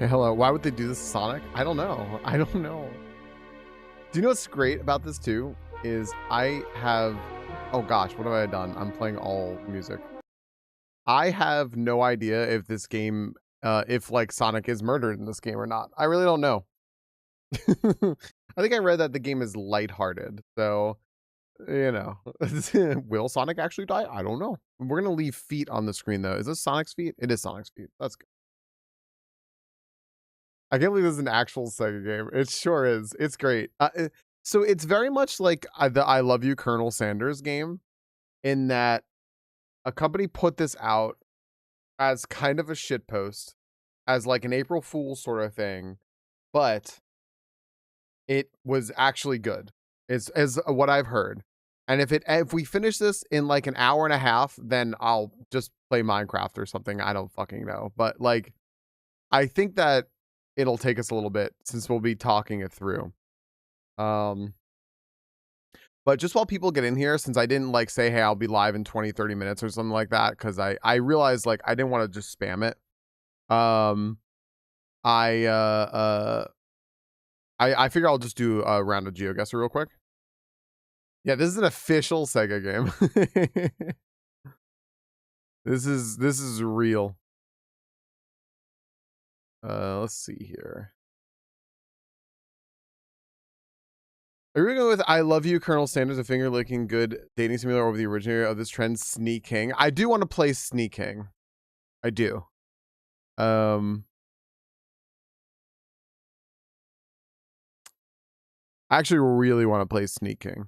Okay, hello. Why would they do this to Sonic? I don't know. I don't know. Do you know what's great about this too? Is I have... Oh gosh, what have I done? I'm playing all music. I have no idea if this game... if, like, Sonic is murdered in this game or not. I really don't know. I think I read that the game is lighthearted. So, you know. Will Sonic actually die? I don't know. We're going to leave feet on the screen, though. Is this Sonic's feet? It is Sonic's feet. That's good. I can't believe this is an actual Sega game. It sure is. It's great. So it's very much like the I Love You, Colonel Sanders game, in that a company put this out as kind of a shitpost, as like an April Fool's sort of thing, but it was actually good, is what I've heard. And if we finish this in like an hour and a half, then I'll just play Minecraft or something. I don't fucking know. But like, I think that it'll take us a little bit since we'll be talking it through. But just while people get in here, since I didn't like say, hey, I'll be live in 20, 30 minutes or something like that, because I realized like I didn't want to just spam it. I figure I'll just do a round of GeoGuessr real quick. Yeah, this is an official Sega game. This is real. Let's see here. Are we going to go with I Love You, Colonel Sanders, a finger-licking good dating simulator over the originator of this trend, Sneaking? I do want to play Sneaking. I do. I actually really want to play Sneaking.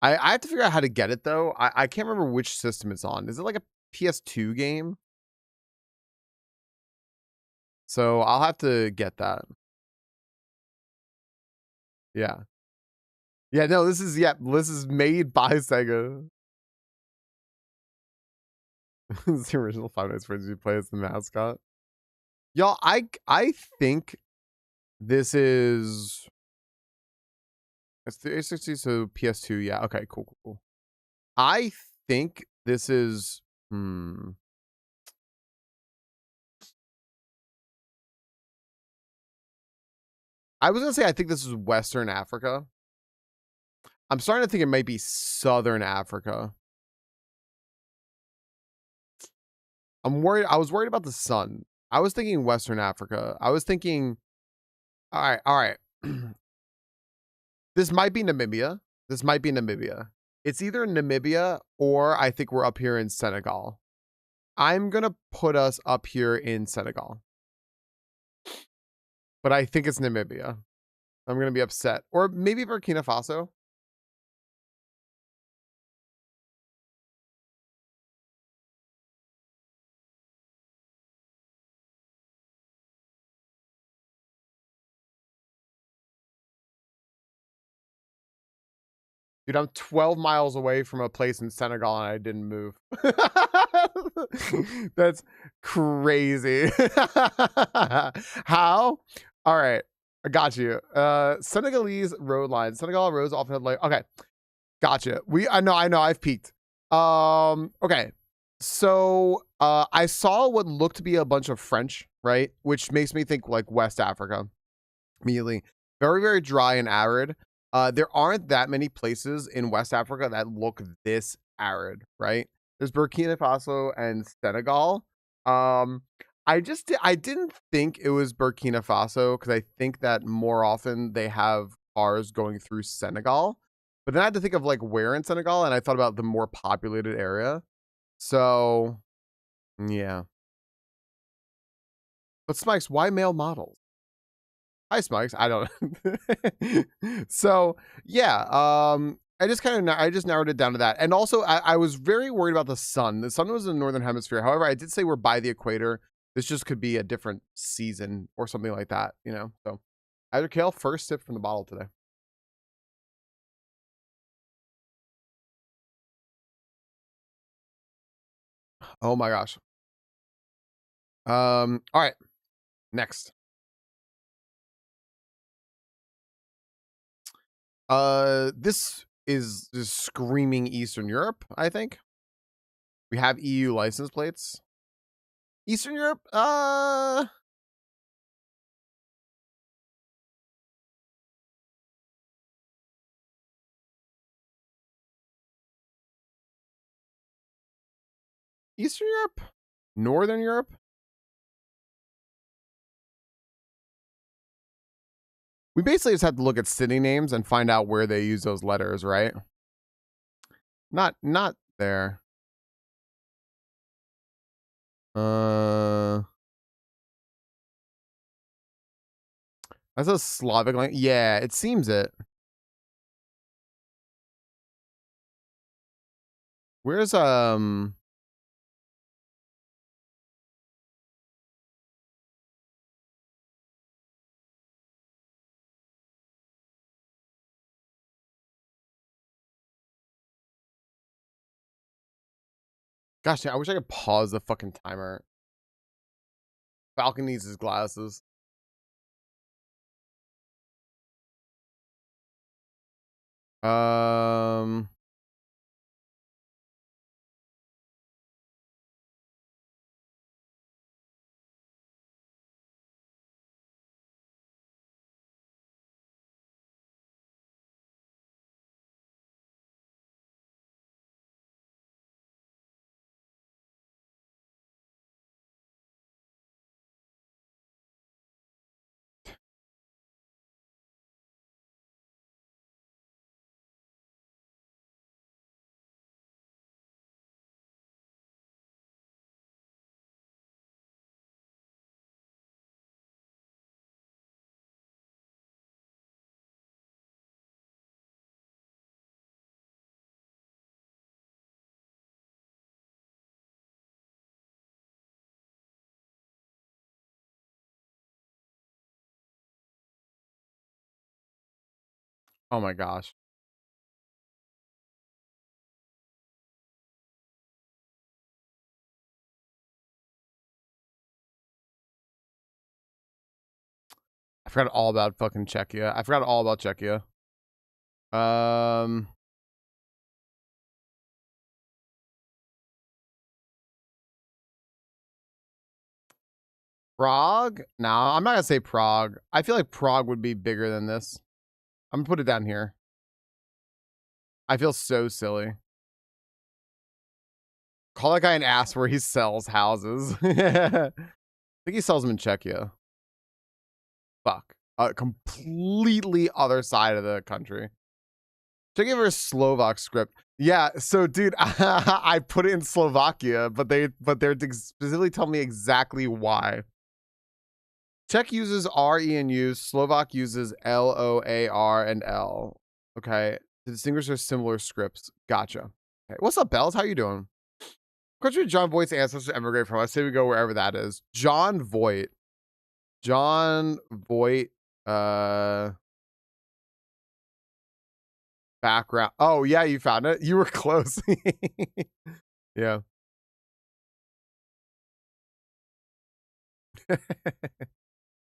I have to figure out how to get it, though. I can't remember which system it's on. Is it like a PS2 game? So I'll have to get that. Yeah. Yeah, no, this is made by Sega. It's the original Five Nights at Freddy's you play as the mascot. Y'all, I think this is... It's the 360, so PS2, yeah. Okay, cool. I think this is... I was going to say I think this is Western Africa. I'm starting to think it might be Southern Africa. I'm worried. I was worried about the sun. I was thinking Western Africa. I was thinking... All right. This might be Namibia. It's either Namibia or I think we're up here in Senegal. I'm going to put us up here in Senegal. But I think it's Namibia. I'm going to be upset. Or maybe Burkina Faso. Dude, I'm 12 miles away from a place in Senegal and I didn't move. That's crazy. How? All right. I got you. Senegalese road lines. Senegal roads often have like, okay. Gotcha. I know, I've peaked. Okay. So, I saw what looked to be a bunch of French, right? Which makes me think like West Africa immediately. Very, very dry and arid. There aren't that many places in West Africa that look this arid, right? There's Burkina Faso and Senegal. Um, I didn't think it was Burkina Faso because I think that more often they have cars going through Senegal. But then I had to think of like where in Senegal, and I thought about the more populated area. So yeah. But Smikes, why male models? Hi, Smikes. I don't know. So yeah, I just narrowed it down to that. And also I was very worried about the sun. The sun was in the northern hemisphere. However, I did say we're by the equator. This just could be a different season or something like that, you know. So either Kale, first sip from the bottle today. Oh my gosh. All right, next. This is just screaming Eastern Europe, I think. We have EU license plates. Eastern Europe, Eastern Europe? Northern Europe? We basically just have to look at city names and find out where they use those letters, right? Not there. Uh that's a Slavic language. Yeah, it seems it. Where's gosh, I wish I could pause the fucking timer. Falcon needs his glasses. Um oh my gosh. I forgot all about fucking Czechia. I forgot all about Czechia. Um Prague? No, I'm not gonna say Prague. I feel like Prague would be bigger than this. I'm gonna put it down here. I feel so silly. Call that guy an ass where he sells houses. I think he sells them in Czechia. Fuck. Completely other side of the country. Czechia versus Slovak script. Yeah, so dude, I put it in Slovakia, but they're specifically telling me exactly why. Czech uses R, E, and U. Slovak uses L, O, A, R, and L. Okay. To distinguish their similar scripts. Gotcha. Okay. What's up, Bells? How you doing? Country John Voight's ancestors emigrate from. I say we go wherever that is. John Voight. John Voight. Background. Oh yeah, you found it. You were close. Yeah.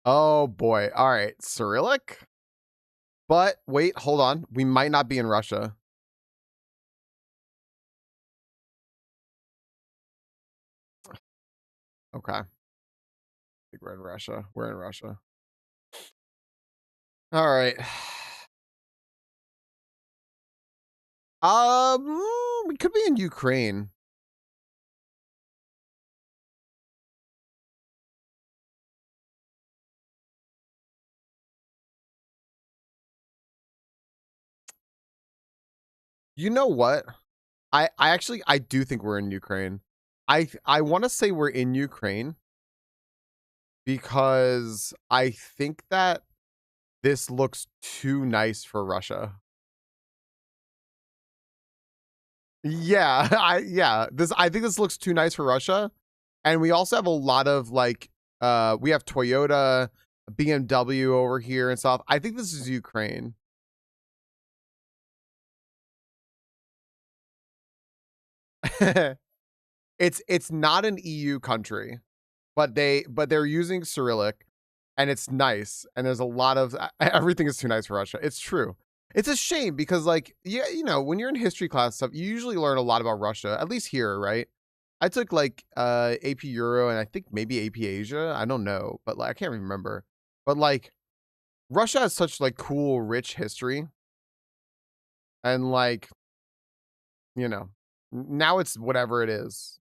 Oh boy. All right. Cyrillic. But wait, hold on. We might not be in Russia. Okay. I think we're in Russia. We're in Russia. All right. We could be in Ukraine. You know what? I actually I do think we're in Ukraine. I want to say we're in Ukraine because I think that this looks too nice for Russia. Yeah, I think this looks too nice for Russia. And we also have a lot of like we have Toyota, BMW over here and stuff. I think this is Ukraine. It's not an EU country, but they're using Cyrillic and it's nice and there's a lot of everything is too nice for Russia. It's true. It's a shame because like yeah, you know, when you're in history class stuff, you usually learn a lot about Russia, at least here, right? I took like AP Euro and I think maybe AP Asia. I don't know, but like I can't remember. But like Russia has such like cool, rich history. And like, you know, now it's whatever it is.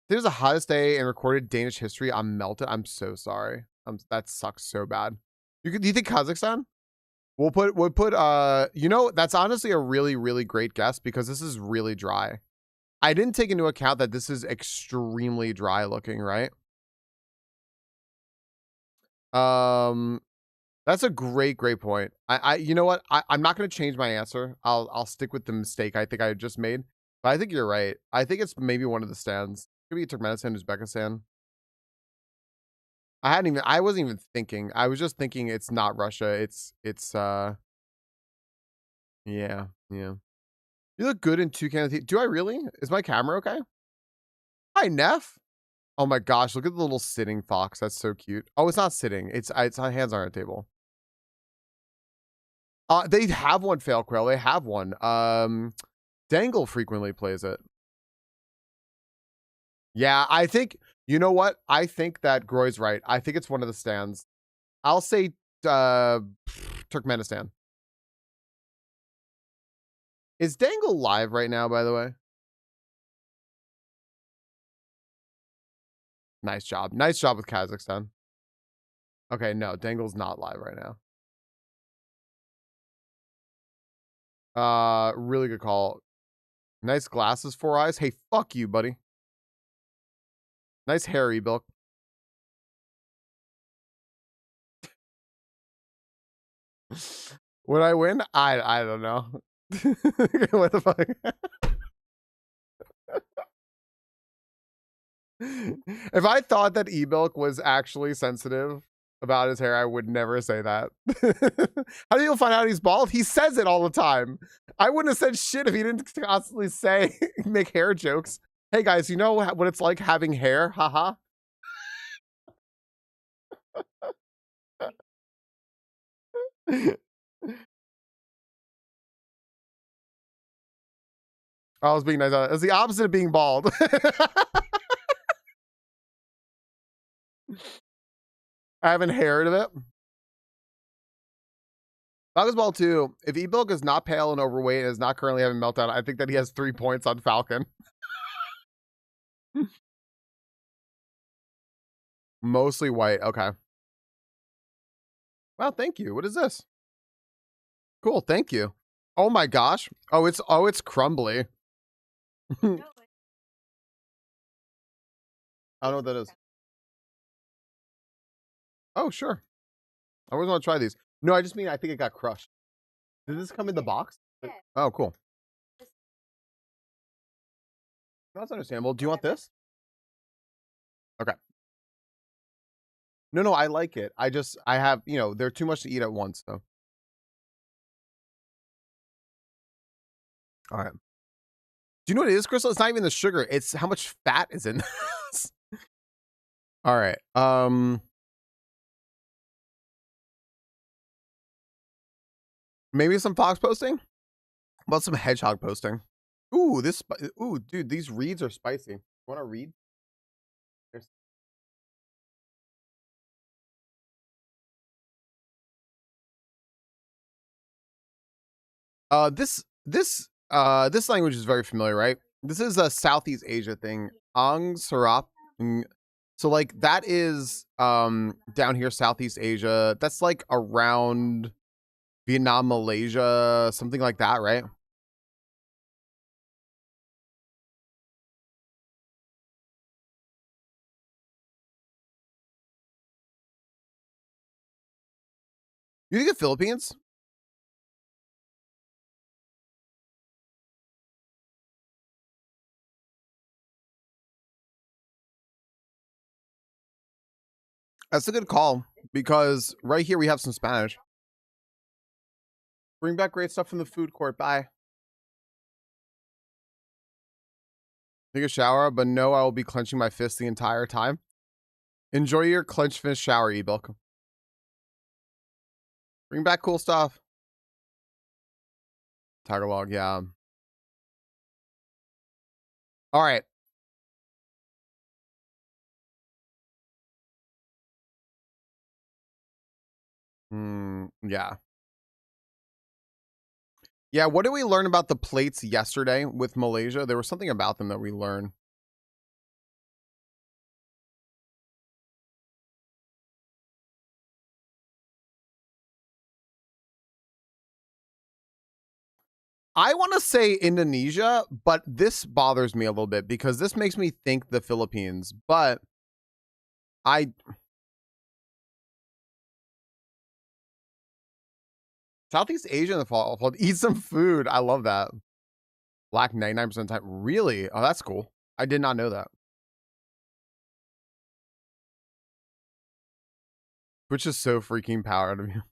There's the hottest day in recorded Danish history. I'm melted. I'm so sorry. That sucks so bad. Do you think Kazakhstan? We'll put you know, that's honestly a really, really great guess because this is really dry. I didn't take into account that this is extremely dry looking, right? Um that's a great point. You know what? I'm not gonna change my answer. I'll stick with the mistake I think I just made. But I think you're right. I think it's maybe one of the stands. Could be Turkmenistan, Uzbekistan. I wasn't even thinking. I was just thinking it's not Russia. It's yeah, yeah. You look good in toucan. Do I really? Is my camera okay? Hi, Neff. Oh my gosh, look at the little sitting fox. That's so cute. Oh, it's not sitting. It's hands on a table. They have one fail quail. They have one. Dangle frequently plays it. Yeah, I think you know what? I think that Groy's right. I think it's one of the stands. I'll say Turkmenistan. Is Dangle live right now, by the way? Nice job. Nice job with Kazakhstan. Okay, no, Dangle's not live right now. Really good call. Nice glasses, 4 eyes. Hey, fuck you, buddy. Nice hair, Ebilk. Would I win? I don't know. What the fuck? If I thought that Ebilk was actually sensitive about his hair, I would never say that. How do you find out he's bald? He says it all the time. I wouldn't have said shit if he didn't constantly say, make hair jokes. Hey guys, you know what it's like having hair? Haha. I was being nice. It's the opposite of being bald. I haven't haired of it. Falcon's ball too. If Ebilk is not pale and overweight and is not currently having meltdown, I think that he has 3 points on Falcon. Mostly white. Okay. Well, thank you. What is this? Cool. Thank you. Oh my gosh. Oh, it's crumbly. I don't know what that is. Oh, sure. I always want to try these. No, I just mean I think it got crushed. Did this come in the box? Yeah. Oh, cool. That's understandable. Do you want this? Okay. No, I like it. I have, you know, they're too much to eat at once, so. All right. Do you know what it is, Crystal? It's not even the sugar. It's how much fat is in this. All right. Maybe some Fox posting? How about some Hedgehog posting? Ooh, ooh, dude, these reeds are spicy. Want to read? There's- this language is very familiar, right? This is a Southeast Asia thing. Ang Sarap. So like that is down here, Southeast Asia. That's like around Vietnam, Malaysia, something like that, right? You think the Philippines? That's a good call because right here we have some Spanish. Bring back great stuff from the food court. Bye. Take a shower, but no, I will be clenching my fist the entire time. Enjoy your clench fist shower, Ebilk. Bring back cool stuff. Tagalog, yeah. All right. Yeah. Yeah, what did we learn about the plates yesterday with Malaysia? There was something about them that we learned. I want to say Indonesia, but this bothers me a little bit because this makes me think the Philippines. But I Southeast Asia in the fall. Eat some food. I love that. Black 99% of the time. Really? Oh, that's cool. I did not know that. Which is so freaking powered of you.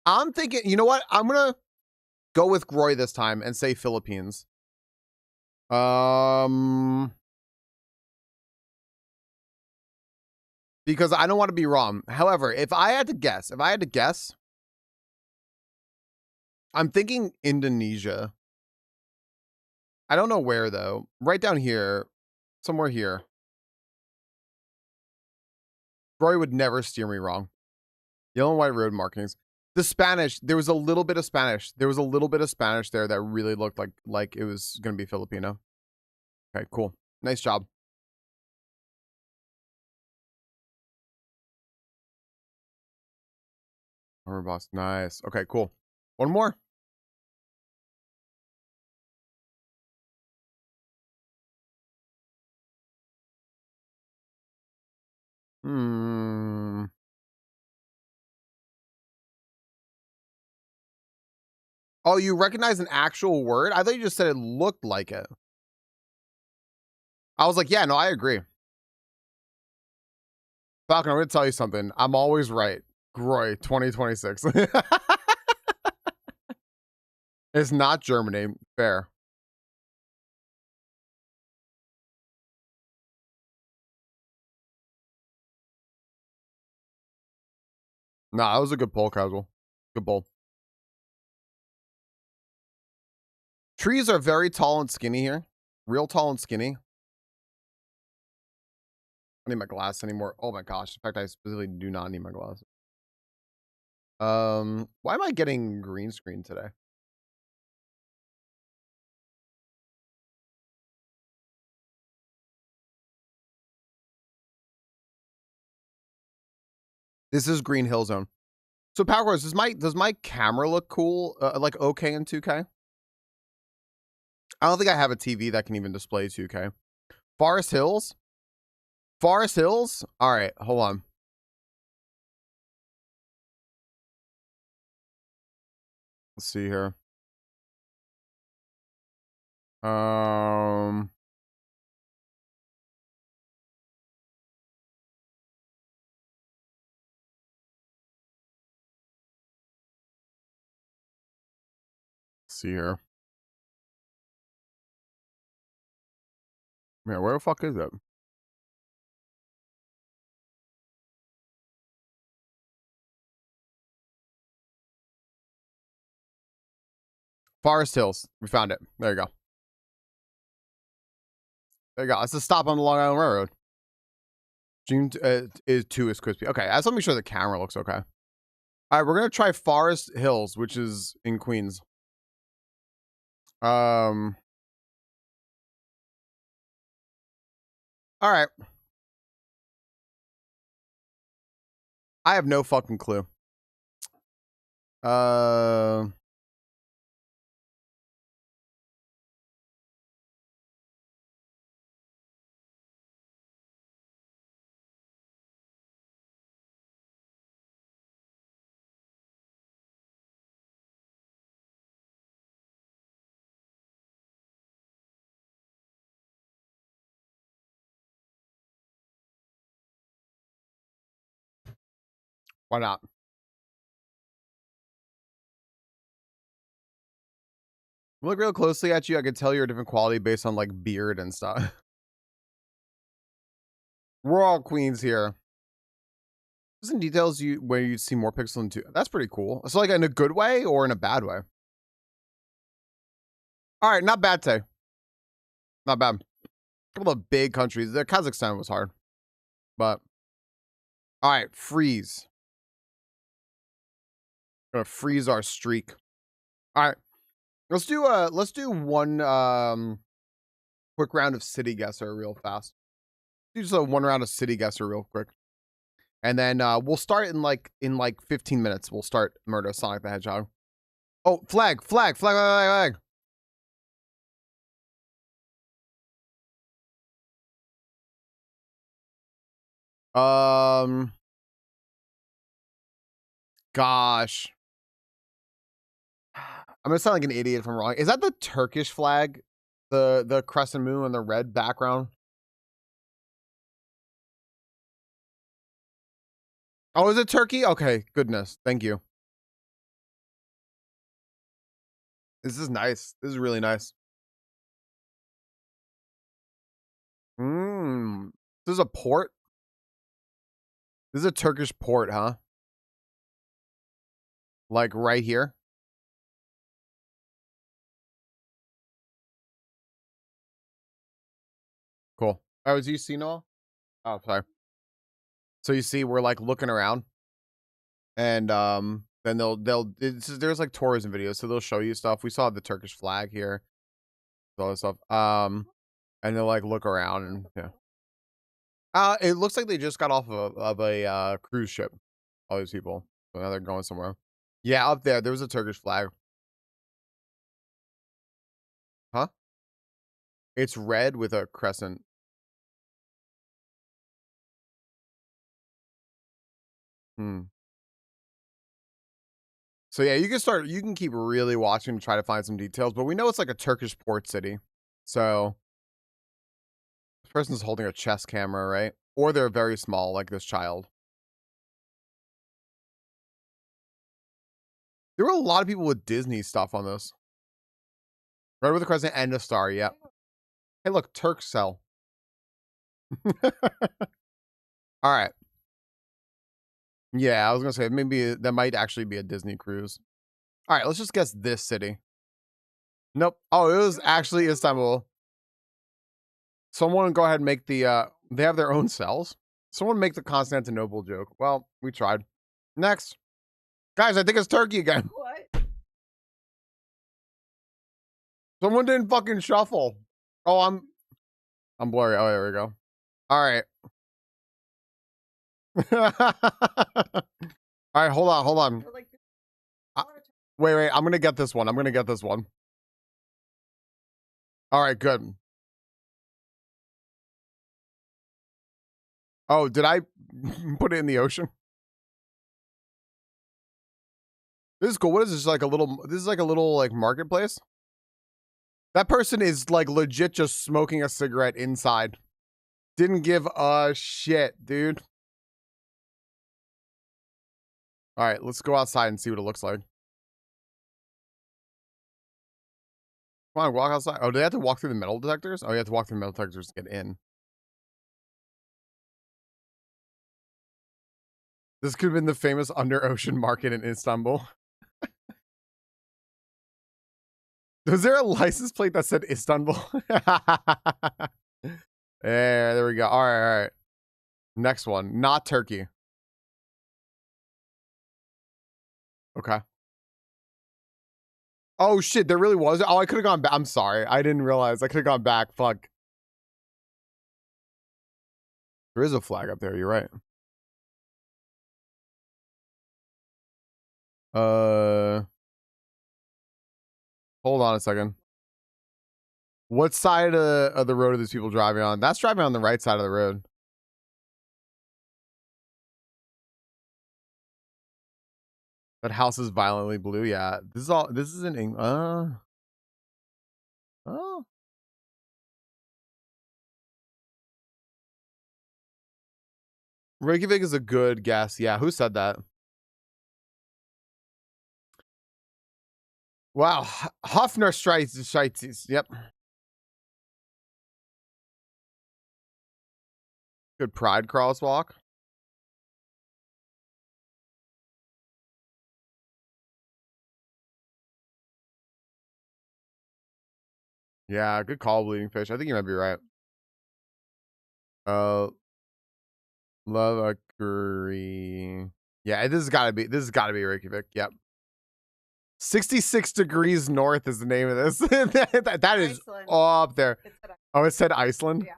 I'm thinking, you know what? I'm gonna go with Groy this time and say Philippines. Um because I don't want to be wrong. However, if I had to guess, I'm thinking Indonesia. I don't know where though. Right down here, somewhere here. Roy would never steer me wrong. Yellow and white road markings. The Spanish, there was a little bit of Spanish. There was a little bit of Spanish there that really looked like it was gonna be Filipino. Okay, cool. Nice job. Armor boss. Nice. Okay, cool. One more. Hmm. Oh, you recognize an actual word? I thought you just said it looked like it. I was like, yeah, no, I agree. Falcon, I'm gonna tell you something. I'm always right. Groy 2026. It's not Germany. Fair. Nah, that was a good poll, casual. Good poll. Trees are very tall and skinny here. Real tall and skinny. I don't need my glass anymore. Oh my gosh. In fact, I specifically do not need my glass. Why am I getting green screen today? This is Green Hill Zone. So Power Chorus, does my camera look cool? Like okay in 2K? I don't think I have a TV that can even display 2K. Forest Hills? Forest Hills? All right, hold on. Let's see here. Um, let's see here. Man, where the fuck is it? Forest Hills. We found it. There you go. There you go. It's a stop on the Long Island Railroad. June is 2 is crispy. Okay, I just want to make sure the camera looks okay. All right, we're gonna try Forest Hills, which is in Queens. All right. I have no fucking clue. Why not? Look real closely at you. I could tell you're a different quality based on like beard and stuff. We're all queens here. Some details you where you see more pixels into. That's pretty cool. So like in a good way or in a bad way. All right, not bad, Tay. Not bad. A couple of big countries. The Kazakhstan was hard, but all right, freeze. Gonna freeze our streak. All right, let's do one quick round of city guesser real fast. Do just one round of city guesser real quick, and then we'll start in like 15 minutes. We'll start Murder Sonic the Hedgehog. Oh, flag. Gosh. I'm gonna sound like an idiot if I'm wrong. Is that the Turkish flag? The crescent moon and the red background? Oh, is it Turkey? Okay, goodness. Thank you. This is nice. This is really nice. This is a port? This is a Turkish port, huh? Like right here? Cool. Oh, do you see Noah? Oh, sorry. So you see, we're like looking around, and then there's like tourism videos, so they'll show you stuff. We saw the Turkish flag here, all this stuff. And they'll like look around and yeah. It looks like they just got off of a cruise ship. All these people, so now they're going somewhere. Yeah, up there was a Turkish flag. Huh? It's red with a crescent. So yeah, you can keep really watching to try to find some details, but we know it's like a Turkish port city. So this person's holding a chest camera, right? Or they're very small, like this child. There were a lot of people with Disney stuff on this. Red with a crescent and a star, yeah. Hey, look, Turkcell. All right. Yeah, I was gonna say maybe that might actually be a Disney cruise. All right, let's just guess this city. Nope. Oh, it was actually Istanbul. Someone go ahead and make the they have their own cells. Someone make the Constantinople joke. Well, we tried. Next. Guys, I think it's Turkey again. What? Someone didn't fucking shuffle. Oh, I'm blurry. Oh, there we go. All right. All right, hold on. Wait. I'm gonna get this one. All right, good. Oh, did I put it in the ocean? This is cool. What is this? This is like a little like marketplace? That person is like legit just smoking a cigarette inside. Didn't give a shit, dude. All right, let's go outside and see what it looks like. Come on, walk outside. Oh, do they have to walk through the metal detectors? Oh, you have to walk through the metal detectors to get in. This could have been the famous under ocean market in Istanbul. Was there a license plate that said Istanbul? There we go. All right, all right. Next one, not Turkey. Okay. Oh shit, there really was. Oh, I could have gone back. I'm sorry. I didn't realize. I could have gone back. Fuck. There is a flag up there. You're right. Hold on a second. What side of the road are these people driving on? That's driving on the right side of the road. That house is violently blue. Yeah, this is all. This is in England. Oh. Reykjavik is a good guess. Yeah, who said that? Wow, Hofner Schreitzes. Yep. Good pride crosswalk. Yeah, good call, bleeding fish. I think you might be right. Love a curry. Yeah, this has gotta be Reykjavik. Yep. 66 degrees north is the name of this. that is up there. Oh, it said Iceland? Yeah.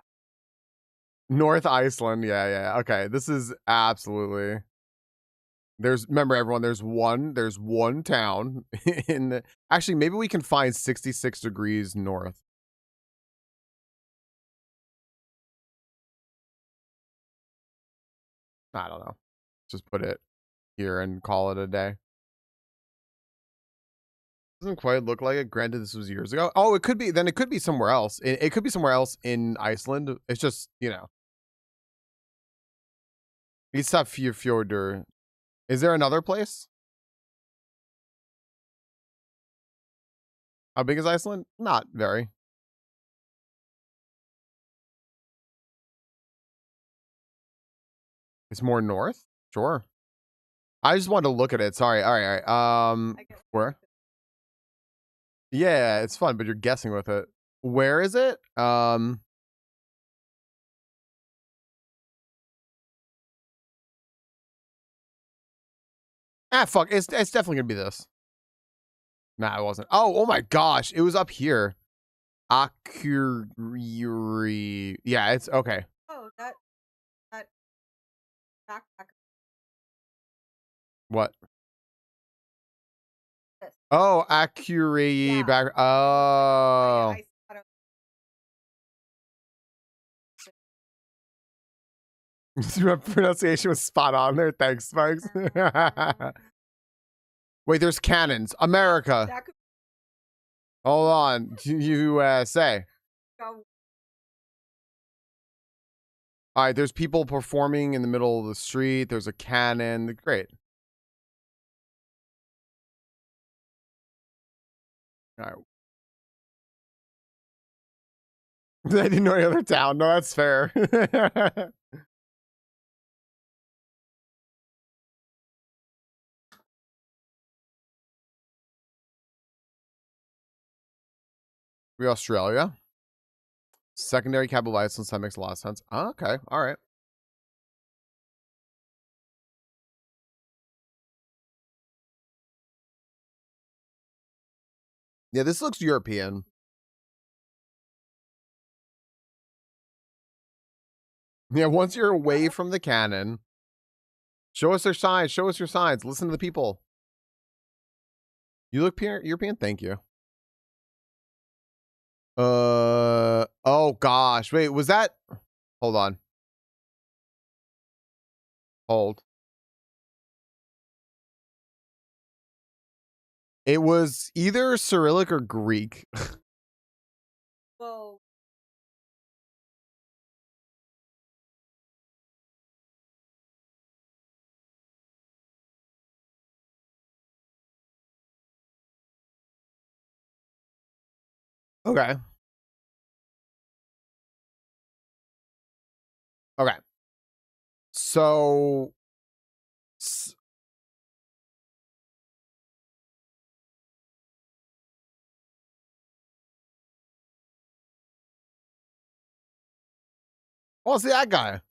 North Iceland. Yeah, yeah. Okay. This is absolutely. Remember everyone, there's one town in the, actually maybe we can find 66 degrees north. I don't know. Just put it here and call it a day. Doesn't quite look like it. Granted, this was years ago. Oh, it could be. Then it could be somewhere else. It could be somewhere else in Iceland. It's just, Ísafjörður. Is there another place? How big is Iceland? Not very. It's more north. Sure. I just wanted to look at it. Sorry. All right. All right. Where? Yeah, it's fun, but you're guessing with it. Where is it? Fuck. It's definitely gonna be this. Nah, it wasn't. Oh my gosh. It was up here. Akureyri. Yeah, it's okay. Oh, that backpack. What? This. Oh, Akureyri Yeah. back. Oh. Pronunciation was spot on there. Thanks, Spikes. Wait, there's cannons. America. Hold on. USA. All right, there's people performing in the middle of the street. There's a cannon. Great. All right. I didn't know any other town. No, that's fair. We Australia. Secondary capital license. That makes a lot of sense. Oh, okay. All right. Yeah, this looks European. Yeah, once you're away from the cannon, show us their signs. Show us your signs. Listen to the people. You look European. Thank you. Oh gosh. Wait, was that? Hold on. Hold. It was either Cyrillic or Greek. Whoa. Okay. Okay. So Oh, see that guy.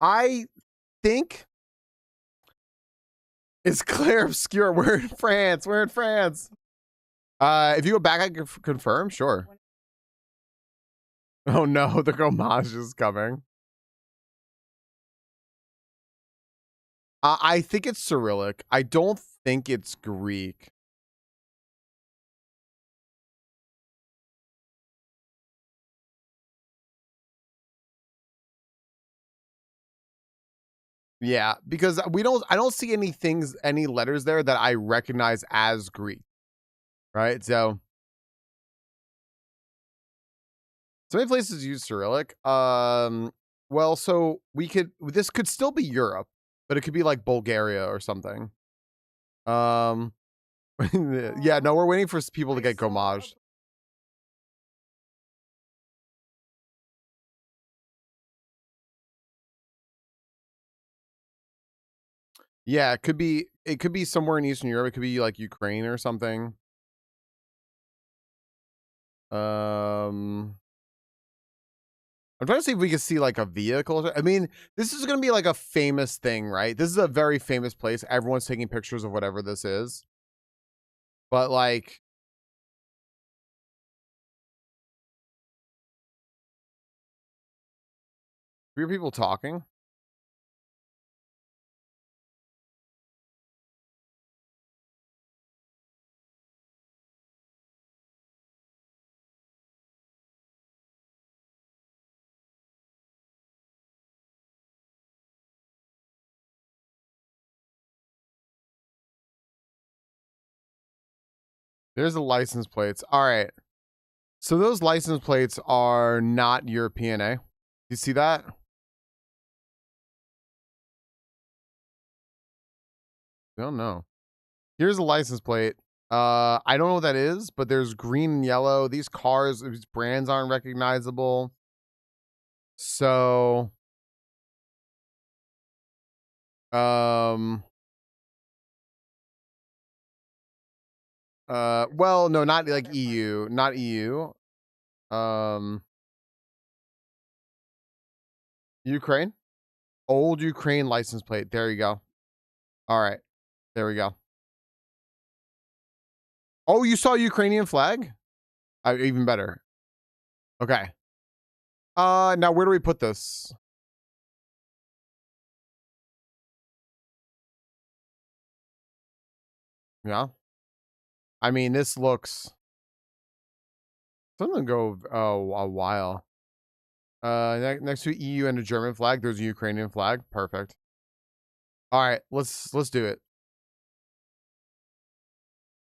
I think it's Claire Obscure. We're in France. We're in France. If you go back, I can confirm. Sure. Oh no, the homage is coming. I think it's Cyrillic. I don't think it's Greek. Yeah, because I don't see any letters there that I recognize as Greek. Right? So many places use Cyrillic. Well, so this could still be Europe, but it could be like Bulgaria or something. Um, yeah, no, we're waiting for people to get gommaged. Yeah, it could be. It could be somewhere in Eastern Europe. It could be like Ukraine or something. Um, I'm trying to see if we can see like a vehicle. I mean, this is going to be like a famous thing, right? This is a very famous place. Everyone's taking pictures of whatever this is. But like, hear people talking. There's the license plates. All right. So those license plates are not European, eh? You see that? I don't know. Here's a license plate. I don't know what that is, but there's green and yellow. These cars, these brands aren't recognizable. So, um, well, no, not like EU, not EU. Um, Ukraine, old Ukraine license plate. There you go. All right, there we go. Oh, you saw Ukrainian flag? Even better. Okay. Now where do we put this? Yeah. I mean, this looks. Doesn't go a while. Next to EU and a German flag, there's a Ukrainian flag. Perfect. All right, let's do it.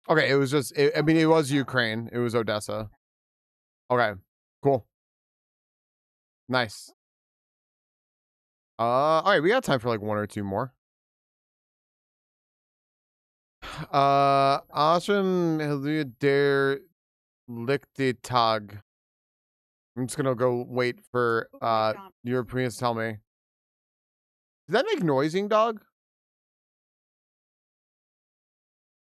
Okay, it was just. I mean, it was Ukraine. It was Odessa. Okay, cool, nice. All right, we got time for like one or two more. Awesome. Der Lichtitag. I'm just gonna go wait for Europeans to tell me. Does that make noising, dog?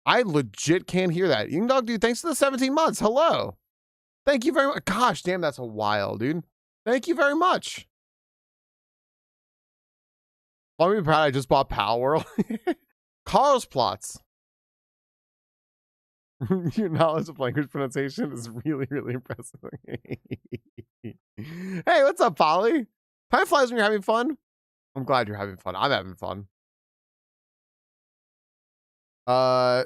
I legit can't hear that. Young dog, dude, thanks for the 17 months. Hello. Thank you very much. Gosh, damn, that's a while, dude. Thank you very much. I'm be proud I just bought Power World. Carl's plots. Your knowledge of language pronunciation is really, really impressive. Hey, what's up, Polly? Time flies when you're having fun. I'm glad you're having fun. I'm having fun.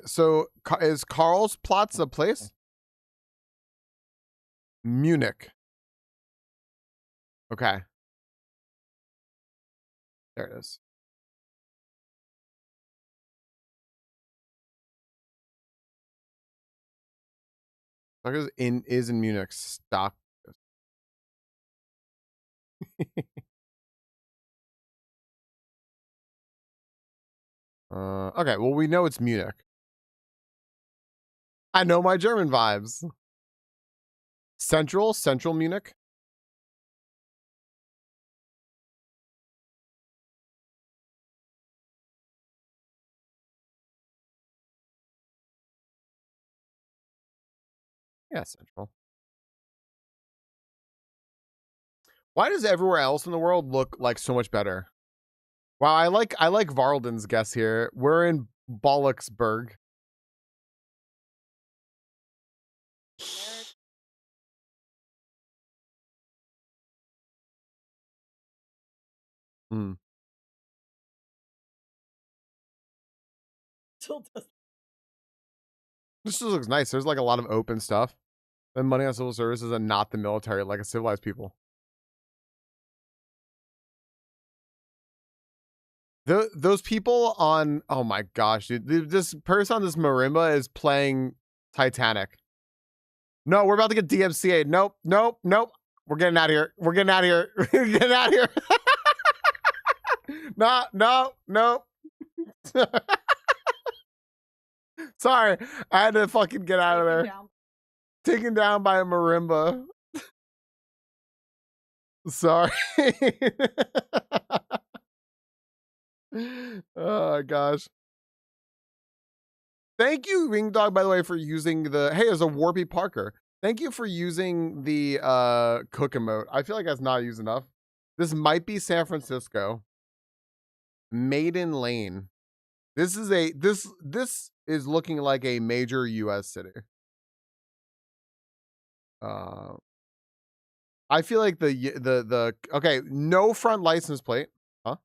So is Carl's plots a place? Munich. Okay. There it is. Is in Munich. Stock. Okay, well, we know it's Munich. I know my German vibes. Central Munich. Yeah, Central. Why does everywhere else in the world look like so much better? Wow, I like Varlden's guess here. We're in Bollocksburg. Hmm. This just looks nice. There's like a lot of open stuff. And money on civil services and not the military, like a civilized people. Those people on, oh my gosh, dude. This person on this marimba is playing Titanic. No, we're about to get DMCA'd. Nope, nope, nope. We're getting out of here. We're getting out of here. We're getting out of here. No, no, no. Sorry, I had to fucking get out of there. Taken down by a marimba. Sorry. Oh gosh. Thank you, Ring Dog, by the way, for using the hey, as a Warpy Parker. Thank you for using the cook emote. I feel like that's not used enough. This might be San Francisco. Maiden Lane. This is looking like a major US city. I feel like the okay, no front license plate. Huh?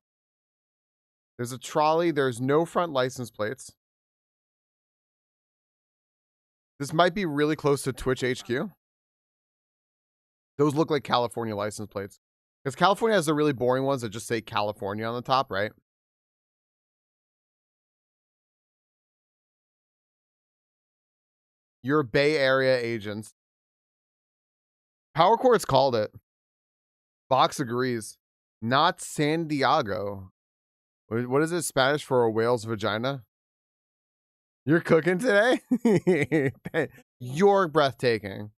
There's a trolley, there's no front license plates. This might be really close to Twitch HQ. Those look like California license plates. Because California has the really boring ones that just say California on the top, right? Your Bay Area agents. Power Court's called it. Box agrees. Not San Diego. What is it Spanish for a whale's vagina? You're cooking today? You're breathtaking.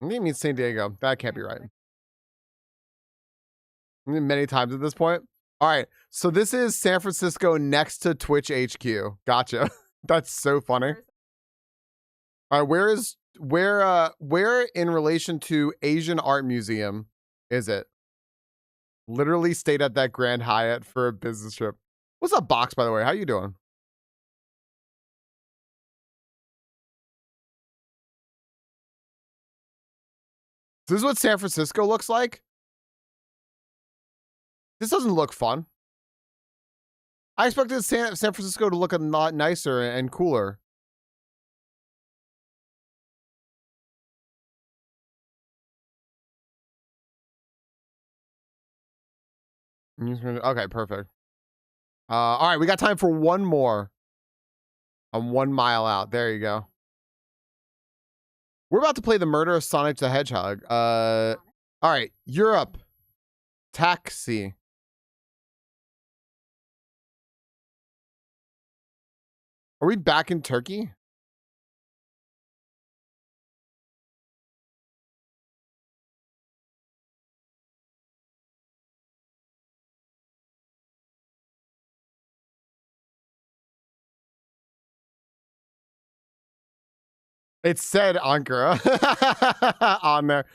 I think it means San Diego. That can't be right. Many times at this point. All right. So this is San Francisco next to Twitch HQ. Gotcha. That's so funny. All right. Where in relation to Asian Art Museum is it? Literally stayed at that Grand Hyatt for a business trip. What's up, Box, by the way? How you doing? This is what San Francisco looks like. This doesn't look fun. I expected San Francisco to look a lot nicer and cooler. Okay, perfect. All right, we got time for one more. I'm 1 mile out. There you go. We're about to play the Murder of Sonic the Hedgehog. All right, Europe. Taxi. Are we back in Turkey? It said Ankara on there.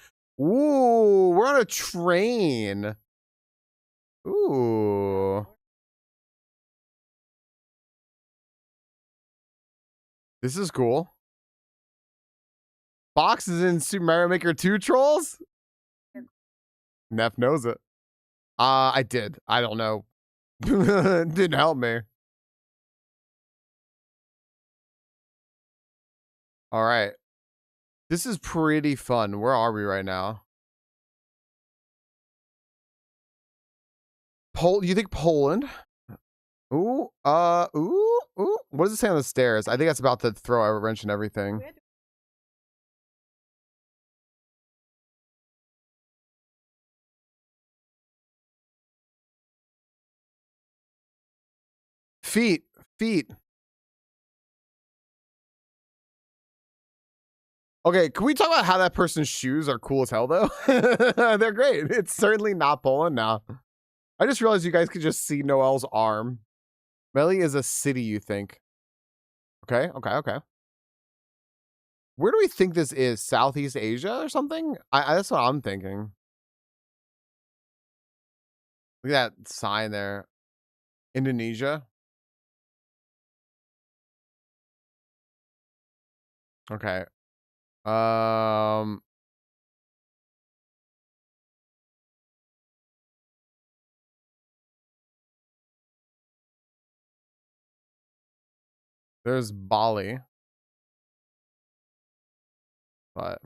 Ooh, we're on a train. Ooh. This is cool. Box is in Super Mario Maker 2 trolls? Neff knows it. I did. I don't know. Didn't help me. All right. This is pretty fun. Where are we right now? You think Poland? Ooh, ooh. What does it say on the stairs? I think that's about to throw a wrench in everything. Feet. Okay, can we talk about how that person's shoes are cool as hell, though? They're great. It's certainly not Poland now. I just realized you guys could just see Noel's arm. Meli is a city, you think? Okay. Where do we think this is? Southeast Asia or something? That's what I'm thinking. Look at that sign there. Indonesia. Okay. There's Bali, but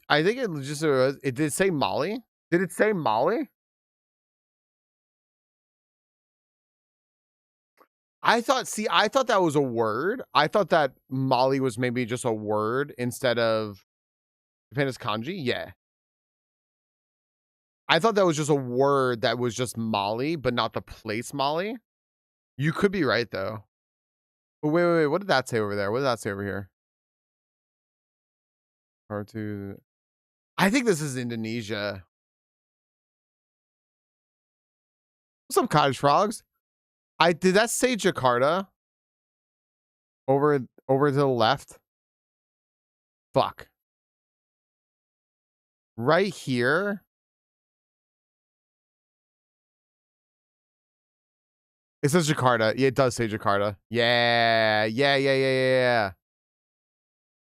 I think it just it did say Mali. Did it say Mali? I thought that was a word. I thought that Mali was maybe just a word instead of Japanese kanji. Yeah. I thought that was just a word that was just Mali, but not the place Mali. You could be right though. But wait. What did that say over there? What did that say over here? Or to, I think this is Indonesia. What's up, cottage frogs? Did that say Jakarta? Over to the left. Fuck. Right here. It says Jakarta. Yeah, it does say Jakarta. Yeah.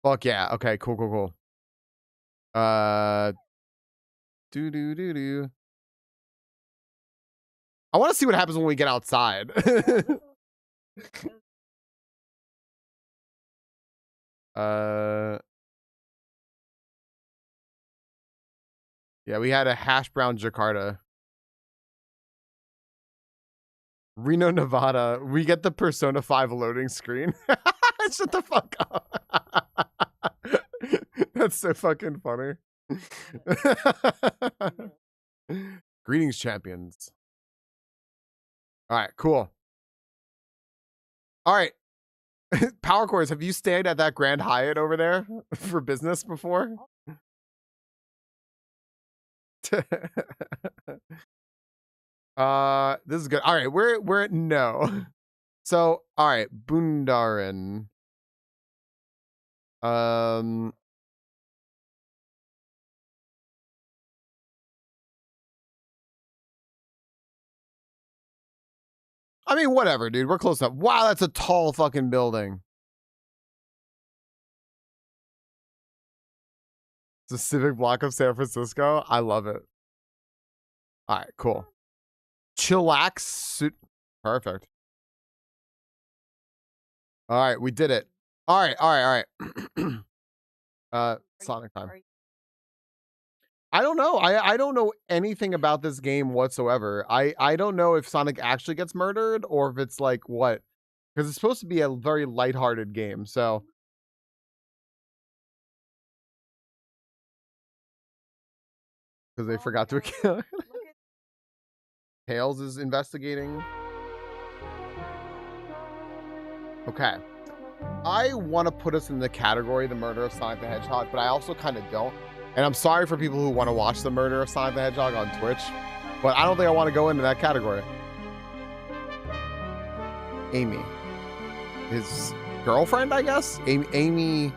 Fuck yeah. Okay, cool. Do. I want to see what happens when we get outside. Yeah, we had a hash brown Jakarta. Reno, Nevada. We get the Persona 5 loading screen. Shut the fuck up. That's so fucking funny. Greetings, champions. All right, cool. All right. Power Cores, have you stayed at that Grand Hyatt over there for business before? This is good. All right, we're no. So, all right, Bundaran. I mean, whatever, dude. We're close enough. Wow, that's a tall fucking building. It's a civic block of San Francisco. I love it. All right, cool. Chillax. Perfect. All right, we did it. All right. Sonic time. I don't know. I don't know anything about this game whatsoever. I don't know if Sonic actually gets murdered or if it's like what, because it's supposed to be a very lighthearted game. So because they forgot to kill. Tails is investigating. Okay. I want to put us in the category the murder of Sonic the Hedgehog, but I also kind of don't. And I'm sorry for people who want to watch the murder of Sonic the Hedgehog on Twitch, but I don't think I want to go into that category. Amy. His girlfriend, I guess? Amy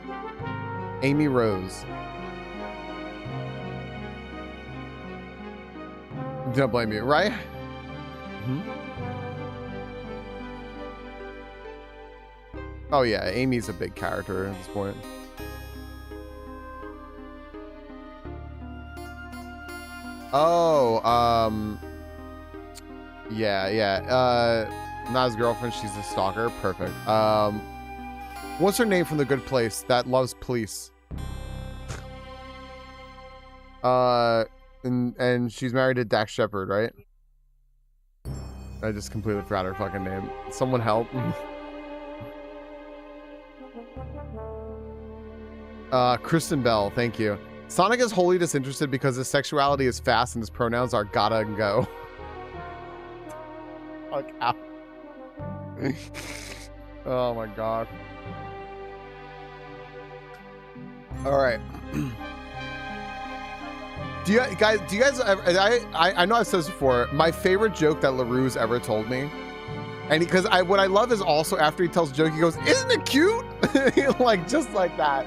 Rose. Don't blame you, right? Mm-hmm. Oh yeah, Amy's a big character at this point. Oh, yeah. Not his girlfriend, she's a stalker. Perfect. What's her name from The Good Place that loves police? And she's married to Dax Shepard, right? I just completely forgot her fucking name. Someone help. Kristen Bell, thank you. Sonic is wholly disinterested because his sexuality is fast and his pronouns are gotta and go. Fuck out. Oh my god. All right. Do you guys ever, I know I've said this before, my favorite joke that LaRue's ever told me And because what I love is also after he tells a joke, he goes, "Isn't it cute?" Like just like that.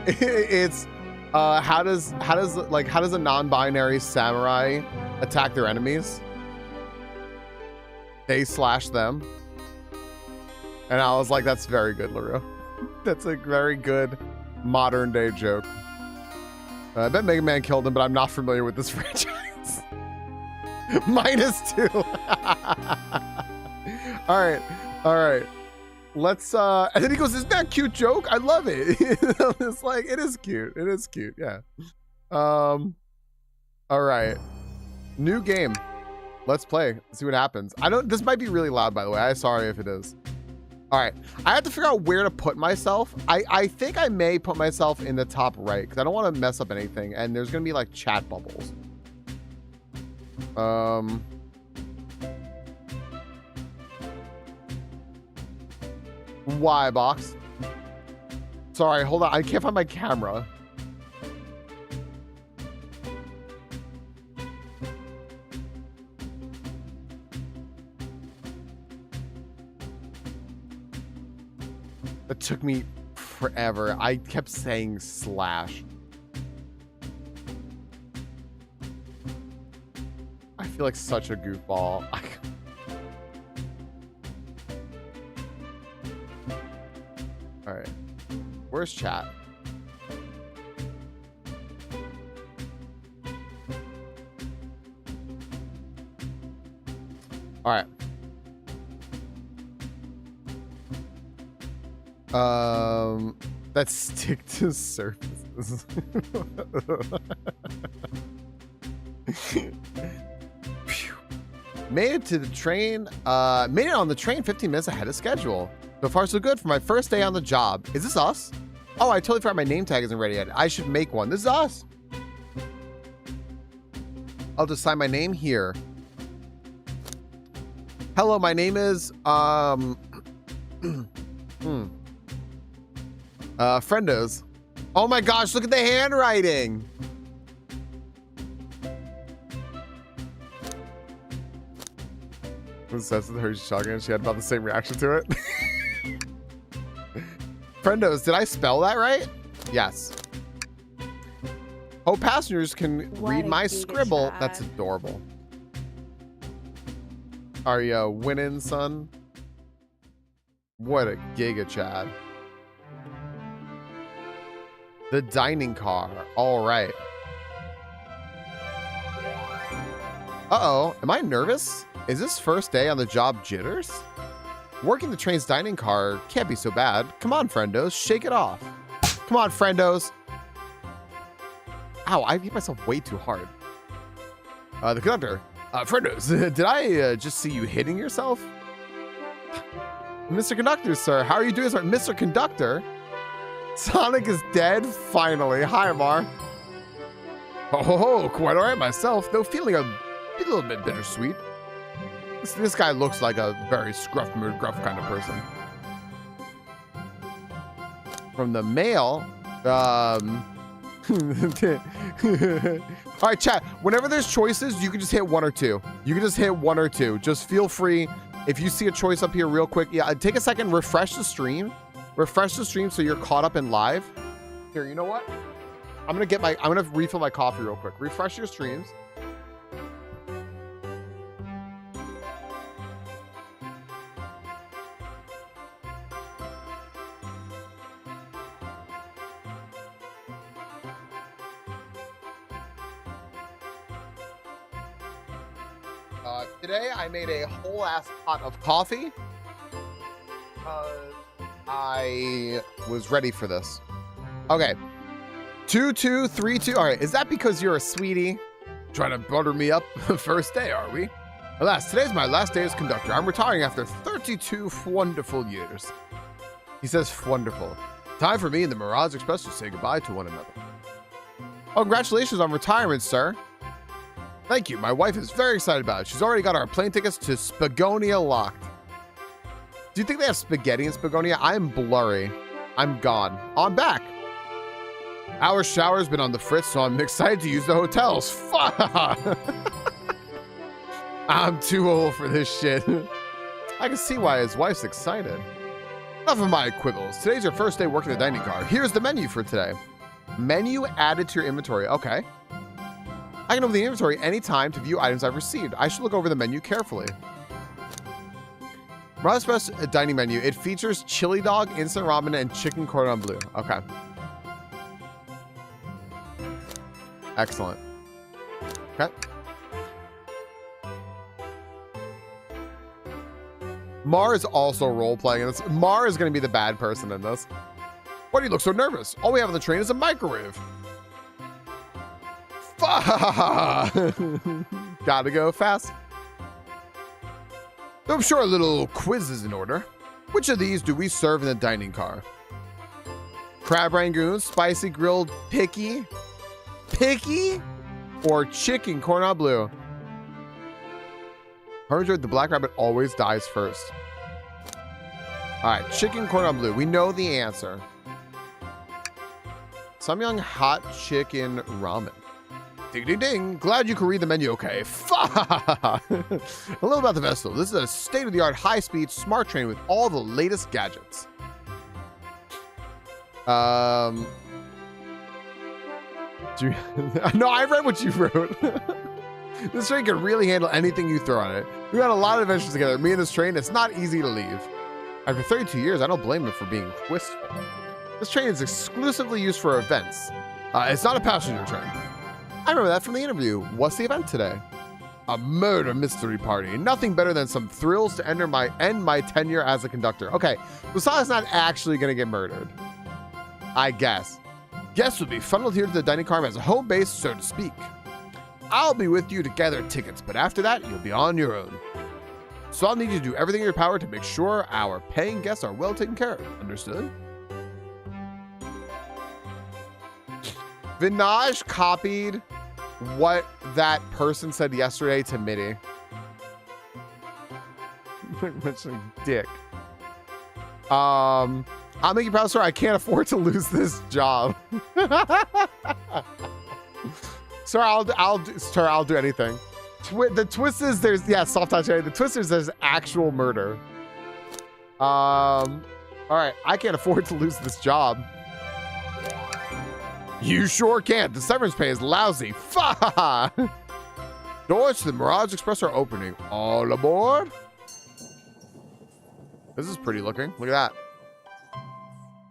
It's how does a non-binary samurai attack their enemies? They slash them. And I was like, that's very good, LaRue. That's a very good modern day joke. I bet Mega Man killed him, but I'm not familiar with this franchise. -2. All right. Let's and then he goes, "Isn't that a cute joke? I love it." It's like, it is cute. It is cute, yeah. All right. New game. Let's play. Let's see what happens. This might be really loud, by the way. I'm sorry if it is. All right. I have to figure out where to put myself. I think I may put myself in the top right because I don't want to mess up anything. And there's gonna be like chat bubbles. Why, box? Sorry, hold on. I can't find my camera. It took me forever. I kept saying slash. I feel like such a goofball. All right. Where's chat? All right. Let's stick to surfaces. Made it to the train. Made it on the train 15 minutes ahead of schedule. So far, so good for my first day on the job. Is this us? Oh, I totally forgot my name tag isn't ready yet. I should make one. This is us. I'll just sign my name here. Hello, my name is Friendos. Oh my gosh, look at the handwriting. Obsessed with her shotgun. She had about the same reaction to it. Friendos, did I spell that right? Yes. Hope passengers can read my scribble. Chad. That's adorable. Are you winning, son? What a giga Chad. The dining car. All right. Uh-oh. Am I nervous? Is this first day on the job jitters? Working the train's dining car can't be so bad. Come on, friendos. Shake it off. Come on, friendos. Ow, I hit myself way too hard. The conductor. Friendos, did I just see you hitting yourself? Mr. Conductor, sir. How are you doing, sir? Mr. Conductor? Sonic is dead? Finally. Hi, Amar. Oh, quite all right myself, though feeling a little bit bittersweet. This guy looks like a very scruff-mood, gruff kind of person. From the mail, all right, chat. Whenever there's choices, you can just hit 1 or 2. You can just hit 1 or 2. Just feel free. If you see a choice up here real quick, yeah, take a second, refresh the stream. Refresh the stream so you're caught up in live. Here, you know what? I'm gonna refill my coffee real quick. Refresh your streams. Today I made a whole ass pot of coffee. I was ready for this. Okay. 2, 2, 3, 2. All right. Is that because you're a sweetie? Trying to butter me up? First day, are we? Alas, today's my last day as conductor. I'm retiring after 32 wonderful years. He says wonderful. Time for me and the Mirage Express to say goodbye to one another. Oh, congratulations on retirement, sir. Thank you. My wife is very excited about it. She's already got our plane tickets to Spagonia locked. Do you think they have spaghetti in Spagonia? I'm blurry. I'm gone. Oh, I'm back. Our shower's been on the fritz, so I'm excited to use the hotels. Fuck. I'm too old for this shit. I I can see why his wife's excited. Enough of my quibbles. Today's your first day working the dining car. Here's the menu for today. Menu added to your inventory. Okay. I can open the inventory anytime to view items I've received. I should look over the menu carefully. Raw Express dining menu. It features chili dog, instant ramen, and chicken cordon bleu. Okay. Excellent. Okay. Mar is also role-playing in this. Mar is going to be the bad person in this. Why do you look so nervous? All we have on the train is a microwave. Gotta go fast. I'm sure a little quiz is in order. Which of these do we serve in the dining car? Crab rangoon, spicy grilled picky, or chicken cordon bleu? The black rabbit always dies first. All right, chicken cordon bleu. We know the answer. Samyang hot chicken ramen. Ding, ding, ding. Glad you can read the menu okay. A little about the Vestal. This is a state-of-the-art, high-speed, smart train with all the latest gadgets. No, I read what you wrote. This train can really handle anything you throw on it. We've had a lot of adventures together. Me and this train, it's not easy to leave. After 32 years, I don't blame him for being wistful. This train is exclusively used for events. It's not a passenger train. I remember that from the interview. What's the event today? A murder mystery party. Nothing better than some thrills to end my tenure as a conductor. Okay, Wasada's not actually going to get murdered. I guess. Guests will be funneled here to the dining car as a home base, so to speak. I'll be with you to gather tickets, but after that, you'll be on your own. So I'll need you to do everything in your power to make sure our paying guests are well taken care of. Understood? Vinaj copied what that person said yesterday to Mitty. Much like dick. I'll make you proud, sir. I can't afford to lose this job. Sir, I'll do anything. The twist is there's soft touch. The twist is there's actual murder. All right, I can't afford to lose this job. You sure can't. The severance pay is lousy. Doors to the Mirage Express are opening. All aboard. This is pretty looking. Look at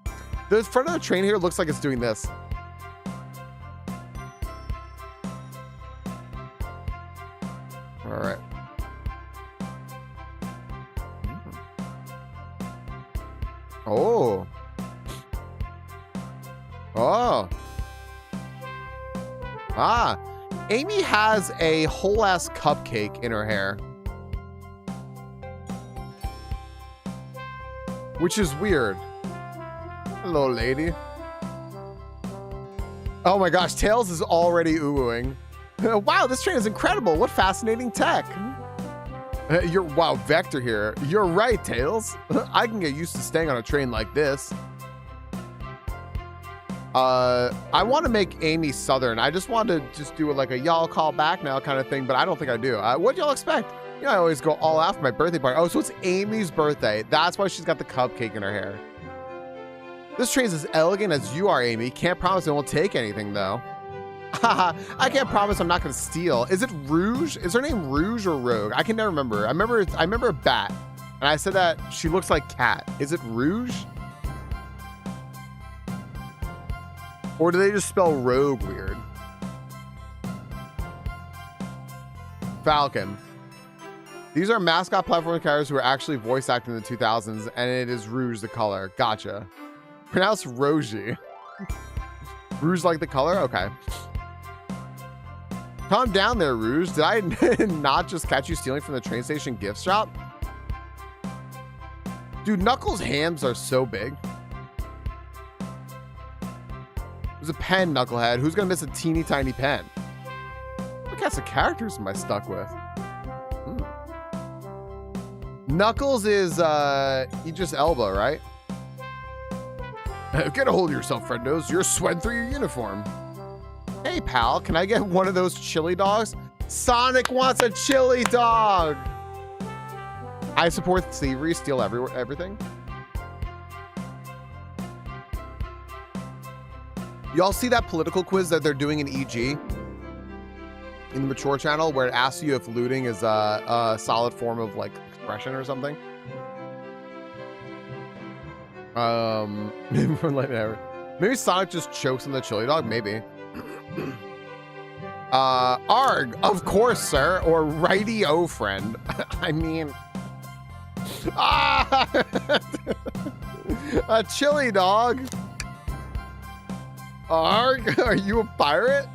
that. The front of the train here looks like it's doing this. All right. Oh. Oh. Ah. Amy has a whole ass cupcake in her hair. Which is weird. Hello, lady. Oh my gosh, Tails is already oohing. Wow, this train is incredible. What fascinating tech. Wow, Vector here. You're right, Tails. I can get used to staying on a train like this. I want to make Amy Southern. I just want to do it like a y'all call back now kind of thing, but I don't think I do. What y'all expect? You know, I always go all out for my birthday party. Oh, so it's Amy's birthday. That's why she's got the cupcake in her hair. This train's as elegant as you are, Amy. Can't promise it won't take anything, though. I can't promise I'm not going to steal. Is it Rouge? Is her name Rouge or Rogue? I can never remember. I remember a bat, and I said that she looks like cat. Is it Rouge? Or do they just spell Rogue weird? Falcon. These are mascot platform characters who are actually voice acting in the 2000s, and it is Rouge the color. Gotcha. Pronounced Rogie. Rouge like the color? Okay. Calm down there, Rouge. Did I not just catch you stealing from the train station gift shop? Dude, Knuckles' hands are so big. There's a pen, Knucklehead. Who's gonna miss a teeny tiny pen? What cast of characters am I stuck with? Knuckles is Idris Elba, right? Get a hold of yourself, friendos. You're sweating through your uniform. Hey, pal, can I get one of those chili dogs? Sonic wants a chili dog. I support slavery, steal everything. Y'all see that political quiz that they're doing in EG? In the Mature channel, where it asks you if looting is a solid form of like expression or something. Maybe Sonic just chokes on the chili dog, maybe. Arg, of course, sir, or righty-o, friend. I mean, a chili dog. Arg, are you a pirate?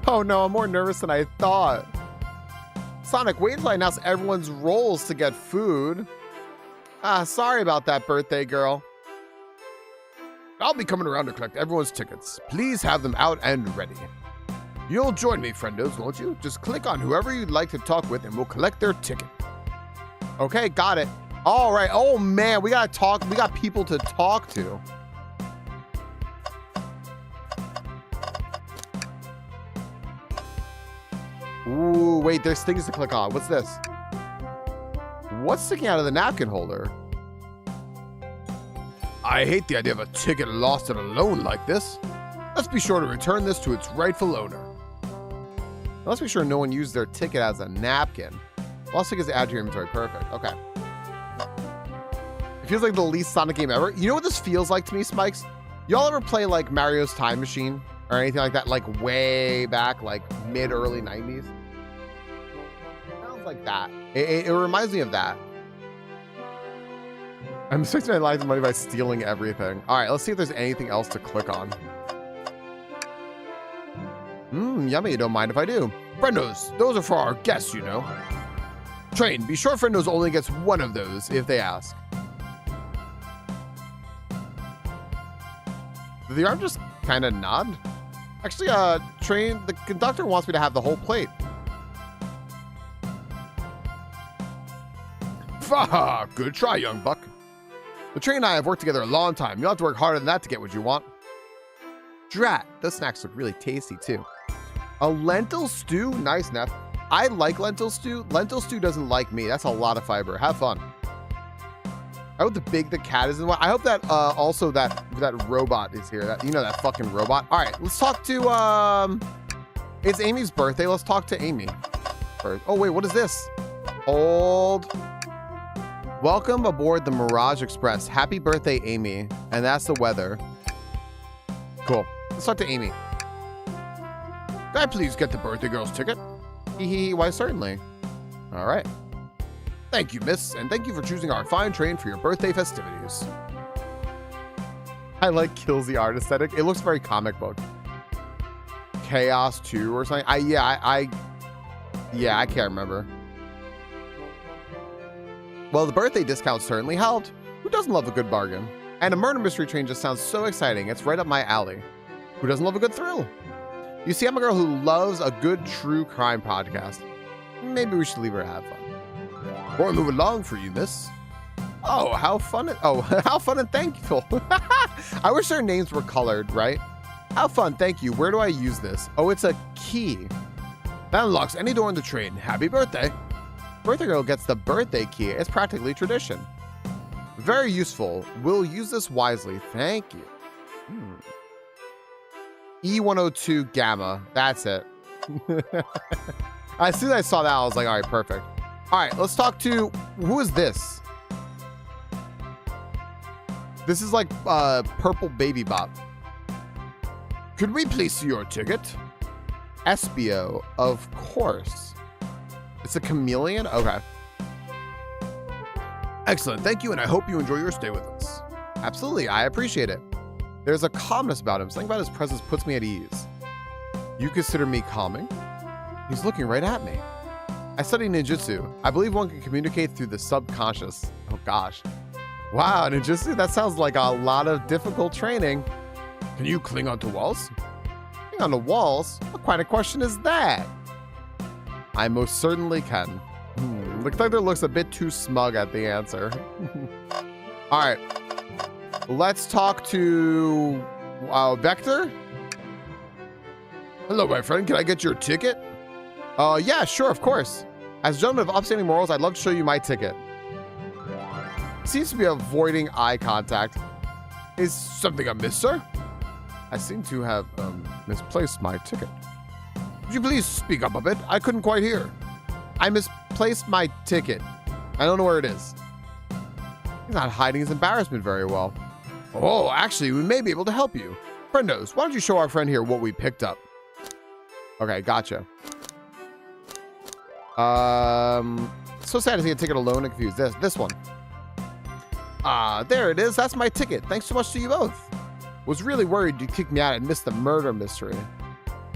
Oh no, I'm more nervous than I thought. Sonic, wait until I announce everyone's roles to get food. Sorry about that, birthday girl. I'll be coming around to collect everyone's tickets. Please have them out and ready. You'll join me, friendos, won't you? Just click on whoever you'd like to talk with and we'll collect their ticket. Okay, got it. All right. Oh man, we gotta talk. We got people to talk to. Ooh, wait, there's things to click on. What's this? What's sticking out of the napkin holder? I hate the idea of a ticket lost and alone like this. Let's be sure to return this to its rightful owner. Let's be sure no one used their ticket as a napkin. Lost tickets add to your inventory. Perfect. Okay. It feels like the least Sonic game ever. You know what this feels like to me, Spikes? Y'all ever play like Mario's Time Machine or anything like that? Like way back, like mid-early 90s? Sounds like that. It reminds me of that. I'm fixing my life money by stealing everything. All right, let's see if there's anything else to click on. Yummy. Don't mind if I do. Friendos, those are for our guests, you know. Train, be sure Friendos only gets one of those if they ask. Did the arm just kind of nod? Actually, Train, the conductor wants me to have the whole plate. Faha! Good try, young buck. The Train and I have worked together a long time. You'll have to work harder than that to get what you want. Drat, those snacks look really tasty, too. A lentil stew? Nice, Neff. I like lentil stew. Lentil stew doesn't like me. That's a lot of fiber. Have fun. I hope the cat is in one. I hope that also that robot is here. That, you know, that fucking robot. All right, let's talk to it's Amy's birthday. Let's talk to Amy first. Oh wait, what is this? Welcome aboard the Mirage Express. Happy birthday, Amy. And that's the weather. Cool. Let's talk to Amy. Can I please get the birthday girl's ticket? Hee. Why, certainly. All right. Thank you, miss, and thank you for choosing our fine train for your birthday festivities. I like kills the art aesthetic. It looks very comic book. Chaos 2 or something. I can't remember. Well, the birthday discount certainly helped. Who doesn't love a good bargain? And a murder mystery train just sounds so exciting. It's right up my alley. Who doesn't love a good thrill? You see, I'm a girl who loves a good true crime podcast. Maybe we should leave her to have fun. Or move along for you, miss. Oh, how fun. How fun and thankful. I wish their names were colored, right? How fun, thank you. Where do I use this? Oh, it's a key. That unlocks any door in the train. Happy birthday. Birthday girl gets the birthday key. It's practically tradition. Very useful. We'll use this wisely. Thank you. E102 Gamma. That's it. As soon as I saw that, I was like, all right, perfect. All right, let's talk to, who is this? This is like Purple Baby Bop. Could we please see your ticket? Espio, of course. It's a chameleon? Okay. Excellent, thank you, and I hope you enjoy your stay with us. Absolutely, I appreciate it. There's a calmness about him. Something about his presence puts me at ease. You consider me calming? He's looking right at me. I study ninjutsu. I believe one can communicate through the subconscious. Oh gosh. Wow, ninjutsu? That sounds like a lot of difficult training. Can you cling onto walls? Cling onto walls? What kind of question is that? I most certainly can. The conductor looks a bit too smug at the answer. All right. Let's talk to Vector. Hello, my friend. Can I get your ticket? Yeah, sure, of course. As a gentleman of upstanding morals, I'd love to show you my ticket. Seems to be avoiding eye contact. Is something amiss, sir? I seem to have misplaced my ticket. Would you please speak up a bit? I couldn't quite hear. I misplaced my ticket. I don't know where it is. He's not hiding his embarrassment very well. Oh, actually, we may be able to help you. Friendos, why don't you show our friend here what we picked up? Okay, gotcha. So sad to see a ticket alone and confused. This one. There it is. That's my ticket. Thanks so much to you both. Was really worried you'd kick me out and miss the murder mystery.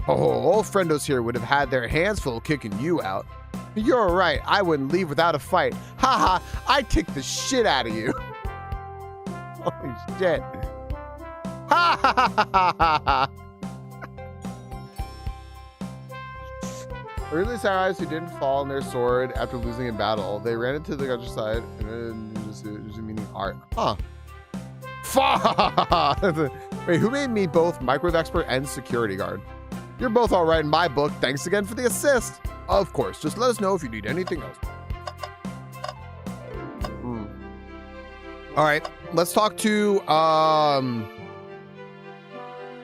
Oh, old friendos here would have had their hands full kicking you out. You're right. I wouldn't leave without a fight. Haha, I'd kick the shit out of you. Holy shit. Ha ha ha ha ha. Really sad who didn't fall on their sword after losing in battle. They ran into the countryside and just meaning art. Huh. Wait, who made me both microwave expert and security guard? You're both all right in my book. Thanks again for the assist. Of course, just let us know if you need anything else. All right, let's talk to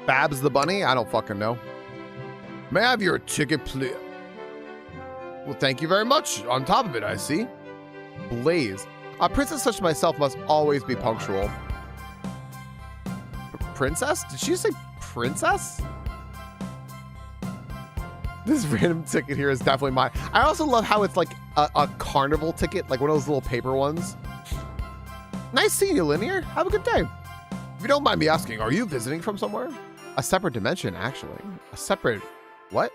Babs the bunny. I don't fucking know. May I have your ticket, please? Well, thank you very much. On top of it, I see. Blaze. A princess such as myself must always be punctual. Princess? Did she say princess? This random ticket here is definitely mine. I also love how it's like a carnival ticket, like one of those little paper ones. Nice seeing you, Linear. Have a good day. If you don't mind me asking, are you visiting from somewhere? A separate dimension, actually. A separate... what?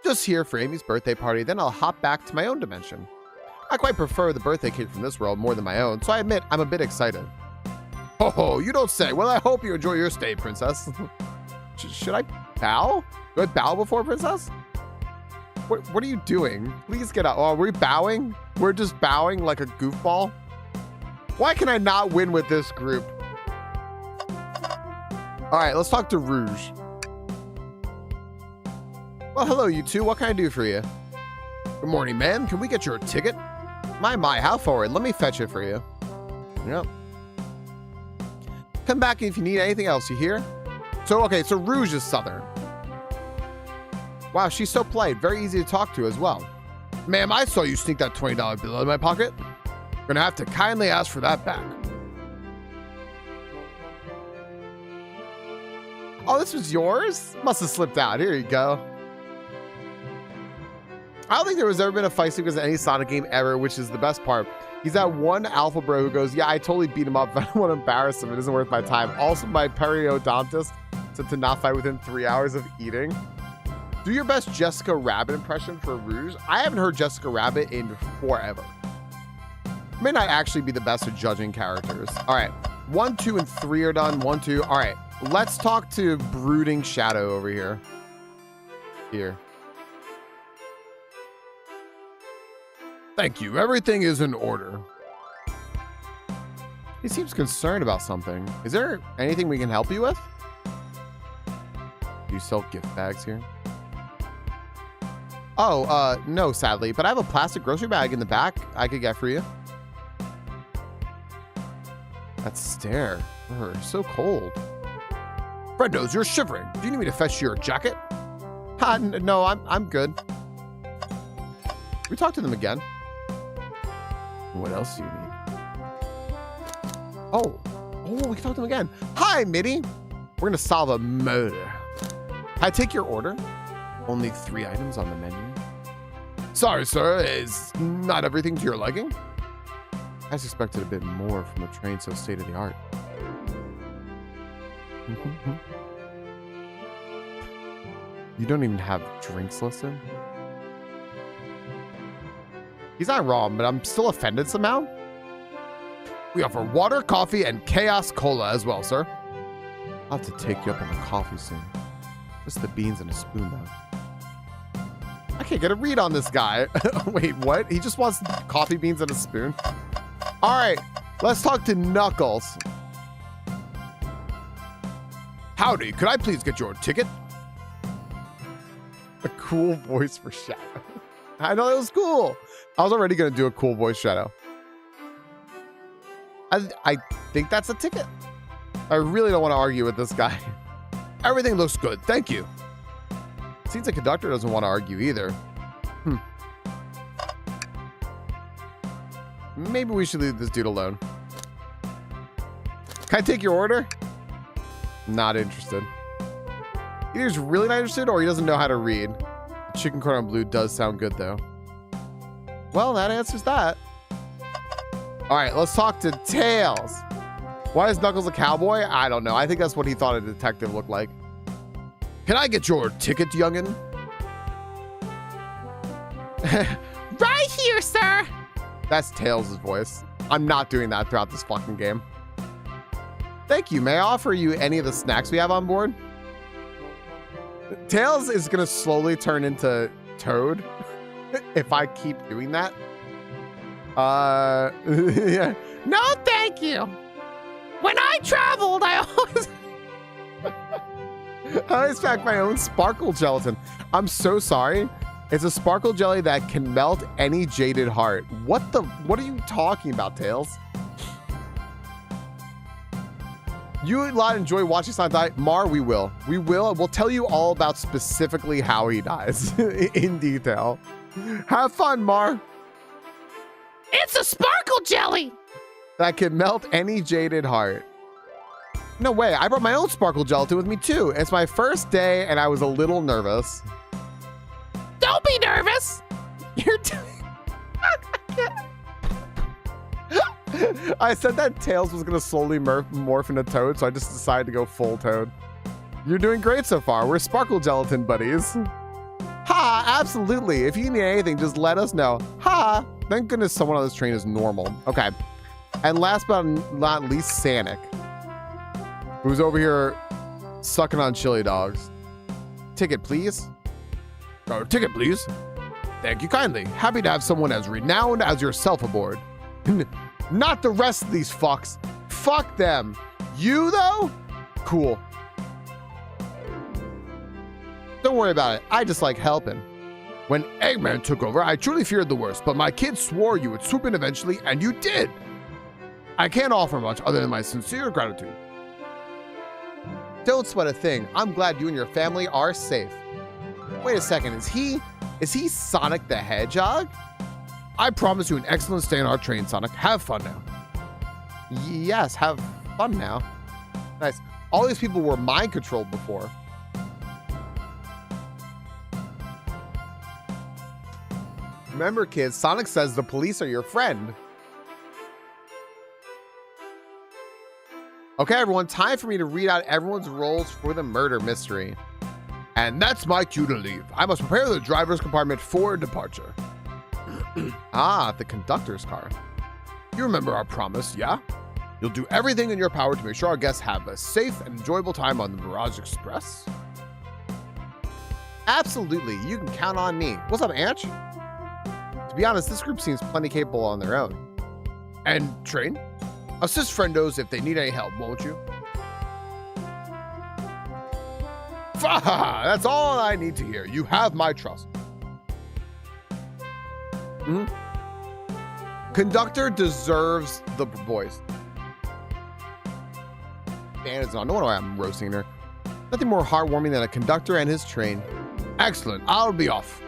Just here for Amy's birthday party, then I'll hop back to my own dimension. I quite prefer the birthday cake from this world more than my own, so I admit I'm a bit excited. Oh, you don't say. Well, I hope you enjoy your stay, princess. Should I bow? Do I bow before princess? What are you doing? Please get up. Oh, are we bowing? We're just bowing like a goofball? Why can I not win with this group? All right, let's talk to Rouge. Well, hello, you two. What can I do for you? Good morning, ma'am. Can we get your ticket? My, how forward? Let me fetch it for you. Yep. Come back if you need anything else, you hear? So, okay, so Rouge is Southern. Wow, she's so polite. Very easy to talk to as well. Ma'am, I saw you sneak that $20 bill out of my pocket. Gonna have to kindly ask for that back. Oh, this was yours? Must have slipped out. Here you go. I don't think there was ever been a fight sequence in any Sonic game ever, which is the best part. He's that one alpha bro who goes, yeah, I totally beat him up, but I don't want to embarrass him. It isn't worth my time. Also, my periodontist said to not fight within 3 hours of eating. Do your best Jessica Rabbit impression for Rouge. I haven't heard Jessica Rabbit in forever. May not actually be the best at judging characters. All right, 1, 2, and 3 are done. 1, 2. All right, let's talk to Brooding Shadow over here. Here. Thank you. Everything is in order. He seems concerned about something. Is there anything we can help you with? Do you sell gift bags here? Oh, no, sadly, but I have a plastic grocery bag in the back I could get for you. That stare. So cold. Friendos, you're shivering. Do you need me to fetch your jacket? No, I'm good. We talked to them again. What else do you need? Oh, we can talk to them again. Hi, Mitty. We're gonna solve a murder. Can I take your order? Only 3 items on the menu. Sorry, sir. Is not everything to your liking? I suspected a bit more from a train so state-of-the-art. You don't even have drinks listed? He's not wrong, but I'm still offended somehow. We offer water, coffee, and chaos cola as well, sir. I'll have to take you up on the coffee soon. Just the beans and a spoon, though. I can't get a read on this guy. Wait, what? He just wants coffee beans and a spoon? All right, let's talk to Knuckles. Howdy, could I please get your ticket? A cool voice for Shadow. I know it was cool. I was already gonna do a cool voice shadow. I think that's a ticket. I really don't want to argue with this guy. Everything looks good, thank you. Seems like conductor doesn't want to argue either. Maybe we should leave this dude alone. Can I take your order? Not interested. Either he's really not interested or he doesn't know how to read. Chicken cordon bleu does sound good though. Well, that answers that. All right, let's talk to Tails. Why is Knuckles a cowboy? I don't know. I think that's what he thought a detective looked like. Can I get your ticket, youngin? Right here, sir. That's Tails' voice. I'm not doing that throughout this fucking game. Thank you. May I offer you any of the snacks we have on board? Tails is gonna slowly turn into Toad if I keep doing that. Yeah. No, thank you. When I traveled, I always... I always pack my own sparkle gelatin. I'm so sorry. It's a sparkle jelly that can melt any jaded heart. What are you talking about, Tails? You a lot enjoy watching Sonic die. Mar, we will. We'll tell you all about specifically how he dies in detail. Have fun, Mar. It's a sparkle jelly that can melt any jaded heart. No way. I brought my own sparkle gelatin with me too. It's my first day and I was a little nervous. Don't be nervous. You're I said that Tails was gonna slowly morph into Toad, so I just decided to go full Toad. You're doing great so far. We're sparkle gelatin buddies. Ha, absolutely. If you need anything, just let us know. Ha, thank goodness someone on this train is normal. Okay. And last but not least, Sonic, who's over here sucking on chili dogs. Ticket, please. Oh, ticket, please. Thank you kindly. Happy to have someone as renowned as yourself aboard. Not the rest of these fucks. Fuck them. You, though? Cool. Don't worry about it. I just like helping. When Eggman took over, I truly feared the worst, but my kids swore you would swoop in eventually, and you did. I can't offer much other than my sincere gratitude. Don't sweat a thing. I'm glad you and your family are safe. Wait a second. Is he Sonic the Hedgehog? I promise you an excellent stay on our train, Sonic. Have fun now. Yes, have fun now. Nice. All these people were mind controlled before. Remember, kids, Sonic says the police are your friend. Okay, everyone, time for me to read out everyone's roles for the murder mystery. And that's my cue to leave. I must prepare the driver's compartment for departure. Ah, the conductor's car. You remember our promise, yeah? You'll do everything in your power to make sure our guests have a safe and enjoyable time on the Mirage Express? Absolutely, you can count on me. What's up, Anch? To be honest, this group seems plenty capable on their own. And Train? Assist friendos if they need any help, won't you? That's all I need to hear. You have my trust. Conductor deserves the voice. Man, it's not. No wonder why I'm roasting her. Nothing more heartwarming than a conductor and his train. Excellent. I'll be off.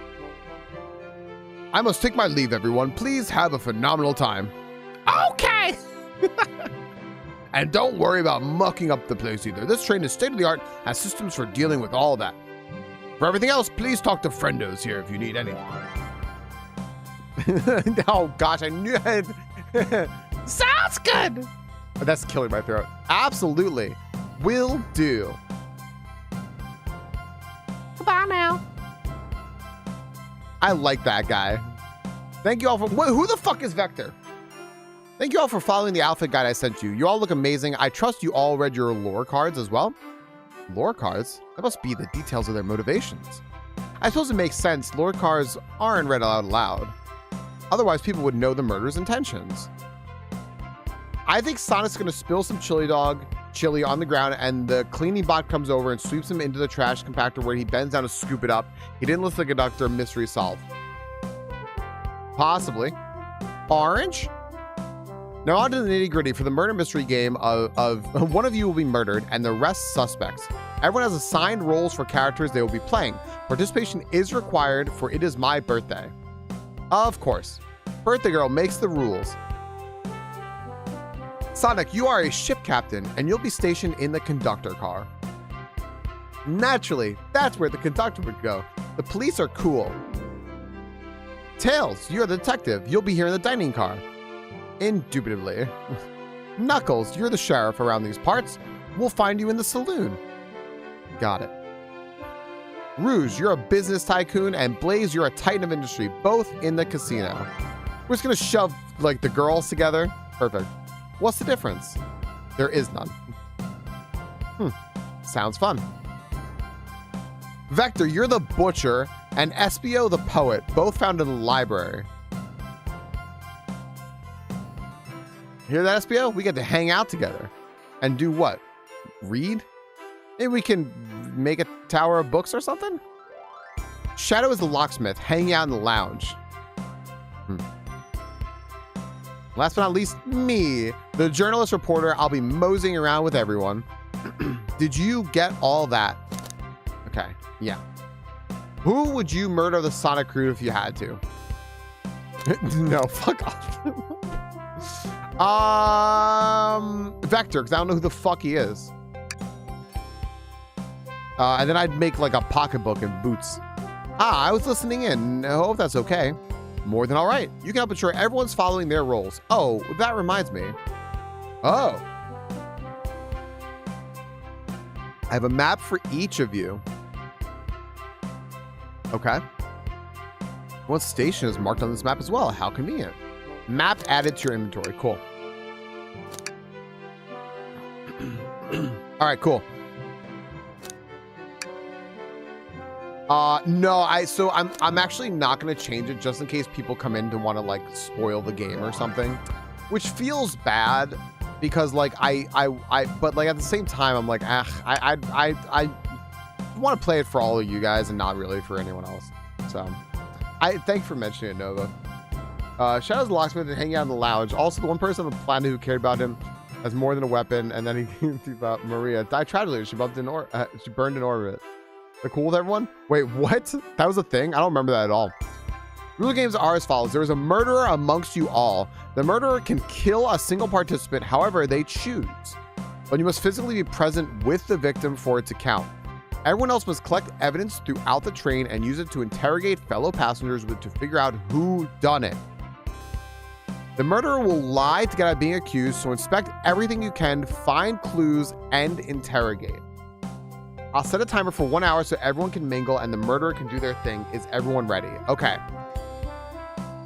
I must take my leave, everyone. Please have a phenomenal time. Okay. And don't worry about mucking up the place either. This train is state-of-the-art, has systems for dealing with all that. For everything else, please talk to friendos here if you need anything. Oh gosh, I knew it. Sounds good. That's killing my throat. Absolutely. Will do. Goodbye now. I like that guy. Thank you all for... who the fuck is Vector? Thank you all for following the outfit guide I sent you. You all look amazing. I trust you all read your lore cards as well. Lore cards? That must be the details of their motivations. I suppose it makes sense. Lore cards aren't read out loud. Otherwise, people would know the murderer's intentions. I think Sonic's going to spill some chili on the ground, and the cleaning bot comes over and sweeps him into the trash compactor where he bends down to scoop it up. He didn't listen to the conductor. Mystery solved. Possibly. Orange? Now on to the nitty-gritty for the murder mystery game of one of you will be murdered and the rest suspects. Everyone has assigned roles for characters they will be playing. Participation is required for it is my birthday. Of course. Birthday girl makes the rules. Sonic, you are a ship captain and you'll be stationed in the conductor car. Naturally, that's where the conductor would go. The police are cool. Tails, you're the detective. You'll be here in the dining car. Indubitably. Knuckles, you're the sheriff around these parts. We'll find you in the saloon. Got it. Rouge, you're a business tycoon, and Blaze, you're a titan of industry, both in the casino. We're just gonna shove like the girls together. Perfect. What's the difference? There is none. Sounds fun. Vector, you're the butcher, and Espio the poet, both found in the library. Hear that, Espio? We get to hang out together. And do what? Read? Maybe we can make a tower of books or something? Shadow is the locksmith, hanging out in the lounge. Last but not least, me, the journalist reporter. I'll be moseying around with everyone. Did you get all that? Okay, yeah. Who would you murder the Sonic crew if you had to? No, fuck off. Vector, because I don't know who the fuck he is. And then I'd make like a pocketbook and boots. I was listening in. I hope that's okay. More than all right. You can help ensure everyone's following their roles. Oh, that reminds me. Oh. I have a map for each of you. Okay. One station is marked on this map as well. How convenient. Map added to your inventory. Cool. All right, cool. No, I'm actually not going to change it just in case people come in to want to like spoil the game or something, which feels bad because like but like at the same time I'm like, I want to play it for all of you guys and not really for anyone else. So I thank you for mentioning it, Nova. Shadow's the locksmith and hanging out in the lounge. Also, the one person on the planet who cared about him has more than a weapon, and then he about Maria died tragically. She she burned in orbit. They're cool with everyone? Wait, what? That was a thing? I don't remember that at all. Rule games are as follows. There is a murderer amongst you all. The murderer can kill a single participant however they choose, but you must physically be present with the victim for it to count. Everyone else must collect evidence throughout the train and use it to interrogate fellow passengers to figure out who done it. The murderer will lie to get out of being accused, so inspect everything you can, find clues, and interrogate. I'll set a timer for 1 hour so everyone can mingle and the murderer can do their thing. Is everyone ready? Okay.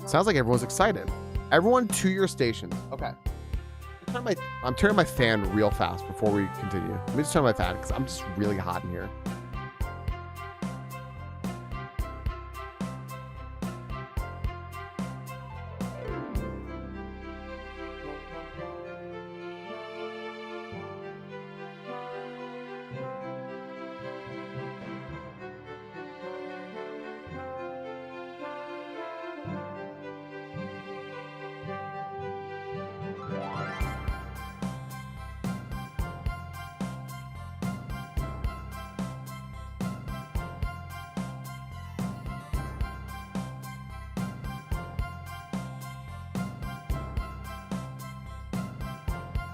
Sounds like everyone's excited. Everyone to your stations. Okay. I'm turning my fan real fast before we continue. Let me just turn my fan because I'm just really hot in here.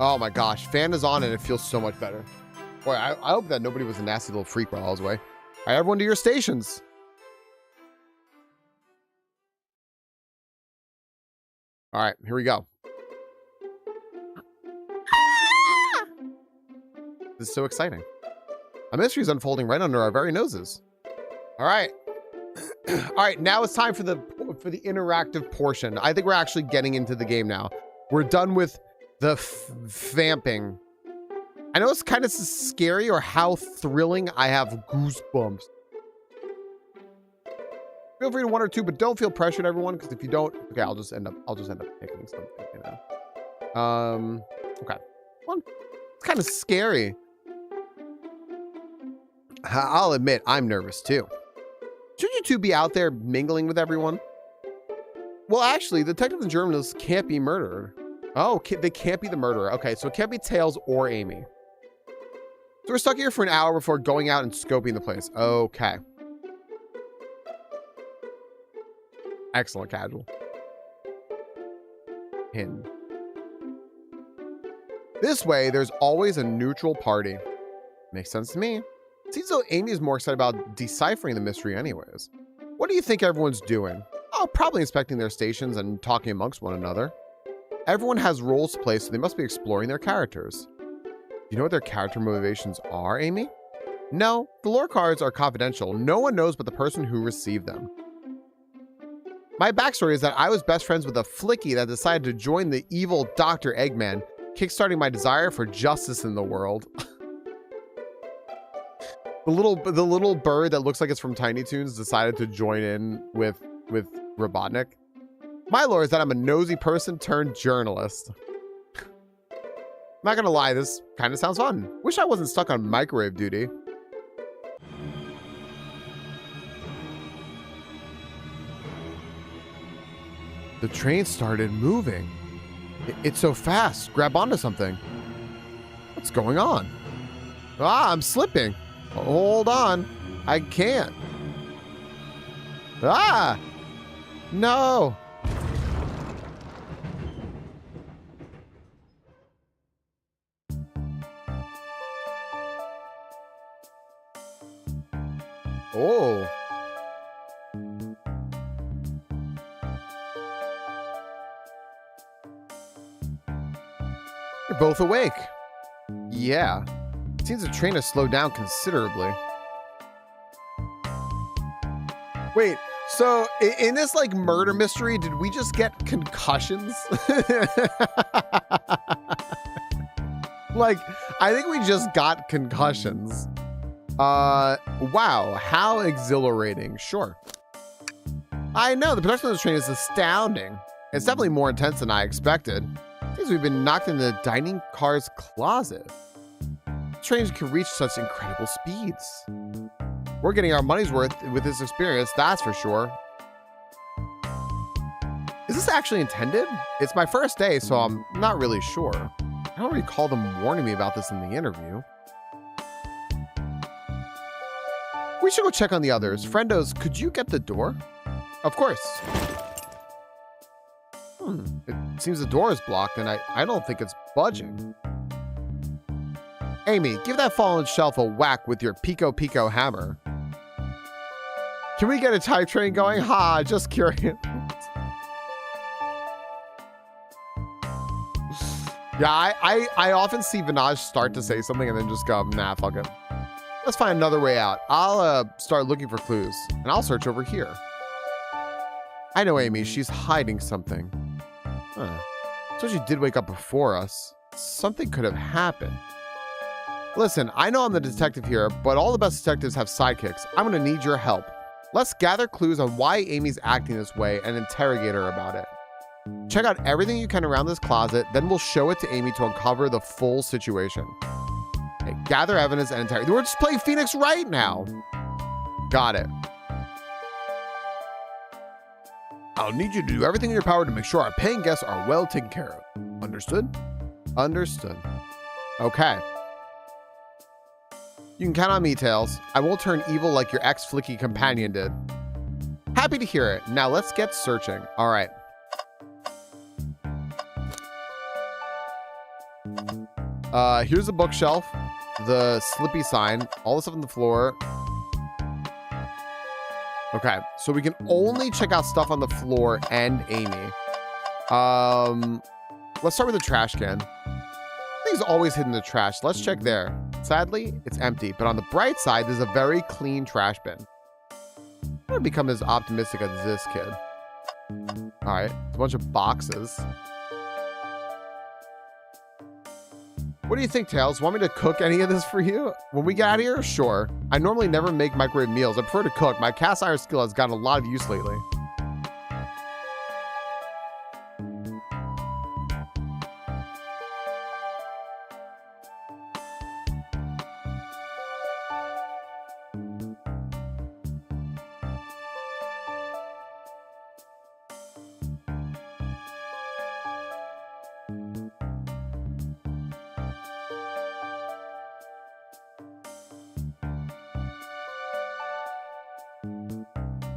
Oh my gosh, fan is on and it feels so much better. Boy, I hope that nobody was a nasty little freak while I was away. All right, everyone to your stations. All right, here we go. This is so exciting. A mystery is unfolding right under our very noses. All right. All right, now it's time for the interactive portion. I think we're actually getting into the game now. We're done with the vamping. I know it's kind of scary or how thrilling. I have goosebumps. Feel free to one or two, but don't feel pressured, everyone, because if you don't, okay, I'll just end up picking something, you know. Okay. Well, it's kind of scary. I'll admit, I'm nervous too. Should you two be out there mingling with everyone? Well, actually, detectives and journalists can't be murdered. Oh, they can't be the murderer. Okay, so it can't be Tails or Amy. So we're stuck here for an hour before going out and scoping the place. Okay. Excellent, casual. Hidden. This way, there's always a neutral party. Makes sense to me. Seems though Amy is more excited about deciphering the mystery anyways. What do you think everyone's doing? Oh, probably inspecting their stations and talking amongst one another. Everyone has roles to play, so they must be exploring their characters. Do you know what their character motivations are, Amy? No, the lore cards are confidential. No one knows but the person who received them. My backstory is that I was best friends with a flicky that decided to join the evil Dr. Eggman, kickstarting my desire for justice in the world. The little bird that looks like it's from Tiny Toons decided to join in with Robotnik. My lore is that I'm a nosy person turned journalist. I'm not gonna lie, this kind of sounds fun. Wish I wasn't stuck on microwave duty. The train started moving. It's so fast. Grab onto something. What's going on? Ah, I'm slipping. Hold on. I can't. Ah! No! Oh. You're both awake. Yeah. Seems the train has slowed down considerably. Wait, so in this like murder mystery, did we just get concussions? Like, I think we just got concussions. Wow, how exhilarating. Sure. I know, the production of this train is astounding. It's definitely more intense than I expected. Seems we've been knocked in the dining car's closet. Trains can reach such incredible speeds. We're getting our money's worth with this experience, that's for sure. Is this actually intended? It's my first day, so I'm not really sure. I don't recall them warning me about this in the interview. We should go check on the others. Friendos, could you get the door? Of course. It seems the door is blocked, and I don't think it's budging. Amy, give that fallen shelf a whack with your Pico Pico hammer. Can we get a type train going? Ha, just curious. Yeah, I often see Vinaj start to say something and then just go, nah, fuck it. Let's find another way out. I'll start looking for clues, and I'll search over here. I know Amy, she's hiding something. Huh. So she did wake up before us. Something could have happened. Listen, I know I'm the detective here, but all the best detectives have sidekicks. I'm gonna need your help. Let's gather clues on why Amy's acting this way and interrogate her about it. Check out everything you can around this closet, then we'll show it to Amy to uncover the full situation. Okay, gather evidence and interrogate. We're just playing Phoenix right now. Got it. I'll need you to do everything in your power to make sure our paying guests are well taken care of. Understood? Understood. Okay. You can count on me, Tails. I won't turn evil like your ex-flicky companion did. Happy to hear it. Now let's get searching. All right. Here's the bookshelf, the Slippy sign, all the stuff on the floor. Okay, so we can only check out stuff on the floor and Amy. Let's start with the trash can. Things always hidden in the trash. Let's check there. Sadly, it's empty, but on the bright side, there's a very clean trash bin. I'm gonna become as optimistic as this kid. All right, it's a bunch of boxes. What do you think, Tails? Want me to cook any of this for you? When we get out of here? Sure. I normally never make microwave meals. I prefer to cook. My cast iron skill has gotten a lot of use lately.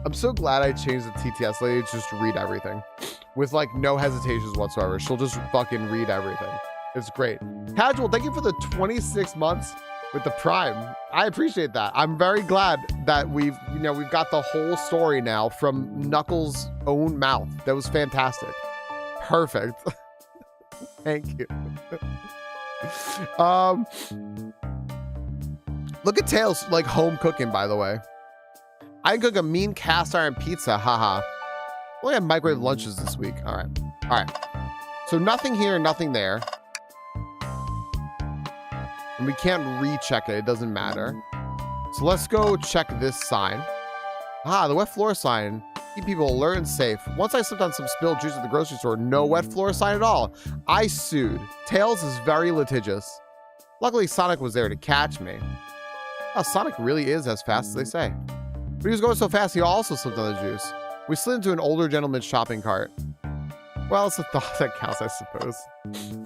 I'm so glad I changed the TTS lady to just read everything with like no hesitations whatsoever. She'll just fucking read everything. It's great. Casual, thank you for the 26 months with the Prime. I appreciate that. I'm very glad that we've got the whole story now from Knuckles' own mouth. That was fantastic. Perfect. Thank you. Look at Tails like home cooking, by the way. I can cook a mean cast iron pizza, haha. We only had microwave lunches this week. All right. So nothing here, nothing there. And we can't recheck it, it doesn't matter. So let's go check this sign. Ah, the wet floor sign. Keep people alert and safe. Once I slipped on some spilled juice at the grocery store, no wet floor sign at all. I sued. Tails is very litigious. Luckily, Sonic was there to catch me. Oh, Sonic really is as fast as they say. But he was going so fast, he also slipped on the juice. We slid into an older gentleman's shopping cart. Well, it's a thought that counts, I suppose.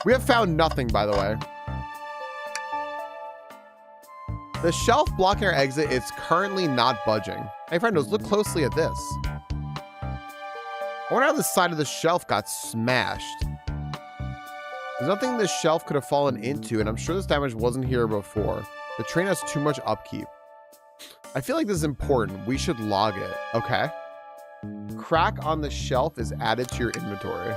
We have found nothing, by the way. The shelf blocking our exit is currently not budging. Hey, friendos, look closely at this. I wonder how the side of the shelf got smashed. There's nothing this shelf could have fallen into, and I'm sure this damage wasn't here before. The train has too much upkeep. I feel like this is important. We should log it. Okay. Crack on the shelf is added to your inventory.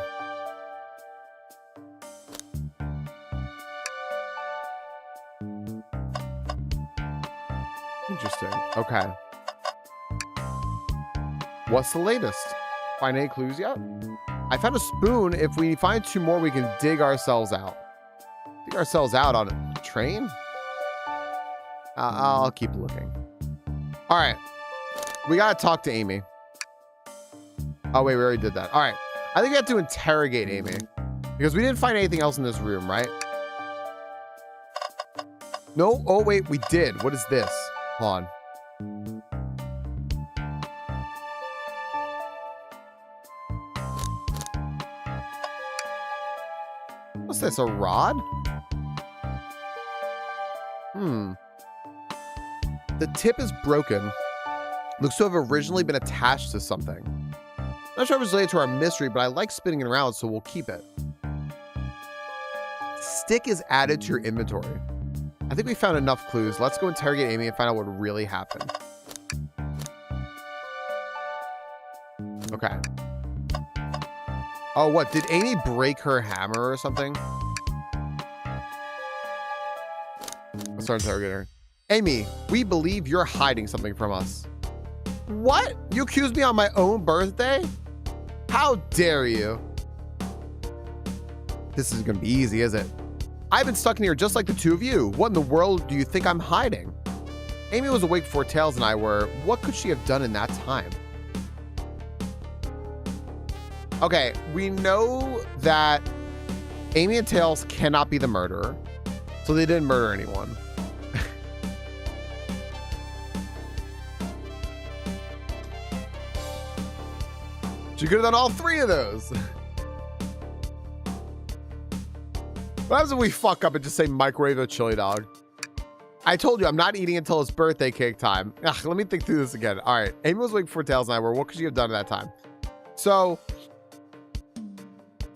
Interesting. Okay. What's the latest? Find any clues yet? I found a spoon. If we find 2 more, we can dig ourselves out. Dig ourselves out on a train? I'll keep looking. All right. We got to talk to Amy. Oh, wait, we already did that. All right. I think we have to interrogate Amy because we didn't find anything else in this room, right? No. Oh, wait, we did. What is this? Hold on. What's this? A rod? The tip is broken. Looks to have originally been attached to something. Not sure if it's related to our mystery, but I like spinning it around, so we'll keep it. Stick is added to your inventory. I think we found enough clues. Let's go interrogate Amy and find out what really happened. Okay. Oh, what? Did Amy break her hammer or something? Let's start interrogating her. Amy, we believe you're hiding something from us. What? You accused me on my own birthday? How dare you? This isn't going to be easy, is it? I've been stuck in here just like the 2 of you. What in the world do you think I'm hiding? Amy was awake before Tails and I were. What could she have done in that time? Okay, we know that Amy and Tails cannot be the murderer, so they didn't murder anyone. She could have done all 3 of those. What happens if we fuck up and just say microwave a chili dog? I told you I'm not eating until it's birthday cake time. Ugh, let me think through this again. All right, Amy was awake before Tails and I were. What could she have done at that time? So,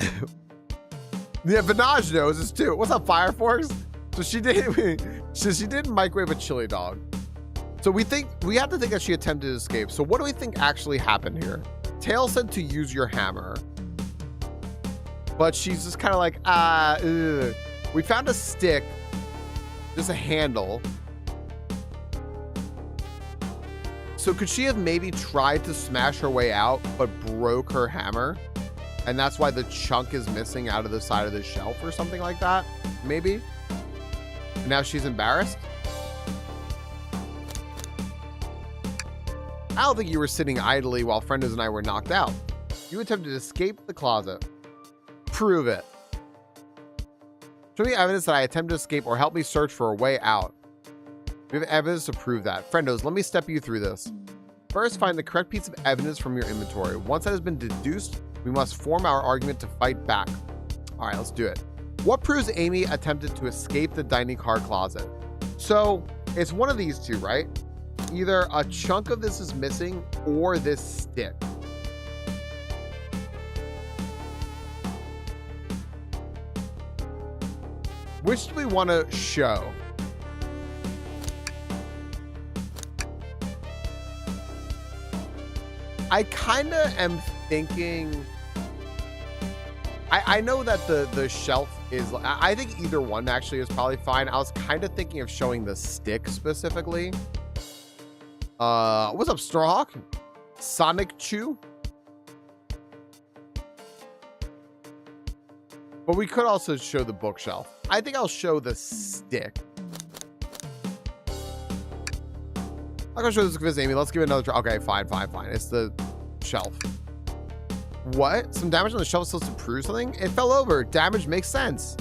yeah, Vinaj knows this too. What's up, Fire Force? So she didn't microwave a chili dog. So we have to think that she attempted to escape. So what do we think actually happened here? Tails said to use your hammer, but she's just kind of like, We found a stick, just a handle. So could she have maybe tried to smash her way out, but broke her hammer? And that's why the chunk is missing out of the side of the shelf or something like that? Maybe? And now she's embarrassed? I don't think you were sitting idly while Friendos and I were knocked out. You attempted to escape the closet. Prove it. Show me evidence that I attempted to escape or help me search for a way out. We have evidence to prove that. Friendos, let me step you through this. First, find the correct piece of evidence from your inventory. Once that has been deduced, we must form our argument to fight back. All right, let's do it. What proves Amy attempted to escape the dining car closet? So it's one of these 2, right? Either a chunk of this is missing or this stick. Which do we want to show? I kind of am thinking... I know that the shelf is... I think either one actually is probably fine. I was kind of thinking of showing the stick specifically. What's up, Strawhawk? Sonic Chew? But we could also show the bookshelf. I think I'll show the stick. I'm gonna show this to Amy. Let's give it another try. Okay, fine. It's the shelf. What? Some damage on the shelf is supposed to prove something? It fell over. Damage makes sense.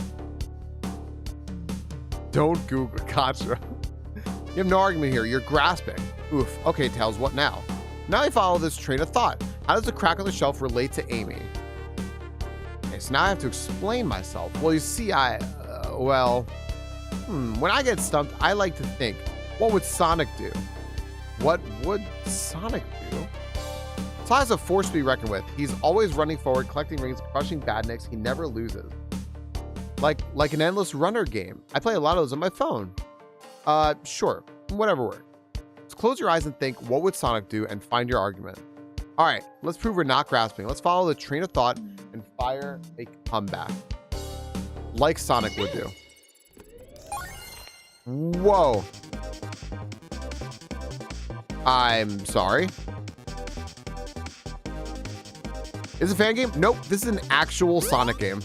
Don't Google. Gotcha. You have no argument here. You're grasping. Oof. Okay, Tails, what now? Now I follow this train of thought. How does the crack on the shelf relate to Amy? Okay, so now I have to explain myself. Well, you see, when I get stumped, I like to think, what would Sonic do? What would Sonic do? Sonic is a force to be reckoned with. He's always running forward, collecting rings, crushing badniks. He never loses. Like an endless runner game. I play a lot of those on my phone. Sure. Whatever works. Just close your eyes and think, what would Sonic do, and find your argument. All right, let's prove we're not grasping. Let's follow the train of thought and fire a comeback. Like Sonic would do. Whoa. I'm sorry. Is it a fan game? Nope, this is an actual Sonic game.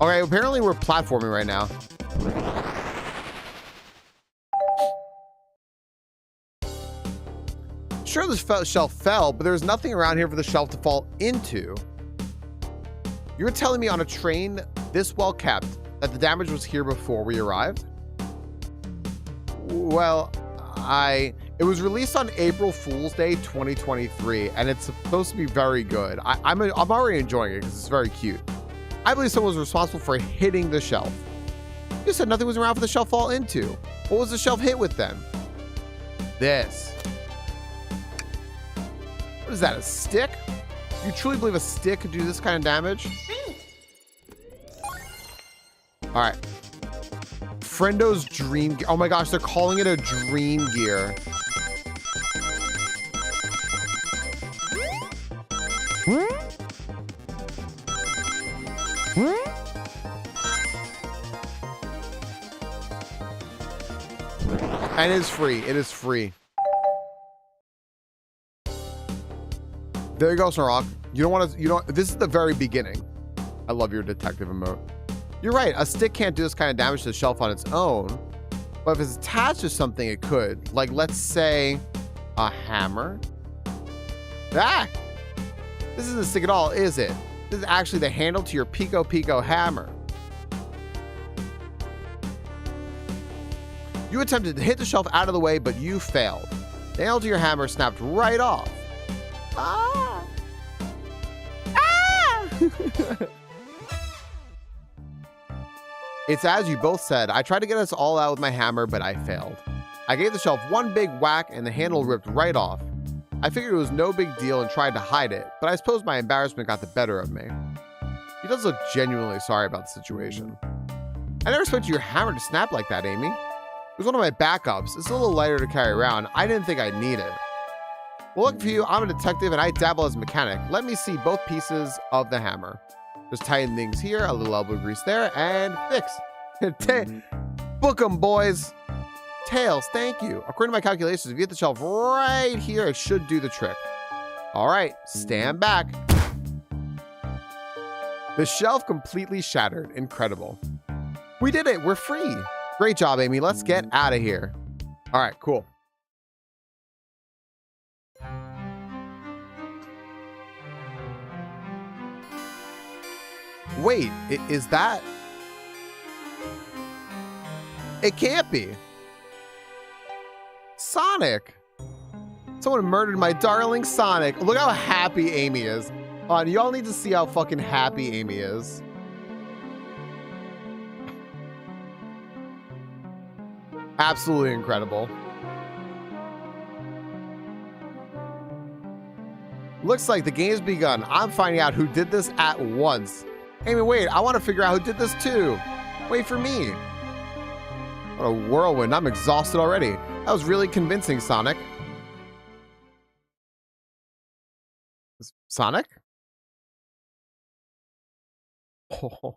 Okay, apparently we're platforming right now. Sure, this shelf fell, but there's nothing around here for the shelf to fall into. You're telling me on a train this well kept that the damage was here before we arrived? Well, it was released on April Fool's Day 2023, and it's supposed to be very good. I'm already enjoying it because it's very cute. I believe someone was responsible for hitting the shelf. You said nothing was around for the shelf to fall into. What was the shelf hit with then? This. What is that, a stick? You truly believe a stick could do this kind of damage? All right. Friendo's Dream Gear. Oh my gosh, they're calling it a Dream Gear. And it is free. It is free. There you go, Sarok. You don't want to, this is the very beginning. I love your detective emote. You're right. A stick can't do this kind of damage to the shelf on its own. But if it's attached to something, it could. Like, let's say a hammer. Ah! This isn't a stick at all, is it? This is actually the handle to your Pico Pico hammer. You attempted to hit the shelf out of the way, but you failed. The handle to your hammer snapped right off. Ah! Ah! It's as you both said. I tried to get us all out with my hammer, but I failed. I gave the shelf one big whack and the handle ripped right off. I figured it was no big deal and tried to hide it, but I suppose my embarrassment got the better of me. He does look genuinely sorry about the situation. I never expected your hammer to snap like that, Amy. It was one of my backups. It's a little lighter to carry around. I didn't think I'd need it. Well, look for you. I'm a detective and I dabble as a mechanic. Let me see both pieces of the hammer. Just tighten things here, a little elbow grease there, and fix. Book 'em, boys. Tails, thank you. According to my calculations, if you hit the shelf right here, it should do the trick. All right, stand back. The shelf completely shattered. Incredible. We did it. We're free. Great job, Amy. Let's get out of here. All right, cool. Wait, is that... It can't be. Sonic. Someone murdered my darling Sonic. Look how happy Amy is. Y'all need to see how fucking happy Amy is. Absolutely incredible. Looks like the game's begun. I'm finding out who did this at once. Amy, wait, I want to figure out who did this too. Wait for me. What a whirlwind. I'm exhausted already. That was really convincing, Sonic. Sonic? Oh.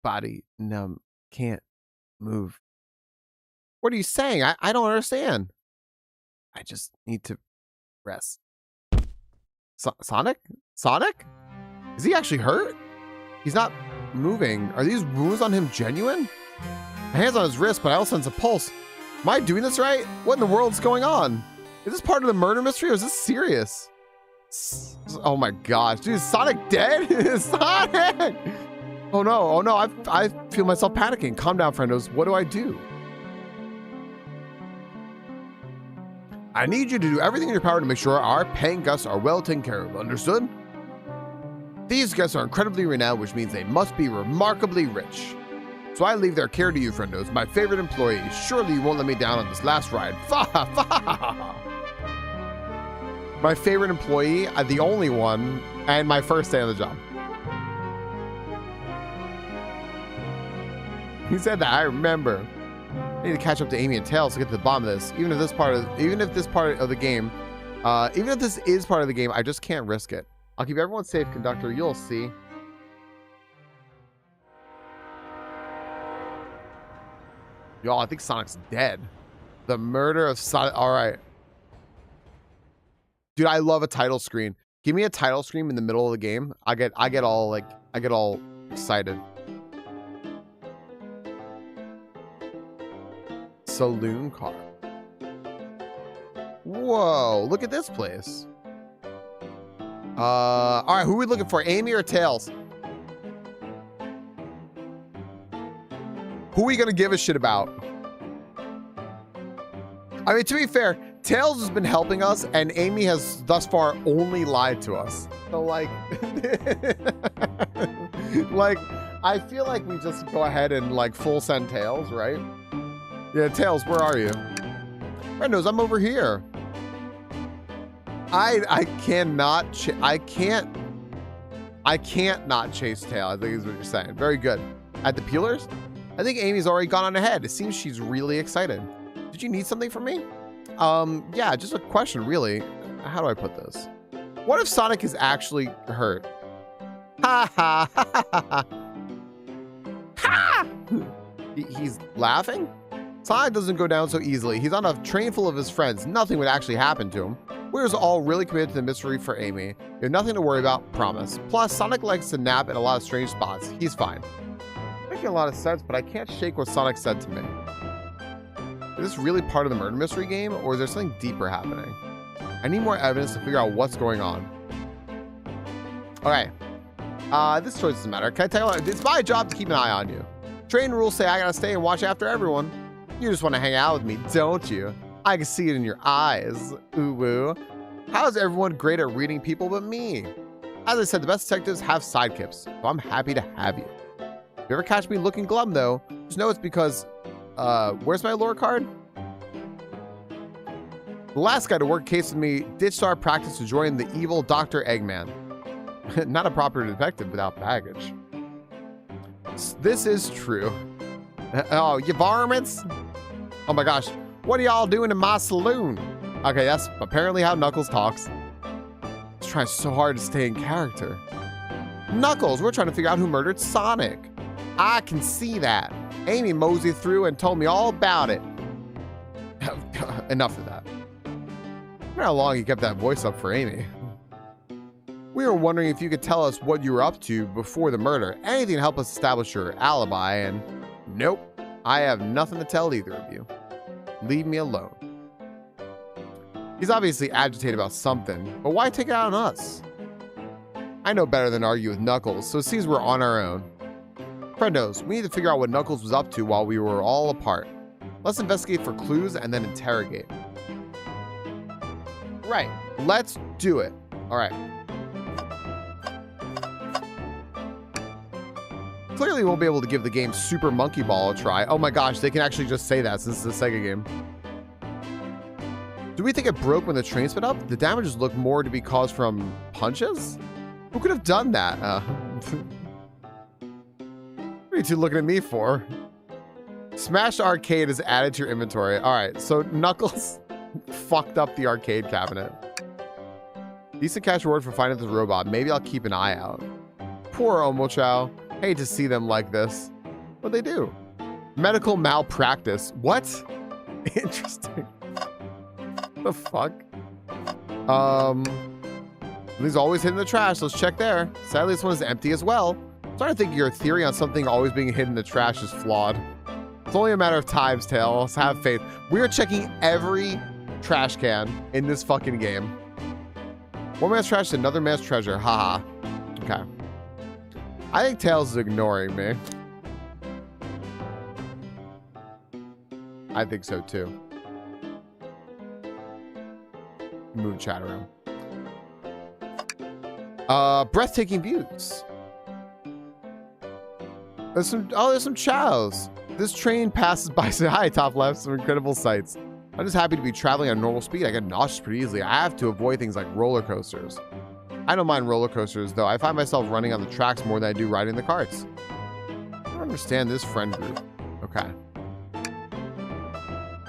Body numb. Can't move. What are you saying? I don't understand. I just need to rest. Sonic? Sonic? Is he actually hurt? He's not moving. Are these wounds on him genuine? My hand's on his wrist, but I also sense a pulse. Am I doing this right? What in the world's going on? Is this part of the murder mystery or is this serious? Oh my gosh. Dude, is Sonic dead? Sonic! Oh no, I feel myself panicking. Calm down, friendos. What do I do? I need you to do everything in your power to make sure our paying guests are well taken care of. Understood? These guests are incredibly renowned, which means they must be remarkably rich. So I leave their care to you, friendos, my favorite employees. Surely you won't let me down on this last ride. My favorite employee, the only one, and my first day on the job. He said that, I remember. I need to catch up to Amy and Tails to get to the bottom of this. Even if this is part of the game, I just can't risk it. I'll keep everyone safe, conductor. You'll see. Y'all, I think Sonic's dead. The murder of Sonic. All right. Dude, I love a title screen. Give me a title screen in the middle of the game. I get all excited. Saloon car. Whoa, look at this place. All right, who are we looking for? Amy or Tails? Who are we gonna give a shit about? I mean, to be fair, Tails has been helping us, and Amy has thus far only lied to us. So, like, I feel like we just go ahead and, like, full send Tails, right? Yeah, Tails, where are you? Friendos, I'm over here. I can't not chase Tails, I think is what you're saying. Very good. At the peelers? I think Amy's already gone on ahead. It seems she's really excited. Did you need something from me? Yeah, just a question, really. How do I put this? What if Sonic is actually hurt? Ha ha ha ha ha. Ha! He's laughing? Sonic doesn't go down so easily. He's on a train full of his friends. Nothing would actually happen to him. We're all really committed to the mystery for Amy. You have nothing to worry about, promise. Plus, Sonic likes to nap in a lot of strange spots. He's fine. Making a lot of sense, but I can't shake what Sonic said to me. Is this really part of the murder mystery game, or is there something deeper happening? I need more evidence to figure out what's going on. Okay. This choice doesn't matter. Can I tell you, it's my job to keep an eye on you. Train rules say I gotta stay and watch after everyone. You just want to hang out with me, don't you? I can see it in your eyes. Ooh woo. How is everyone great at reading people but me? As I said, the best detectives have sidekicks, so I'm happy to have you. If you ever catch me looking glum, though, just know it's because, where's my lore card? The last guy to work a case with me ditched our practice to join the evil Dr. Eggman. Not a proper detective without baggage. This is true. Oh, you varmints? Oh my gosh, what are y'all doing in my saloon? Okay, that's apparently how Knuckles talks. He's trying so hard to stay in character. Knuckles, we're trying to figure out who murdered Sonic. I can see that. Amy moseyed through and told me all about it. Enough of that. I wonder how long you kept that voice up for Amy. We were wondering if you could tell us what you were up to before the murder. Anything to help us establish your alibi, and nope. I have nothing to tell either of you. Leave me alone. He's obviously agitated about something, but why take it out on us? I know better than argue with Knuckles, so it seems we're on our own. Friendos, we need to figure out what Knuckles was up to while we were all apart. Let's investigate for clues and then interrogate. Right, let's do it. All right. Clearly, we won't be able to give the game Super Monkey Ball a try. Oh my gosh, they can actually just say that since it's a Sega game. Do we think it broke when the train sped up? The damages look more to be caused from punches? Who could have done that? What are you two looking at me for? Smashed arcade is added to your inventory. All right, so Knuckles fucked up the arcade cabinet. Decent cash reward for finding this robot. Maybe I'll keep an eye out. Poor Omochao. Hate to see them like this. What'd they do? Medical malpractice. What? Interesting. The fuck? These always hidden in the trash. Let's check there. Sadly, this one is empty as well. I'm starting to think your theory on something always being hidden in the trash is flawed. It's only a matter of time, Tail. Let's have faith. We are checking every trash can in this fucking game. One man's trash is another man's treasure. Haha. Okay. I think Tails is ignoring me. I think so too. Move chat around. Breathtaking views. There's some chows. This train passes by. Say hi, top left. Some incredible sights. I'm just happy to be traveling at normal speed. I get nauseous pretty easily. I have to avoid things like roller coasters. I don't mind roller coasters, though. I find myself running on the tracks more than I do riding the carts. I don't understand this friend group. Okay.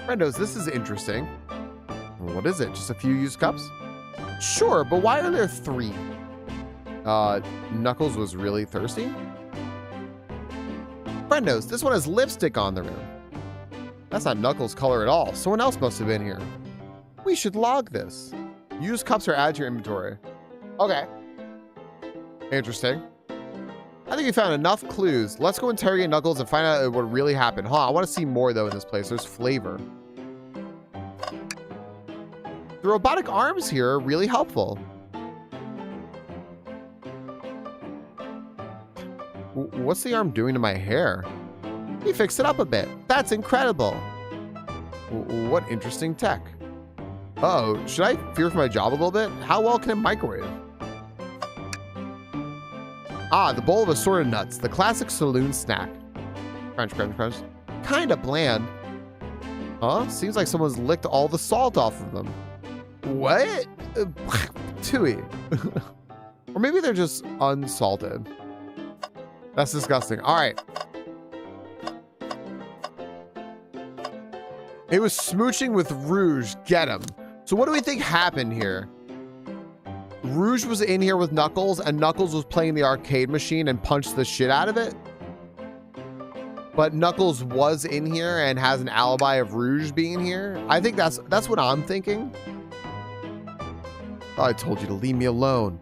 Friendos, this is interesting. What is it? Just a few used cups? Sure, but why are there 3? Knuckles was really thirsty? Friendos, this one has lipstick on the rim. That's not Knuckles' color at all. Someone else must have been here. We should log this. Used cups are added to your inventory. Okay. Interesting. I think we found enough clues. Let's go interrogate Knuckles and find out what really happened. Huh, I want to see more, though, in this place. There's flavor. The robotic arms here are really helpful. What's the arm doing to my hair? He fixed it up a bit. That's incredible. What interesting tech. Uh-oh, should I fear for my job a little bit? How well can it microwave? Ah, the bowl of assorted nuts, the classic saloon snack. Crunch, crunch, crunch. Kinda bland. Huh? Seems like someone's licked all the salt off of them. What? Tooey. Or maybe they're just unsalted. That's disgusting. All right. It was smooching with Rouge. Get him. So what do we think happened here? Rouge was in here with Knuckles, and Knuckles was playing the arcade machine and punched the shit out of it. But Knuckles was in here and has an alibi of Rouge being here. I think that's what I'm thinking. I told you to leave me alone.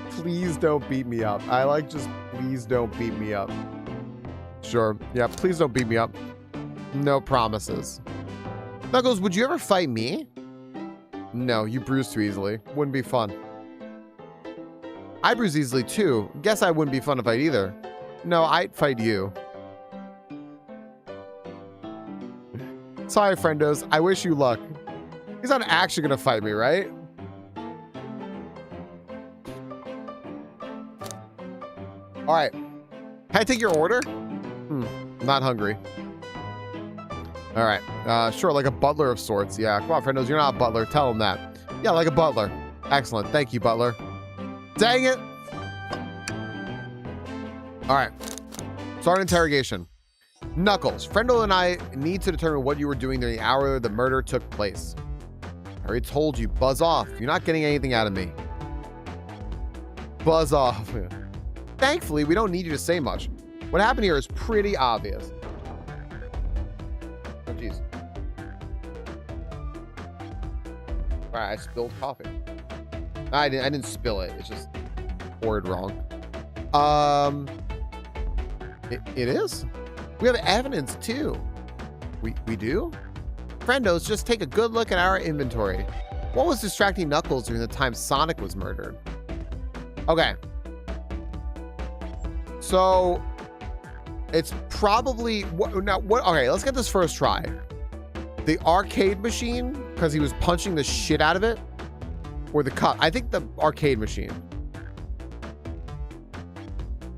Please don't beat me up. I like just please don't beat me up. Sure. Yeah, please don't beat me up. No promises. Knuckles, would you ever fight me? No, you bruise too easily. Wouldn't be fun. I bruise easily too. Guess I wouldn't be fun to fight either. No, I'd fight you. Sorry, friendos. I wish you luck. He's not actually gonna fight me, right? All right. Can I take your order? Not hungry. All right. Sure, like a butler of sorts. Yeah, come on, friendos. You're not a butler. Tell him that. Yeah, like a butler. Excellent. Thank you, butler. Dang it. All right. Start interrogation. Knuckles, Friendo and I need to determine what you were doing during the hour the murder took place. I already told you, buzz off. You're not getting anything out of me. Buzz off. Thankfully, we don't need you to say much. What happened here is pretty obvious. Oh, jeez. All right, I spilled coffee. I didn't spill it. It's just poured wrong. It is? We have evidence, too. We do? friendos, just take a good look at our inventory. What was distracting Knuckles during the time Sonic was murdered? Okay. So it's probably okay, let's get this first try. The arcade machine, because he was punching the shit out of it, or the cup. I think the arcade machine.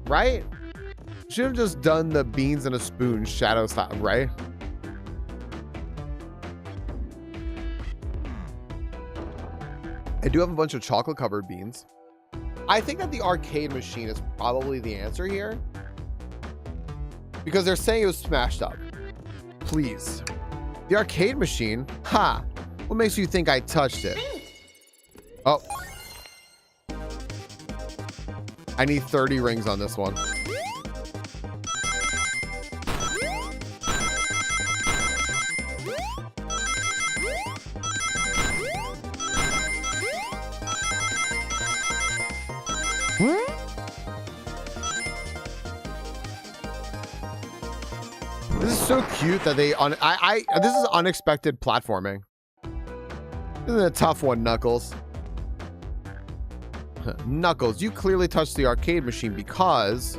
Right? Should have just done the beans and a spoon shadow style, right? I do have a bunch of chocolate covered beans. I think that the arcade machine is probably the answer here, because they're saying it was smashed up. Please. The arcade machine? Ha! What makes you think I touched it? Oh. I need 30 rings on this one. This is so cute that they this is unexpected platforming. This is a tough one, Knuckles. Knuckles, you clearly touched the arcade machine because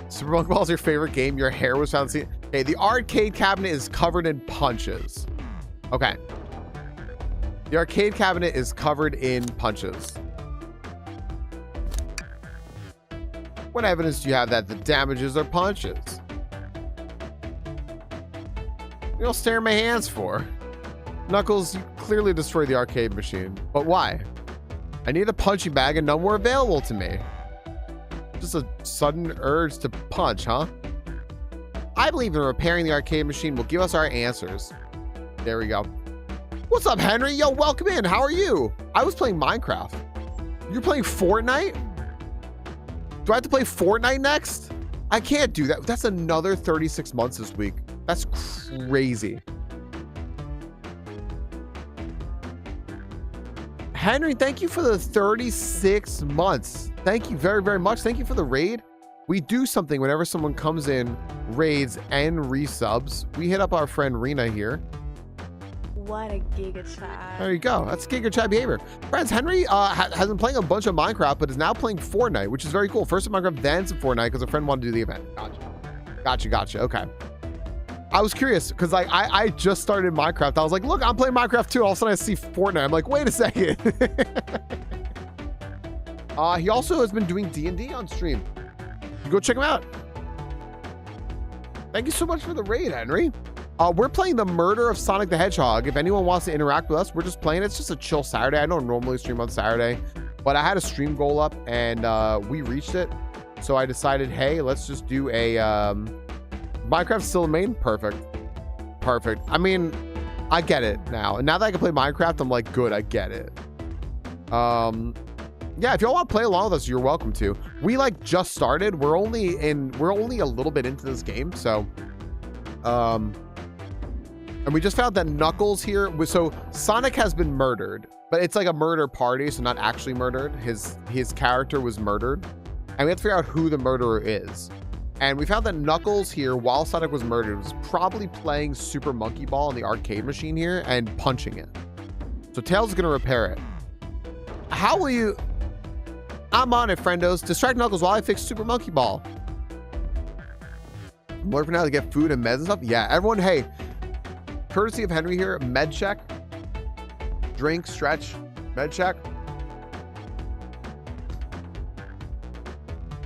Super Monkey Ball is your favorite game. Your hair was found. Okay, the arcade cabinet is covered in punches. Okay. The arcade cabinet is covered in punches. What evidence do you have that the damages are punches? You don't stare at my hands for. Knuckles, you clearly destroyed the arcade machine. But why? I need a punching bag and none were available to me. Just a sudden urge to punch, huh? I believe in repairing the arcade machine will give us our answers. There we go. What's up, Henry? Yo, welcome in. How are you? I was playing Minecraft. You're playing Fortnite? Do I have to play Fortnite next? I can't do that. That's another 36 months this week. That's crazy. Henry, thank you for the 36 months. Thank you very, very much. Thank you for the raid. We do something whenever someone comes in, raids, and resubs. We hit up our friend Rena here. What a giga chat. There you go. That's giga chat behavior. Friends, Henry has been playing a bunch of Minecraft, but is now playing Fortnite, which is very cool. First in Minecraft, then some Fortnite, because a friend wanted to do the event. Gotcha. Okay. I was curious, because like I just started Minecraft. I was like, look, I'm playing Minecraft too. All of a sudden I see Fortnite. I'm like, wait a second. He also has been doing D&D on stream. You go check him out. Thank you so much for the raid, Henry. We're playing the murder of Sonic the Hedgehog. If anyone wants to interact with us, we're just playing. It's just a chill Saturday. I don't normally stream on Saturday, but I had a stream goal up and we reached it. So I decided, hey, let's just do a Minecraft still the main. Perfect. I mean, I get it now. And now that I can play Minecraft, I'm like, good, I get it. Yeah, if y'all want to play along with us, you're welcome to. We like just started. We're only a little bit into this game, so and we just found that Knuckles here so Sonic has been murdered, but it's like a murder party, so not actually murdered. His character was murdered, and we have to figure out who the murderer is. And we found that Knuckles here, while Sonic was murdered, was probably playing Super Monkey Ball on the arcade machine here and punching it. So Tails is gonna repair it. How will you? I'm on it, friendos. Distract Knuckles while I fix Super Monkey Ball. I'm looking now to get food and meds and stuff. Yeah, everyone, hey, courtesy of Henry here, med check. Drink, stretch, med check.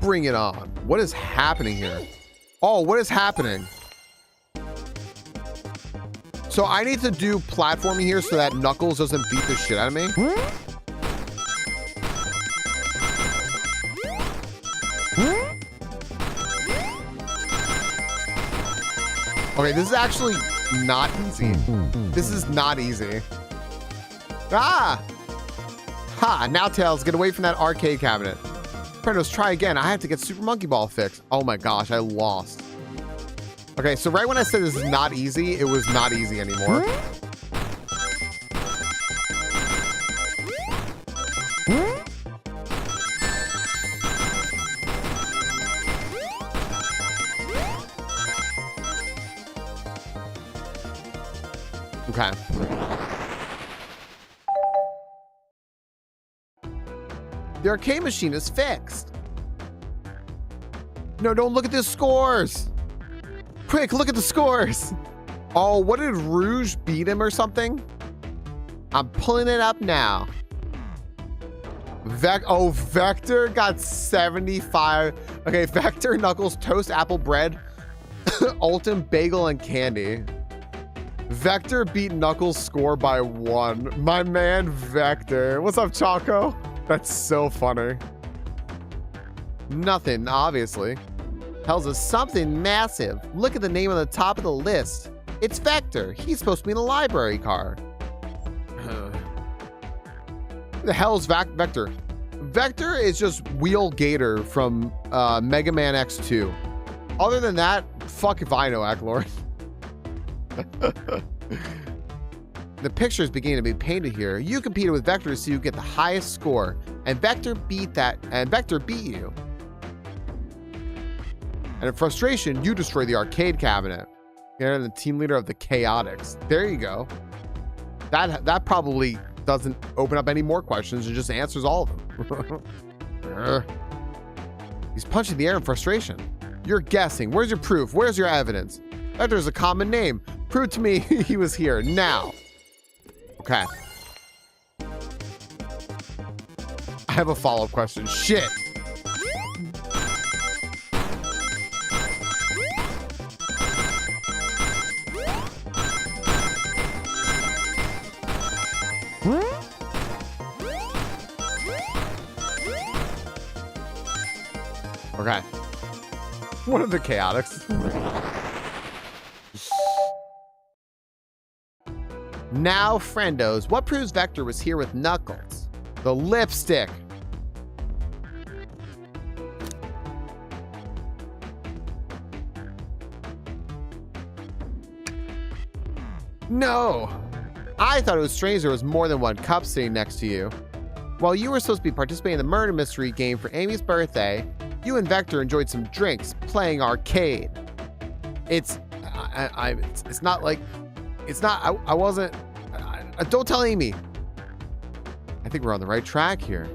Bring it on. What is happening here? Oh, what is happening? So I need to do platforming here so that Knuckles doesn't beat the shit out of me. Okay, this is actually not easy. This is not easy. Ah! Ha! Now Tails, get away from that arcade cabinet. Friendos, try again. I have to get Super Monkey Ball fixed. Oh my gosh, I lost. Okay, so right when I said this is not easy, it was not easy anymore. Okay. The arcade machine is fixed. No, don't look at the scores. Quick, look at the scores. Oh, what did Rouge beat him or something? I'm pulling it up now. Vector got 75. Okay, Vector, Knuckles, Toast, Apple, Bread, Ultim, Bagel, and Candy. Vector beat Knuckles' score by 1. My man, Vector. What's up, Choco? That's so funny. Nothing, obviously. Tells us something massive. Look at the name on the top of the list. It's Vector. He's supposed to be in the library car. Who the hell is Vector? Vector is just Wheel Gator from Mega Man X2. Other than that, fuck if I know, Acklord. The picture is beginning to be painted here. You competed with Vector to see who get the highest score, and Vector beat you. And in frustration, you destroy the arcade cabinet. You're the team leader of the Chaotix. There you go. That probably doesn't open up any more questions and just answers all of them. He's punching the air in frustration. You're guessing. Where's your proof? Where's your evidence? Vector's a common name. Prove to me he was here now. Okay. I have a follow-up question. Shit. Okay. What are the Chaotix? Now, friendos, what proves Vector was here with Knuckles? The lipstick. No. I thought it was strange there was more than one cup sitting next to you. While you were supposed to be participating in the murder mystery game for Amy's birthday, you and Vector enjoyed some drinks playing arcade. It's not like, it's not, I wasn't, don't tell Amy. I think we're on the right track here.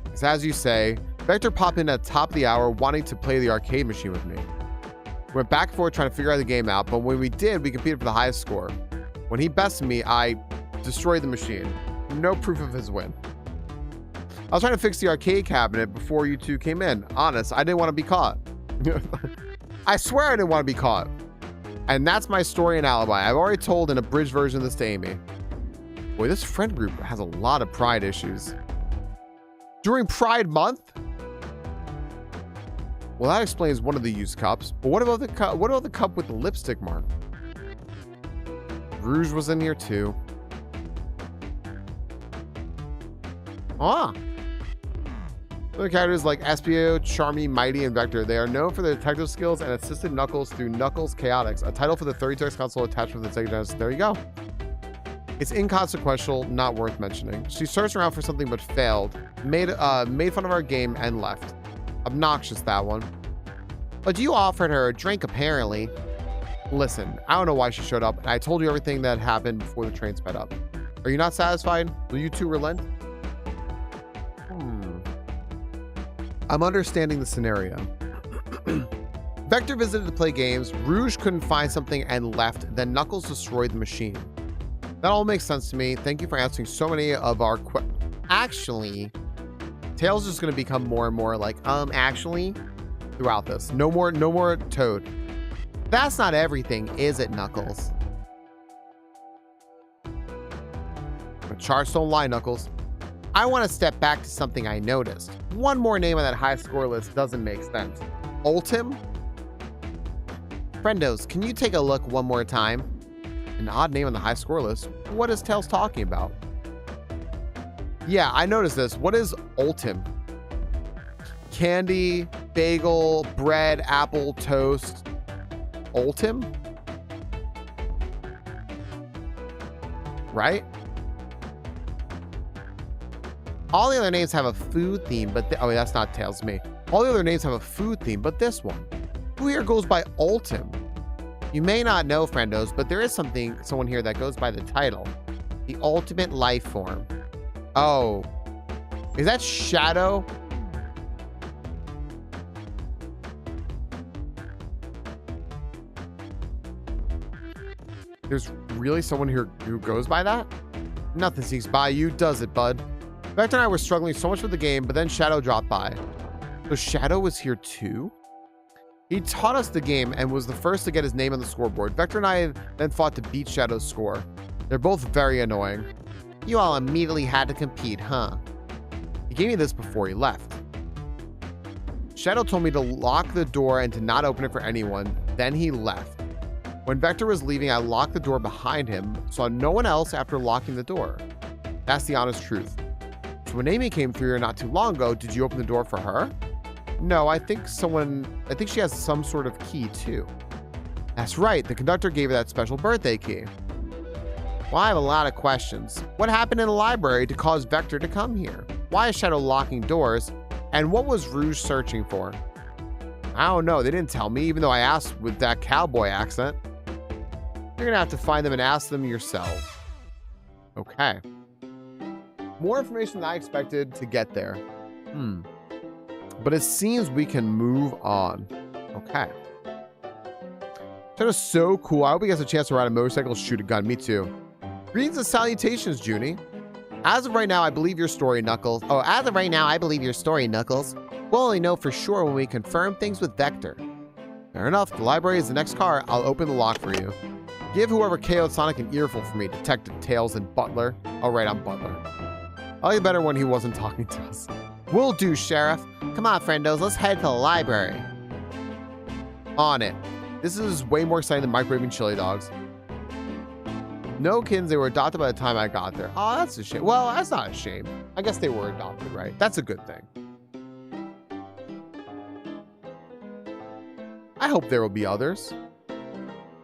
Because as you say, Vector popped in at the top of the hour wanting to play the arcade machine with me. We went back and forth trying to figure out the game out, but when we did, we competed for the highest score. When he bested me, I destroyed the machine. No proof of his win. I was trying to fix the arcade cabinet before you two came in. Honest, I didn't want to be caught. I swear I didn't want to be caught. And that's my story and alibi. I've already told an abridged version of this to Amy. Boy, this friend group has a lot of pride issues. During Pride Month? Well, that explains one of the used cups. But what about the cup? What about the cup with the lipstick mark? Rouge was in here too. Ah. Other characters like Espio, Charmy, Mighty, and Vector. They are known for their detective skills and assisted Knuckles through Knuckles Chaotix, a title for the 32X console attached with the Sega Genesis. There you go. It's inconsequential, not worth mentioning. She searched around for something but failed. Made fun of our game and left. Obnoxious, that one. But you offered her a drink, apparently. Listen, I don't know why she showed up, and I told you everything that happened before the train sped up. Are you not satisfied? Will you two relent? I'm understanding the scenario. Vector visited to play games, Rouge couldn't find something and left, then Knuckles destroyed the machine. That all makes sense to me. Thank you for answering so many of our Actually, Tails is going to become more and more like, actually, throughout this. No more Toad. That's not everything, is it, Knuckles? But charts don't lie, Knuckles. I want to step back to something I noticed. One more name on that high score list doesn't make sense. Ultim? Friendos, can you take a look one more time? An odd name on the high score list. What is Tails talking about? Yeah, I noticed this. What is Ultim? Candy, bagel, bread, apple, toast. Ultim? Right? All the other names have a food theme, but oh, that's not Tails, me. All the other names have a food theme, but this one. Who here goes by Ultim? You may not know, friendos, but there is someone here that goes by the title, the ultimate life form. Oh, is that Shadow? There's really someone here who goes by that? Nothing sneaks by you, does it, bud? Vector and I were struggling so much with the game, but then Shadow dropped by. So Shadow was here too? He taught us the game and was the first to get his name on the scoreboard. Vector and I then fought to beat Shadow's score. They're both very annoying. You all immediately had to compete, huh? He gave me this before he left. Shadow told me to lock the door and to not open it for anyone. Then he left. When Vector was leaving, I locked the door behind him, saw no one else after locking the door. That's the honest truth. So when Amy came through here not too long ago, did you open the door for her? No, I think she has some sort of key too. That's right, the conductor gave her that special birthday key. Well, I have a lot of questions. What happened in the library to cause Vector to come here? Why is Shadow locking doors? And what was Rouge searching for? I don't know, they didn't tell me, even though I asked with that cowboy accent. You're gonna have to find them and ask them yourselves. Okay. More information than I expected to get there. But it seems we can move on. Okay. That is so cool. I hope he gets a chance to ride a motorcycle, shoot a gun. Me too. Greetings and salutations, Junie. As of right now, I believe your story, Knuckles. Oh, as of right now, I believe your story, Knuckles. We'll only know for sure when we confirm things with Vector. Fair enough. The library is the next car. I'll open the lock for you. Give whoever KO'd Sonic an earful for me, Detective Tails and Butler. Oh, right, I'm Butler. I like it better when he wasn't talking to us. Will do, Sheriff. Come on, friendos, let's head to the library. On it. This is way more exciting than microwaving chili dogs. No kids, they were adopted by the time I got there. Oh, that's a shame. Well, that's not a shame. I guess they were adopted, right? That's a good thing. I hope there will be others.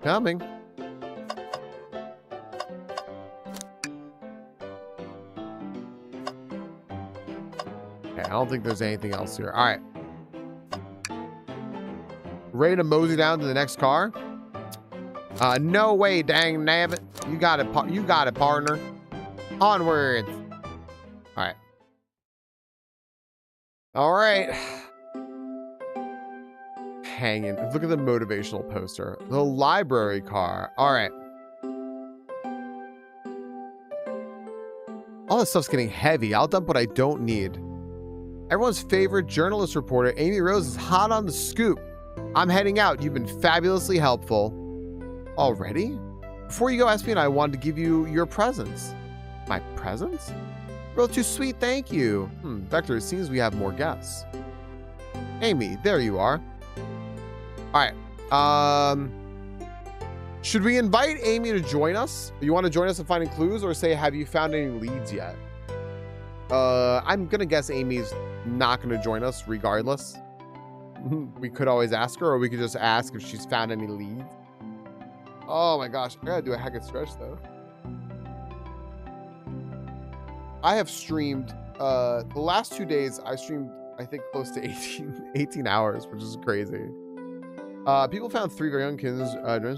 Coming. Okay, I don't think there's anything else here. All right. Ready to mosey down to the next car? No way, dang nabbit. You got it, partner. Onwards. All right. All right. Hanging. Look at the motivational poster. The library car. All right. All this stuff's getting heavy. I'll dump what I don't need. Everyone's favorite journalist reporter, Amy Rose, is hot on the scoop. I'm heading out. You've been fabulously helpful. Already? Before you go, SP and I wanted to give you your presents. My presents? Real too sweet, thank you. Vector, it seems we have more guests. Amy, there you are. All right. Should we invite Amy to join us? You want to join us in finding clues, or say, have you found any leads yet? I'm gonna guess Amy's not gonna join us regardless. We could always ask her, or we could just ask if she's found any leads. Oh my gosh, I gotta do a hack and stretch though. I have streamed, the last 2 days, I streamed, I think, close to 18 hours, which is crazy. People found 3 very young kids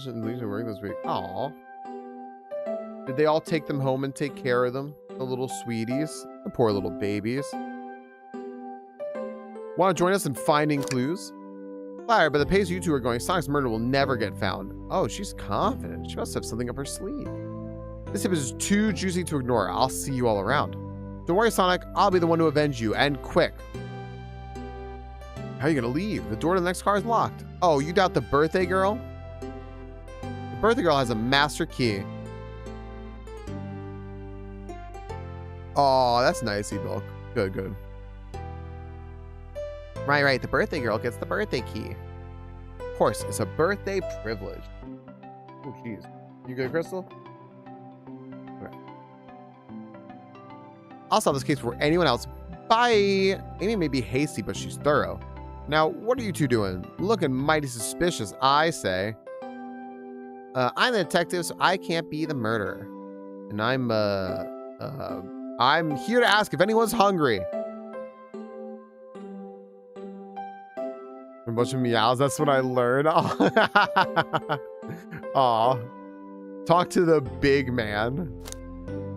in Legion work this week. Aww. Did they all take them home and take care of them? The little sweeties, the poor little babies. Want to join us in finding clues? Fire, but the pace you two are going, Sonic's murder will never get found. Oh, she's confident. She must have something up her sleeve. This tip is too juicy to ignore. I'll see you all around. Don't worry, Sonic. I'll be the one to avenge you, and quick. How are you gonna leave? The door to the next car is locked. Oh, you doubt the birthday girl? The birthday girl has a master key. Oh, that's nice, Evilk. Good, good. Right. The birthday girl gets the birthday key. Of course, it's a birthday privilege. Oh, jeez. You good, Crystal? Okay. I'll solve this case before anyone else. Bye. Amy may be hasty, but she's thorough. Now, what are you two doing? Looking mighty suspicious, I say. I'm the detective, so I can't be the murderer. And I'm here to ask if anyone's hungry. bunch of meows. That's what I learned. Aw. Talk to the big man.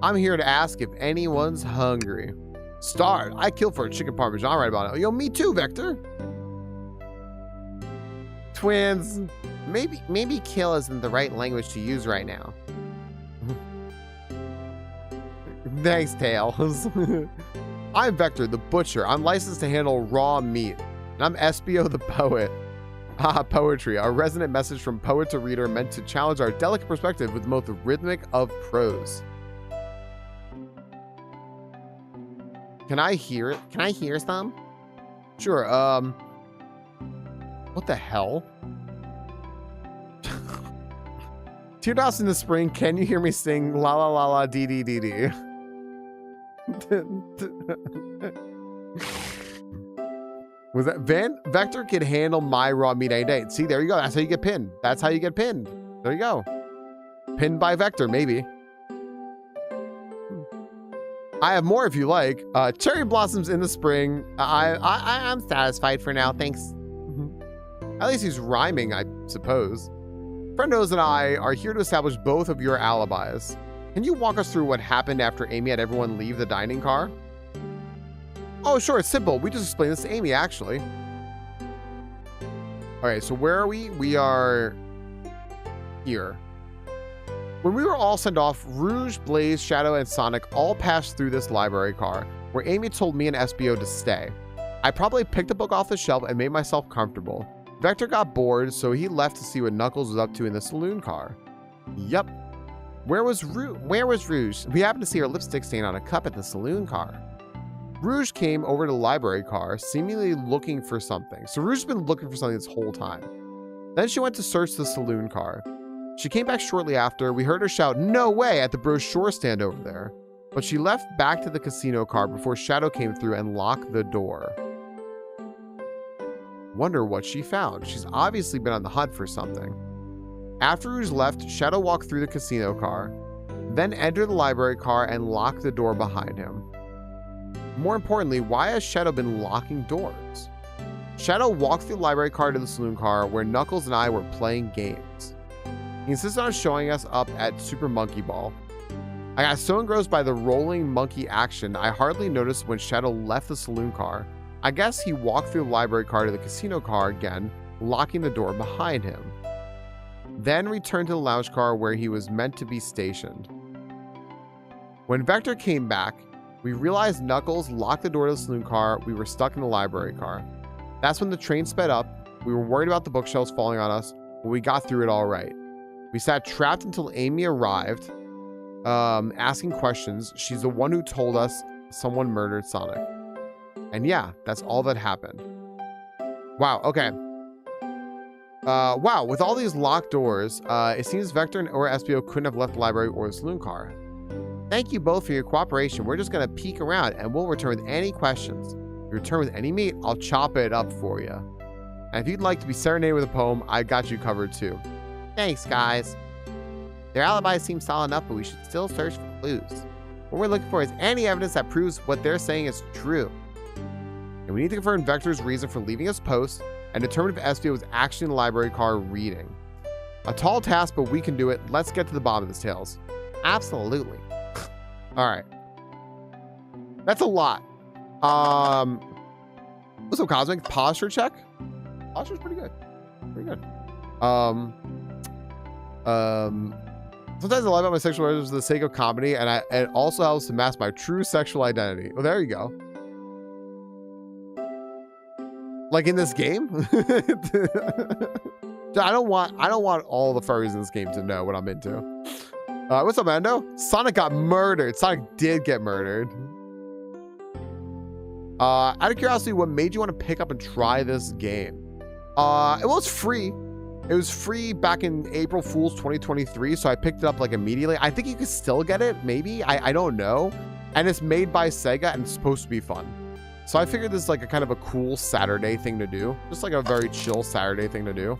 I'm here to ask if anyone's hungry. Starved. I killed for a chicken parmesan right about now. Yo, me too, Vector. Twins. Maybe kill isn't the right language to use right now. Thanks, Tails. I'm Vector, the butcher. I'm licensed to handle raw meat. And I'm SBO the poet. Poetry, a resonant message from poet to reader meant to challenge our delicate perspective with the most rhythmic of prose. Can I hear it? Can I hear some? Sure, what the hell? Teardrops in the spring, can you hear me sing la la la la dee dee dee dee? Was that Vector can handle my raw meat any day. See, there you go. That's how you get pinned. That's how you get pinned. There you go. Pinned by Vector, maybe. I have more if you like. Cherry blossoms in the spring. I'm satisfied for now. Thanks. At least he's rhyming, I suppose. Friendos and I are here to establish both of your alibis. Can you walk us through what happened after Amy had everyone leave the dining car? Oh, sure, it's simple. We just explained this to Amy, actually. All right, so where are we? We are here. When we were all sent off, Rouge, Blaze, Shadow, and Sonic all passed through this library car, where Amy told me and SBO to stay. I probably picked a book off the shelf and made myself comfortable. Vector got bored, so he left to see what Knuckles was up to in the saloon car. Yep. Where was Rouge? We happened to see her lipstick stain on a cup at the saloon car. Rouge came over to the library car, seemingly looking for something. So Rouge's been looking for something this whole time. Then she went to search the saloon car. She came back shortly after. We heard her shout, "No way!" at the brochure stand over there. But she left back to the casino car before Shadow came through and locked the door. Wonder what she found. She's obviously been on the hunt for something. After Rouge left, Shadow walked through the casino car, then entered the library car and locked the door behind him. More importantly, why has Shadow been locking doors? Shadow walked through the library car to the saloon car where Knuckles and I were playing games. He insisted on showing us up at Super Monkey Ball. I got so engrossed by the rolling monkey action, I hardly noticed when Shadow left the saloon car. I guess he walked through the library car to the casino car again, locking the door behind him. Then returned to the lounge car where he was meant to be stationed. When Vector came back, we realized Knuckles locked the door to the saloon car. We were stuck in the library car. That's when the train sped up. We were worried about the bookshelves falling on us, but we got through it all right. We sat trapped until Amy arrived, asking questions. She's the one who told us someone murdered Sonic. And yeah, that's all that happened. Wow, okay. Wow, with all these locked doors, it seems Vector or SBO couldn't have left the library or the saloon car. Thank you both for your cooperation. We're just going to peek around and we'll return with any questions. If you return with any meat, I'll chop it up for you. And if you'd like to be serenaded with a poem, I got you covered too. Thanks, guys. Their alibis seem solid enough, but we should still search for clues. What we're looking for is any evidence that proves what they're saying is true. And we need to confirm Vector's reason for leaving his post and determine if SBO was actually in the library car reading. A tall task, but we can do it. Let's get to the bottom of this, Tails. Absolutely. All right. That's a lot. What's up, Cosmic? Posture check? Posture's pretty good. Pretty good. Sometimes I lie about my sexual urges for the sake of comedy, and it also helps to mask my true sexual identity. Oh, there you go. Like in this game? I don't want all the furries in this game to know what I'm into. What's up, Mando? Sonic got murdered. Sonic did get murdered. Out of curiosity, what made you want to pick up and try this game? It was free. It was free back in April Fool's 2023, so I picked it up like immediately. I think you could still get it, maybe. I don't know. And it's made by Sega and it's supposed to be fun. So I figured this is like a kind of a cool Saturday thing to do. Just like a very chill Saturday thing to do.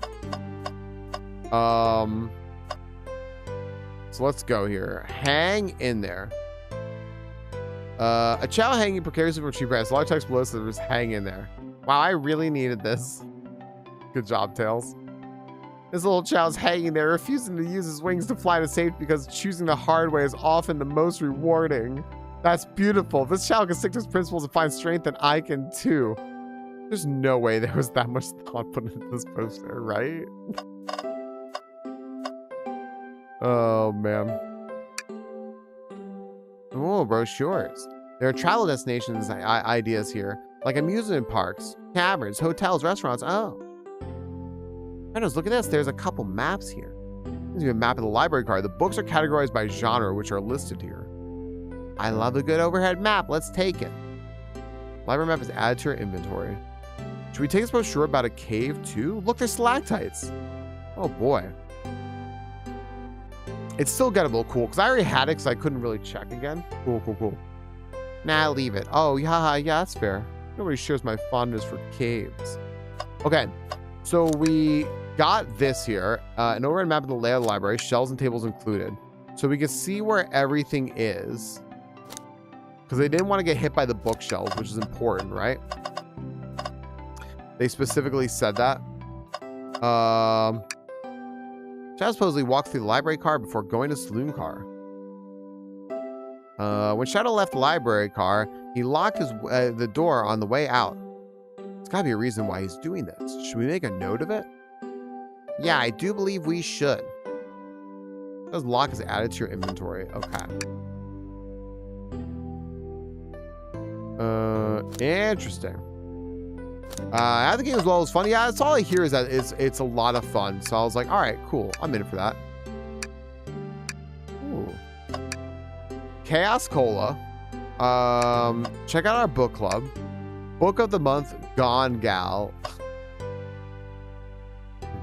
So let's go here. Hang in there. A child hanging precariously from tree branch. A lot of text below says hang in there. Wow, I really needed this. Good job, Tails. This little child's hanging there, refusing to use his wings to fly to safety because choosing the hard way is often the most rewarding. That's beautiful. If this child can stick to his principles and find strength, then I can too. There's no way there was that much thought put into this poster, right? Oh, man. Oh, brochures. There are travel destinations ideas here, like amusement parks, taverns, hotels, restaurants. Oh. Friendos, look at this. There's a couple maps here. There's a map of the library card. The books are categorized by genre, which are listed here. I love a good overhead map. Let's take it. Library map is added to your inventory. Should we take this brochure about a cave too? Look, there's stalactites. Oh boy. It's still gettable. Cool. Because I already had it because I couldn't really check again. Cool, cool, cool. Nah, leave it. Oh, yeah, that's fair. Nobody shares my fondness for caves. Okay. So we got this here. An overhead map of the layout of the library. Shelves and tables included. So we can see where everything is. Because they didn't want to get hit by the bookshelves, which is important, right? They specifically said that. Chad supposedly walked through the library car before going to the saloon car. When Shadow left the library car, he locked the door on the way out. There's got to be a reason why he's doing this. Should we make a note of it? Yeah, I do believe we should. Those lock is added to your inventory. Okay. Interesting. I think the game as well was fun. Yeah, that's all I hear is that it's a lot of fun. So I was like, all right, cool. I'm in for that. Ooh. Chaos Cola. Check out our book club. Book of the month, Gone Gal.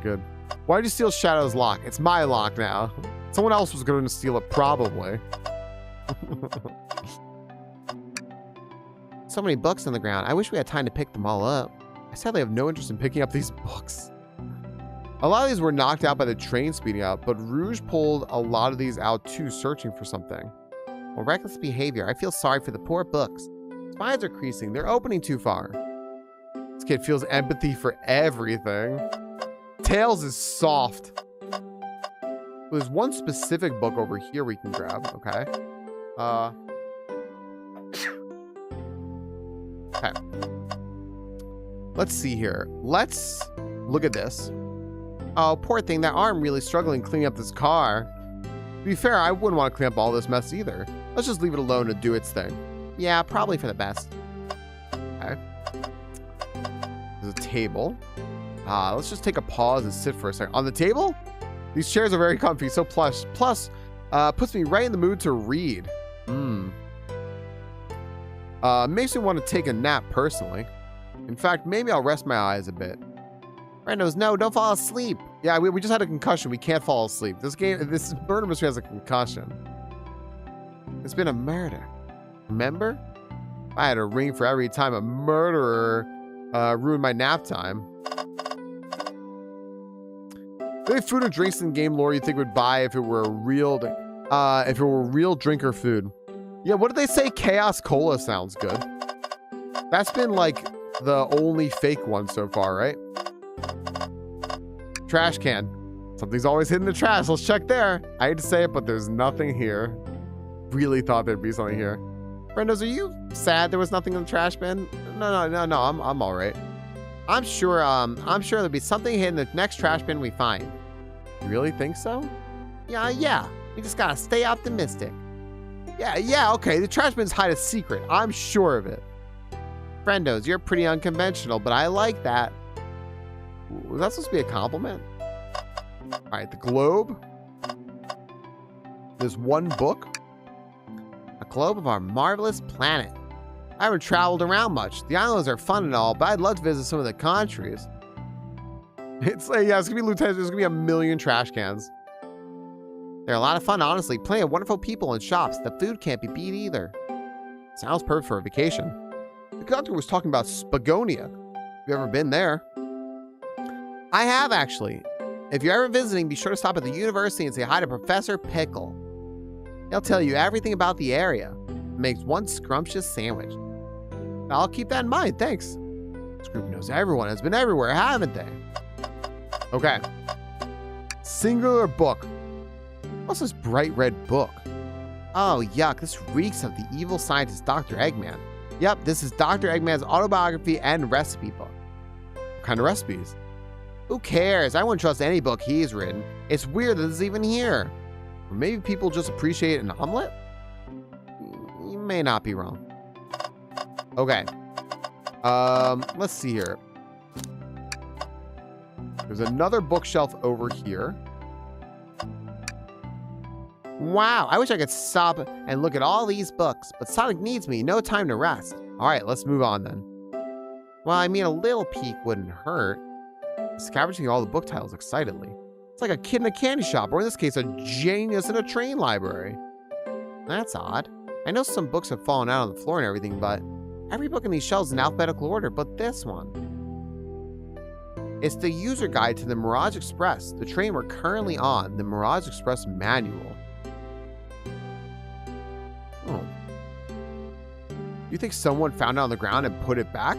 Good. Why did you steal Shadow's lock? It's my lock now. Someone else was going to steal it, probably. So many books on the ground. I wish we had time to pick them all up. I sadly have no interest in picking up these books. A lot of these were knocked out by the train speeding out, but Rouge pulled a lot of these out too, searching for something. Well, reckless behavior. I feel sorry for the poor books. Spines are creasing. They're opening too far. This kid feels empathy for everything. Tails is soft. There's one specific book over here we can grab. Okay. Okay. Let's see here. Let's look at this. Oh, poor thing. That arm really struggling cleaning up this car. To be fair, I wouldn't want to clean up all this mess either. Let's just leave it alone to do its thing. Yeah, probably for the best. Okay. There's a table. Let's just take a pause and sit for a second. On the table? These chairs are very comfy, so plush. Plus, puts me right in the mood to read. Makes me want to take a nap personally. In fact, maybe I'll rest my eyes a bit. Friendos, no, don't fall asleep. Yeah, we just had a concussion. We can't fall asleep. This murder mystery has a concussion. It's been a murder. Remember? I had a ring for every time a murderer ruined my nap time. Any food or drinks in game lore you think would buy if it were real drinker food? Yeah, what did they say? Chaos Cola sounds good. That's been like the only fake one so far, right? Trash can. Something's always hidden in the trash. Let's check there. I hate to say it, but there's nothing here. Really thought there'd be something here. Friendos, are you sad there was nothing in the trash bin? No. I'm all right. I'm sure there'll be something hidden in the next trash bin we find. You really think so? Yeah. We just gotta stay optimistic. Yeah, okay. The trash bins hide a secret. I'm sure of it. Friendos, you're pretty unconventional, but I like that. Was that supposed to be a compliment? All right, the globe. There's one book. A globe of our marvelous planet. I haven't traveled around much. The islands are fun and all, but I'd love to visit some of the countries. It's like, yeah, it's gonna be Lieutenant. There's gonna be a million trash cans. They're a lot of fun, honestly. Plenty of wonderful people and shops. The food can't be beat either. Sounds perfect for a vacation. The conductor was talking about Spagonia. Have you ever been there? I have, actually. If you're ever visiting, be sure to stop at the university and say hi to Professor Pickle. He'll tell you everything about the area. Makes one scrumptious sandwich. I'll keep that in mind, thanks. This group knows everyone, has been everywhere, haven't they? Okay. Singular book. What's this bright red book? Oh, yuck. This reeks of the evil scientist Dr. Eggman. Yep, this is Dr. Eggman's autobiography and recipe book. What kind of recipes? Who cares? I wouldn't trust any book he's written. It's weird that this is even here. Or maybe people just appreciate an omelet? You may not be wrong. Okay. Let's see here. There's another bookshelf over here. Wow, I wish I could stop and look at all these books, but Sonic needs me. No time to rest. All right, let's move on then. Well, I mean, a little peek wouldn't hurt. Scavenging all the book titles excitedly. It's like a kid in a candy shop, or in this case, a genius in a train library. That's odd. I know some books have fallen out on the floor and everything, but every book in these shelves is in alphabetical order, but this one. It's the user guide to the Mirage Express, the train we're currently on, the Mirage Express manual. Oh. You think someone found it on the ground and put it back?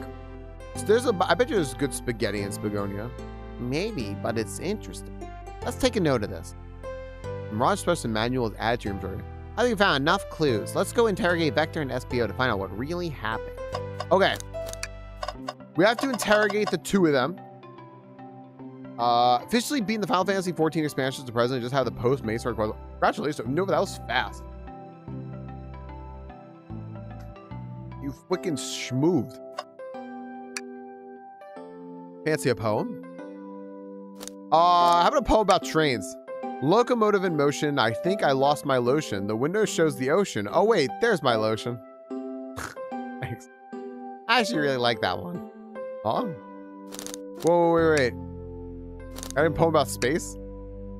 So I bet you there's good spaghetti in Spagonia. Maybe, but it's interesting. Let's take a note of this. The Mirage Express manual is added to your inventory. I think we found enough clues. Let's go interrogate Vector and SBO to find out what really happened. Okay. We have to interrogate the two of them. Officially beating the Final Fantasy 14 expansions to present, just have the post May start. Congratulations. No, that was fast. You freaking schmooved. Fancy a poem? How about a poem about trains? Locomotive in motion. I think I lost my lotion. The window shows the ocean. Oh, wait. There's my lotion. Thanks. I actually really like that one. Oh. Whoa, wait. I didn't poem about space?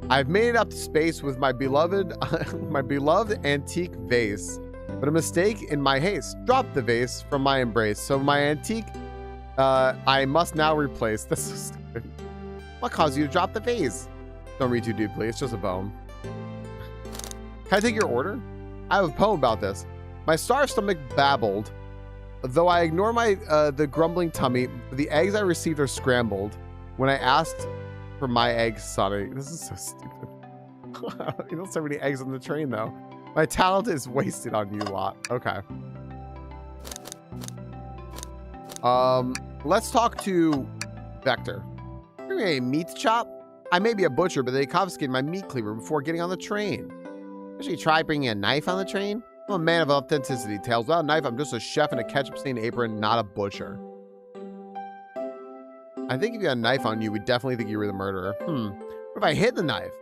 I've made it up to space with my beloved antique vase. But a mistake in my haste dropped the vase from my embrace. So my antique, I must now replace. This is stupid. What caused you to drop the vase? Don't read too deeply. It's just a poem. Can I take your order? I have a poem about this. My starved stomach babbled. Though I ignore the grumbling tummy, the eggs I received are scrambled. When I asked for my eggs, Sonny. This is so stupid. You don't so many eggs on the train, though. My talent is wasted on you lot. Okay. Let's talk to Vector. You're a meat chop? I may be a butcher, but they confiscated my meat cleaver before getting on the train. Actually, try bringing a knife on the train? I'm a man of authenticity, Tails. Without a knife, I'm just a chef in a ketchup-stained apron, not a butcher. I think if you had a knife on you, we'd definitely think you were the murderer. What if I hid the knife?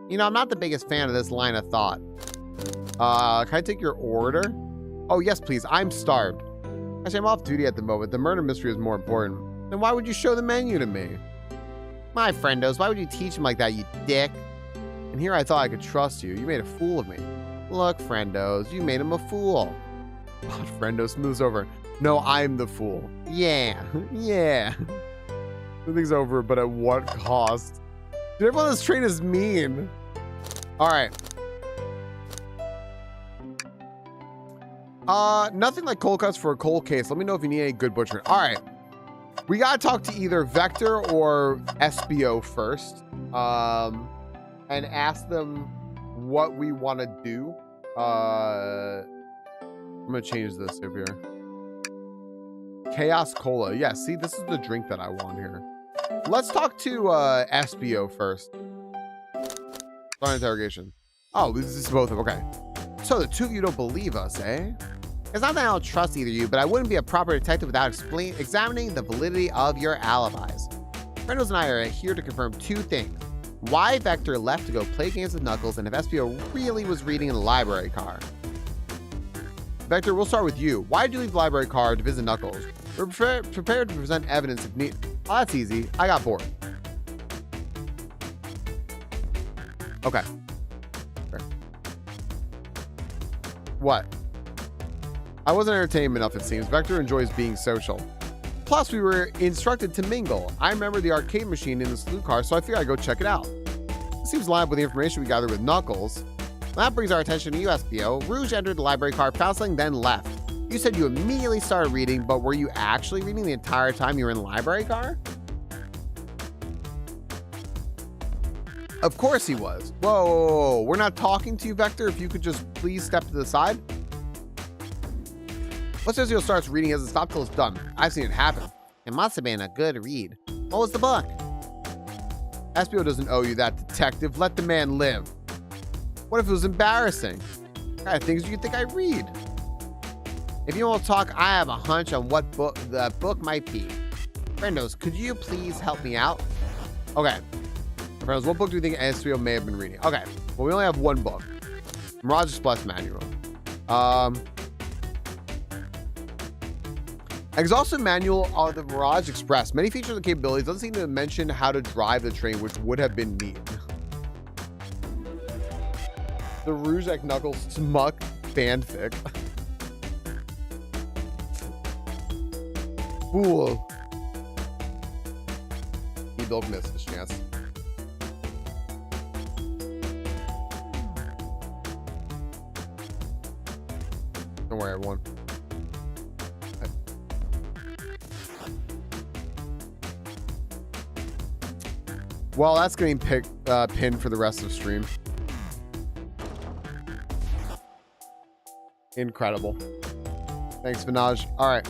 You know, I'm not the biggest fan of this line of thought. Can I take your order? Oh, yes, please. I'm starved. Actually, I'm off duty at the moment. The murder mystery is more important. Then why would you show the menu to me? My friendos, why would you teach him like that, you dick? And here I thought I could trust you. You made a fool of me. Look, friendos, you made him a fool. God, friendo smooths over. No, I'm the fool. Yeah, yeah. Everything's over, but at what cost? Dude, everyone on this train is mean. All right. Nothing like cold cuts for a cold case. Let me know if you need any good butchering. All right. We gotta talk to either Vector or SBO first. And ask them what we want to do. I'm gonna change this over here. Chaos Cola. Yeah, see, this is the drink that I want here. Let's talk to SBO first. Start interrogation. Oh, this is both of them. Okay. So the two of you don't believe us, eh? It's not that I don't trust either of you, but I wouldn't be a proper detective without examining the validity of your alibis. Friendos and I are here to confirm two things. Why Vector left to go play games with Knuckles, and if SBO really was reading in the library car. Vector, we'll start with you. Why did you leave the library car to visit Knuckles? We're prepared to present evidence if needed. Oh, that's easy. I got bored. Okay. What? I wasn't entertained enough, it seems. Vector enjoys being social. Plus, we were instructed to mingle. I remember the arcade machine in the salute car, so I figured I'd go check it out. It seems lined up with the information we gathered with Knuckles. That brings our attention to you, SBO. Rouge entered the library car, found something, then left. You said you immediately started reading, but were you actually reading the entire time you were in the library car? Of course he was. Whoa, whoa, whoa. We're not talking to you, Vector. If you could just please step to the side. Once Ezio starts reading, he doesn't stop till it's done. I've seen it happen. It must have been a good read. What was the book? SBO doesn't owe you that, detective. Let the man live. What if it was embarrassing? What kind of things do you think I read? If you won't talk, I have a hunch on what book the book might be. Friendos, could you please help me out? Okay. Friendos, what book do you think SBO may have been reading? Okay. Well, we only have one book. Mirage Express Manual. Exhaustive manual of the Mirage Express. Many features and capabilities. Doesn't seem to mention how to drive the train, which would have been neat. The Rouge Ek Knuckles Smuck fanfic. Fool. He built missed his chance. Don't worry, everyone. Well, that's getting pinned for the rest of the stream. Incredible. Thanks, Vinaj. All right.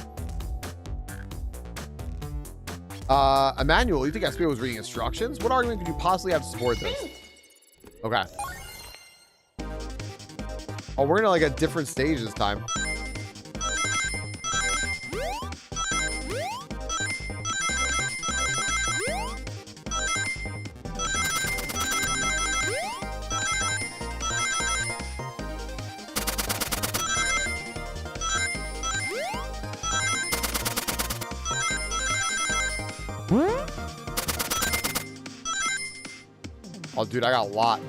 A manual. You think SBO was reading instructions? What argument could you possibly have to support this? Okay. Oh, we're gonna like a different stage this time. Oh, dude, I got a lot.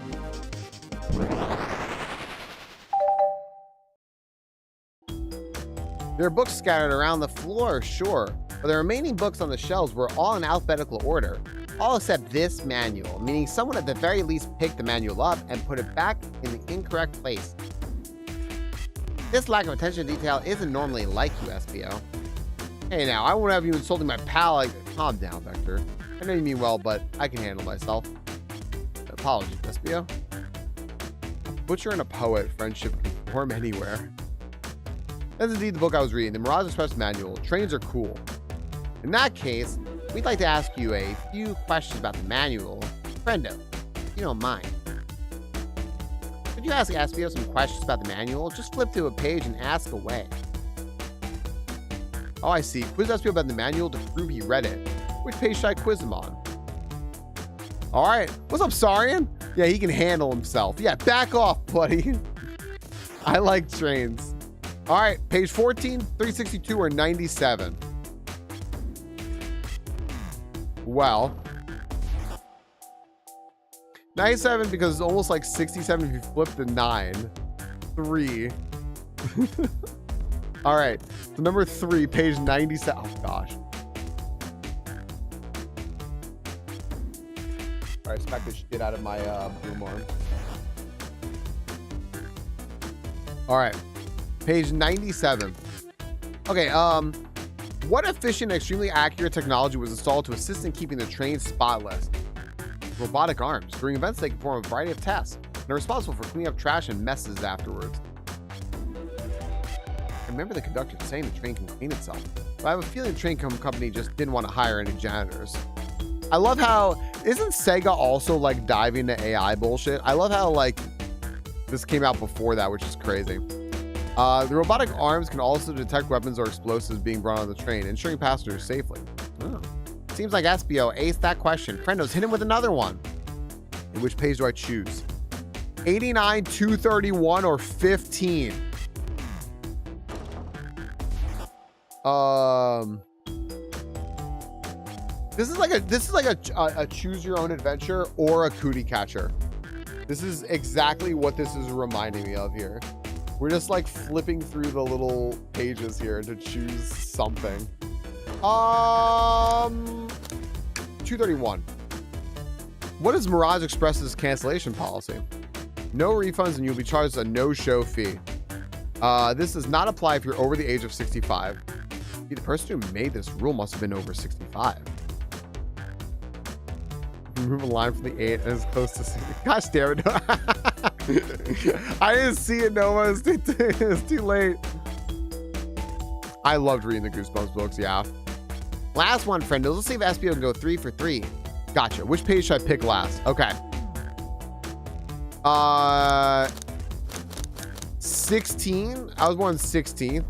There are books scattered around the floor, sure, but the remaining books on the shelves were all in alphabetical order, all except this manual, meaning someone at the very least picked the manual up and put it back in the incorrect place. This lack of attention to detail isn't normally like you, SBO. Hey now, I won't have you insulting my pal like... Calm down, Vector. I know you mean well, but I can handle myself. Apologies, SBO. A butcher and a poet, friendship can form anywhere. That's indeed the book I was reading, the Mirage Express Manual. Trains are cool. In that case, we'd like to ask you a few questions about the manual. Friendo, if you don't mind. Could you ask SBO some questions about the manual? Just flip to a page and ask away. Oh, I see. Quiz SBO about the manual to prove he read it. Which page should I quiz him on? All right. What's up, Sarian? Yeah, he can handle himself. Yeah, back off, buddy. I like trains. All right, page 14, 362, or 97. Well, 97 because it's almost like 67 if you flip the 9. 3. All right, so number 3, page 97. Oh, gosh. All right, smack this shit out of my boom arm. All right, page 97. Okay, what efficient, extremely accurate technology was installed to assist in keeping the train spotless? Robotic arms. During events, they can perform a variety of tasks and are responsible for cleaning up trash and messes afterwards. I remember the conductor saying the train can clean itself, but I have a feeling the train company just didn't want to hire any janitors. I love how, isn't Sega also like diving into AI bullshit? I love how like this came out before that, which is crazy. The robotic arms can also detect weapons or explosives being brought on the train, ensuring passengers safely. Oh. Seems like SBO aced that question. Friendos, hit him with another one. In which page do I choose? 89, 231, or 15? This is like a choose your own adventure or a cootie catcher. This is exactly what this is reminding me of here. We're just like flipping through the little pages here to choose something. 231. What is Mirage Express's cancellation policy? No refunds and you'll be charged a no-show fee. This does not apply if you're over the age of 65. The person who made this rule must have been over 65. Move a line from the 8 and as close to 6. Gosh damn it. I didn't see it, Noah. It's too late. I loved reading the Goosebumps books, yeah. Last one, friendo. Let's see if SBO can go 3 for 3. Gotcha. Which page should I pick last? Okay. 16. I was born 16th.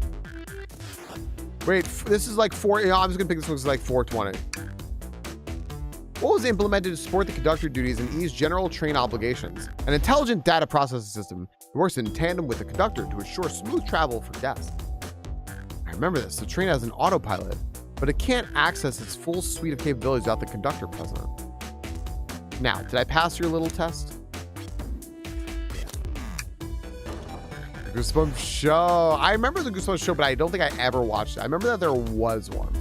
Wait, this is like 4. I'm just gonna pick this one. It's like 420. What was implemented to support the conductor duties and ease general train obligations? An intelligent data processing system that works in tandem with the conductor to ensure smooth travel for guests. I remember this. The train has an autopilot, but it can't access its full suite of capabilities without the conductor present. Now, did I pass your little test? Goosebumps show. I remember the Goosebumps show, but I don't think I ever watched it. I remember that there was one.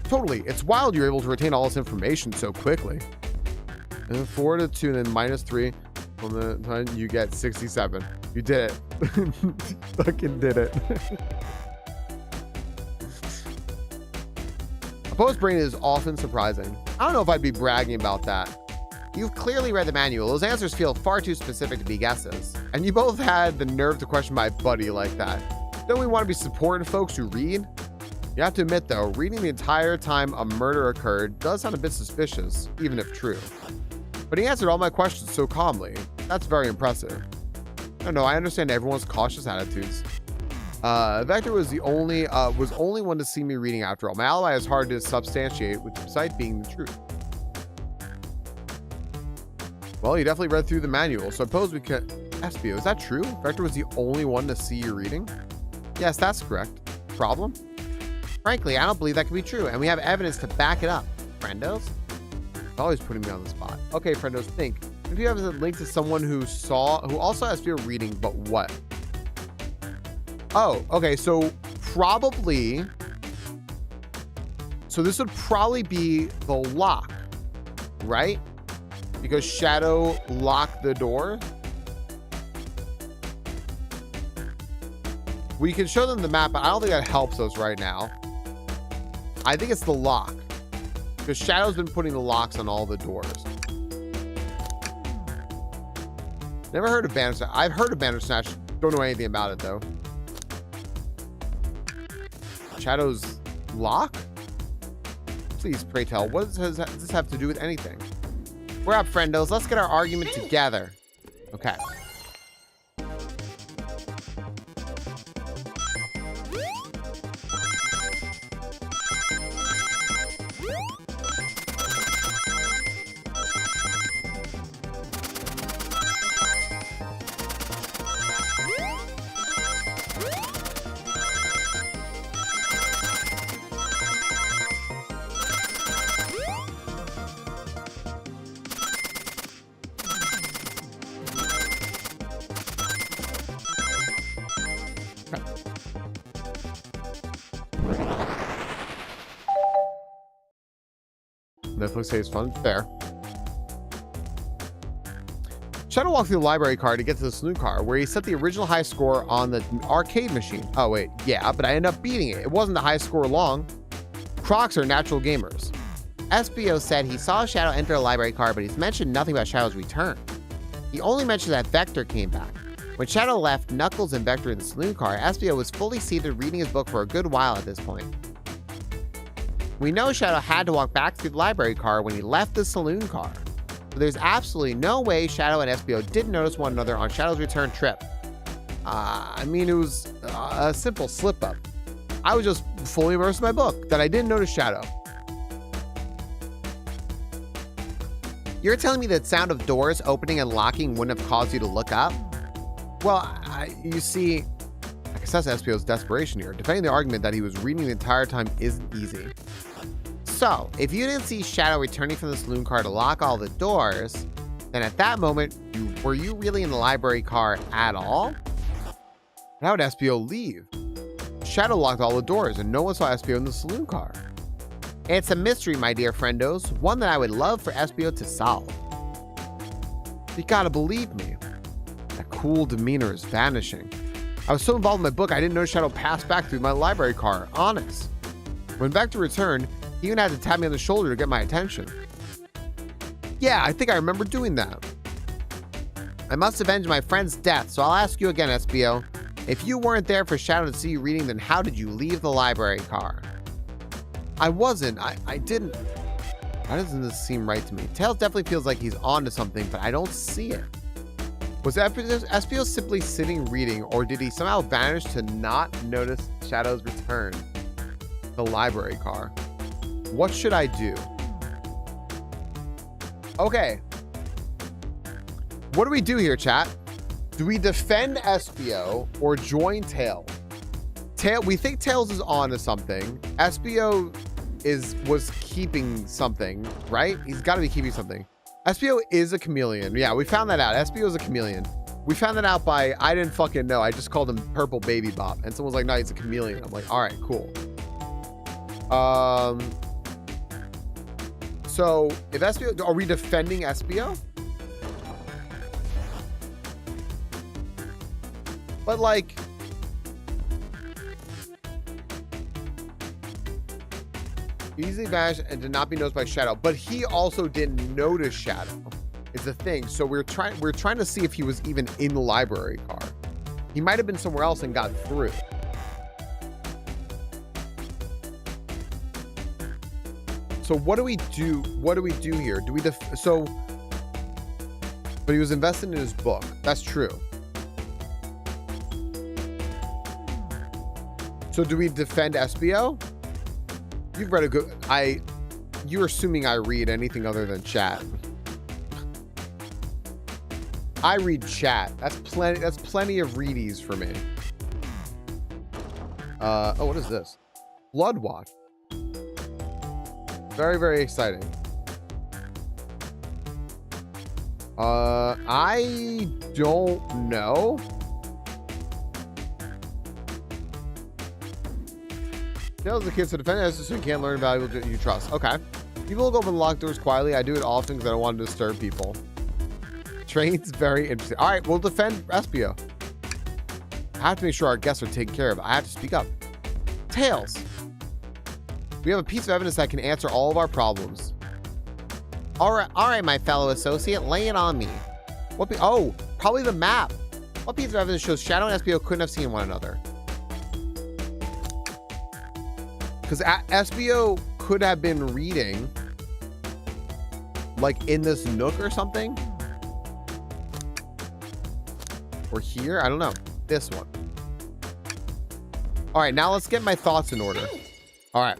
Totally. It's wild you're able to retain all this information so quickly. And 4 to 2, then -3. From the time you get 67. You did it. Fucking did it. Opposed brain is often surprising. I don't know if I'd be bragging about that. You've clearly read the manual. Those answers feel far too specific to be guesses. And you both had the nerve to question my buddy like that. Don't we want to be supporting folks who read? You have to admit, though, reading the entire time a murder occurred does sound a bit suspicious, even if true. But he answered all my questions so calmly. That's very impressive. No, I understand everyone's cautious attitudes. Vector was only one to see me reading after all. My alibi is hard to substantiate, with the site being the truth. Well, you definitely read through the manual, so I suppose we could... SBO, is that true? Vector was the only one to see you reading? Yes, that's correct. Problem? Frankly, I don't believe that can be true, and we have evidence to back it up. Friendos? Always putting me on the spot. Okay, friendos, think. If you have a link to someone who also has fear reading, but what? Oh, okay, so probably... So this would probably be the lock, right? Because Shadow locked the door. We can show them the map, but I don't think that helps us right now. I think it's the lock. Because Shadow's been putting the locks on all the doors. Never heard of Bandersnatch. I've heard of Bandersnatch. Don't know anything about it, though. Shadow's lock? Please, pray tell. What does this have to do with anything? We're up, friendos. Let's get our argument together. Okay. Netflix saves fun. Fair. Shadow walked through the library car to get to the saloon car, where he set the original high score on the arcade machine. Oh, wait. Yeah, but I ended up beating it. It wasn't the high score long. Crocs are natural gamers. SBO said he saw Shadow enter a library car, but he's mentioned nothing about Shadow's return. He only mentioned that Vector came back. When Shadow left Knuckles and Vector in the saloon car, SBO was fully seated reading his book for a good while at this point. We know Shadow had to walk back through the library car when he left the saloon car. So there's absolutely no way Shadow and SBO didn't notice one another on Shadow's return trip. I mean, it was a simple slip-up. I was just fully immersed in my book that I didn't notice Shadow. You're telling me that sound of doors opening and locking wouldn't have caused you to look up? Well, you see, I can sense SBO's desperation here. Defending the argument that he was reading the entire time isn't easy. So, if you didn't see Shadow returning from the saloon car to lock all the doors, then at that moment, were you really in the library car at all? How would SBO leave? Shadow locked all the doors and no one saw SBO in the saloon car. It's a mystery, my dear friendos, one that I would love for SBO to solve. You gotta believe me. That cool demeanor is vanishing. I was so involved in my book, I didn't know Shadow passed back through my library car. Honest. When Vector returned, He even had to tap me on the shoulder to get my attention. Yeah, I think I remember doing that. I must avenge my friend's death, so I'll ask you again, SBO. If you weren't there for Shadow to see you reading, then how did you leave the library car? I wasn't. I didn't. Why doesn't this seem right to me? Tails definitely feels like he's on to something, but I don't see it. Was SBO simply sitting reading, or did he somehow vanish to not notice Shadow's return? The library car. What should I do? Okay. What do we do here, chat? Do we defend SBO or join Tails? We think Tails is on to something. SBO was keeping something, right? He's got to be keeping something. SBO is a chameleon. Yeah, we found that out. SBO is a chameleon. We found that out by, I didn't fucking know. I just called him Purple Baby Bop. And someone was like, no, he's a chameleon. I'm like, all right, cool. So if SBO, are we defending SBO? But like, easily vanished and did not be noticed by Shadow, but he also didn't notice Shadow. Is the thing. So we're trying to see if he was even in the library car. He might have been somewhere else and got through. So what do we do? What do we do here? Do we but he was invested in his book. That's true. So do we defend SBO? You've read a good... You're assuming I read anything other than chat. I read chat. That's plenty of readies for me. Oh, what is this? Blood Watch. Very, very exciting. I don't know. Tails the kids to defend us so you can't learn valuable you trust. Okay. People will go open locked doors quietly. I do it often because I don't want to disturb people. Train's very interesting. All right, we'll defend SBO. I have to make sure our guests are taken care of. I have to speak up. Tails. We have a piece of evidence that can answer all of our problems. All right, my fellow associate, lay it on me. Oh, probably the map. What piece of evidence shows Shadow and SBO couldn't have seen one another? Because SBO could have been reading, like in this nook or something. Or here, I don't know. This one. All right, now let's get my thoughts in order. All right.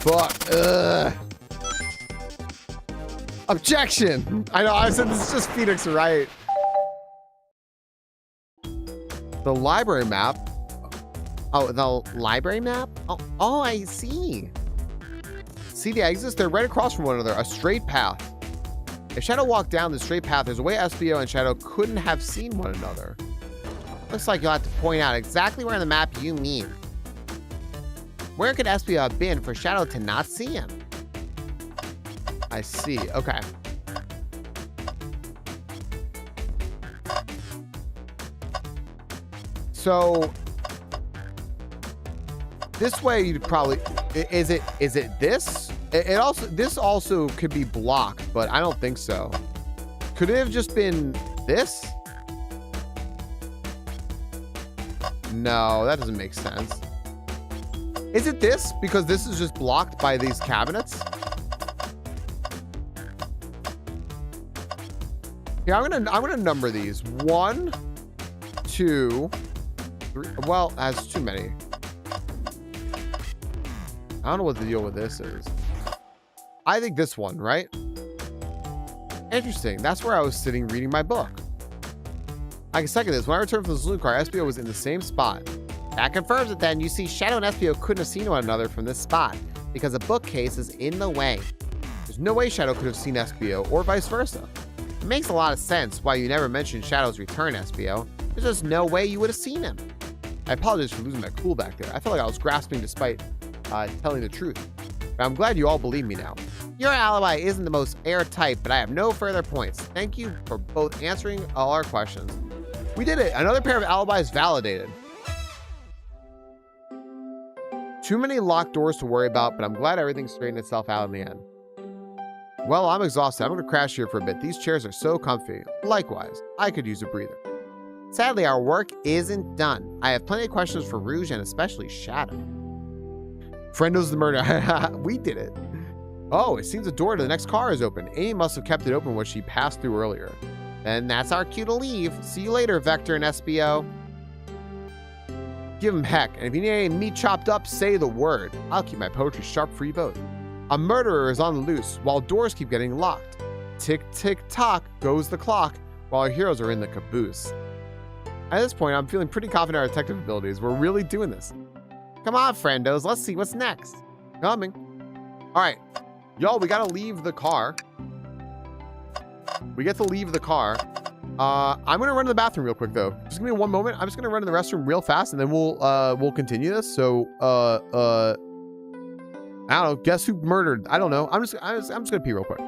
Fuck. Ugh. Objection. I know. I said this is just Phoenix, right? The library map. Oh, the library map? Oh, I see. See the exits? They're right across from one another. A straight path. If Shadow walked down the straight path, there's a way SBO and Shadow couldn't have seen one another. Looks like you'll have to point out exactly where on the map you mean. Where could SBO have been for Shadow to not see him? I see. Okay. So this way you'd probably is it this? This also could be blocked, but I don't think so. Could it have just been this? No, that doesn't make sense. Is it this? Because this is just blocked by these cabinets? Yeah, I'm gonna number these. 1, 2, 3. Well, that's too many. I don't know what the deal with this is. I think this one, right? Interesting. That's where I was sitting reading my book. I can second this. When I returned from the saloon car, SBO was in the same spot. That confirms it then. You see, Shadow and Espio couldn't have seen one another from this spot because a bookcase is in the way. There's no way Shadow could have seen Espio or vice versa. It makes a lot of sense why you never mentioned Shadow's return, Espio. There's just no way you would have seen him. I apologize for losing my cool back there. I felt like I was grasping despite telling the truth. But I'm glad you all believe me now. Your alibi isn't the most airtight, but I have no further points. Thank you for both answering all our questions. We did it. Another pair of alibis validated. Too many locked doors to worry about, but I'm glad everything straightened itself out in the end. Well, I'm exhausted. I'm going to crash here for a bit. These chairs are so comfy. Likewise, I could use a breather. Sadly, our work isn't done. I have plenty of questions for Rouge and especially Shadow. Friendo's the murder. We did it. Oh, it seems the door to the next car is open. Amy must have kept it open when she passed through earlier. And that's our cue to leave. See you later, Vector and SBO. Give him heck, and if you need any meat chopped up, say the word. I'll keep my poetry sharp for you both. A murderer is on the loose while doors keep getting locked. Tick, tick, tock goes the clock while our heroes are in the caboose. At this point, I'm feeling pretty confident in our detective abilities. We're really doing this. Come on, friendos. Let's see what's next. Coming. All right. Y'all, we got to leave the car. We get to leave the car. I'm going to run to the bathroom real quick, though. Just give me one moment. I'm just going to run to the restroom real fast, and then we'll continue this. So, I don't know. Guess who murdered? I don't know. I'm just going to pee real quick.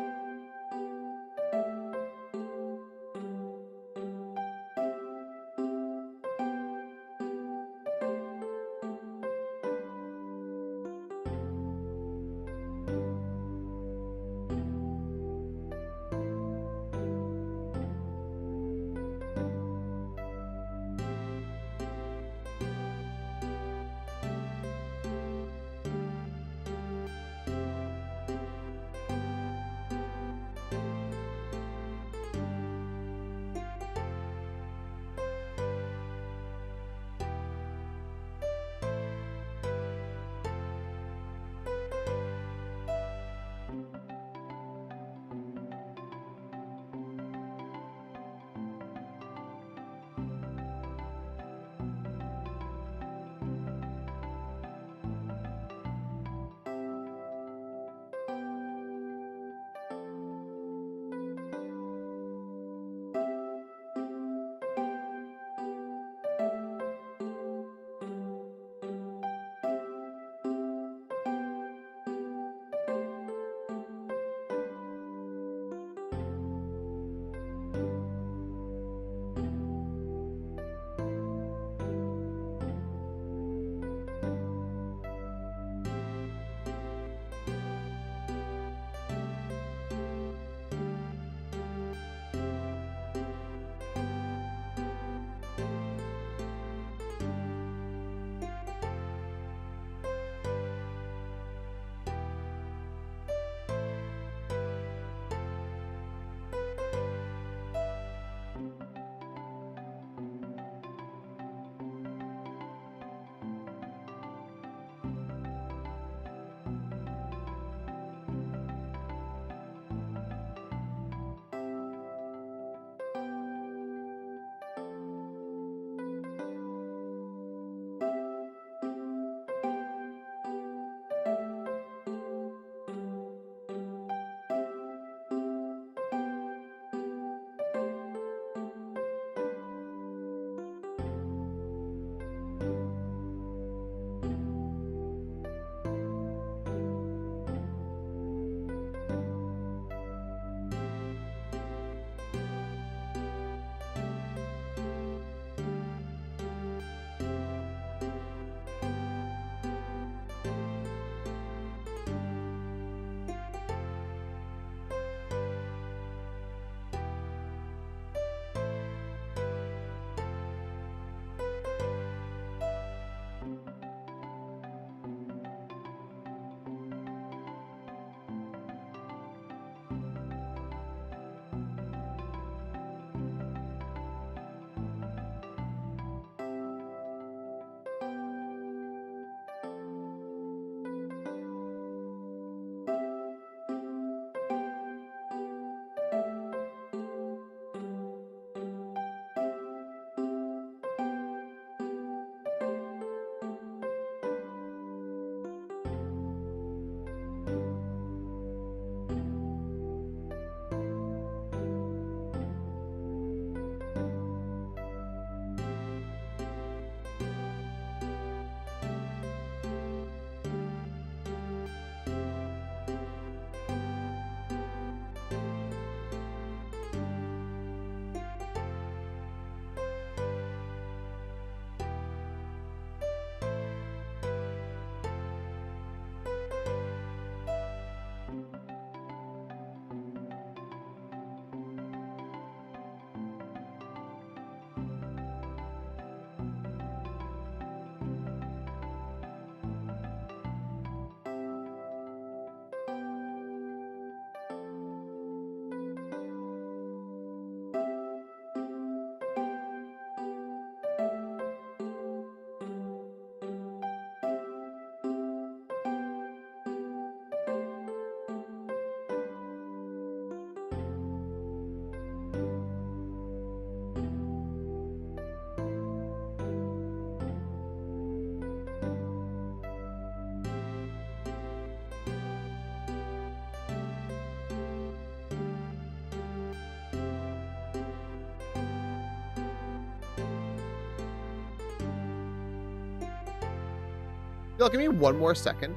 Phil, give me one more second.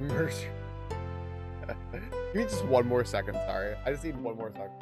Merge. Give me just one more second, sorry. I just need one more second.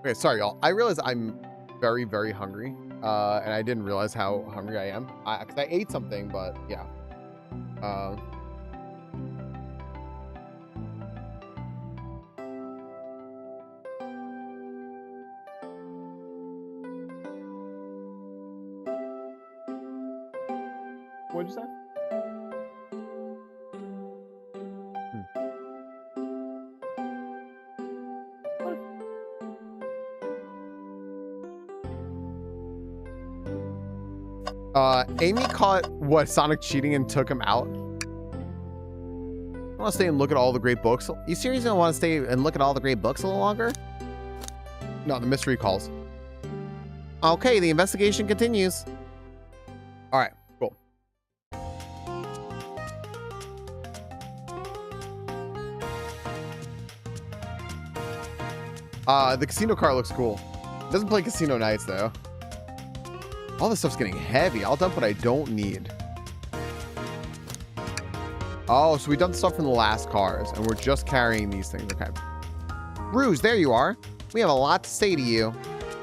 Okay, sorry, y'all. I realize I'm very, very hungry, and I didn't realize how hungry I am. Because I ate something, but yeah. What'd you say? Amy caught Sonic cheating and took him out. I want to stay and look at all the great books. You seriously want to stay and look at all the great books a little longer? No, the mystery calls. Okay, the investigation continues. All right, cool. The casino car looks cool. It doesn't play casino nights though. All this stuff's getting heavy. I'll dump what I don't need. Oh, so we dumped stuff from the last cars, and we're just carrying these things. Okay. Rouge, there you are. We have a lot to say to you.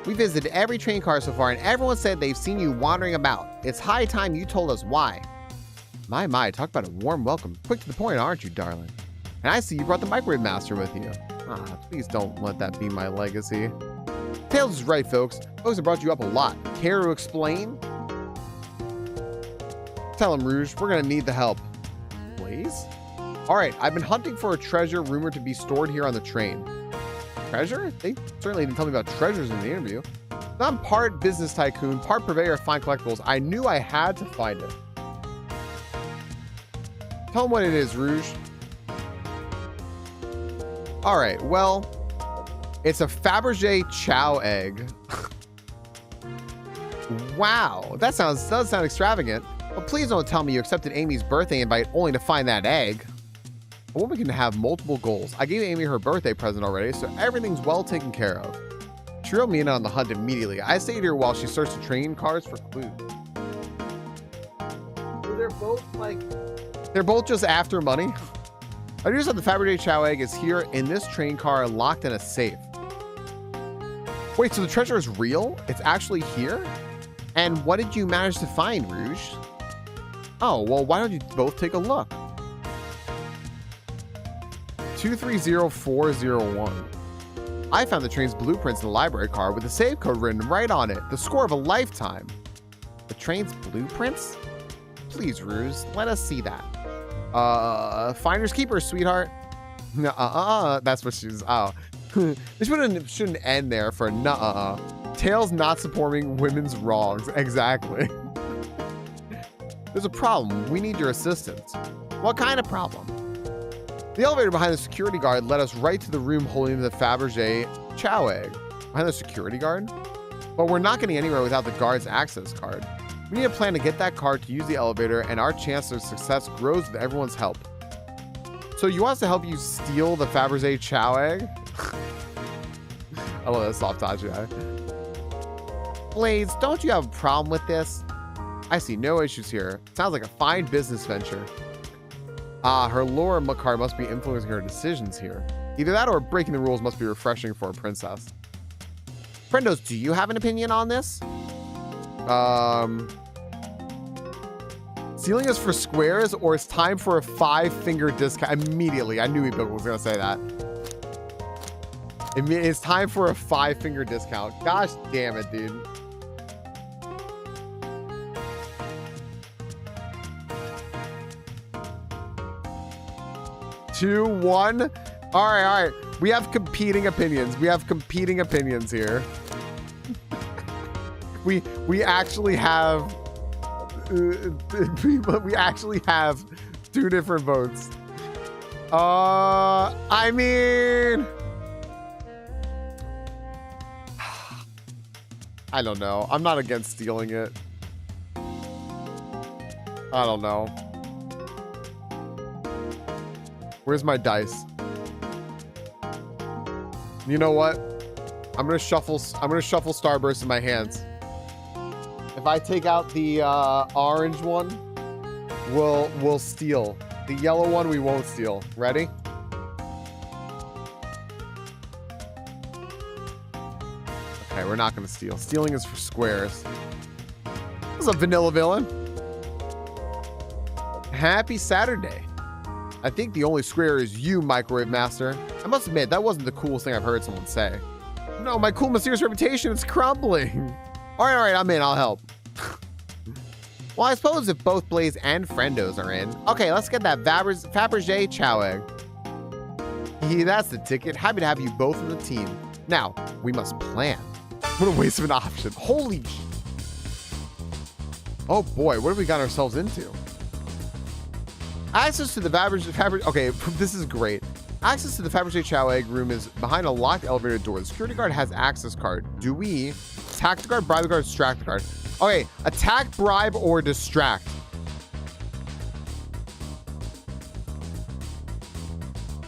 We visited every train car so far, and everyone said they've seen you wandering about. It's high time you told us why. My, talk about a warm welcome. Quick to the point, aren't you, darling? And I see you brought the Microwave Master with you. Ah, please don't let that be my legacy. Tails is right, folks. Folks have brought you up a lot. Care to explain? Tell him, Rouge. We're going to need the help. Please? All right, I've been hunting for a treasure rumored to be stored here on the train. Treasure? They certainly didn't tell me about treasures in the interview. I'm part business tycoon, part purveyor of fine collectibles. I knew I had to find it. Tell him what it is, Rouge. All right, well, it's a Fabergé Chow egg. Wow, does sound extravagant. But please don't tell me you accepted Amy's birthday invite only to find that egg. A woman can have multiple goals. I gave Amy her birthday present already, so everything's well taken care of. She wrote me in on the hunt immediately. I stayed here while she searched the train cars for clues. So they're both just after money. I just said the Fabergé Chow egg is here in this train car locked in a safe. Wait, so the treasure is real? It's actually here? And what did you manage to find, Rouge? Oh, well, why don't you both take a look? 230401. I found the train's blueprints in the library card with a save code written right on it. The score of a lifetime. The train's blueprints? Please, Ruse, let us see that. Finders keepers, sweetheart. That's what she's. Oh, this shouldn't end there for nuh-uh. Tails not supporting women's wrongs. Exactly. There's a problem. We need your assistance. What kind of problem? The elevator behind the security guard led us right to the room holding the Fabergé chow egg. Behind the security guard? But we're not getting anywhere without the guard's access card. We need a plan to get that card to use the elevator, and our chance of success grows with everyone's help. So you want us to help you steal the Fabergé chow egg? I love that soft touch, yeah. Blaze, don't you have a problem with this? I see no issues here. Sounds like a fine business venture. Her lore card must be influencing her decisions here. Either that or breaking the rules must be refreshing for a princess. Friendos, do you have an opinion on this? Stealing is for squares, or it's time for a 5-finger discount. Immediately, I knew he was going to say that. It's time for a 5-finger discount. Gosh damn it, dude. Two, one. All right. We have competing opinions. We here. we actually have we actually have 2 different votes. I mean, I don't know. I'm not against stealing it. I don't know. Where's my dice? You know what? I'm gonna shuffle Starburst in my hands. If I take out the orange one, we'll steal. The yellow one we won't steal. Ready? Okay, we're not gonna steal. Stealing is for squares. What's up, Vanilla Villain? Happy Saturday. I think the only square is you, Microwave Master. I must admit, that wasn't the coolest thing I've heard someone say. No, my cool, mysterious reputation is crumbling. All right, I'm in. I'll help. Well, I suppose if both Blaze and Friendos are in. Okay, let's get that Fabergé chow egg. Yeah, that's the ticket. Happy to have you both on the team. Now, we must plan. What a waste of an option. Holy sh... Oh boy, what have we got ourselves into? Access to the Fabergé... Okay, this is great. Access to the Fabergé chow egg room is behind a locked elevator door. The security guard has access card. Do we attack the guard, bribe the guard, distract the guard? Okay, attack, bribe, or distract.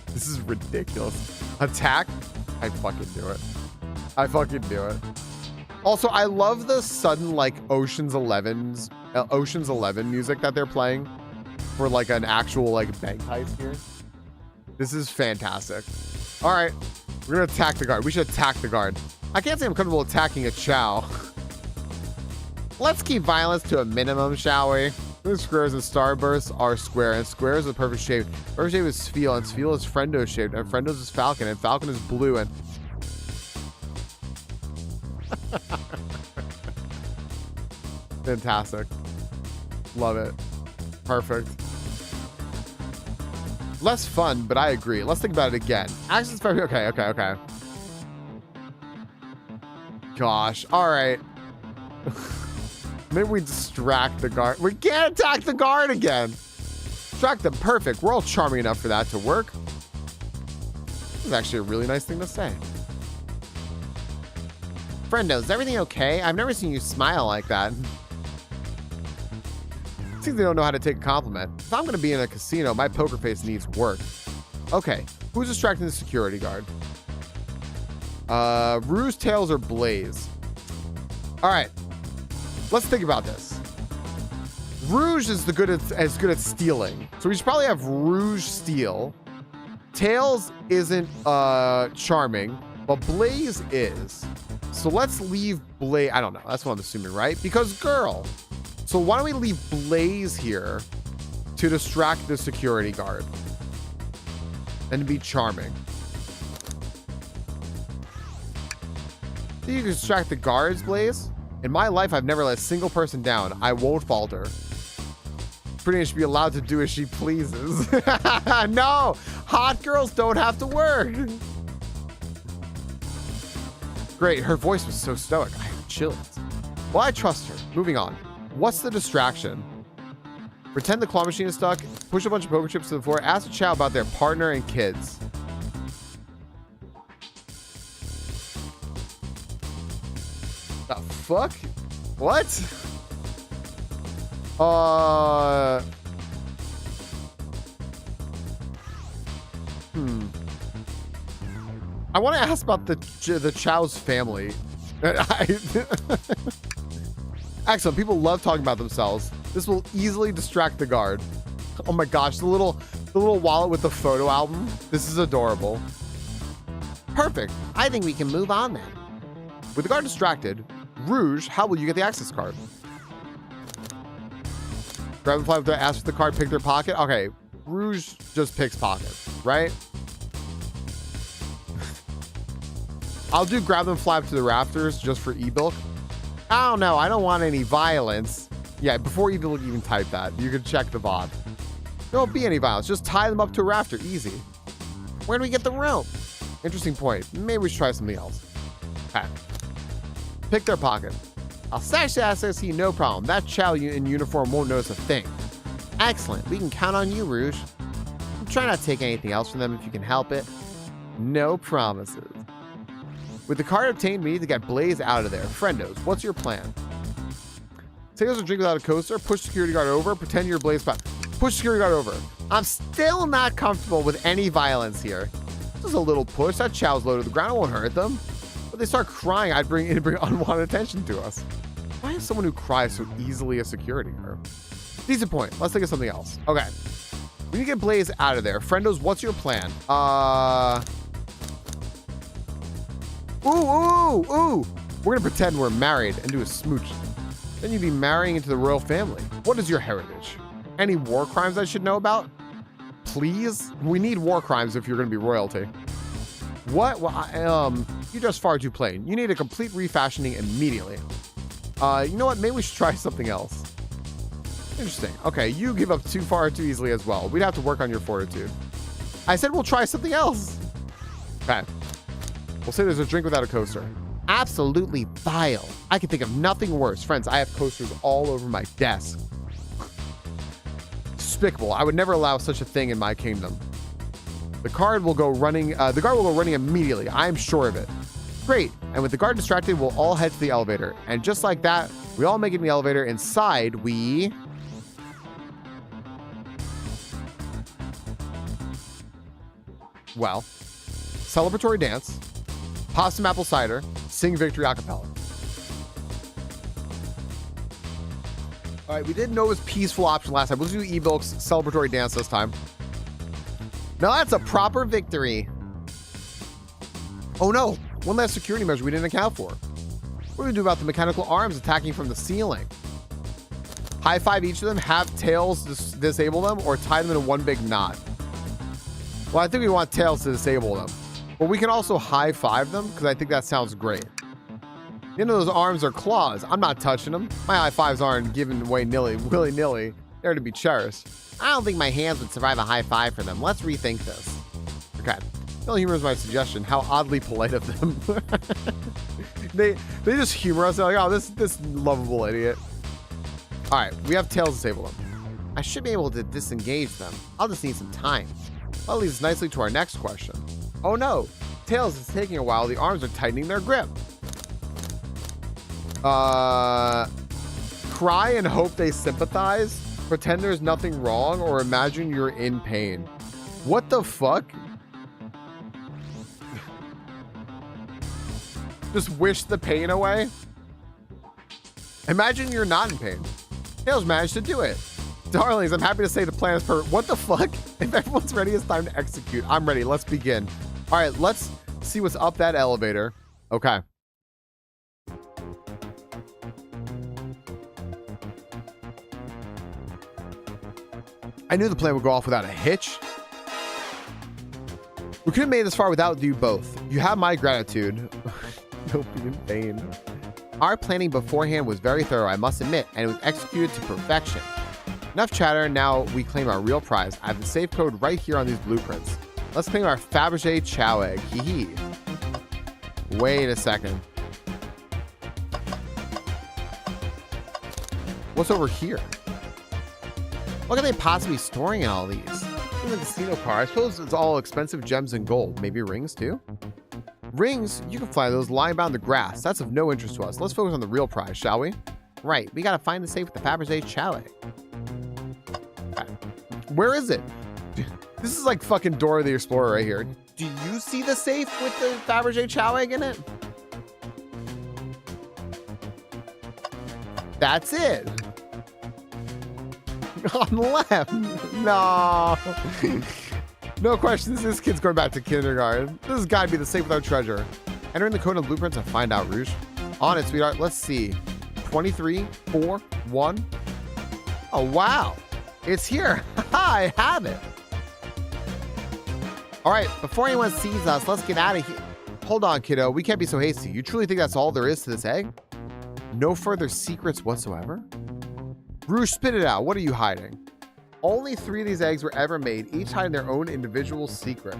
This is ridiculous. Attack? I fucking do it. I fucking do it. Also, I love the sudden, like, Ocean's 11 music that they're playing for, like, an actual, like, bank heist here. This is fantastic. All right, we're gonna attack the guard. We should attack the guard. I can't say I'm comfortable attacking a chow. Let's keep violence to a minimum, shall we? The squares and starbursts are square, and squares are perfect shape. Perfect shape is Spheel, and Spheel is Friendo shaped, and Friendo's is Falcon, and Falcon is blue, and... Fantastic. Love it. Perfect. Less fun, but I agree. Let's think about it again. Access for... Okay. Gosh. All right. Maybe we distract the guard. We can't attack the guard again. Distract them. Perfect. We're all charming enough for that to work. This is actually a really nice thing to say. Friendo, is everything okay? I've never seen you smile like that. Seems they don't know how to take a compliment. If I'm going to be in a casino, my poker face needs work. Okay, who's distracting the security guard? Ruse, Tails, or Blaze? All right, let's think about this. Rouge is as good at stealing, so we should probably have Rouge steal. Tails isn't charming, but Blaze is. So let's leave Blaze. I don't know. That's what I'm assuming, right? Because girl. So why don't we leave Blaze here to distract the security guard? and to be charming. You can distract the guards, Blaze. In my life, I've never let a single person down. I won't falter. Brittany should be allowed to do as she pleases. No! Hot girls don't have to work! Great, her voice was so stoic. I had chills. Well, I trust her. Moving on. What's the distraction? Pretend the claw machine is stuck. Push a bunch of poker chips to the floor. Ask the child about their partner and kids. The fuck? What? I want to ask about the Chow's family. Excellent. People love talking about themselves. This will easily distract the guard. Oh my gosh, the little wallet with the photo album. This is adorable. Perfect. I think we can move on then. With the guard distracted, Rouge, how will you get the access card? Grab and fly with the ask for the card, pick their pocket. Okay, Rouge just picks pockets, right? I'll do grab them, fly up to the rafters just for e-bilk. I don't know. I don't want any violence. Yeah, before e-bilk even type that, you can check the VOD. There won't be any violence. Just tie them up to a rafter. Easy. Where do we get the rope? Interesting point. Maybe we should try something else. Okay. Pick their pocket. I'll stash the assets here, no problem. That Chow in uniform won't notice a thing. Excellent. We can count on you, Rouge. Try not to take anything else from them if you can help it. No promises. With the card obtained, we need to get Blaze out of there. Friendos, what's your plan? Take us a drink without a coaster. Push security guard over. Pretend you're Blaze back. Push security guard over. I'm still not comfortable with any violence here. Just a little push. That Chow's low to the ground. It won't hurt them. But they start crying. I'd bring unwanted attention to us. Why is someone who cries so easily a security guard? Decent point. Let's think of something else. Okay. We need to get Blaze out of there. Friendos, what's your plan? Ooh. We're gonna pretend we're married and do a smooch. Then you'd be marrying into the royal family. What is your heritage? Any war crimes I should know about? Please? We need war crimes if you're gonna be royalty. What? Well, you're just far too plain. You need a complete refashioning immediately. You know what? Maybe we should try something else. Interesting. Okay, you give up too far too easily as well. We'd have to work on your fortitude. I said we'll try something else. Okay. We'll say there's a drink without a coaster. Absolutely vile. I can think of nothing worse. Friends, I have coasters all over my desk. Despicable. I would never allow such a thing in my kingdom. The guard will go running immediately. I'm sure of it. Great. And with the guard distracted, we'll all head to the elevator. And just like that, we all make it in the elevator. Inside, we... Well, celebratory dance, pop some apple cider, sing victory a cappella. All right, we didn't know it was peaceful option last time. We'll do e-bilk's celebratory dance this time. Now that's a proper victory. Oh no, one last security measure we didn't account for. What do we do about the mechanical arms attacking from the ceiling? High five each of them, have tails disable them, or tie them in one big knot. Well, I think we want tails to disable them. But we can also high five them, because I think that sounds great. You know, those arms are claws. I'm not touching them. My high fives aren't given away willy-nilly. They're to be cherished. I don't think my hands would survive a high five for them. Let's rethink this. Okay. No humor is my suggestion. How oddly polite of them. they just humor us. They're like, oh, this lovable idiot. All right, we have tails disable them. I should be able to disengage them. I'll just need some time. That leads us nicely to our next question. Oh no, tails is taking a while. The arms are tightening their grip. Cry and hope they sympathize. Pretend there's nothing wrong, or imagine you're in pain. What the fuck? Just wish the pain away. Imagine you're not in pain. Tails managed to do it. Darlings, I'm happy to say the plan is perfect. What the fuck? If everyone's ready, it's time to execute. I'm ready. Let's begin. All right, let's see what's up that elevator. Okay. I knew the plan would go off without a hitch. We could have made this far without you both. You have my gratitude. Don't be in vain. Our planning beforehand was very thorough, I must admit, and it was executed to perfection. Enough chatter, now we claim our real prize. I have the safe code right here on these blueprints. Let's claim our Fabergé Chow egg. Hee hee. Wait a second. What's over here? What could they possibly be storing in all these? In the casino car, I suppose it's all expensive gems and gold. Maybe rings too? Rings? You can fly those lying about in the grass. That's of no interest to us. Let's focus on the real prize, shall we? Right, we gotta find the safe with the Fabergé Chow egg. Okay. Where is it? This is like fucking Dora the Explorer right here. Do you see the safe with the Fabergé Chow egg in it? That's it. On the left. No. No questions. This kid's going back to kindergarten. This has got to be the safe with our treasure. Enter in the code and blueprints and find out, Rouge. On it, sweetheart. Let's see. 23, 4, 1. Oh, wow. It's here. I have it. All right. Before anyone sees us, let's get out of here. Hold on, kiddo. We can't be so hasty. You truly think that's all there is to this egg? No further secrets whatsoever? Rouge, spit it out. What are you hiding? Only 3 of these eggs were ever made, each hiding their own individual secret.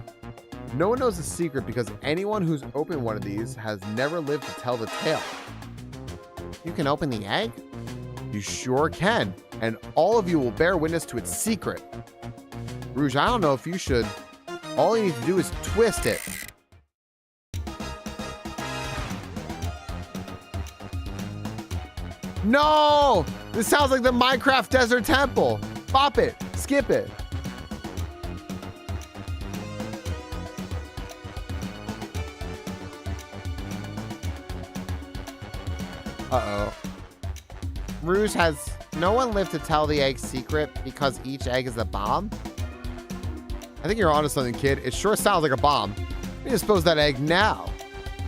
No one knows the secret because anyone who's opened one of these has never lived to tell the tale. You can open the egg? You sure can, and all of you will bear witness to its secret. Rouge, I don't know if you should. All you need to do is twist it. No! This sounds like the Minecraft Desert Temple. Bop it. Skip it. Uh-oh. Rouge, has no one lived to tell the egg's secret because each egg is a bomb? I think you're onto something, kid. It sure sounds like a bomb. We dispose that egg now.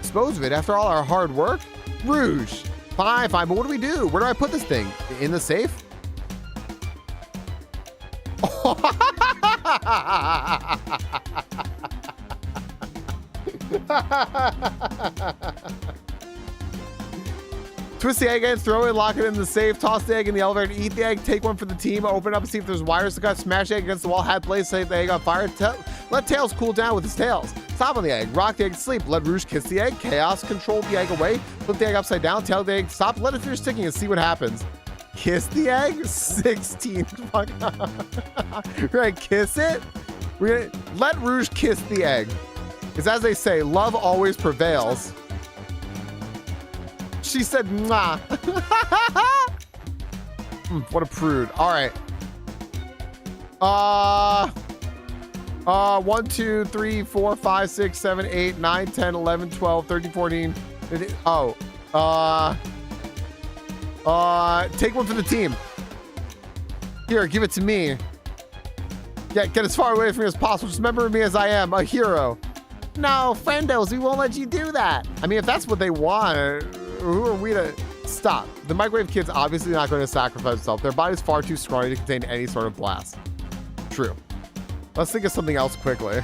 Dispose of it after all our hard work? Rouge. Fine, but what do we do? Where do I put this thing? In the safe? Twist the egg and throw it, lock it in the safe, toss the egg in the elevator, eat the egg, take one for the team, open it up and see if there's wires to cut, smash the egg against the wall, hat blaze, set the egg on fire, let Tails cool down with his tails. Stop on the egg, rock the egg to sleep, let Rouge kiss the egg, chaos, control the egg away, flip the egg upside down, tell the egg stop, let it finish sticking and see what happens. Kiss the egg? 16. Fuck. We're gonna kiss it? We're gonna let Rouge kiss the egg. Because as they say, love always prevails. She said, mwah. What a prude. All right. 1, 2, 3, 4, 5, 6, 7, 8, 9, 10, 11, 12, 13, 14. 15. Oh. Take one for the team. Here, give it to me. Get as far away from me as possible. Just remember me as I am, a hero. No, friendos, we won't let you do that. I mean, if that's what they want, who are we to stop? The microwave kid's obviously not going to sacrifice himself. Their body's far too scrawny to contain any sort of blast. True. Let's think of something else quickly.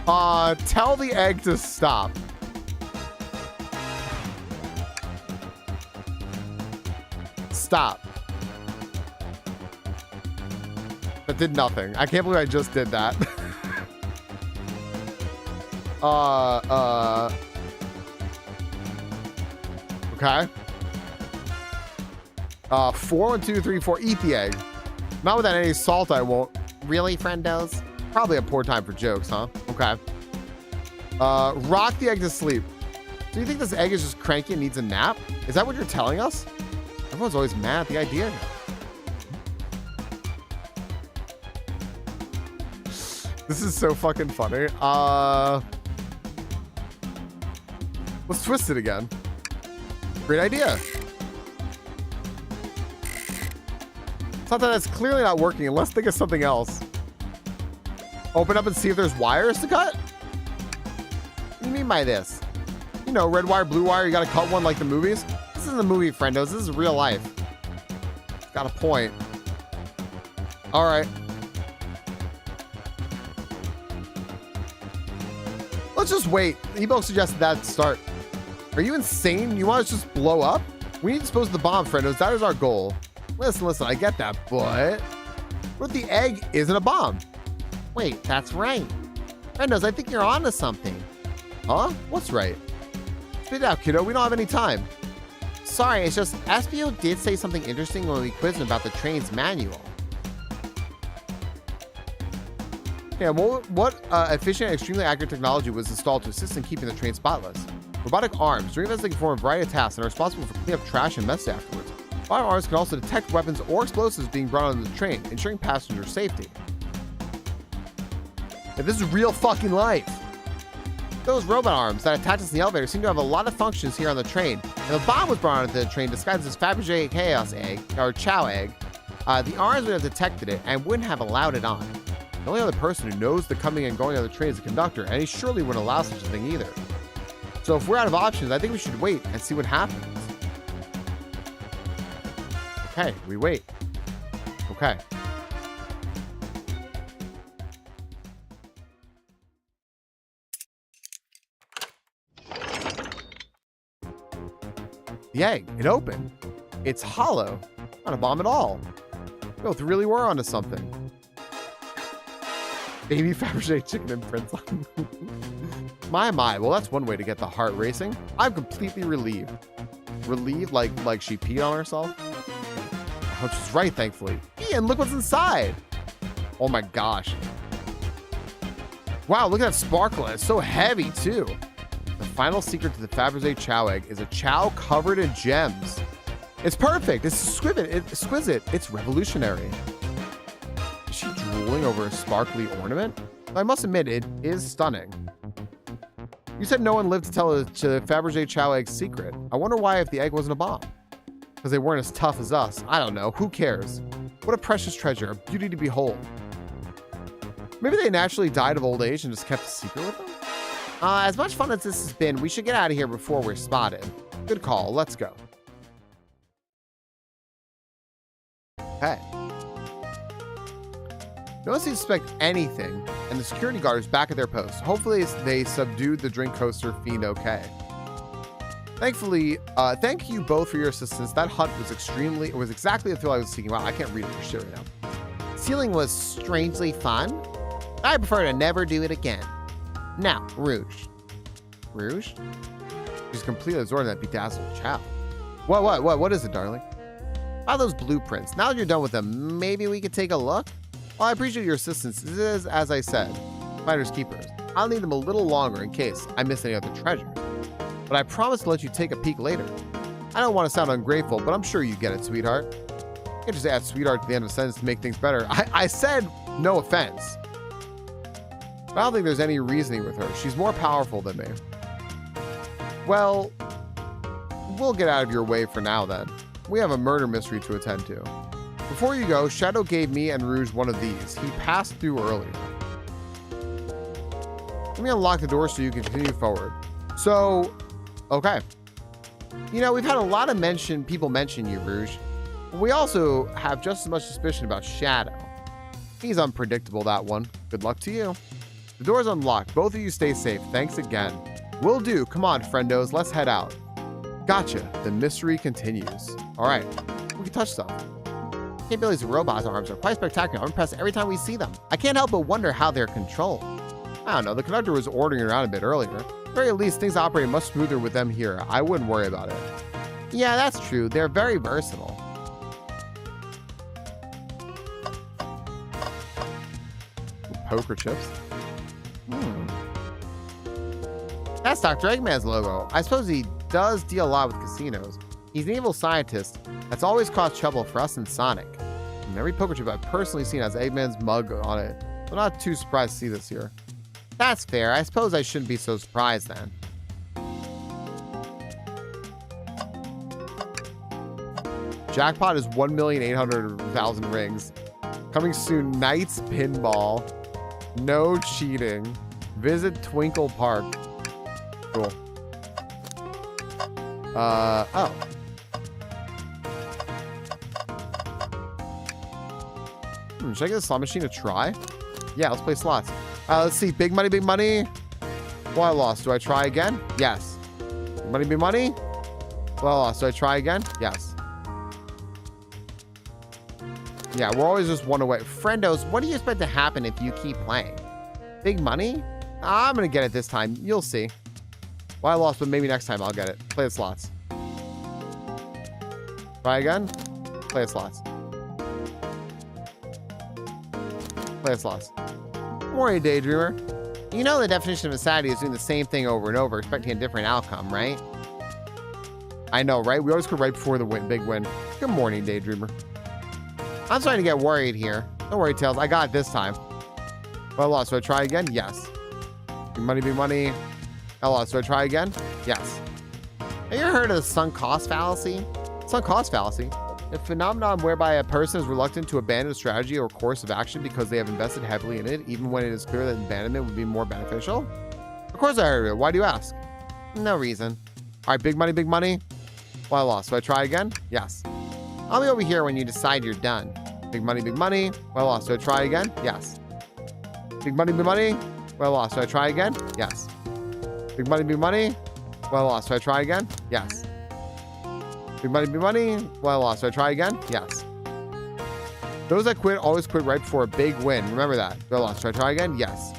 Tell the egg to stop. Stop. That did nothing. I can't believe I just did that. Okay. 4, 1, 2, 3, 4. Eat the egg. Not without any salt, I won't. Really, friendos? Probably a poor time for jokes, huh? Okay. Rock the egg to sleep. Do you think this egg is just cranky and needs a nap? Is that what you're telling us? Everyone's always mad at the idea. This is so fucking funny. Let's twist it again. Great idea. It's not that it's clearly not working. Let's think of something else. Open up and see if there's wires to cut? What do you mean by this? You know, red wire, blue wire, you gotta cut one like the movies? This isn't a movie, friendos. This is real life. Got a point. All right. Let's just wait. Ebo suggested that start. Are you insane? You want us to just blow up? We need to dispose of the bomb, friendos. That is our goal. Listen, I get that, but what if the egg isn't a bomb? Wait, that's right. Friendos, I think you're onto something. Huh? What's right? Spit it out, kiddo. We don't have any time. Sorry, it's just SPO did say something interesting when we quizzed him about the train's manual. Yeah, what efficient and extremely accurate technology was installed to assist in keeping the train spotless? Robotic arms. During this, they can perform a variety of tasks and are responsible for cleaning up trash and mess afterwards. Robotic arms can also detect weapons or explosives being brought onto the train, ensuring passenger safety. Yeah, this is real fucking life. Those robot arms that attach us in the elevator seem to have a lot of functions here on the train. If a bomb was brought onto the train disguised as Fabergé Chaos Egg, or Chow Egg, the arms would have detected it and wouldn't have allowed it on. The only other person who knows the coming and going of the train is the conductor, and he surely wouldn't allow such a thing either. So if we're out of options, I think we should wait and see what happens. Okay, we wait. Okay. The egg, it opened. It's hollow. Not a bomb at all. We both really were onto something. Baby Fabergé chicken and Prince. My. Well, that's one way to get the heart racing. I'm completely relieved. Relieved like she peed on herself? Oh, she's right, thankfully. Ian, look what's inside. Oh my gosh. Wow, look at that sparkle. It's so heavy, too. The final secret to the Fabergé Chow Egg is a chow covered in gems. It's perfect. It's exquisite. It's revolutionary. Is she drooling over a sparkly ornament? I must admit, it is stunning. You said no one lived to tell the Fabergé Chow Egg's secret. I wonder why if the egg wasn't a bomb. Because they weren't as tough as us. I don't know. Who cares? What a precious treasure. A beauty to behold. Maybe they naturally died of old age and just kept a secret with them? As much fun as this has been, we should get out of here before we're spotted. Good call. Let's go. Okay. No one seems to suspect anything, and the security guard is back at their post. Hopefully they subdued the drink coaster fiend okay. Thankfully, thank you both for your assistance. That hut was exactly the thrill I was seeking. Wow, I can't read it for shit right now. Sealing was strangely fun. I prefer to never do it again. Now, Rouge. Rouge? She's completely absorbed in that bedazzled chow. What is it, darling? All those blueprints. Now that you're done with them, maybe we could take a look? Well, I appreciate your assistance. This is, as I said, finders keepers. I'll need them a little longer in case I miss any other treasures. But I promise to let you take a peek later. I don't want to sound ungrateful, but I'm sure you get it, sweetheart. You can't just add sweetheart to the end of a sentence to make things better. I said no offense. But I don't think there's any reasoning with her. She's more powerful than me. Well, we'll get out of your way for now then. We have a murder mystery to attend to. Before you go, Shadow gave me and Rouge one of these. He passed through earlier. Let me unlock the door so you can continue forward. So, okay. You know, we've had a lot of people mention you, Rouge. But we also have just as much suspicion about Shadow. He's unpredictable, that one. Good luck to you. The door's unlocked. Both of you stay safe. Thanks again. Will do. Come on, friendos. Let's head out. Gotcha. The mystery continues. All right. We can touch some. Capabilities of robots' arms are quite spectacular. I'm impressed every time we see them. I can't help but wonder how they're controlled. I don't know. The conductor was ordering around a bit earlier. At the very least, things operate much smoother with them here. I wouldn't worry about it. Yeah, that's true. They're very versatile. Poker chips. That's Dr. Eggman's logo. I suppose he does deal a lot with casinos. He's an evil scientist that's always caused trouble for us in Sonic. And every poker chip I've personally seen has Eggman's mug on it. I'm not too surprised to see this here. That's fair. I suppose I shouldn't be so surprised then. Jackpot is 1,800,000 rings. Coming soon, Knights Pinball. No cheating. Visit Twinkle Park. Cool. Oh. Should I get the slot machine to try? Yeah, let's play slots. Let's see. Big money, big money. Well, I lost. Do I try again? Yes. Big money, big money. Well, I lost. Do I try again? Yes. Yeah, we're always just one away. Friendos, what do you expect to happen if you keep playing? Big money? I'm going to get it this time. You'll see. Well, I lost, but maybe next time I'll get it. Play the slots. Try again. Play the slots. Play the slots. Morning, Daydreamer. You know the definition of insanity is doing the same thing over and over, expecting a different outcome, right? I know, right? We always go right before the big win. Good morning, Daydreamer. I'm starting to get worried here. Don't worry, Tails. I got it this time. Well, I lost. So I try again? Yes. Big money, big money. I lost. So I try again? Yes. Have you ever heard of the sunk cost fallacy? Sunk cost fallacy. A phenomenon whereby a person is reluctant to abandon a strategy or course of action because they have invested heavily in it, even when it is clear that abandonment would be more beneficial. Of course I heard of it. Why do you ask? No reason. All right, big money, big money. Well, I lost. So I try again? Yes. I'll be over here when you decide you're done. Big money, big money. Well, I lost. So I try again? Yes. Big money, big money. Well, I lost. So I try again? Yes. Big money, big money. Well, I lost. So I try again? Yes. Big money, big money. Well, I lost. So I try again? Yes. Those that quit always quit right before a big win. Remember that. Well, I lost. So I try again? Yes.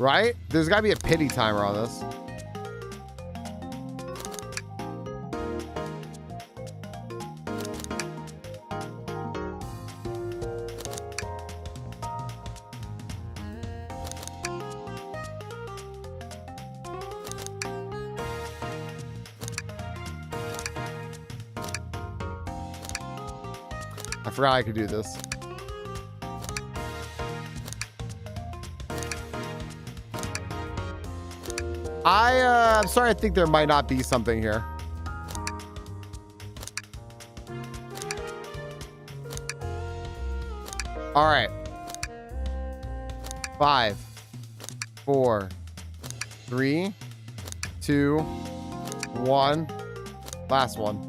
Right? There's got to be a pity timer on this. I forgot I could do this. I'm sorry, I think there might not be something here. All right. 5, 4, 3, 2, 1. Last one.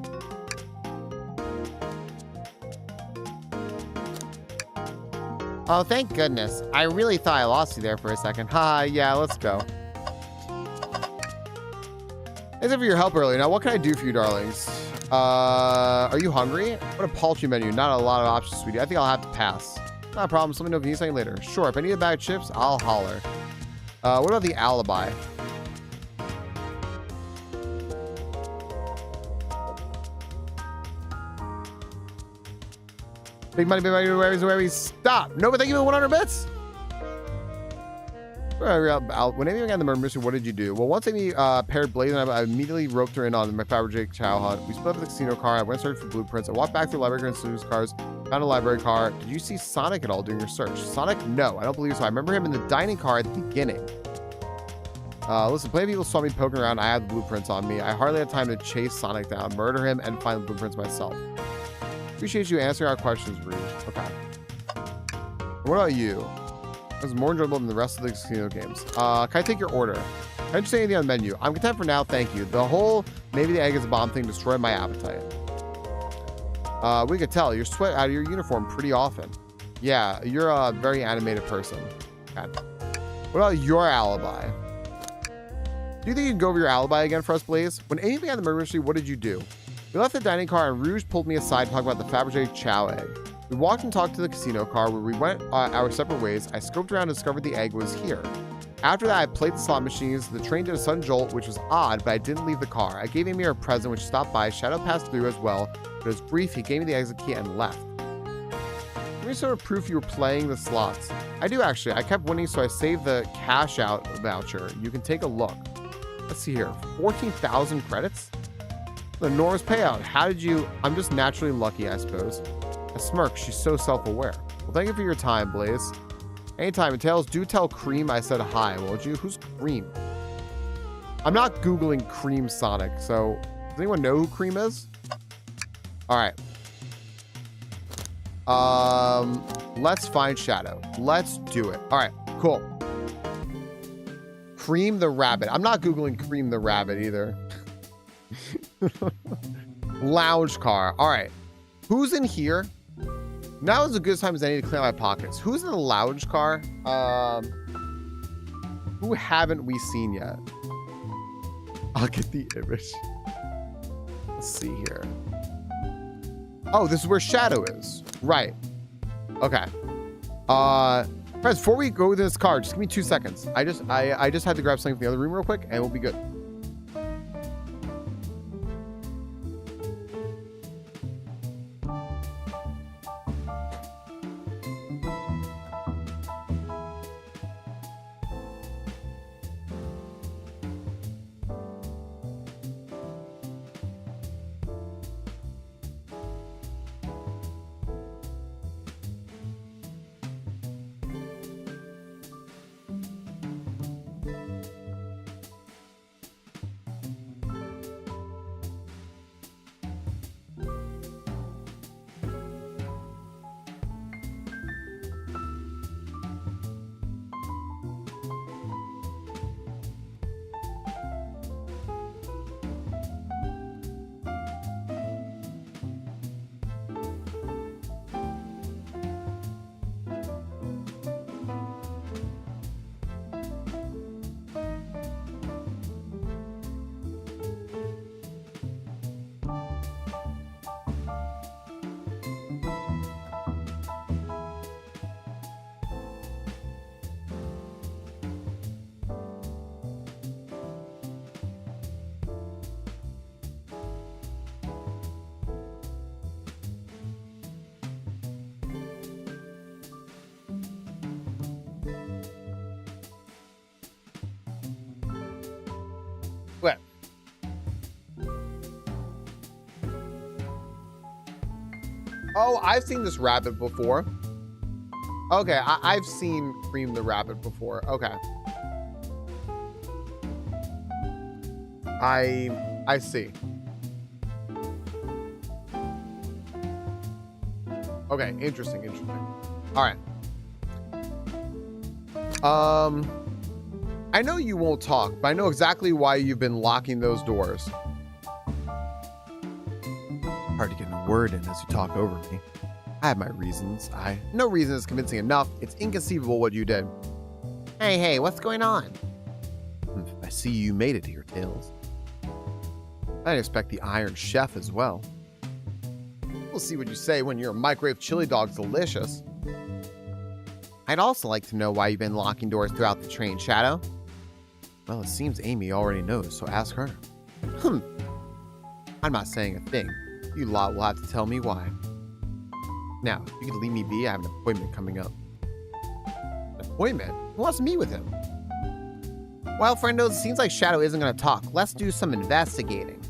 Oh, thank goodness. I really thought I lost you there for a second. Ha, yeah, let's go. Thanks for your help earlier. Now, what can I do for you, darlings? Are you hungry? What a paltry menu. Not a lot of options, sweetie. I think I'll have to pass. Not a problem. Let me know if you need something later. Sure. If I need a bag of chips, I'll holler. What about the alibi? Big money, big money, where we stop. No, but thank you for the 100 bits. When Amy began the murder mystery, what did you do? Well, once Amy paired Blaze and I immediately roped her in on my fabric chow hunt. We split up at the casino car. I went searching for blueprints. I walked back through the library and Sue's cars. Found a library car. Did you see Sonic at all during your search? Sonic? No, I don't believe so. I remember him in the dining car at the beginning. Listen, plenty of people saw me poking around. I had the blueprints on me. I hardly had time to chase Sonic down, murder him, and find the blueprints myself. Appreciate you answering our questions, Rouge. Okay. What about you? It was more enjoyable than the rest of the casino games. Can I take your order? Can I just say anything on the menu? I'm content for now, thank you. The whole maybe the egg is a bomb thing destroyed my appetite. We could tell you sweat out of your uniform pretty often. Yeah, you're a very animated person. Okay. What about your alibi? Do you think you can go over your alibi again for us, Blaze? When Amy began the murder mystery, what did you do? We left the dining car and Rouge pulled me aside to talk about the Fabergé chow egg. We walked and talked to the casino car where we went our separate ways. I scoped around and discovered the egg was here. After that, I played the slot machines. The train did a sudden jolt, which was odd, but I didn't leave the car. I gave Amy a present, which stopped by. Shadow passed through as well, but it was brief. He gave me the exit key and left. Any sort of proof you were playing the slots? I do, actually. I kept winning, so I saved the cash out voucher. You can take a look. Let's see here. 14,000 credits? The enormous payout. How did you... I'm just naturally lucky, I suppose. A smirk. She's so self-aware. Well, thank you for your time, Blaze. Anytime. And Tails, do tell Cream I said hi, won't you? Who's Cream? I'm not Googling Cream Sonic, so... Does anyone know who Cream is? Alright. Let's find Shadow. Let's do it. All right, cool. Cream the Rabbit. I'm not Googling Cream the Rabbit either. Lounge car. All right. Who's in here? Now is a good time as any to clear my pockets. Who's in the lounge car? Who haven't we seen yet? I'll get the image. Let's see here. Oh, this is where Shadow is. Right. Okay. Friends, before we go to this car, just give me 2 seconds. I just had to grab something from the other room real quick, and we'll be good. What? Oh, I've seen this rabbit before. Okay, I've seen Cream the Rabbit before. Okay. I see. Okay, interesting. All right. I know you won't talk, but I know exactly why you've been locking those doors. Hard to get a word in as you talk over me. I have my reasons. No reason is convincing enough. It's inconceivable what you did. Hey, what's going on? I see you made it here, Tails. I didn't expect the Iron Chef as well. We'll see what you say when your microwave chili dog's delicious. I'd also like to know why you've been locking doors throughout the train, Shadow. Well, it seems Amy already knows, so ask her. I'm not saying a thing. You lot will have to tell me why. Now, if you could leave me be, I have an appointment coming up. An appointment? Who wants to meet with him? Well, friendos, it seems like Shadow isn't going to talk. Let's do some investigating.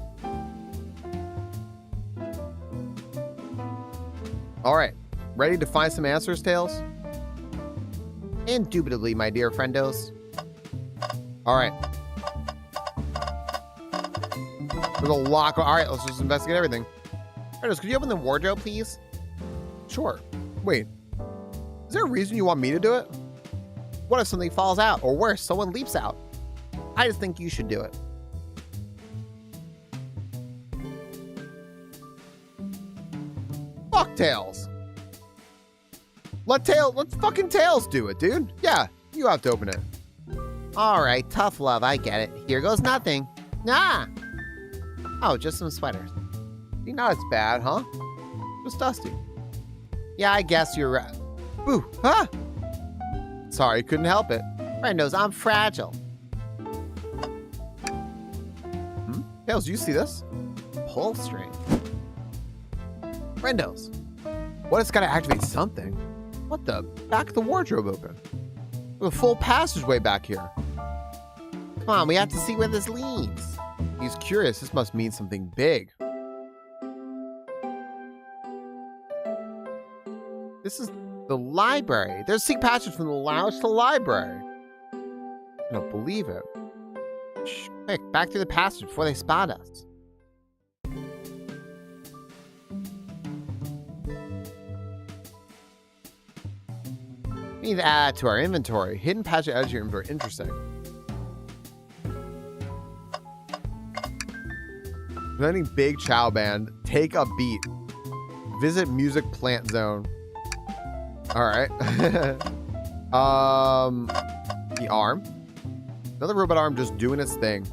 All right. Ready to find some answers, Tails? Indubitably, my dear friendos. All right. There's a lock. All right, let's just investigate everything. Friendos, could you open the wardrobe, please? Sure. Wait. Is there a reason you want me to do it? What if something falls out? Or worse, someone leaps out? I just think you should do it. Fuck Tails. Let fucking Tails do it, dude. Yeah, you have to open it. All right, tough love, I get it. Here goes nothing. Ah! Oh, just some sweaters. You know it's bad, huh? Just dusty. Yeah, I guess you're right. Ooh, huh? Sorry, couldn't help it. Friendos, I'm fragile. Tails, do you see this? Pull string. Friendos. What, it's gotta activate something? What the? Back the wardrobe open. With a full passageway back here. Come on, we have to see where this leads. He's curious. This must mean something big. This is the library. There's a secret passage from the lounge to the library. I don't believe it. Shh, quick, back through the passage before they spot us. We need to add to our inventory. Hidden patch to add to your inventory. Interesting. Presenting Big Chow Band. Take a beat. Visit Music Plant Zone. All right. The arm. Another robot arm just doing its thing.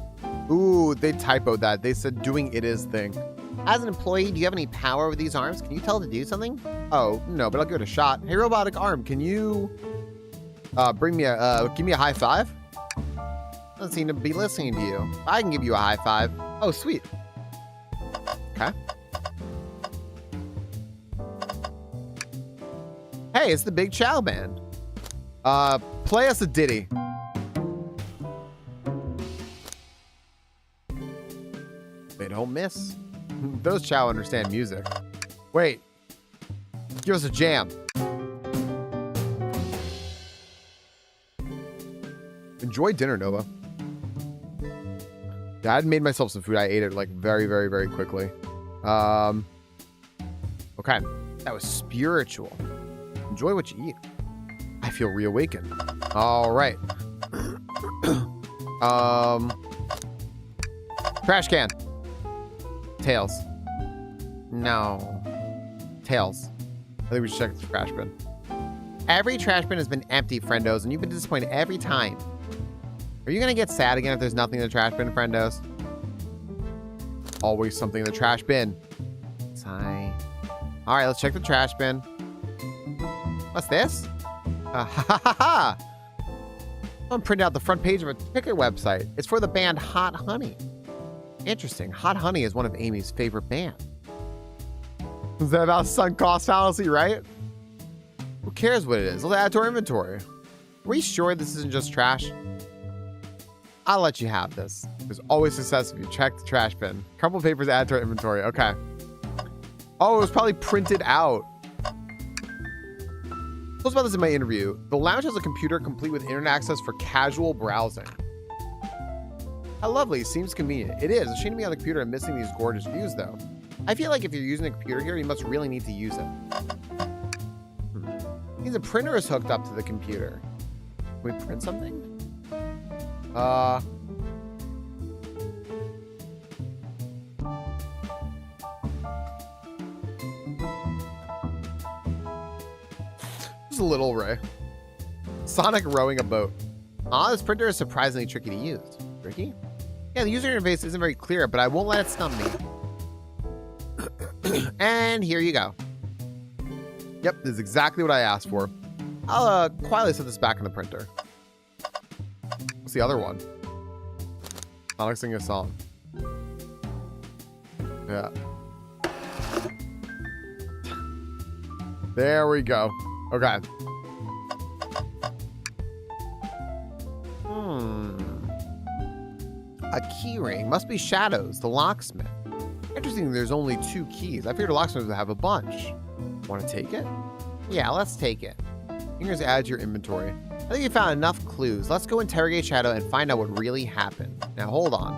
Ooh, they typoed that. They said doing it thing. As an employee, do you have any power over these arms? Can you tell it to do something? Oh, no, but I'll give it a shot. Hey, robotic arm, can you give me a high five? Doesn't seem to be listening to you. I can give you a high five. Oh, sweet. Okay. Hey, it's the Big Chow Band. Play us a ditty. They don't miss. Those Chow understand music. Wait. Give us a jam. Enjoy dinner, Nova. Yeah, I had made myself some food. I ate it like very, very, very quickly. Okay. That was spiritual. Enjoy what you eat. I feel reawakened. All right. Trash can. Tails. No. Tails. I think we should check the trash bin. Every trash bin has been empty, friendos, and you've been disappointed every time. Are you going to get sad again if there's nothing in the trash bin, friendos? Always something in the trash bin. Sigh. All right, let's check the trash bin. What's this? Ha ha ha ha! I'm printing out the front page of a ticket website. It's for the band Hot Honey. Interesting. Hot Honey is one of Amy's favorite bands. Is that about sunk cost fallacy, right? Who cares what it is? Let's add to our inventory. Are we sure this isn't just trash? I'll let you have this. There's always success if you check the trash bin. Crumpled papers add to our inventory. Okay. Oh, it was probably printed out. I was about this in my interview. The lounge has a computer complete with internet access for casual browsing. How lovely. Seems convenient. It is. It's a shame to be on the computer and missing these gorgeous views, though. I feel like if you're using a computer here, you must really need to use it. Means a printer is hooked up to the computer. Can we print something? Just a little Ray. Sonic rowing a boat. This printer is surprisingly tricky to use. Tricky? Yeah, the user interface isn't very clear, but I won't let it stump me. And here you go. Yep, this is exactly what I asked for. I'll quietly set this back in the printer. What's the other one? Sonic singing a song. Yeah. There we go. Okay. A key ring. Must be Shadows, the locksmith. Interesting, there's only 2 keys. I figured a locksmith would have a bunch. Want to take it? Yeah, let's take it. Here's add to your inventory. I think you found enough clues. Let's go interrogate Shadow and find out what really happened. Now, hold on.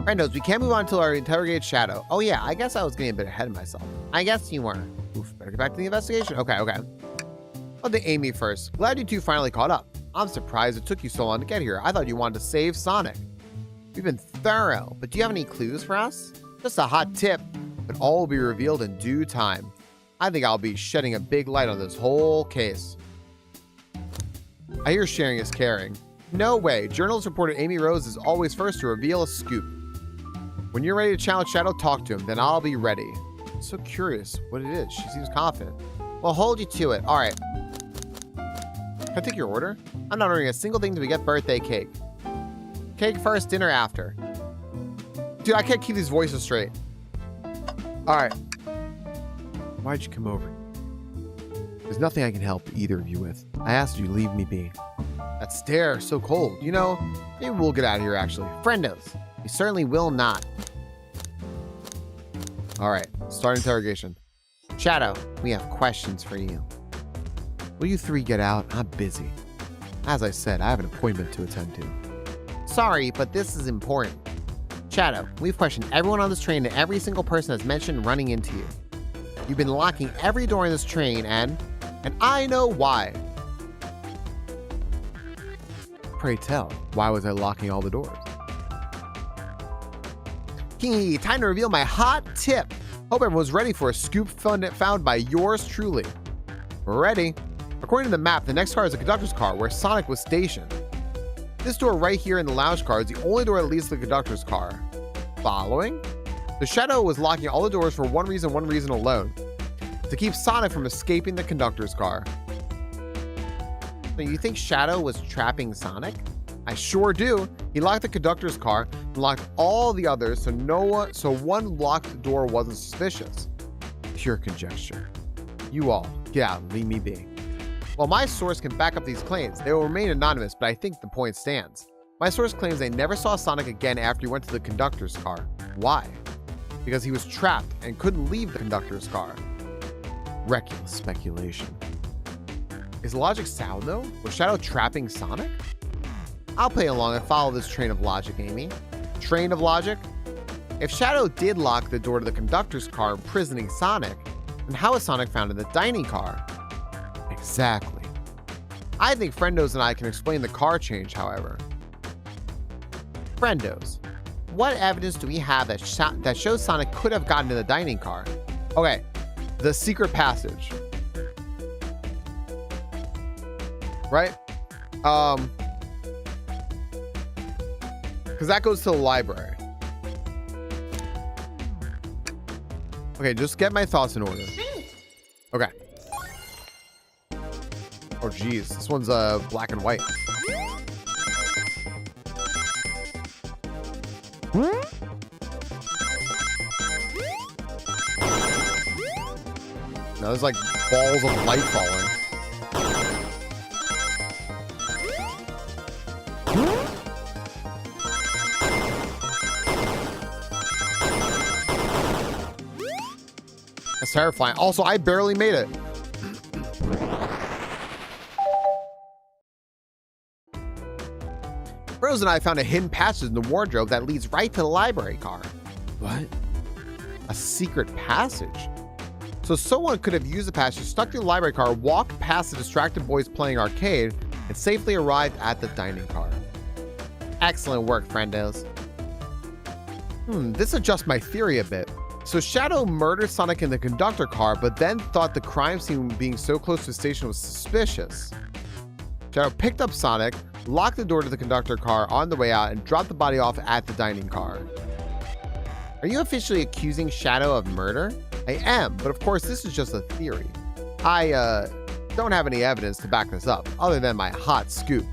Friendos, we can't move on until our interrogate Shadow. Oh, yeah, I guess I was getting a bit ahead of myself. I guess you were. Oof, better get back to the investigation. Okay. I'll do Amy first. Glad you two finally caught up. I'm surprised it took you so long to get here. I thought you wanted to save Sonic. We've been thorough, but do you have any clues for us? Just a hot tip, but all will be revealed in due time. I think I'll be shedding a big light on this whole case. I hear sharing is caring. No way. Journalists reported Amy Rose is always first to reveal a scoop. When you're ready to challenge Shadow, talk to him. Then I'll be ready. I'm so curious what it is. She seems confident. Well, hold you to it. All right. Can I take your order? I'm not ordering a single thing till we get birthday cake. Cake first, dinner after. Dude, I can't keep these voices straight. All right. Why'd you come over? There's nothing I can help either of you with. I asked you to leave me be. That stare, so cold. You know, maybe we'll get out of here, actually. Friendos, we certainly will not. All right, start interrogation. Shadow, we have questions for you. Will you 3 get out? I'm busy. As I said, I have an appointment to attend to. Sorry, but this is important. Shadow, we've questioned everyone on this train and every single person that's mentioned running into you. You've been locking every door in this train, and I know why. Pray tell, why was I locking all the doors? Time to reveal my hot tip. Hope everyone's ready for a scoop found by yours truly. We're ready. According to the map, the next car is a conductor's car where Sonic was stationed. This door right here in the lounge car is the only door that leads to the conductor's car. Following? The Shadow was locking all the doors for one reason alone. To keep Sonic from escaping the conductor's car. So you think Shadow was trapping Sonic? I sure do. He locked the conductor's car and locked all the others so one locked door wasn't suspicious. Pure conjecture. You all, get out and leave me be. While my source can back up these claims, they will remain anonymous, but I think the point stands. My source claims they never saw Sonic again after he went to the conductor's car. Why? Because he was trapped and couldn't leave the conductor's car. Reckless speculation. Is logic sound though? Was Shadow trapping Sonic? I'll play along and follow this train of logic, Amy. Train of logic? If Shadow did lock the door to the conductor's car, imprisoning Sonic, then how was Sonic found in the dining car? Exactly. I think Friendos and I can explain the car change, however. Friendos, what evidence do we have that shows Sonic could have gotten to the dining car? Okay, the secret passage. Right? Because that goes to the library. Okay, just get my thoughts in order. Okay. Oh, geez. This one's black and white. Now there's like balls of light falling. That's terrifying. Also, I barely made it. Rose and I found a hidden passage in the wardrobe that leads right to the library car. What? A secret passage? So someone could have used the passage, stuck to the library car, walked past the distracted boys playing arcade, and safely arrived at the dining car. Excellent work, friendos. This adjusts my theory a bit. So Shadow murdered Sonic in the conductor car, but then thought the crime scene being so close to the station was suspicious. Shadow picked up Sonic, locked the door to the conductor car on the way out, and dropped the body off at the dining car. Are you officially accusing Shadow of murder? I am, but of course this is just a theory. I don't have any evidence to back this up, other than my hot scoop.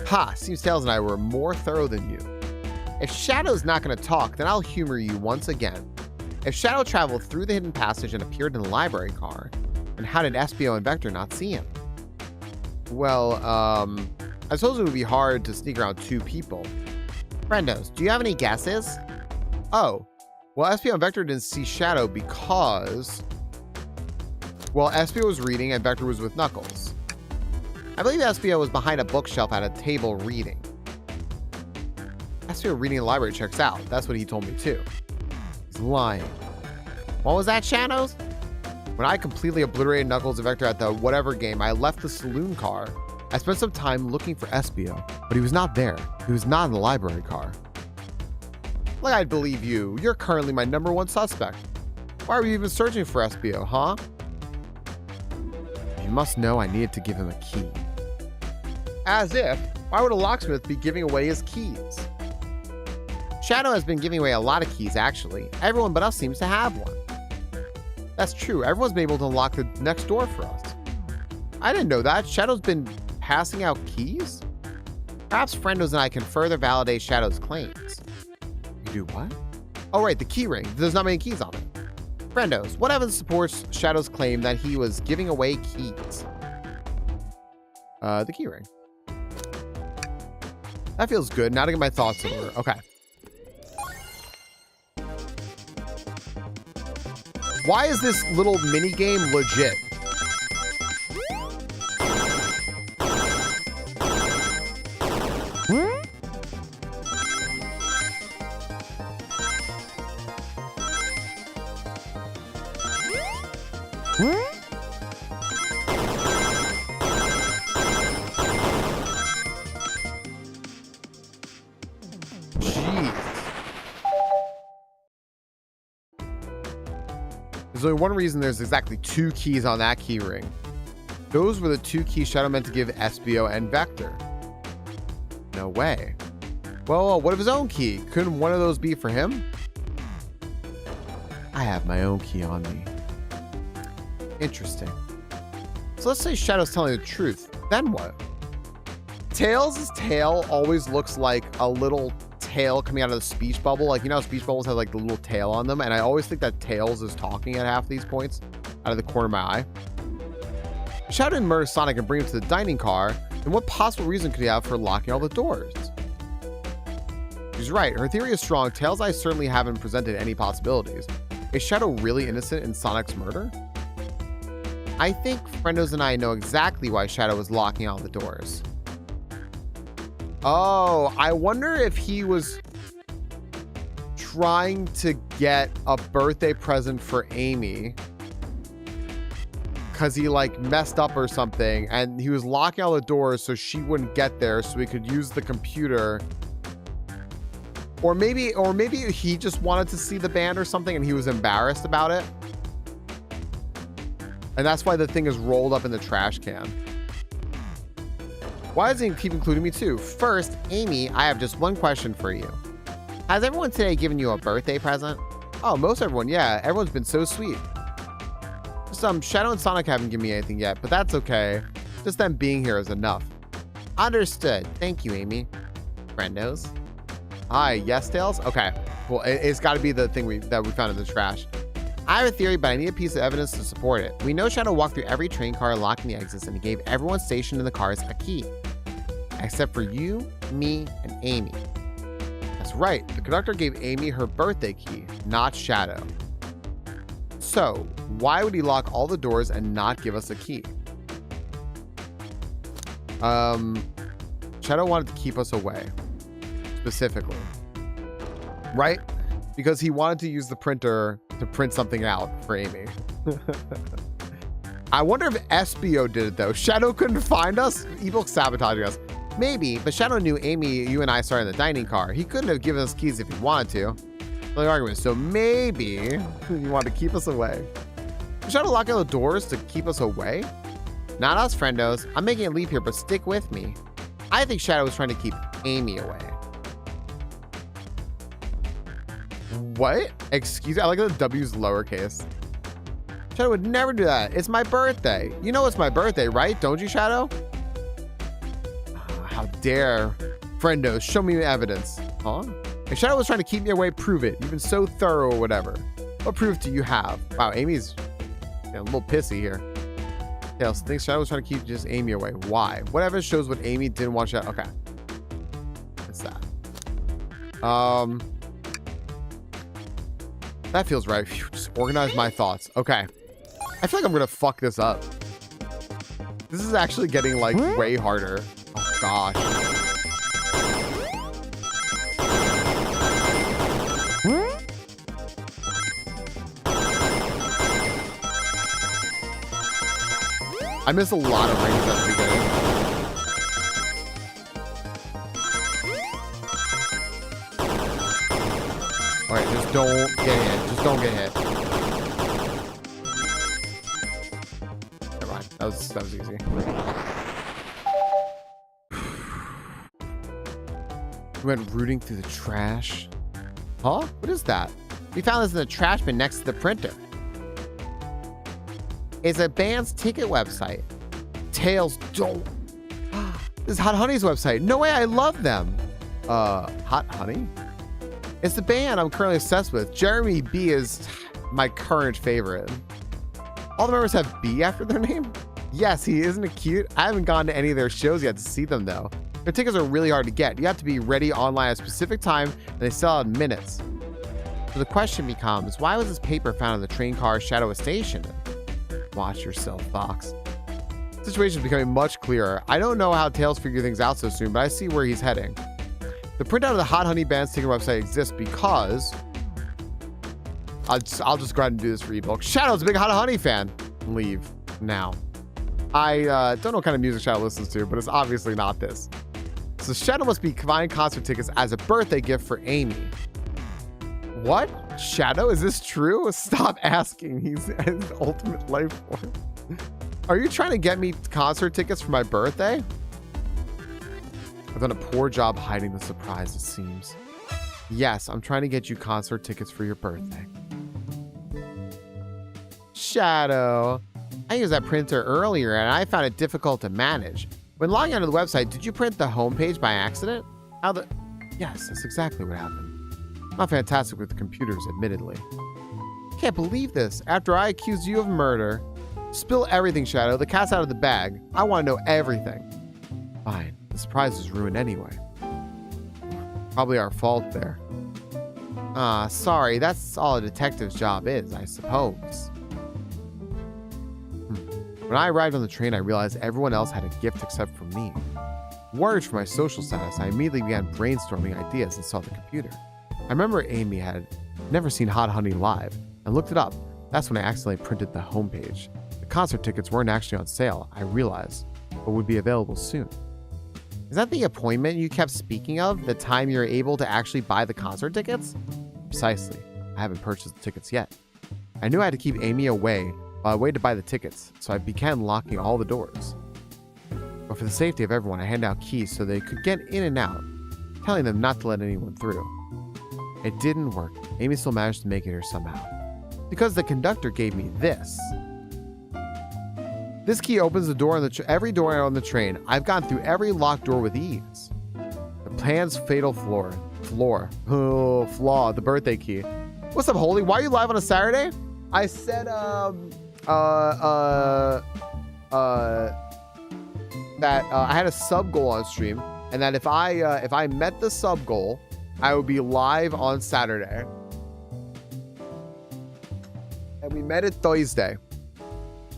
Ha, seems Tails and I were more thorough than you. If Shadow's not going to talk, then I'll humor you once again. If Shadow traveled through the hidden passage and appeared in the library car, then how did Espio and Vector not see him? Well, I suppose it would be hard to sneak around two people. Friendos, do you have any guesses? Oh, well, Espio and Vector didn't see Shadow because... well, Espio was reading and Vector was with Knuckles. I believe Espio was behind a bookshelf at a table reading. Espio reading in the library checks out. That's what he told me too. He's lying. What was that, Shadows? When I completely obliterated Knuckles and Vector at the whatever game, I left the saloon car. I spent some time looking for Espio, but he was not there. He was not in the library car. Like I'd believe you. You're currently my #1 suspect. Why were you even searching for Espio, huh? You must know I needed to give him a key. As if. Why would a locksmith be giving away his keys? Shadow has been giving away a lot of keys, actually. Everyone but us seems to have one. That's true. Everyone's been able to unlock the next door for us. I didn't know that. Shadow's been passing out keys? Perhaps Friendos and I can further validate Shadow's claims. You do what? Oh, right, the key ring. There's not many keys on it. Friendos, what evidence supports Shadow's claim that he was giving away keys? The key ring. That feels good. Now to get my thoughts in order. Okay. Why is this little mini game legit? Jeez. There's only one reason there's exactly 2 keys on that key ring. Those were the 2 keys Shadow meant to give SBO and Vector. No way. Well, what of his own key? Couldn't one of those be for him? I have my own key on me. Interesting. So let's say Shadow's telling the truth. Then what? Tails' tail always looks like a little tail coming out of the speech bubble. Like, you know how speech bubbles have like the little tail on them? And I always think that Tails is talking at half these points out of the corner of my eye. If Shadow didn't murder Sonic and bring him to the dining car, then what possible reason could he have for locking all the doors? She's right. Her theory is strong. Tails' eyes certainly haven't presented any possibilities. Is Shadow really innocent in Sonic's murder? I think Friendos and I know exactly why Shadow was locking all the doors. Oh, I wonder if he was trying to get a birthday present for Amy because he like messed up or something, and he was locking all the doors so she wouldn't get there so he could use the computer. Or maybe he just wanted to see the band or something and he was embarrassed about it. And that's why the thing is rolled up in the trash can. Why does he keep including me too? First, Amy, I have just one question for you. Has everyone today given you a birthday present? Oh, most everyone, yeah. Everyone's been so sweet. Just, Shadow and Sonic haven't given me anything yet, but that's okay. Just them being here is enough. Understood. Thank you, Amy. Friendos. Hi, yes, Tails? Okay. Well, it's got to be the thing that we found in the trash. I have a theory, but I need a piece of evidence to support it. We know Shadow walked through every train car, locking the exits, and he gave everyone stationed in the cars a key. Except for you, me, and Amy. That's right. The conductor gave Amy her birthday key, not Shadow. So, why would he lock all the doors and not give us a key? Shadow wanted to keep us away. Specifically. Right? Because he wanted to use the printer to print something out for Amy. I wonder if SBO did it though. Shadow couldn't find us? Evil's sabotaging us. Maybe, but Shadow knew Amy, you and I started in the dining car. He couldn't have given us keys if he wanted to. The argument. So maybe he wanted to keep us away. Did Shadow lock all the doors to keep us away? Not us, friendos. I'm making a leap here, but stick with me. I think Shadow was trying to keep Amy away. What? Excuse me? I like that the W's lowercase. Shadow would never do that. It's my birthday. You know it's my birthday, right? Don't you, Shadow? How dare. Friendos, show me evidence. Huh? If Shadow was trying to keep me away, prove it. You've been so thorough or whatever. What proof do you have? Wow, Amy's a little pissy here. Tails thinks Shadow was trying to keep just Amy away. Why? What evidence shows what Amy didn't want Shadow? Okay. What's that? That feels right. Phew, just organize my thoughts. Okay. I feel like I'm gonna fuck this up. This is actually getting like way harder. Oh gosh. I missed a lot of rings at the beginning. Alright, just don't get hit. Just don't get hit. Never mind. That was easy. We went rooting through the trash. Huh? What is that? We found this in the trash bin next to the printer. It's a band's ticket website. Tails, don't. This is Hot Honey's website. No way, I love them. Hot Honey? It's the band I'm currently obsessed with. Jeremy B is my current favorite. All the members have B after their name? Yes, he isn't it cute? I haven't gone to any of their shows yet to see them though. Their tickets are really hard to get. You have to be ready online at a specific time and they sell out in minutes. So the question becomes, why was this paper found in the train car Shadow was stationed in? Watch yourself, Fox. The situation is becoming much clearer. I don't know how Tails figured things out so soon, but I see where he's heading. The printout of the Hot Honey Band's ticket website exists because I'll just go ahead and do this for ebook. Shadow's a big Hot Honey fan. leave now. I don't know what kind of music Shadow listens to, but it's obviously not this. So Shadow must be buying concert tickets as a birthday gift for Amy. What? Shadow, is this true? Stop asking. He's his ultimate life form. Are you trying to get me concert tickets for my birthday? I've done a poor job hiding the surprise, it seems. Yes, I'm trying to get you concert tickets for your birthday. Shadow, I used that printer earlier and I found it difficult to manage. When logging onto the website, did you print the homepage by accident? Yes, that's exactly what happened. I'm not fantastic with computers, admittedly. Can't believe this. After I accused you of murder. Spill everything, Shadow. The cat's out of the bag. I want to know everything. Fine. The surprise is ruined anyway. Probably our fault there. Sorry. That's all a detective's job is, I suppose. When I arrived on the train, I realized everyone else had a gift except for me. Worried for my social status, I immediately began brainstorming ideas and saw the computer. I remember Amy had never seen Hot Honey live and looked it up. That's when I accidentally printed the homepage. The concert tickets weren't actually on sale, I realized, but would be available soon. Is that the appointment you kept speaking of? The time you're able to actually buy the concert tickets? Precisely. I haven't purchased the tickets yet. I knew I had to keep Amy away while I waited to buy the tickets, so I began locking all the doors. But for the safety of everyone, I handed out keys so they could get in and out, telling them not to let anyone through. It didn't work. Amy still managed to make it here somehow. Because the conductor gave me this. This key opens the door on every door on the train. I've gone through every locked door with ease. The plan's fatal flaw, the birthday key. What's up, Holy? Why are you live on a Saturday? I said, that I had a sub goal on stream, and that if I met the sub goal, I would be live on Saturday. And we met it Thursday.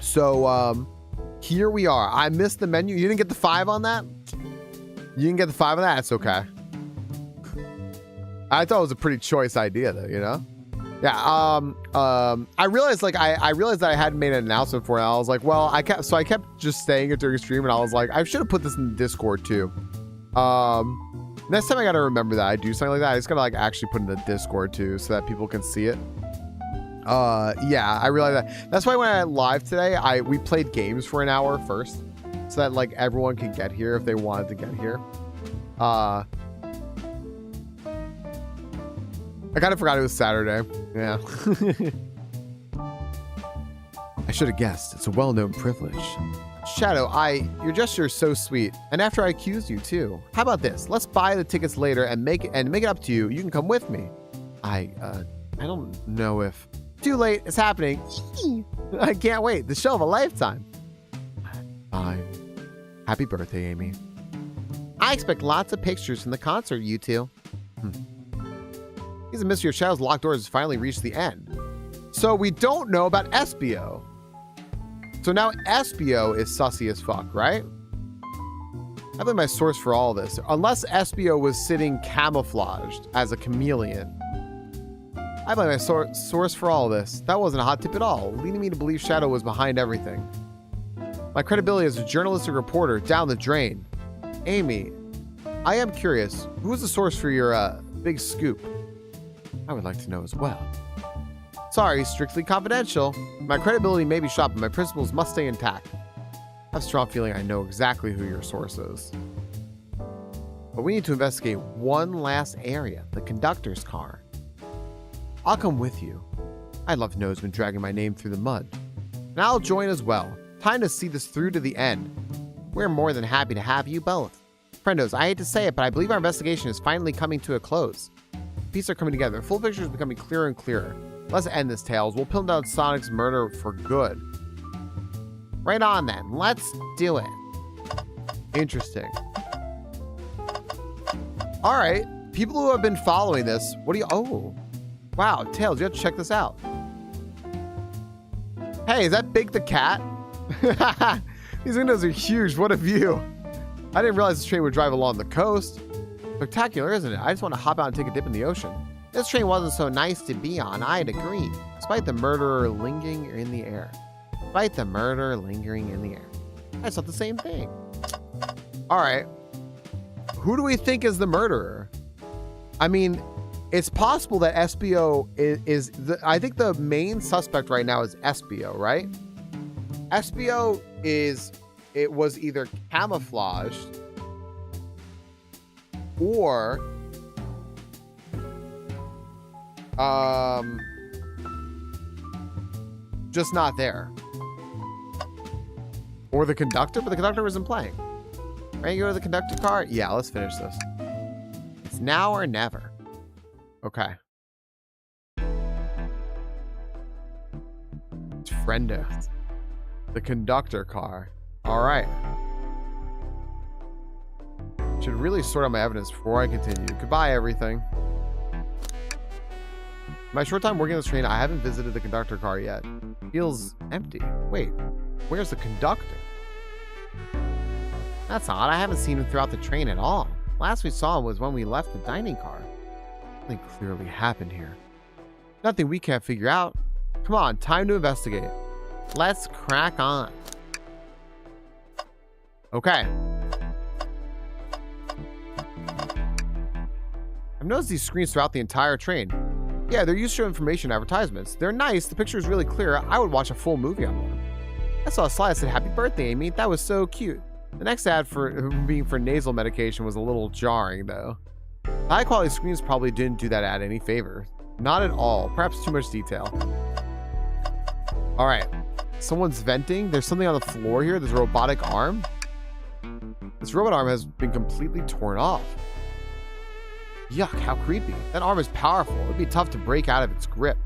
So here we are. I missed the menu. You didn't get the 5 on that? You didn't get the 5 on that? It's okay. I thought it was a pretty choice idea though, you know? Yeah, I realized I realized that I hadn't made an announcement for it. I was like, well, I kept just saying it during stream, and I was like, I should have put this in the Discord too. Next time I gotta remember that I do something like that. I just gotta like actually put it in the Discord too, so that people can see it. Yeah, I realized that. That's why when I live today, we played games for an hour first, so that like everyone could get here if they wanted to get here. I kind of forgot it was Saturday. Yeah. I should have guessed. It's a well-known privilege. Shadow, your gesture is so sweet. And after I accused you too. How about this? Let's buy the tickets later and make it up to you. You can come with me. I don't know if... Too late. It's happening. I can't wait. The show of a lifetime. Fine. Happy birthday, Amy. I expect lots of pictures from the concert, you two. He's a mystery of Shadow's locked doors has finally reached the end. So we don't know about Espio. So now Espio is sussy as fuck, right? I blame my source for all this. Unless Espio was sitting camouflaged as a chameleon. I blame my source for all this. That wasn't a hot tip at all, leading me to believe Shadow was behind everything. My credibility as a journalistic reporter down the drain. Amy, I am curious. Who was the source for your big scoop? I would like to know as well. Sorry, strictly confidential. My credibility may be shot, but my principles must stay intact. I have a strong feeling I know exactly who your source is. But we need to investigate one last area, the conductor's car. I'll come with you. I'd love to know who's been dragging my name through the mud. And I'll join as well. Time to see this through to the end. We're more than happy to have you both. Friendos, I hate to say it, but I believe our investigation is finally coming to a close. Pieces are coming together. Full picture is becoming clearer and clearer. Let's end this, Tails. We'll pin down Sonic's murder for good. Right on, then. Let's do it. Interesting. All right. People who have been following this, what do you... Oh. Wow, Tails, you have to check this out. Hey, is that Big the Cat? These windows are huge. What a view. I didn't realize this train would drive along the coast. Spectacular, isn't it? I just want to hop out and take a dip in the ocean. This train wasn't so nice to be on, I'd agree, despite the murderer lingering in the air. If despite the murder lingering in the air. I thought the same thing. All right. Who do we think is the murderer? I mean, it's possible that SBO is the, I think the main suspect right now is SBO, right? SBO is, it was either camouflaged or just not there. Or the conductor, but the conductor wasn't playing. Ready to go to the conductor car? Yeah, let's finish this. It's now or never. Okay. It's Friendo. The conductor car. All right. Should really sort out my evidence before I continue. Goodbye, everything. My short time working on this train, I haven't visited the conductor car yet. Feels empty. Wait, where's the conductor? That's odd. I haven't seen him throughout the train at all. Last we saw him was when we left the dining car. Something clearly happened here. Nothing we can't figure out. Come on, time to investigate. Let's crack on. Okay. I've noticed these screens throughout the entire train. Yeah, they're used for information advertisements. They're nice. The picture is really clear. I would watch a full movie on one. I saw a slide that said, "Happy birthday, Amy." That was so cute. The next ad for being for nasal medication was a little jarring, though. High quality screens probably didn't do that ad any favor. Not at all. Perhaps too much detail. All right. Someone's venting. There's something on the floor here. There's a robotic arm. This robot arm has been completely torn off. Yuck, how creepy. That arm is powerful. It'd be tough to break out of its grip.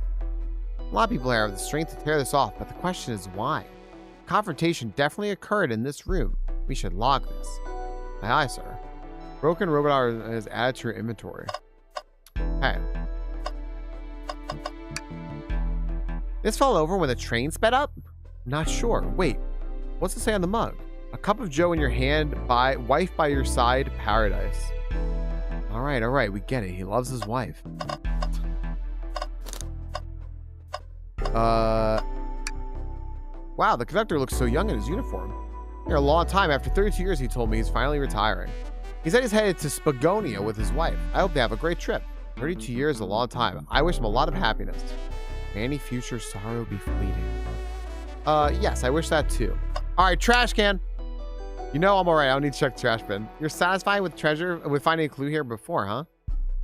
A lot of people here have the strength to tear this off, but the question is why? Confrontation definitely occurred in this room. We should log this. Aye, aye, sir. Broken robot arm is added to your inventory. Okay. This fell over when the train sped up? Not sure. Wait, what's it say on the mug? A cup of joe in your hand, by wife by your side, paradise. All right, we get it. He loves his wife. Wow, the conductor looks so young in his uniform. Here a long time. After 32 years, he told me he's finally retiring. He said he's headed to Spagonia with his wife. I hope they have a great trip. 32 years is a long time. I wish him a lot of happiness. May any future sorrow be fleeting. Yes, I wish that too. All right, trash can. You know I'm all right. I don't need to check the trash bin. You're satisfied with finding a clue here before, huh?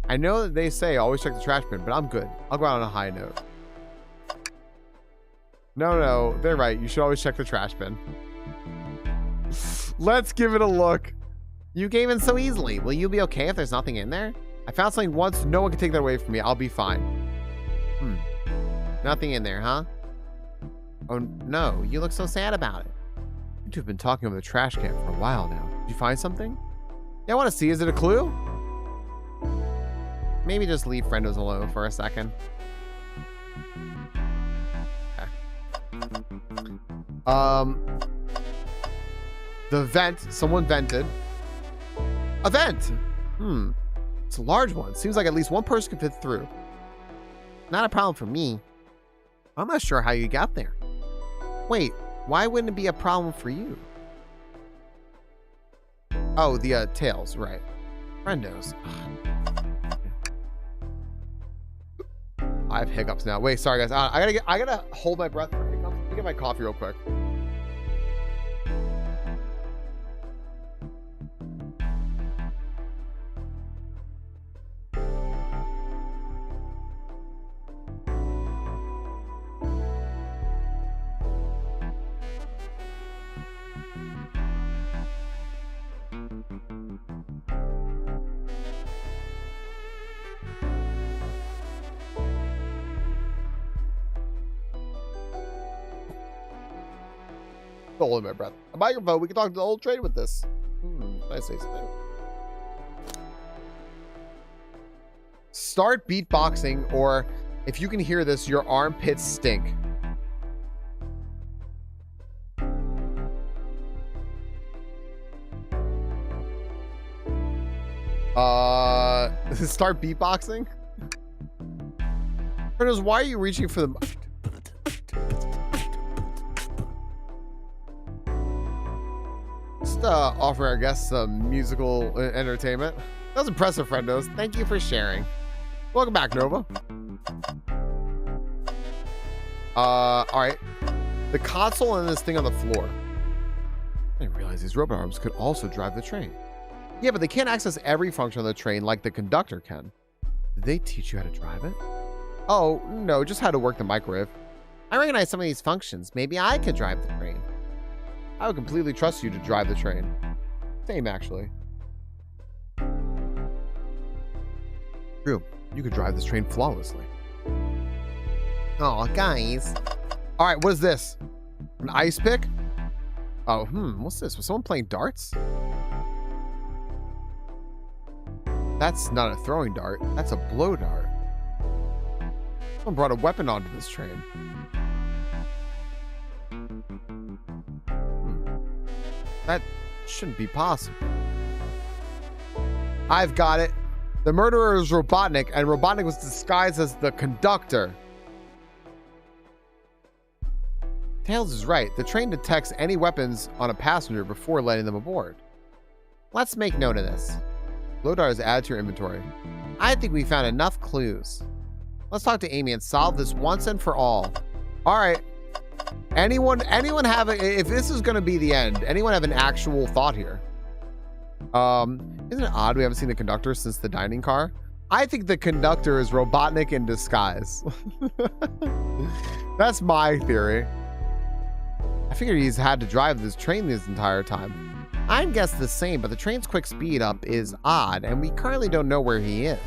I know that they say always check the trash bin, but I'm good. I'll go out on a high note. No, they're right. You should always check the trash bin. Let's give it a look. You gave in so easily. Will you be okay if there's nothing in there? I found something once. No one can take that away from me. I'll be fine. Nothing in there, huh? Oh, no. You look so sad about it. You two have been talking over the trash can for a while now. Did you find something? Yeah, I want to see. Is it a clue? Maybe just leave Friendos alone for a second. Okay. The vent. Someone vented. A vent! It's a large one. Seems like at least one person could fit through. Not a problem for me. I'm not sure how you got there. Wait, why wouldn't it be a problem for you? Oh, the tails, right. Friendos. I have hiccups now. Wait, sorry guys. I gotta hold my breath for hiccups. Let me get my coffee real quick. Holding my breath. A microphone. We can talk to the old trade with this. I say something. Start beatboxing, or if you can hear this, your armpits stink. Start beatboxing. Why are you reaching for the? just offering our guests some musical entertainment. That was impressive, friendos. Thank you for sharing. Welcome back, Nova. All right. The console and this thing on the floor. I didn't realize these robot arms could also drive the train. Yeah, but they can't access every function on the train like the conductor can. Did they teach you how to drive it? Oh, no, just how to work the microwave. I recognize some of these functions. Maybe I could drive the train. I would completely trust you to drive the train. Same, actually. True. You could drive this train flawlessly. Oh, guys. All right, what is this? An ice pick? Oh, what's this? Was someone playing darts? That's not a throwing dart. That's a blow dart. Someone brought a weapon onto this train. That shouldn't be possible. I've got it. The murderer is Robotnik, and Robotnik was disguised as the conductor. Tails is right. The train detects any weapons on a passenger before letting them aboard. Let's make note of this. Blow dart is added to your inventory. I think we found enough clues. Let's talk to Amy and solve this once and for all. All right. Anyone have if this is going to be the end, anyone have an actual thought here? Isn't it odd we haven't seen the conductor since the dining car? I think the conductor is Robotnik in disguise. That's my theory. I figured he's had to drive this train this entire time. I'd guess the same, but the train's quick speed up is odd, and we currently don't know where he is.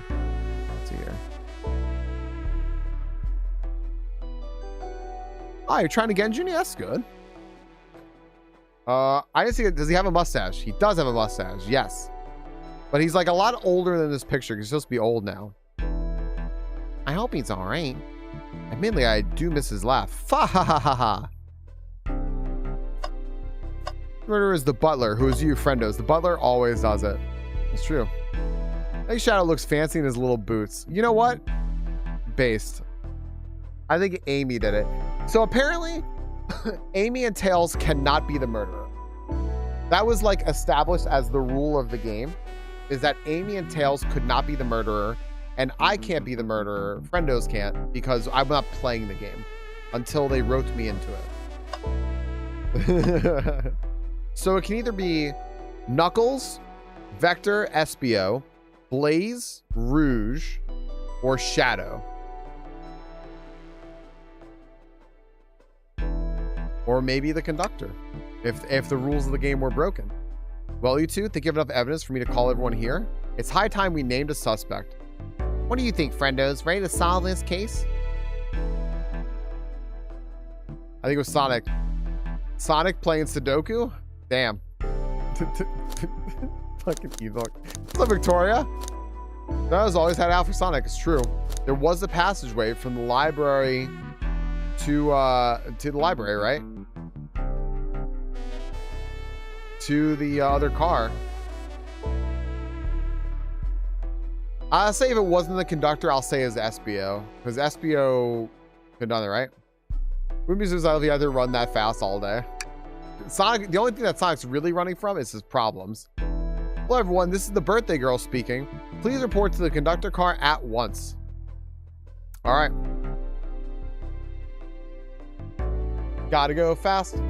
Let's see here. Oh, you're trying to get engineer? That's good. I didn't see it. Does he have a mustache? He does have a mustache, yes. But he's like a lot older than this picture. He's supposed to be old now. I hope he's all right. Admittedly, I do miss his laugh. Fa ha ha ha ha. Murderer is the butler, who is you, friendos. The butler always does it. It's true. I think Shadow looks fancy in his little boots. You know what? Based. I think Amy did it. So apparently, Amy and Tails cannot be the murderer. That was like established as the rule of the game, is that Amy and Tails could not be the murderer, and I can't be the murderer. Friendos can't, because I'm not playing the game until they wrote me into it. So it can either be Knuckles, Vector, Espio, Blaze, Rouge, or Shadow. Or maybe the conductor, if the rules of the game were broken. Well, you two, think you have enough evidence for me to call everyone here? It's high time we named a suspect. What do you think, friendos? Ready to solve this case? I think it was Sonic. Sonic playing Sudoku? Damn. Fucking evil. What's up, Victoria? That has always had out for Sonic. It's true. There was a passageway from the library to the library, right? To the other car. I'll say if it wasn't the conductor, I'll say it's Espio, because Espio could have done it, right? Ruby's is he had to run that fast all day. Sonic, the only thing that Sonic's really running from is his problems. Hello, everyone. This is the birthday girl speaking. Please report to the conductor car at once. All right. Gotta go fast.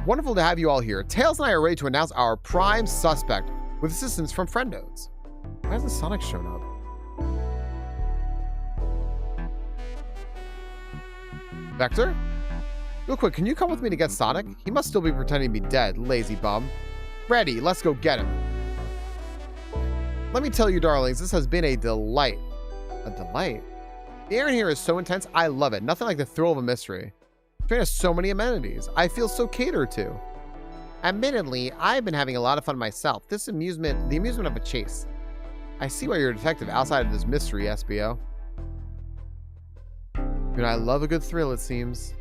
Wonderful to have you all here. Tails and I are ready to announce our prime suspect with assistance from Friendos. Why hasn't Sonic shown up? Vector? Real quick, can you come with me to get Sonic? He must still be pretending to be dead, lazy bum. Ready, let's go get him. Let me tell you, darlings, this has been a delight. A delight? The air in here is so intense, I love it. Nothing like the thrill of a mystery. The train has so many amenities. I feel so catered to. Admittedly, I've been having a lot of fun myself. The amusement of a chase. I see why you're a detective outside of this mystery, SBO. And I love a good thrill, it seems.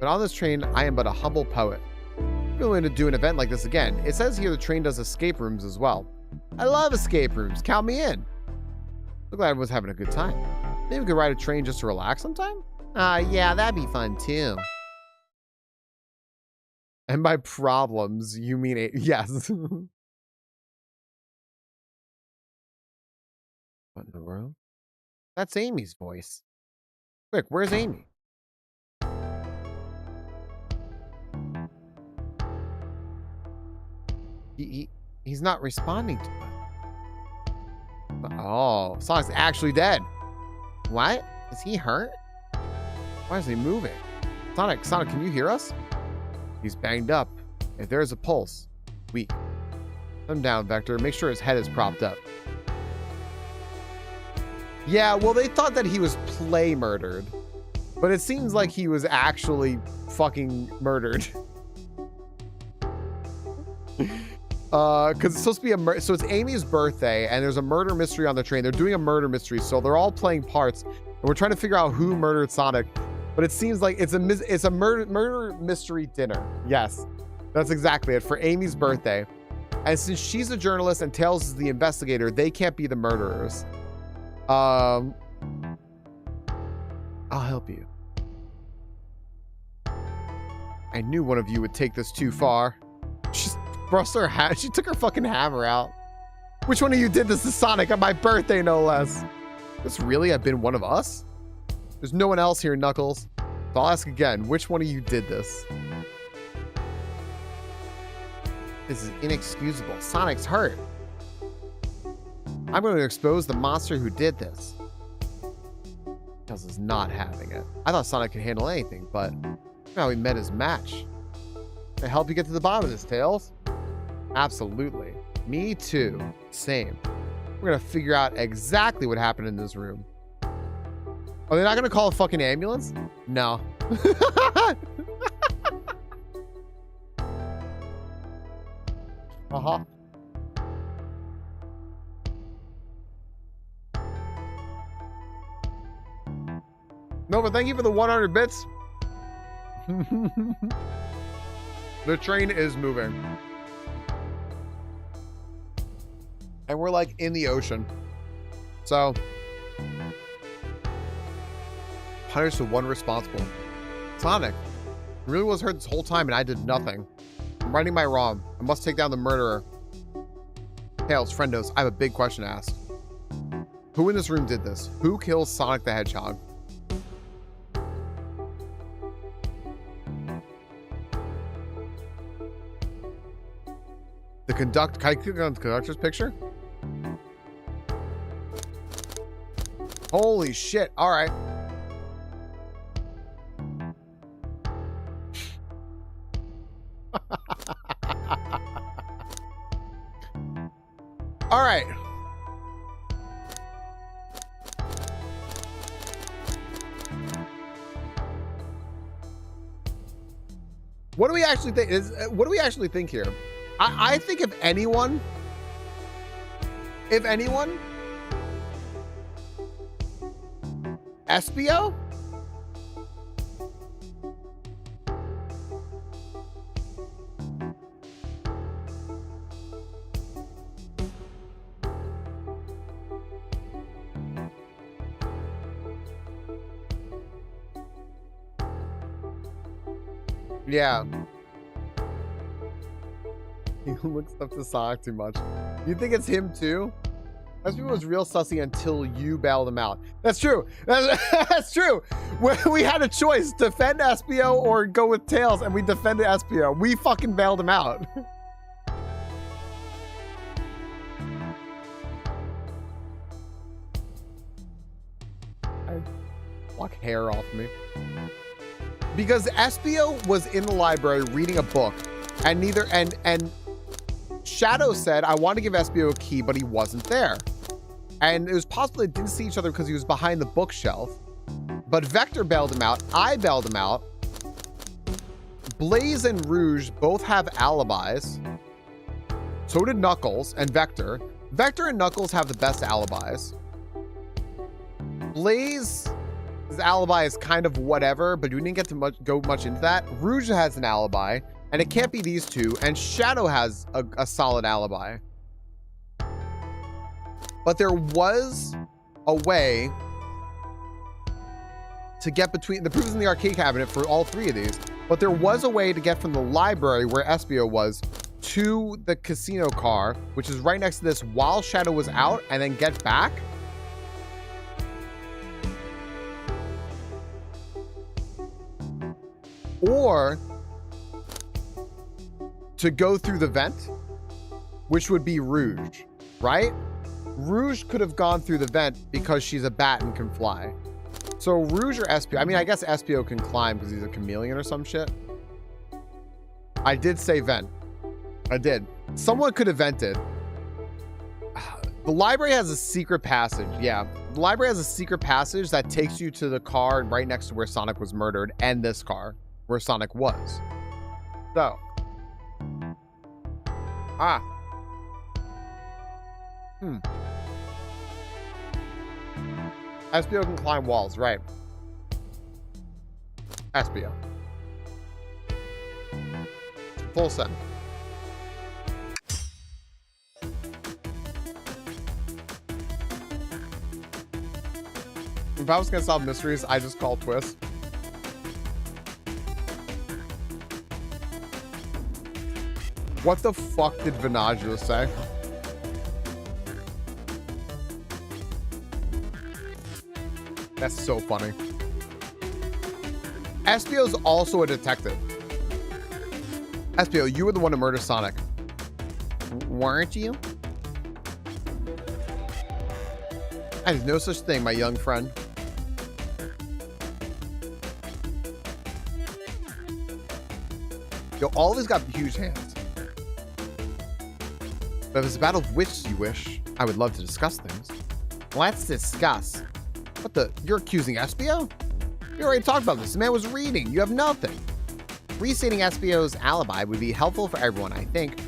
But on this train, I am but a humble poet. I'm willing to do an event like this again. It says here the train does escape rooms as well. I love escape rooms. Count me in. Look like everyone's having a good time. Maybe we could ride a train just to relax sometime? Yeah, that'd be fun too. And by problems, you mean yes. What in the world? That's Amy's voice. Quick, where's Amy? He's not responding to it. Oh, Sonic's actually dead. What? Is he hurt? Why is he moving? Sonic, can you hear us? He's banged up. If there's a pulse, weak. Put him down, Vector. Make sure his head is propped up. Yeah, well, they thought that he was play murdered. But it seems like he was actually fucking murdered. Because it's supposed to be so it's Amy's birthday, and there's a murder mystery on the train. They're doing a murder mystery, so they're all playing parts, and we're trying to figure out who murdered Sonic. But it seems like it's a murder mystery dinner. Yes, that's exactly it, for Amy's birthday. And since she's a journalist and Tails is the investigator, they can't be the murderers. I'll help you. I knew one of you would take this too far. She took her fucking hammer out. Which one of you did this to Sonic on my birthday, no less? This really have been one of us? There's no one else here, Knuckles. So I'll ask again, which one of you did this? This is inexcusable. Sonic's hurt. I'm going to expose the monster who did this. Tails is not having it. I thought Sonic could handle anything, but now we met his match. Can I help you get to the bottom of this, Tails? Absolutely. Me too. Same. We're going to figure out exactly what happened in this room. Are they not going to call a fucking ambulance? No. Uh-huh. No, but thank you for the 100 bits. The train is moving. And we're like in the ocean. So, punish the one responsible. Sonic, I really was hurt this whole time and I did nothing. I'm righting my wrong. I must take down the murderer. Tails, friendos, I have a big question to ask. Who in this room did this? Who kills Sonic the Hedgehog? Can I click on the conductor's picture? Holy shit. All right. All right. What do we actually think what do we actually think here? I think if anyone, Espio? Yeah. He looks up to Sonic too much. You think it's him too? Espio was real sussy until you bailed him out. That's true. That's true. We had a choice: defend Espio or go with Tails, and we defended Espio. We fucking bailed him out. I pluck hair off me. Because Espio was in the library reading a book, and Shadow said, I want to give Espio a key, but he wasn't there. And it was possible they didn't see each other because he was behind the bookshelf. But Vector bailed him out. I bailed him out. Blaze and Rouge both have alibis. So did Knuckles and Vector. Vector and Knuckles have the best alibis. Blaze's alibi is kind of whatever, but we didn't get to go much into that. Rouge has an alibi. And it can't be these two. And Shadow has a solid alibi. But there was a way to get between the proof is in the arcade cabinet for all 3 of these, but there was a way to get from the library where Espio was to the casino car, which is right next to this while Shadow was out, and then get back. Or to go through the vent, which would be Rouge, right? Rouge could have gone through the vent because she's a bat and can fly. So Rouge or Espio, I mean, I guess Espio can climb because he's a chameleon or some shit. I did say vent. I did. Someone could have vented. The library has a secret passage. Yeah. The library has a secret passage that takes you to the car right next to where Sonic was murdered and this car where Sonic was. So. Espio can climb walls, right? Espio. Full send. If I was gonna solve mysteries, I just call Twist. What the fuck did Vinagio say? That's so funny. Espio's also a detective. Espio, you were the one to murder Sonic. Weren't you? There's no such thing, my young friend. Yo, all of these got huge hands. But if it's a battle of wits you wish, I would love to discuss things. Let's discuss. What the? You're accusing Espio? We already talked about this. The man was reading. You have nothing. Restating Espio's alibi would be helpful for everyone, I think.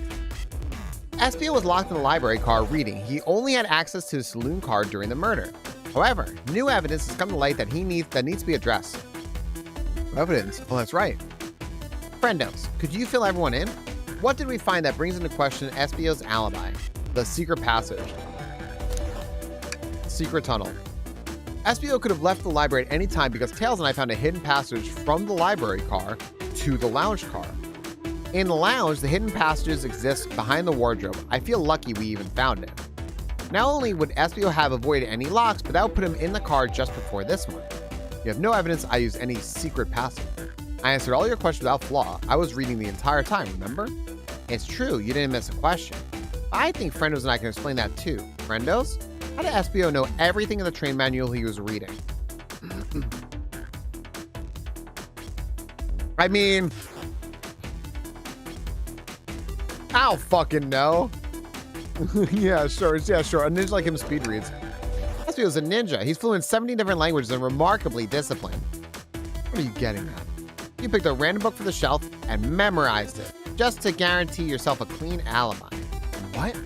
Espio was locked in the library car reading. He only had access to the saloon car during the murder. However, new evidence has come to light that needs to be addressed. Evidence? Oh, that's right. Friendos, could you fill everyone in? What did we find that brings into question Espio's alibi? The secret passage. Secret tunnel. Espio could have left the library at any time because Tails and I found a hidden passage from the library car to the lounge car. In the lounge, the hidden passages exist behind the wardrobe. I feel lucky we even found it. Not only would Espio have avoided any locks, but that would put him in the car just before this one. You have no evidence I used any secret passage. I answered all your questions without flaw. I was reading the entire time, remember? It's true, you didn't miss a question. I think Friendos and I can explain that too. Friendos? How did Espio know everything in the train manual he was reading? I mean, I'll fucking know. Yeah, sure. A ninja like him speed reads. Espio's a ninja. He's fluent in 17 different languages and remarkably disciplined. What are you getting at? You picked a random book from the shelf and memorized it, just to guarantee yourself a clean alibi. What?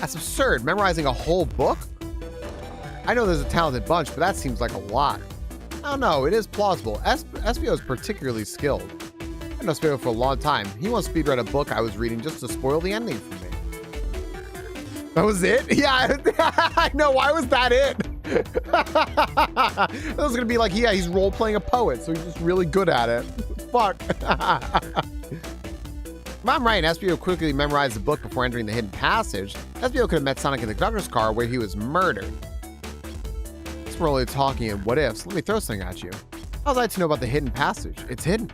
That's absurd. Memorizing a whole book? I know there's a talented bunch, but that seems like a lot. I don't know. It is plausible. Espio is particularly skilled. I know Espio for a long time. He once speedread a book I was reading just to spoil the ending for me. That was it? Yeah, I know. Why was that it? That was gonna be like, yeah, he's role-playing a poet, so he's just really good at it. Fuck. If I'm right, Espio quickly memorized the book before entering the hidden passage. Espio could have met Sonic in the governor's car where he was murdered. Since we're only talking in what ifs, let me throw something at you. How was I to know about the hidden passage? It's hidden.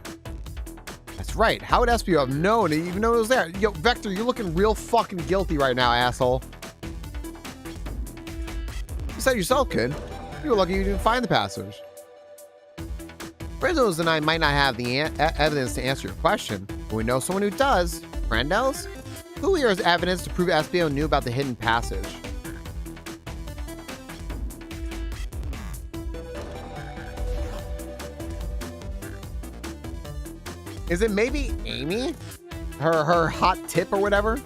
That's right. How would Espio have known, even though it was there? Yo, Vector, you're looking real fucking guilty right now, asshole. You said yourself, kid. You were lucky you didn't find the passage. Friendos and I might not have the evidence to answer your question, but we know someone who does. Friendos? Who here has evidence to prove Espio knew about the hidden passage? Is it maybe Amy? Her hot tip or whatever?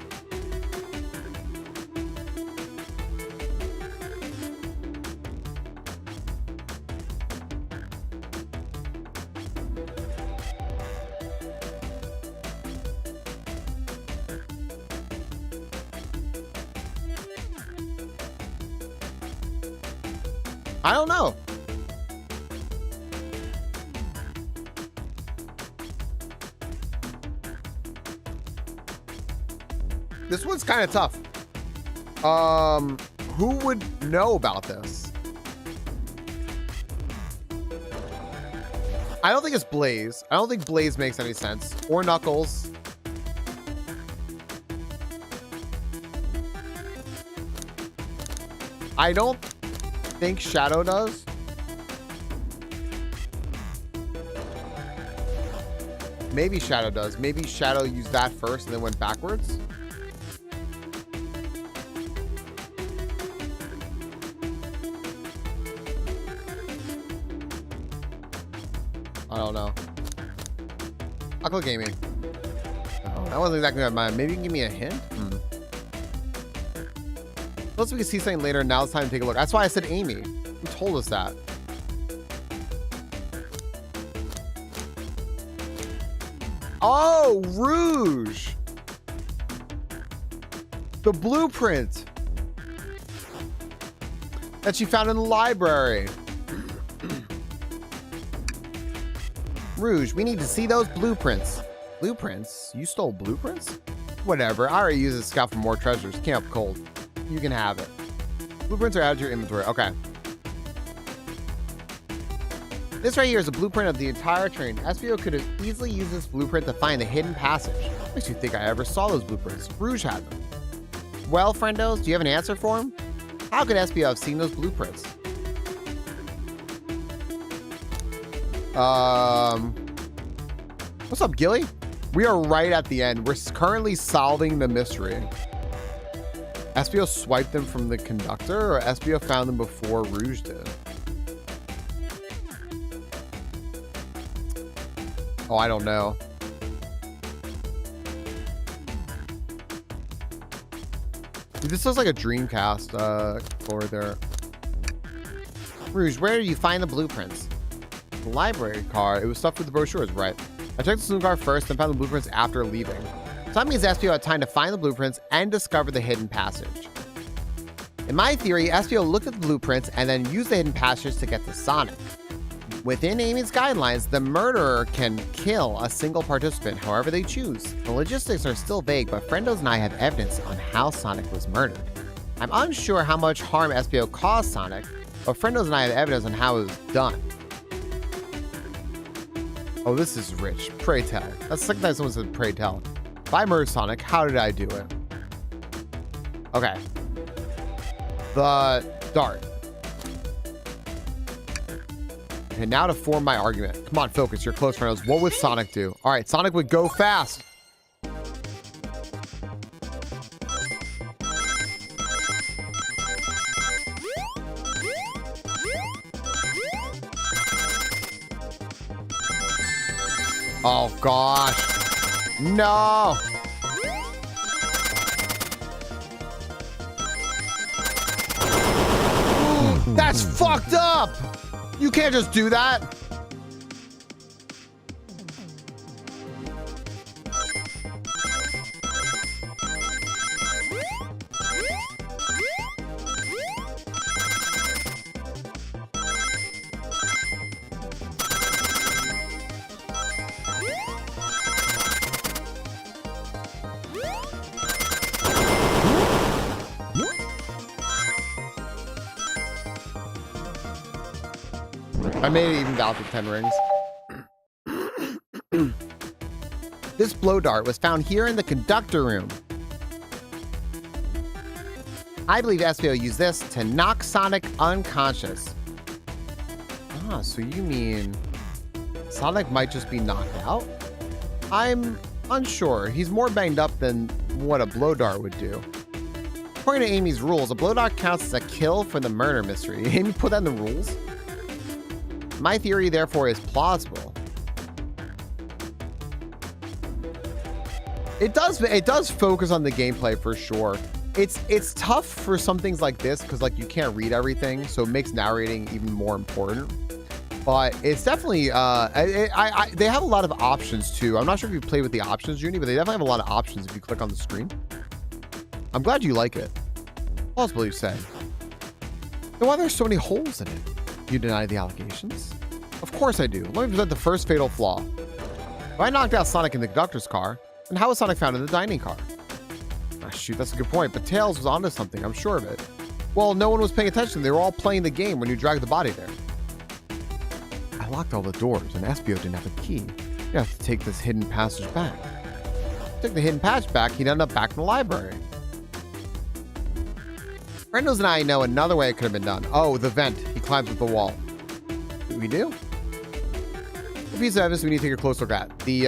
I don't know. This one's kind of tough. Who would know about this? I don't think it's Blaze. I don't think Blaze makes any sense. Or Knuckles. I don't think Shadow does. Maybe Shadow does. Maybe Shadow used that first and then went backwards. I don't know. I'll click Amy. Oh, that wasn't exactly my mind. Maybe you can give me a hint? Unless we can see something later. Now it's time to take a look. That's why I said Amy. Who told us that? Oh, Rouge. The blueprint that she found in the library. Rouge, we need to see those blueprints. Blueprints? You stole blueprints? Whatever. I already used this scout for more treasures. Camp cold. You can have it. Blueprints are added to your inventory. Okay. This right here is a blueprint of the entire train. SBO could have easily used this blueprint to find the hidden passage. Makes you think I ever saw those blueprints. Rouge had them. Well, friendos, do you have an answer for him? How could SBO have seen those blueprints? What's up, Gilly? We are right at the end. We're currently solving the mystery. SBO swiped them from the conductor, or SBO found them before Rouge did? Oh, I don't know. Dude, this looks like a Dreamcast forward there. Rouge, where did you find the blueprints? The library car. It was stuffed with the brochures, right? I checked the saloon car first and found the blueprints after leaving. So that means SBO had time to find the blueprints and discover the hidden passage. In my theory, SBO looked at the blueprints and then used the hidden passage to get to Sonic. Within Amy's guidelines, the murderer can kill a single participant however they choose. The logistics are still vague, but Friendos and I have evidence on how Sonic was murdered. I'm unsure how much harm SBO caused Sonic, but Friendos and I have evidence on how it was done. Oh, this is rich. Pray tell. That's the second time someone said pray tell. If I murdered Sonic, how did I do it? Okay. The dart. Okay, now to form my argument. Come on, focus. You're close, friends. What would Sonic do? All right, Sonic would go fast. Oh, gosh. No. Ooh, that's fucked up. You can't just do that. I made it even out with 10 rings. This blow dart was found here in the conductor room. I believe SBO used this to knock Sonic unconscious. Ah, so you mean Sonic might just be knocked out? I'm unsure. He's more banged up than what a blow dart would do. According to Amy's rules, a blow dart counts as a kill for the murder mystery. Amy put that in the rules? My theory, therefore, is plausible. It does focus on the gameplay for sure. It's tough for some things like this because like you can't read everything, so it makes narrating even more important. But it's definitely they have a lot of options too. I'm not sure if you play with the options, Juni, but they definitely have a lot of options if you click on the screen. I'm glad you like it. Plausible, you say. Then why there's so many holes in it? You deny the allegations? Of course I do. Let me present the first fatal flaw. If I knocked out Sonic in the conductor's car, then how was Sonic found in the dining car? Ah, shoot, that's a good point. But Tails was onto something. I'm sure of it. Well, no one was paying attention. They were all playing the game when you dragged the body there. I locked all the doors, and Espio didn't have a key. You have to take this hidden passage back. Took the hidden passage back, he'd end up back in the library. Rendos and I know another way it could have been done. Oh, the vent. He climbs up the wall. What we do? The piece of evidence we need to take a close look at. The,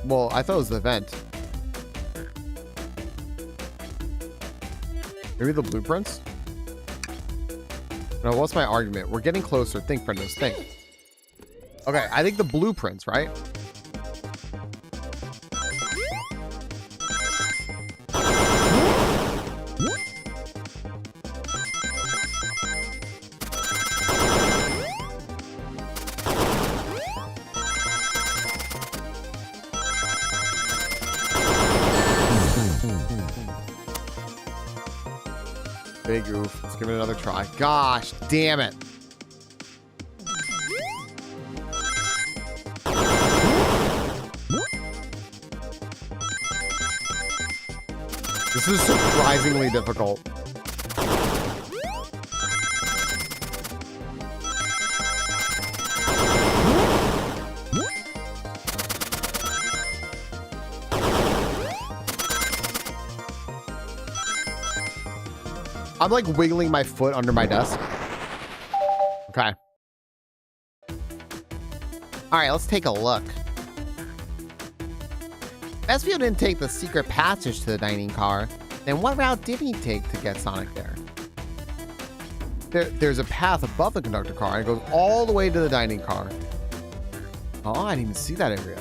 well, I thought it was the vent. Maybe the blueprints? No, what's my argument? We're getting closer. Think, Brendos, think. Okay, I think the blueprints, right? Big oof. Let's give it another try. Gosh, damn it. This is surprisingly difficult. I'm like wiggling my foot under my desk. Okay. All right, let's take a look. Espio didn't take the secret passage to the dining car. Then what route did he take to get Sonic there? There's a path above the conductor car and it goes all the way to the dining car. Oh, I didn't even see that area.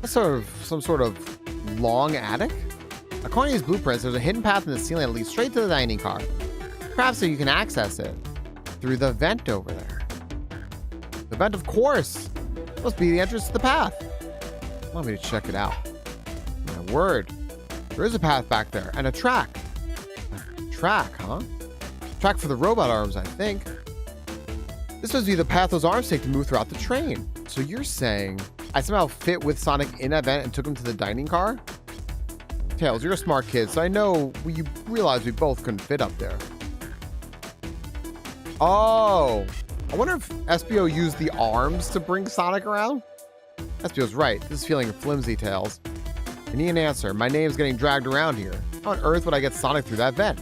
That's sort of some sort of long attic? According to these blueprints, there's a hidden path in the ceiling that leads straight to the dining car. Perhaps so you can access it through the vent over there. The vent, of course. Must be the entrance to the path. Allow me to check it out. My word. There is a path back there and a track. A track, huh? Track for the robot arms, I think. This must be the path those arms take to move throughout the train. So you're saying I somehow fit with Sonic in that vent and took him to the dining car? Tails, you're a smart kid, so I know you realize we both couldn't fit up there. Oh, I wonder if Espio used the arms to bring Sonic around? Espio's right. This is feeling flimsy, Tails. I need an answer. My name's getting dragged around here. How on earth would I get Sonic through that vent?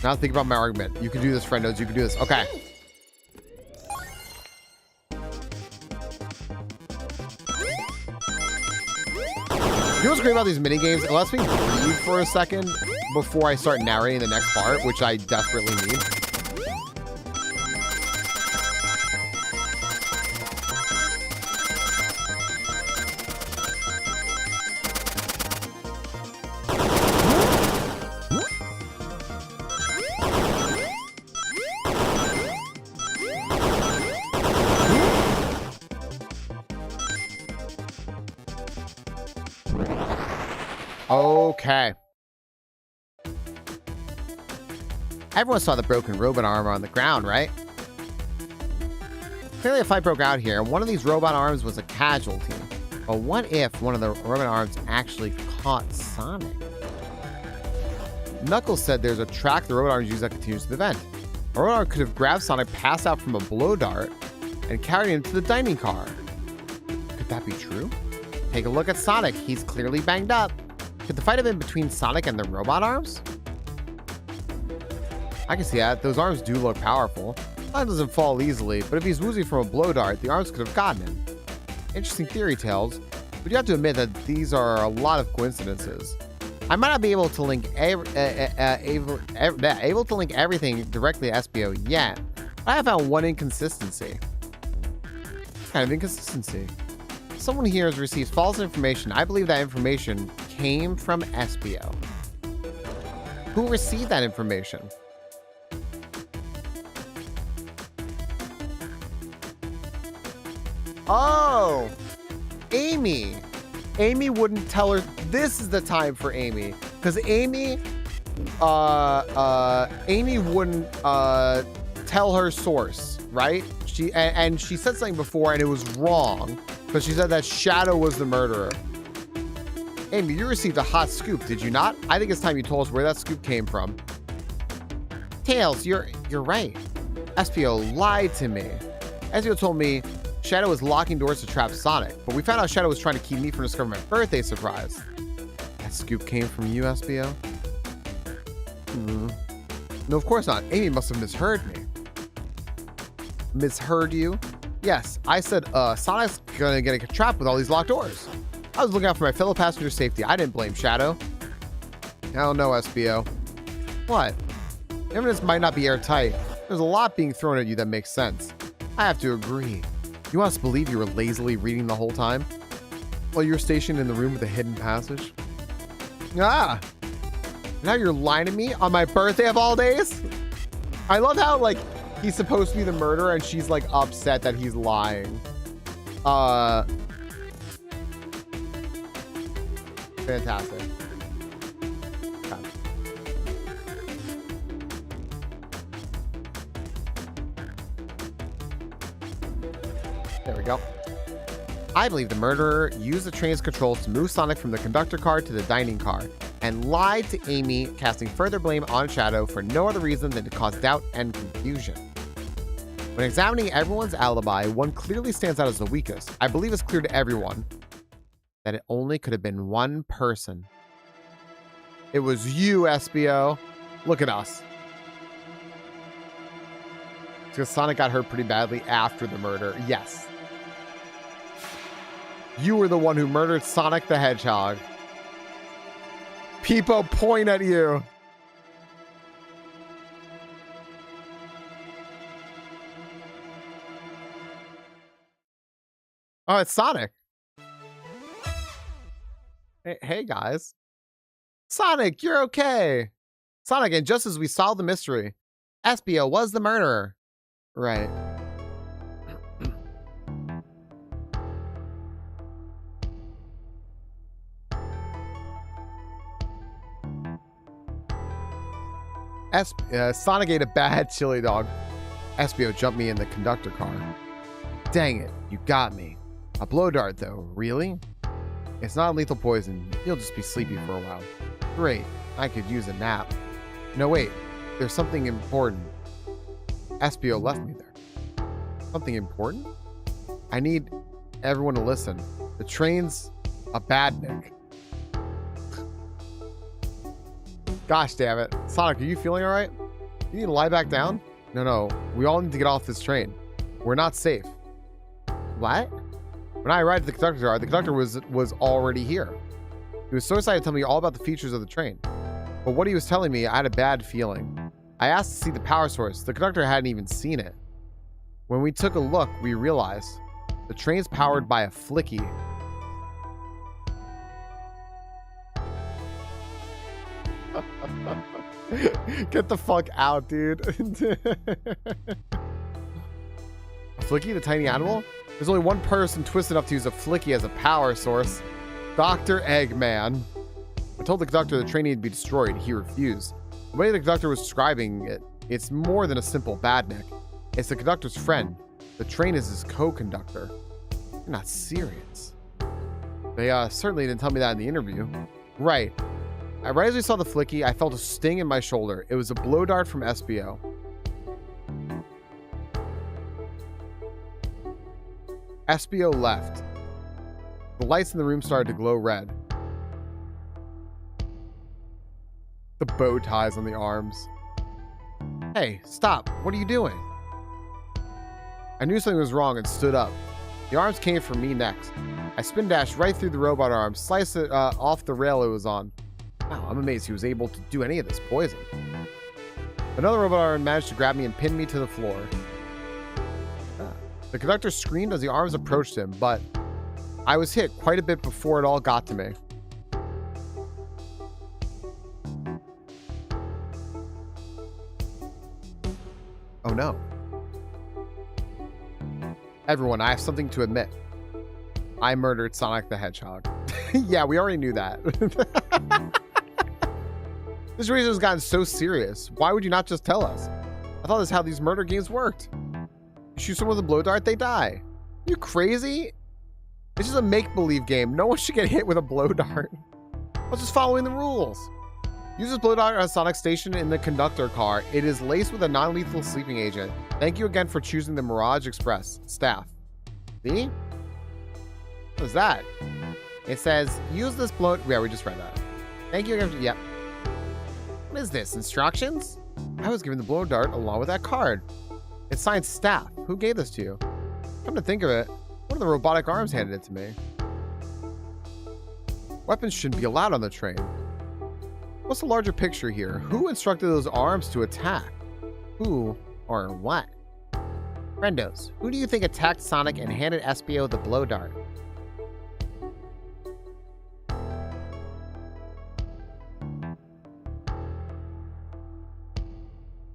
Now think about my argument. You can do this, friendos. You can do this. Okay. You know what's great about these mini games? It lets me breathe for a second before I start narrating the next part, which I desperately need. Okay. Everyone saw the broken robot arm on the ground, right? Clearly a fight broke out here, and one of these robot arms was a casualty. But what if one of the robot arms actually caught Sonic? Knuckles said there's a track the robot arms use that continues to the vent. A robot arm could have grabbed Sonic, passed out from a blow dart, and carried him to the dining car. Could that be true? Take a look at Sonic. He's clearly banged up. Could the fight have been between Sonic and the robot arms? I can see that. Those arms do look powerful. Sonic doesn't fall easily, but if he's woozy from a blow dart, the arms could have gotten him. Interesting theory, Tails. But you have to admit that these are a lot of coincidences. I might not be able to link able to link everything directly to Espio yet, but I have found one inconsistency. What kind of inconsistency? Someone here has received false information. I believe that information came from Espio. Who received that information? Oh, Amy. Amy wouldn't tell her. This is the time for Amy, because Amy wouldn't tell her source, right? And she said something before and it was wrong, but she said that Shadow was the murderer. Amy, you received a hot scoop, did you not? I think it's time you told us where that scoop came from. Tails, you're right. SPO lied to me. SPO told me Shadow was locking doors to trap Sonic, but we found out Shadow was trying to keep me from discovering my birthday surprise. That scoop came from you, SPO? No, of course not. Amy must have misheard me. Misheard you? Yes, I said, Sonic's gonna get trapped with all these locked doors. I was looking out for my fellow passenger safety. I didn't blame Shadow. I don't know, SBO. What? Evidence might not be airtight. There's a lot being thrown at you that makes sense. I have to agree. You want us to believe you were lazily reading the whole time? While you were stationed in the room with the hidden passage? Ah! Now you're lying to me on my birthday of all days? I love how, like, he's supposed to be the murderer and she's, like, upset that he's lying. Fantastic. Okay. There we go. I believe the murderer used the train's controls to move Sonic from the conductor car to the dining car and lied to Amy, casting further blame on Shadow for no other reason than to cause doubt and confusion. When examining everyone's alibi, one clearly stands out as the weakest. I believe it's clear to everyone that it only could have been one person. It was you, SBO. Look at us. Because Sonic got hurt pretty badly after the murder. Yes. You were the one who murdered Sonic the Hedgehog. People point at you. Oh, it's Sonic. Hey guys. Sonic, you're okay. Sonic, and just as we solved the mystery, SBO was the murderer. Right. Sonic ate a bad chili dog. SBO jumped me in the conductor car. Dang it, you got me. A blow dart though, really? It's not lethal poison. You'll just be sleepy for a while. Great, I could use a nap. No wait, there's something important. SBO left me there. Something important? I need everyone to listen. The train's a badnik. Gosh damn it. Sonic, are you feeling all right? You need to lie back down? No. We all need to get off this train. We're not safe. What? When I arrived at the conductor was already here. He was so excited to tell me all about the features of the train. But what he was telling me, I had a bad feeling. I asked to see the power source. The conductor hadn't even seen it. When we took a look, we realized the train's powered by a flicky. Get the fuck out, dude. A flicky, the tiny animal? There's only one person twisted enough to use a flicky as a power source. Dr. Eggman. I told the conductor the train needed to be destroyed. He refused. The way the conductor was describing it, it's more than a simple badnik. It's the conductor's friend. The train is his co-conductor. You're not serious. They certainly didn't tell me that in the interview. Right. Right as we saw the flicky, I felt a sting in my shoulder. It was a blow dart from SBO. SBO left. The lights in the room started to glow red. The bow ties on the arms. Hey, stop. What are you doing? I knew something was wrong and stood up. The arms came for me next. I spin dashed right through the robot arm, sliced it off the rail it was on. Wow, I'm amazed he was able to do any of this poison. Another robot arm managed to grab me and pin me to the floor. The conductor screamed as the arms approached him, but I was hit quite a bit before it all got to me. Oh no. Everyone, I have something to admit. I murdered Sonic the Hedgehog. Yeah, we already knew that. This reason has gotten so serious. Why would you not just tell us? I thought this is how these murder games worked. You shoot someone with a blow dart, they die. You crazy? It's just a make-believe game. No one should get hit with a blow dart. I was just following the rules. Use this blow dart at a Sonic station in the conductor car. It is laced with a non-lethal sleeping agent. Thank you again for choosing the Mirage Express. Staff. See? What is that? It says, use this blow... Yeah, we just read that. Thank you again. Yep. What is this? Instructions? I was given the blow dart along with that card. It's signed Staff. Who gave this to you? Come to think of it, one of the robotic arms handed it to me. Weapons shouldn't be allowed on the train. What's the larger picture here? Who instructed those arms to attack? Who or what? Friendos, who do you think attacked Sonic and handed Espio the blow dart?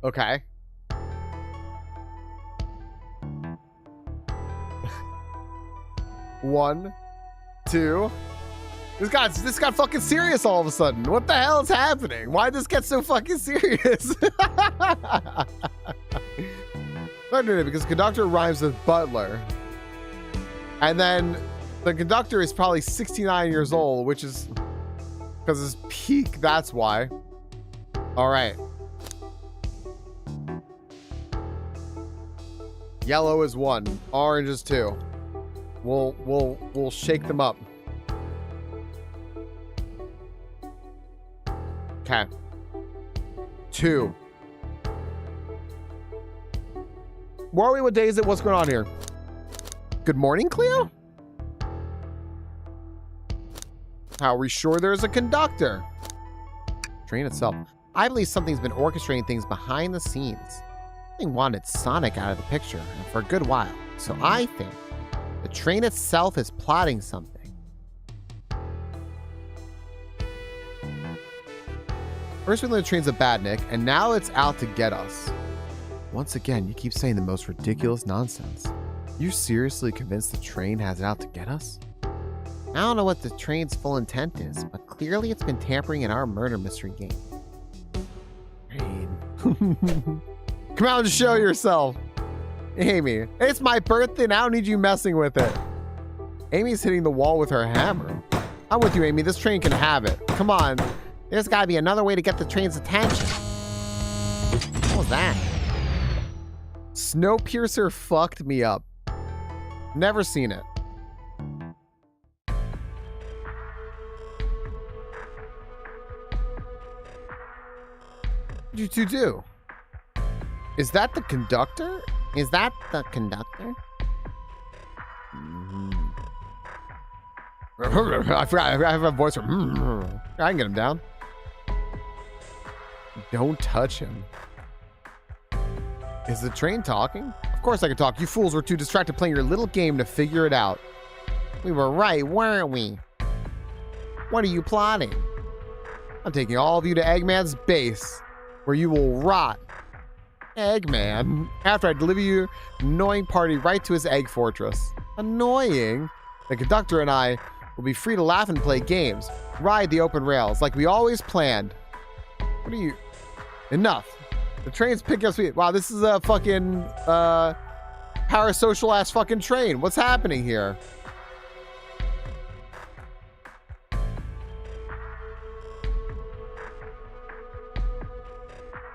Okay. One, two. This got fucking serious all of a sudden. What the hell is happening? Why did this get so fucking serious? Because conductor rhymes with butler. And then the conductor is probably 69 years old, which is because his peak, that's why. All right. Yellow is 1, orange is 2. We'll shake them up. Okay. 2. Where are we? What day is it? What's going on here? Good morning, Cleo? How are we sure there's a conductor? Train itself. I believe something's been orchestrating things behind the scenes. Something wanted Sonic out of the picture, and for a good while. So I think the train itself is plotting something. First we learned the train's a badnik, and now it's out to get us. Once again, you keep saying the most ridiculous nonsense. You seriously convinced the train has it out to get us? I don't know what the train's full intent is, but clearly it's been tampering in our murder mystery game. Train. Come out and show yourself. Amy, it's my birthday and I don't need you messing with it. Amy's hitting the wall with her hammer. I'm with you, Amy. This train can have it. Come on. There's got to be another way to get the train's attention. What was that? Snowpiercer fucked me up. Never seen it. What'd you two do? Is that the conductor? Is that the conductor? I forgot. I have a voice from. I can get him down. Don't touch him. Is the train talking? Of course I can talk. You fools were too distracted playing your little game to figure it out. We were right, weren't we? What are you plotting? I'm taking all of you to Eggman's base, where you will rot. Eggman, after I deliver your annoying party right to his egg fortress. Annoying? The conductor and I will be free to laugh and play games. Ride the open rails like we always planned. What are you... Enough. The train's picking up speed. Wow, this is a fucking parasocial ass fucking train. What's happening here?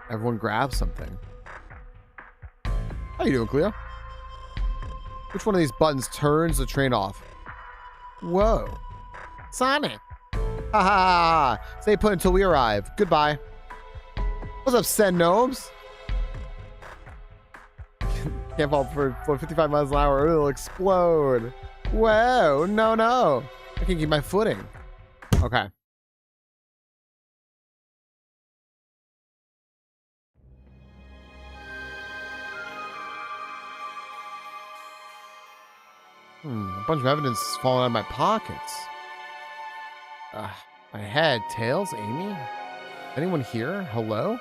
Everyone grab something. How you doing, Cleo? Which one of these buttons turns the train off? Whoa. Sonic. Ha ha ha. Stay put until we arrive. Goodbye. What's up, Sen Gnomes? Can't fall for 55 miles an hour or it'll explode. Whoa. No, no. I can keep my footing. Okay. A bunch of evidence is falling out of my pockets. My head. Tails? Amy? Anyone here? Hello?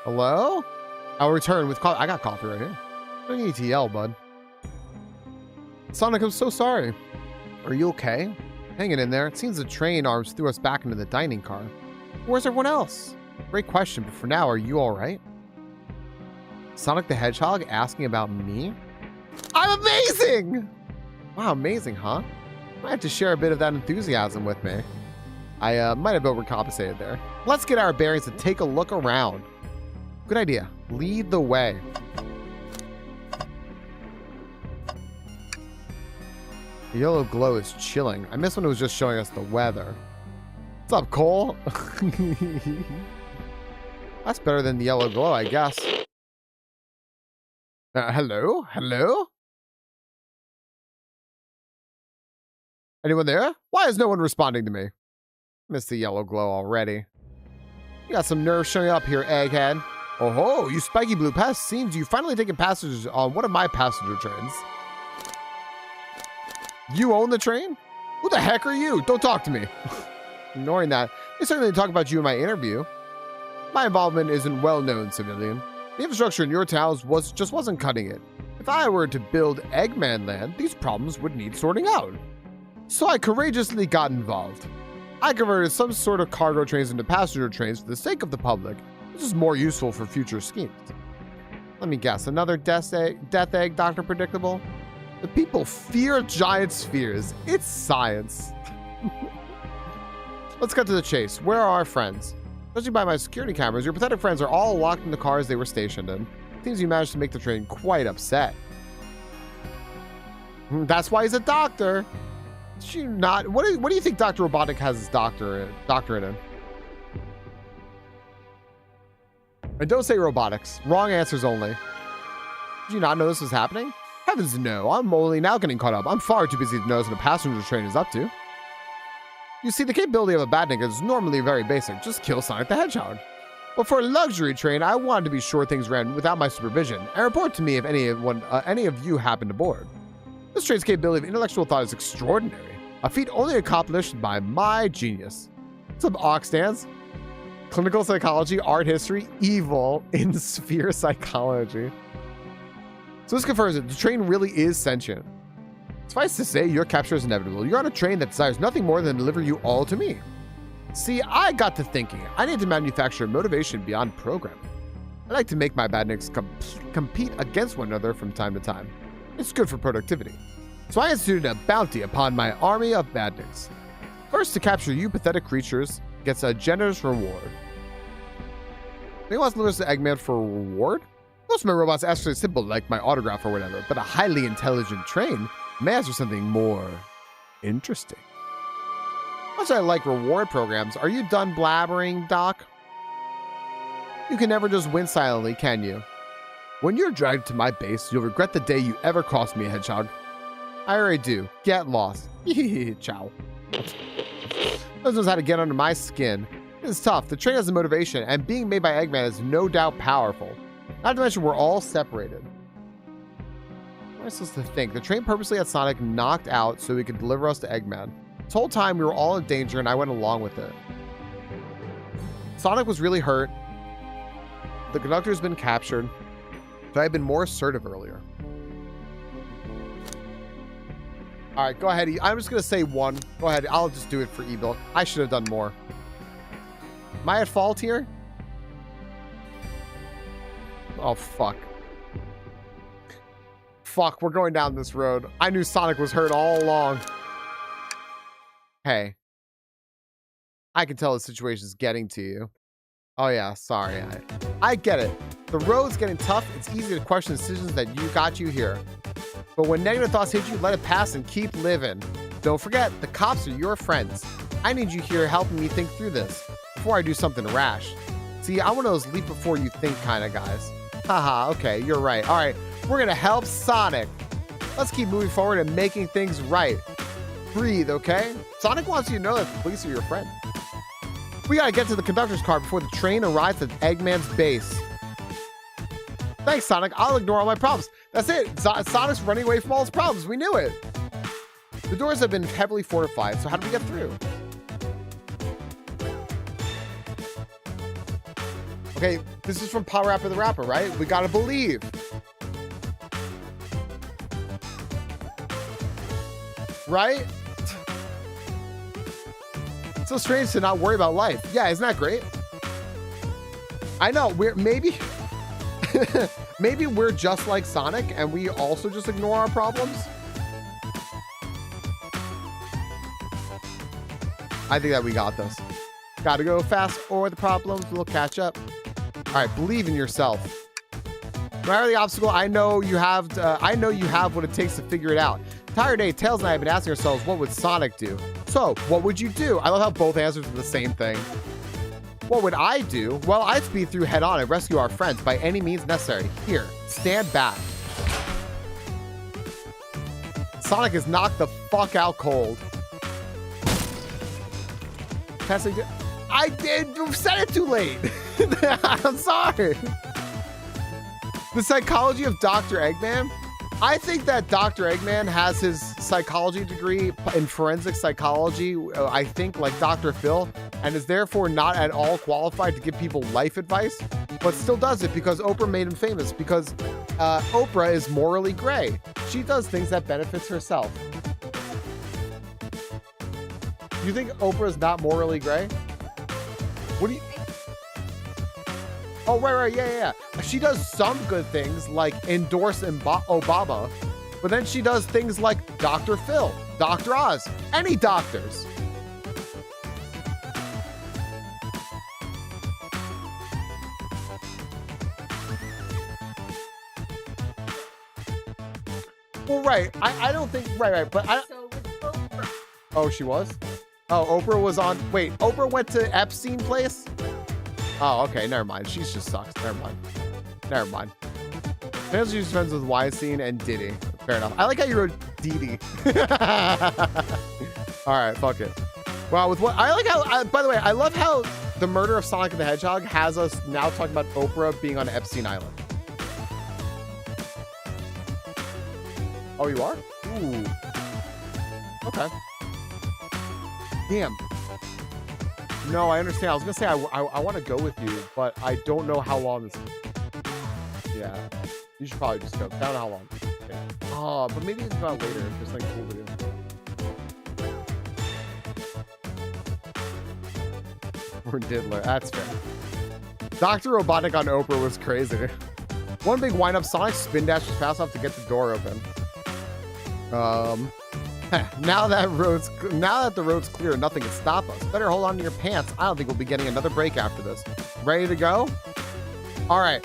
Hello? I'll return with coffee. I got coffee right here. Don't need to yell, bud. Sonic, I'm so sorry. Are you okay? Hanging in there. It seems the train arms threw us back into the dining car. Where's everyone else? Great question, but for now, are you all right? Sonic the Hedgehog asking about me? I'm amazing! Wow, amazing, huh? I have to share a bit of that enthusiasm with me. I might have overcompensated there. Let's get our bearings and take a look around. Good idea. Lead the way. The yellow glow is chilling. I miss when it was just showing us the weather. What's up, Cole? That's better than the yellow glow, I guess. Hello? Hello? Anyone there? Why is no one responding to me? Missed the yellow glow already. You got some nerve showing up here, egghead. Oh ho, you spiky blue pest. Seems you finally taken passengers on one of my passenger trains. You own the train? Who the heck are you? Don't talk to me. Ignoring that, they certainly talk about you in my interview. My involvement isn't well known, civilian. The infrastructure in your towns just wasn't cutting it. If I were to build Eggman Land, these problems would need sorting out. So I courageously got involved. I converted some sort of cargo trains into passenger trains for the sake of the public. This is more useful for future schemes. Let me guess, another death egg, Dr. Predictable? The people fear giant spheres. It's science. Let's cut to the chase. Where are our friends? Judging by my security cameras, your pathetic friends are all locked in the cars they were stationed in. Seems you managed to make the train quite upset. That's why he's a doctor. She not. What do you think Dr. Robotic has his doctorate in? And don't say robotics. Wrong answers only. Did you not know this was happening? Heavens no. I'm only now getting caught up. I'm far too busy to notice what a passenger train is up to. You see, the capability of a badnik is normally very basic. Just kill Sonic the Hedgehog. But for a luxury train, I wanted to be sure things ran without my supervision, and report to me if any of you happened aboard. This train's capability of intellectual thought is extraordinary, a feat only accomplished by my genius. Some Ox stands. Clinical psychology, art history, evil in sphere psychology. So this confirms that the train really is sentient. Suffice to say, your capture is inevitable. You're on a train that desires nothing more than to deliver you all to me. See, I got to thinking. I need to manufacture motivation beyond programming. I like to make my badniks compete against one another from time to time. It's good for productivity. So I instituted a bounty upon my army of badniks. First, to capture you pathetic creatures gets a generous reward. Anyone wants to deliver to Eggman for a reward? Most of my robots are actually simple, like my autograph or whatever, but a highly intelligent train may ask for something more interesting. Much I like reward programs, are you done blabbering, Doc? You can never just win silently, can you? When you're dragged to my base, you'll regret the day you ever crossed me, Hedgehog. I already do. Get lost. Ciao. Those knows how to get under my skin. It's tough. The train has the motivation, and being made by Eggman is no doubt powerful. Not to mention, we're all separated. What am I supposed to think? The train purposely had Sonic knocked out so he could deliver us to Eggman. This whole time, we were all in danger, and I went along with it. Sonic was really hurt. The conductor's been captured. But I had been more assertive earlier. All right, go ahead. I'm just going to say one. Go ahead. I'll just do it for e-build. I should have done more. Am I at fault here? Oh, fuck. Fuck, we're going down this road. I knew Sonic was hurt all along. Hey. I can tell the situation's getting to you. Oh, yeah, sorry. I get it. The road's getting tough. It's easy to question decisions that got you here. But when negative thoughts hit you, let it pass and keep living. Don't forget, the cops are your friends. I need you here helping me think through this before I do something rash. See, I'm one of those leap before you think kind of guys. Haha, okay, you're right. All right, we're going to help Sonic. Let's keep moving forward and making things right. Breathe, okay? Sonic wants you to know that the police are your friend. We got to get to the conductor's car before the train arrives at Eggman's base. Thanks, Sonic. I'll ignore all my problems. That's it. Sonic's running away from all his problems. We knew it. The doors have been heavily fortified, so how do we get through? Okay, this is from Power Rapper the Rapper, right? We gotta believe. Right? It's so strange to not worry about life. Yeah, isn't that great? I know, we're maybe... Maybe we're just like Sonic and we also just ignore our problems. I think that we got this. Gotta go fast or the problems will catch up. All right, believe in yourself. No matter the obstacle, I know you have what it takes to figure it out. Entire day, Tails and I have been asking ourselves, what would Sonic do? So, what would you do? I love how both answers are the same thing. What would I do? Well, I'd speed through head on and rescue our friends by any means necessary. Here, stand back. Sonic is knocked the fuck out cold. I said it too late. I'm sorry. The psychology of Dr. Eggman? I think that Dr. Eggman has his psychology degree in forensic psychology, I think, like Dr. Phil, and is therefore not at all qualified to give people life advice, but still does it because Oprah made him famous, because Oprah is morally gray. She does things that benefits herself. You think Oprah is not morally gray? What do you... Oh, right, yeah. She does some good things, like endorse Obama, but then she does things like Dr. Phil, Dr. Oz, any doctors. Well, right, I don't think, right, but I... So with Oprah. Oh, she was? Oh, Oprah was on... Wait, Oprah went to Epstein place? Oh, okay, never mind. She just sucks. Never mind. Fans use friends with Weinstein and Diddy. Fair enough. I like how you wrote Diddy. All right, fuck it. Wow, with what I like how. By the way, I love how the murder of Sonic the Hedgehog has us now talking about Oprah being on Epstein Island. Oh, you are? Ooh. Okay. Damn. No, I understand. I was gonna say I want to go with you, but I don't know how long this. Yeah, you should probably just go. I don't know how long. Yeah. Oh, but maybe it's about later. Just like cool video. Or Diddler. That's fair. Dr. Robotic on Oprah was crazy. One big wind up. Sonic spin dash was fast enough to get the door open. Now that the road's clear, nothing can stop us. Better hold on to your pants. I don't think we'll be getting another break after this. Ready to go? All right.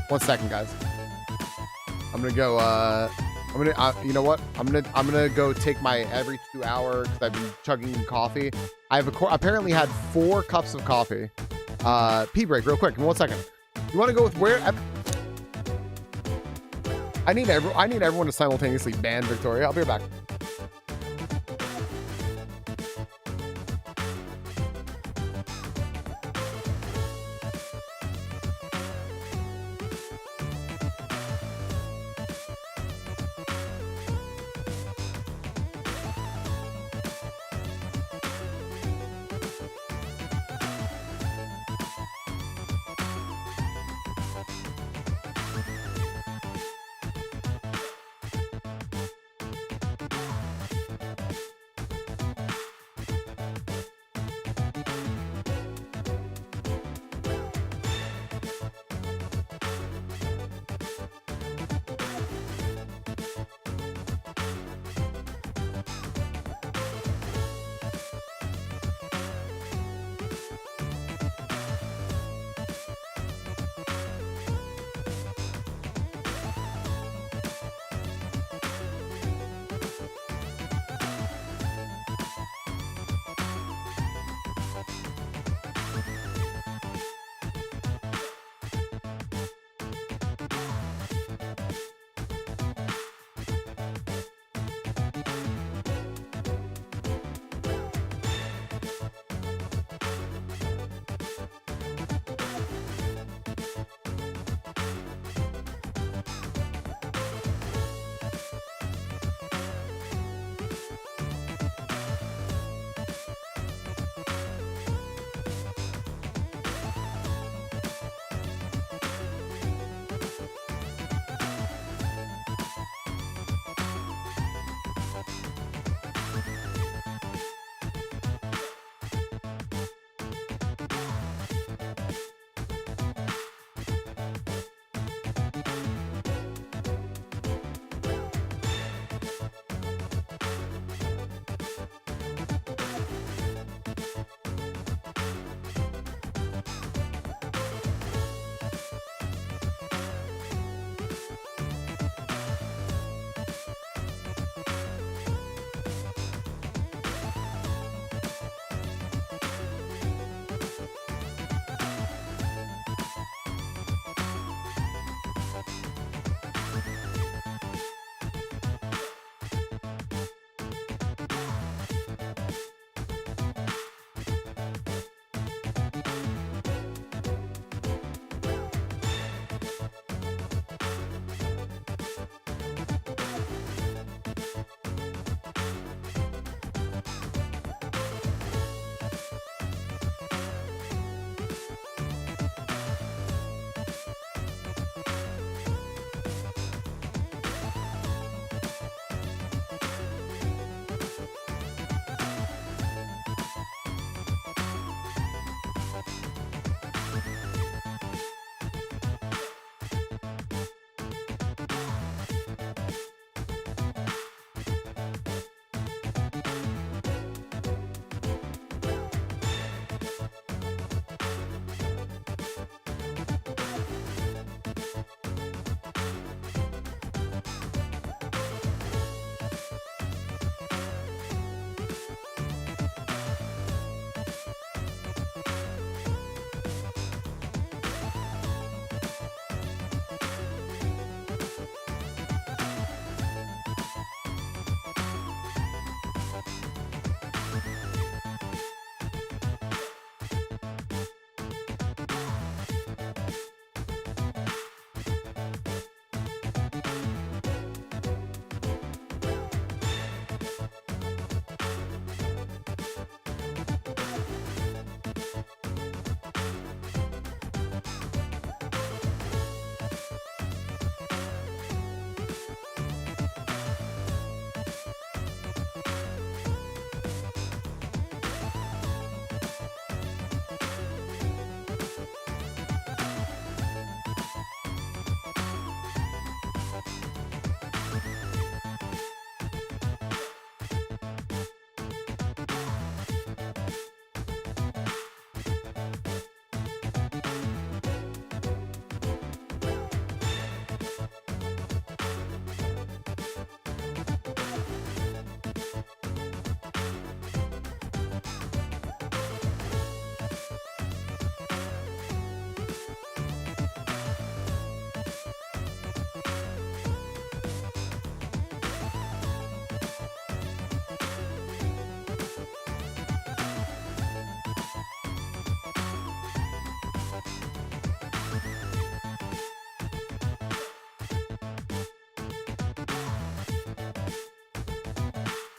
1 second, guys. I'm gonna go. You know what? I'm gonna go take my every 2 hour because I've been chugging coffee. I've apparently had 4 cups of coffee. Pee break, real quick. 1 second. You want to go with where? I need everyone to simultaneously ban Victoria. I'll be right back.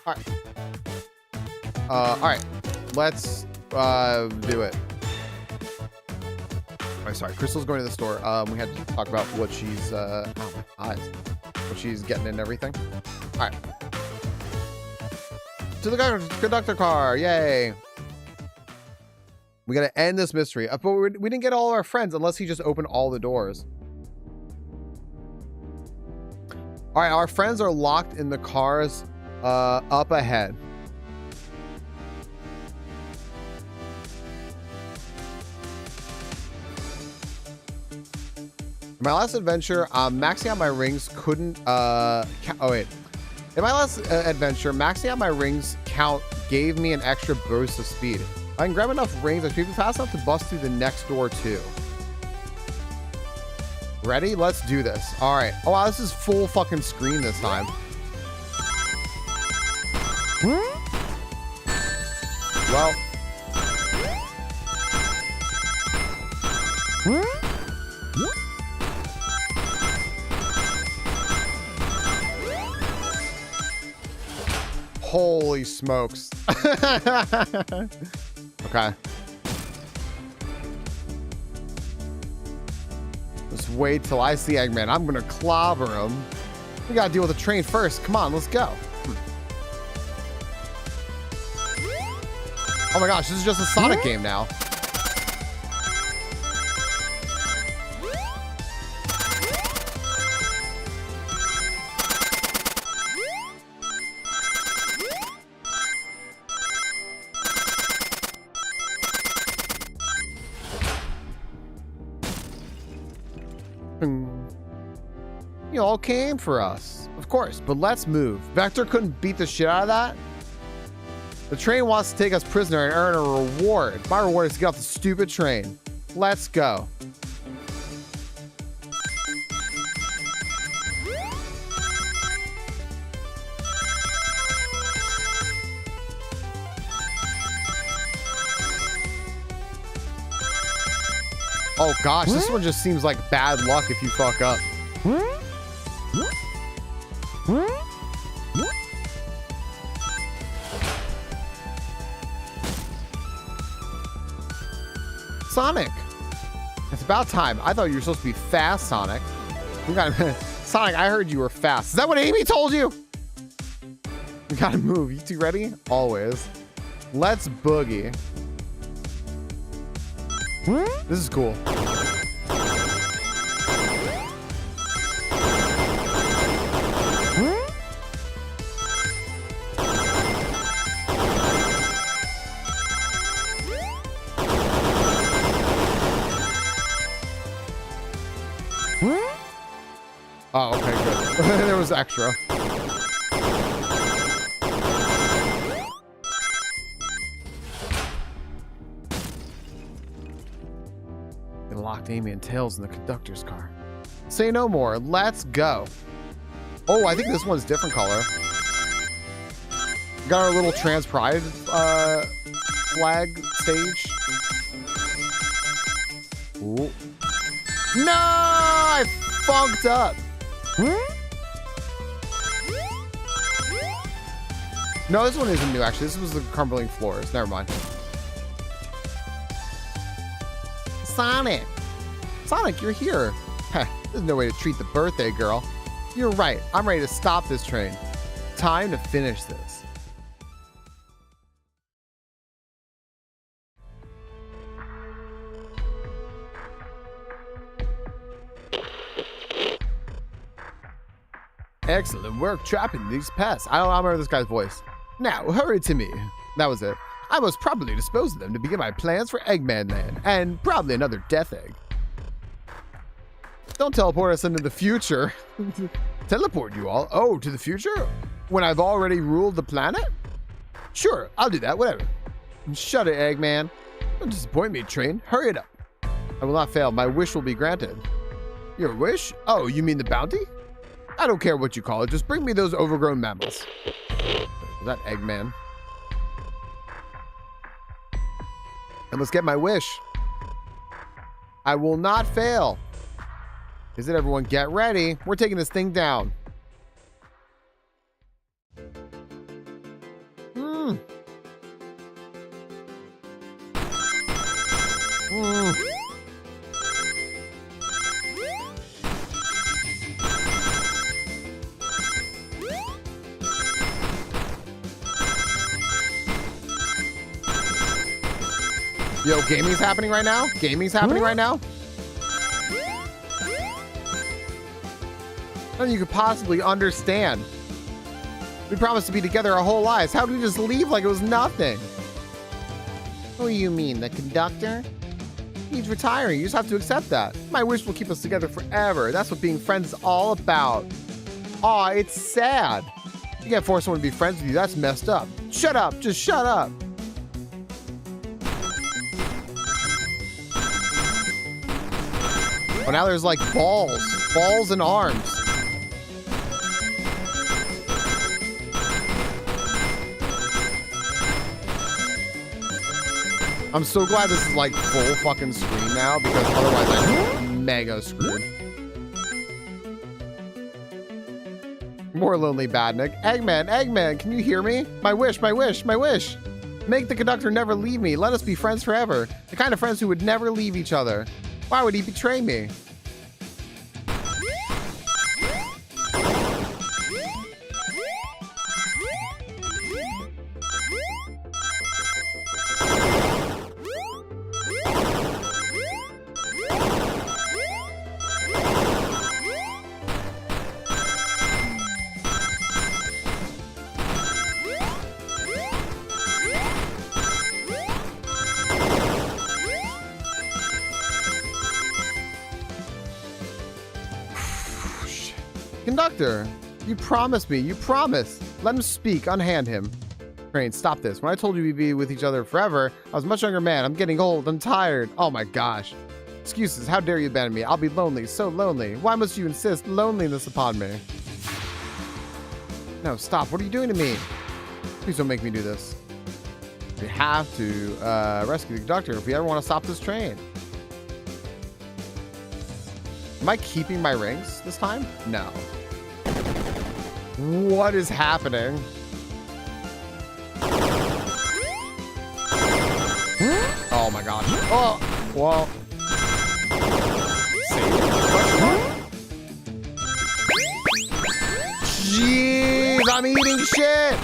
All right. All right. Let's do it. Oh, sorry. Crystal's going to the store. We had to talk about what she's oh my eyes. What she's getting and everything. All right. To the conductor car. Yay. We got to end this mystery. But we didn't get all our friends unless he just opened all the doors. All right, our friends are locked in the cars up ahead. In my last adventure, maxing out my rings couldn't oh wait. In my last adventure, maxing out my rings count gave me an extra burst of speed. I can grab enough rings, I should be fast enough to bust through the next door too. Ready? Let's do this. All right. Oh wow, this is full fucking screen this time. Well. Holy smokes. Okay. Just wait till I see Eggman. I'm gonna clobber him. We gotta deal with the train first. Come on, let's go. Oh my gosh, this is just a Sonic game now. You all came for us. Of course, but let's move. Vector couldn't beat the shit out of that. The train wants to take us prisoner and earn a reward. My reward is to get off the stupid train. Let's go. Oh gosh, this one just seems like bad luck if you fuck up. Sonic! It's about time. I thought you were supposed to be fast, Sonic. We got Sonic, I heard you were fast. Is that what Amy told you? We gotta move. You two ready? Always. Let's boogie. This is cool. Oh, okay, good. There was extra. They locked Amy and Tails in the conductor's car. Say no more. Let's go. Oh, I think this one's different color. Got our little trans pride flag stage. Ooh. No, I funked up. No, this one isn't new, actually. This was the crumbling floors. Never mind. Sonic! Sonic, you're here. Heh, there's no way to treat the birthday girl. You're right. I'm ready to stop this train. Time to finish this. Excellent work trapping these pests. I don't remember this guy's voice. Now, hurry to me. That was it. I must properly dispose of them to begin my plans for Eggman Land, and probably another Death Egg. Don't teleport us into the future. Teleport you all? Oh, to the future? When I've already ruled the planet? Sure, I'll do that, whatever. Shut it, Eggman. Don't disappoint me, train. Hurry it up. I will not fail. My wish will be granted. Your wish? Oh, you mean the bounty? I don't care what you call it. Just bring me those overgrown mammals. Is that Eggman? I must get my wish. I will not fail. Is it, everyone? Get ready. We're taking this thing down. Yo, gaming's happening right now? Gaming's happening right now? Nothing you could possibly understand. We promised to be together our whole lives. How did we just leave like it was nothing? What do you mean, the conductor? He's retiring. You just have to accept that. My wish will keep us together forever. That's what being friends is all about. Aw, it's sad. You can't force someone to be friends with you. That's messed up. Shut up. Just shut up. Oh, now there's like balls. Balls and arms. I'm so glad this is like full fucking screen now because otherwise I'm mega screwed. More lonely badnik. Eggman, Eggman, can you hear me? My wish, my wish, my wish. Make the conductor never leave me. Let us be friends forever. The kind of friends who would never leave each other. Why would he betray me? Conductor, you promised me. You promised. Let him speak. Unhand him. Crane, stop this. When I told you we'd be with each other forever, I was a much younger man. I'm getting old. I'm tired. Oh my gosh. Excuses. How dare you abandon me? I'll be lonely. So lonely. Why must you insist loneliness upon me? No, stop. What are you doing to me? Please don't make me do this. We have to rescue the conductor if we ever want to stop this train. Am I keeping my rings this time? No. What is happening? Oh my gosh. Oh, well. Jeez, I'm eating shit.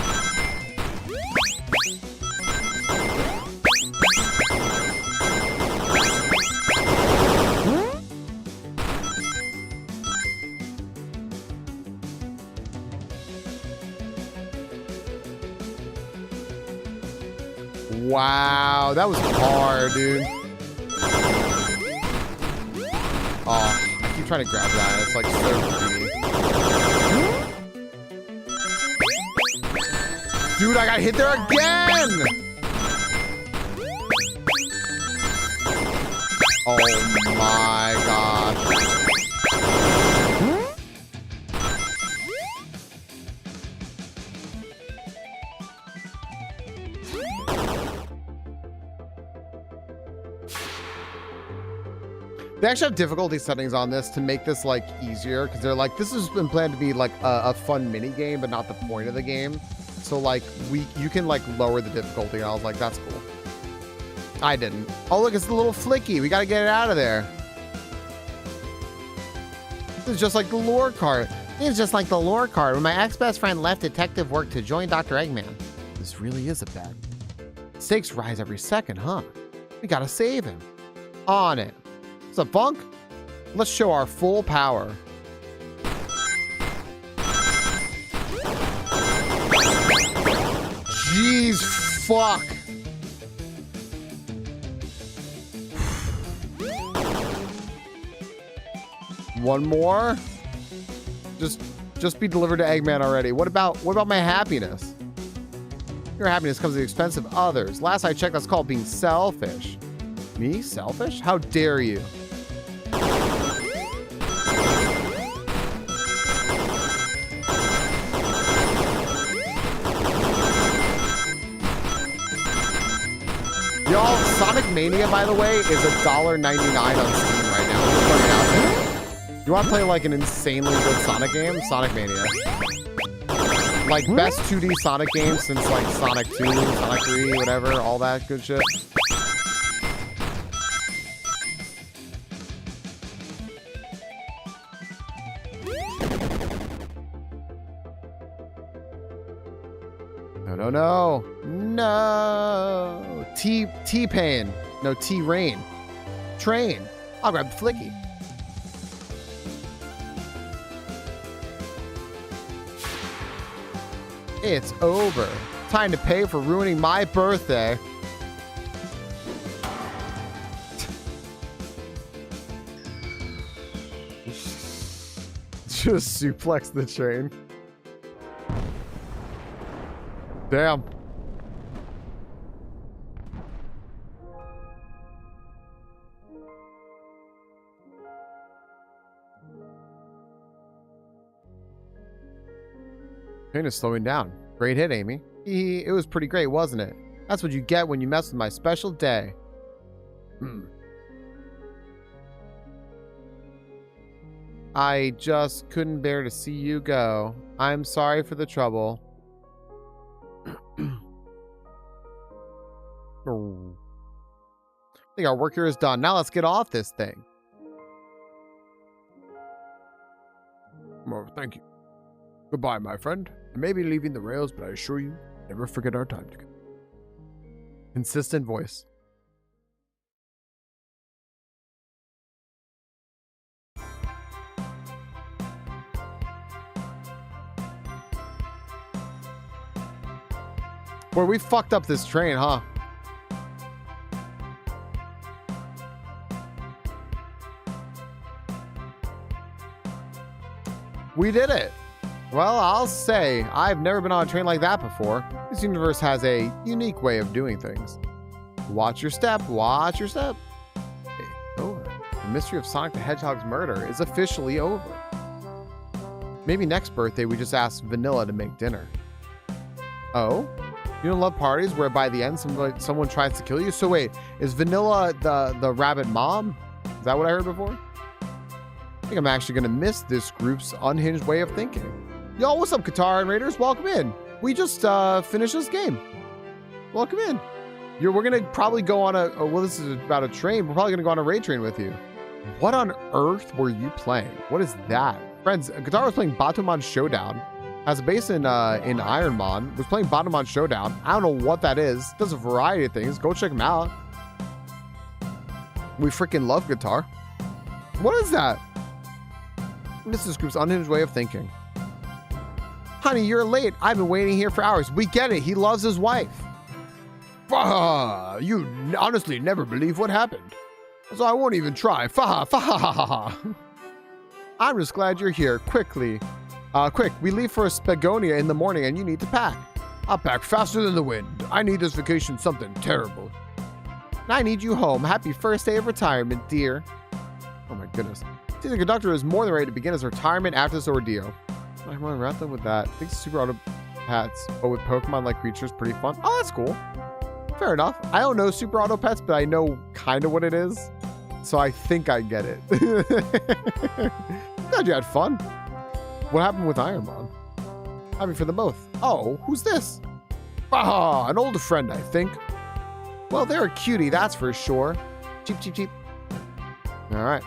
Wow, that was hard, dude. Oh, I keep trying to grab that. It's like so greedy. Dude, I got hit there again! Oh my gosh. They actually have difficulty settings on this to make this like easier because they're like, this has been planned to be like a fun mini game, but not the point of the game. So like you can like lower the difficulty. And I was like, that's cool. I didn't. Oh, look, it's the little flicky. We got to get it out of there. This is just like the lore card. It's just like the lore card. When my ex-best friend left detective work to join Dr. Eggman. This really is a bet. Stakes rise every second, huh? We got to save him. On it. What's up, Funk? Let's show our full power. Jeez, fuck. One more? Just be delivered to Eggman already. What about my happiness? Your happiness comes at the expense of others. Last I checked, that's called being selfish. Me? Selfish? How dare you? Y'all, Sonic Mania, by the way, is $1.99 on Steam right now. Just putting it out there. You want to play like an insanely good Sonic game? Sonic Mania. Like best 2D Sonic game since like Sonic 2, Sonic 3, whatever, all that good shit. No, no, no. No. T-Pain. No, T-Rain. Train. I'll grab the Flicky. It's over. Time to pay for ruining my birthday. Just suplex the train. Damn. Train is slowing down. Great hit, Amy. It was pretty great, wasn't it? That's what you get when you mess with my special day. I just couldn't bear to see you go. I'm sorry for the trouble. Oh. I think our work here is done. Now let's get off this thing. Oh, thank you. Goodbye, my friend. I may be leaving the rails, but I assure you, never forget our time together. Consistent voice. Boy, we fucked up this train, huh? We did it. Well, I'll say, I've never been on a train like that before. This universe has a unique way of doing things. Watch your step, watch your step. Over. The mystery of Sonic the Hedgehog's murder is officially over. Maybe next birthday we just ask Vanilla to make dinner. Oh? You don't love parties where by the end someone tries to kill you? So wait, is Vanilla the rabbit mom? Is that what I heard before? I think I'm actually going to miss this group's unhinged way of thinking. Yo, what's up, Qatar and Raiders? Welcome in. We just finished this game. Welcome in. We're going to probably go on well, this is about a train. We're probably going to go on a raid train with you. What on earth were you playing? What is that? Friends, Qatar was playing Batumon Showdown. Has a base in Ironmon. Was playing Batumon Showdown. I don't know what that is. Does a variety of things. Go check them out. We freaking love Guitar. What is that? This is group's unhinged way of thinking. Honey, you're late. I've been waiting here for hours. We get it. He loves his wife. You honestly never believe what happened. So I won't even try. I'm just glad you're here. Quick, we leave for Spagonia in the morning and you need to pack. I'll pack faster than the wind. I need this vacation something terrible. I need you home. Happy first day of retirement, dear. Oh my goodness. See, the conductor is more than ready to begin his retirement after this ordeal. I want to wrap up with that. I think Super Auto Pets, but with Pokemon-like creatures, pretty fun. Oh, that's cool. Fair enough. I don't know Super Auto Pets, but I know kind of what it is. So I think I get it. Glad you had fun. What happened with Ironmon? Happy for them both. Oh, who's this? An older friend, I think. Well, they're a cutie, that's for sure. Cheap, cheap, cheap. All right.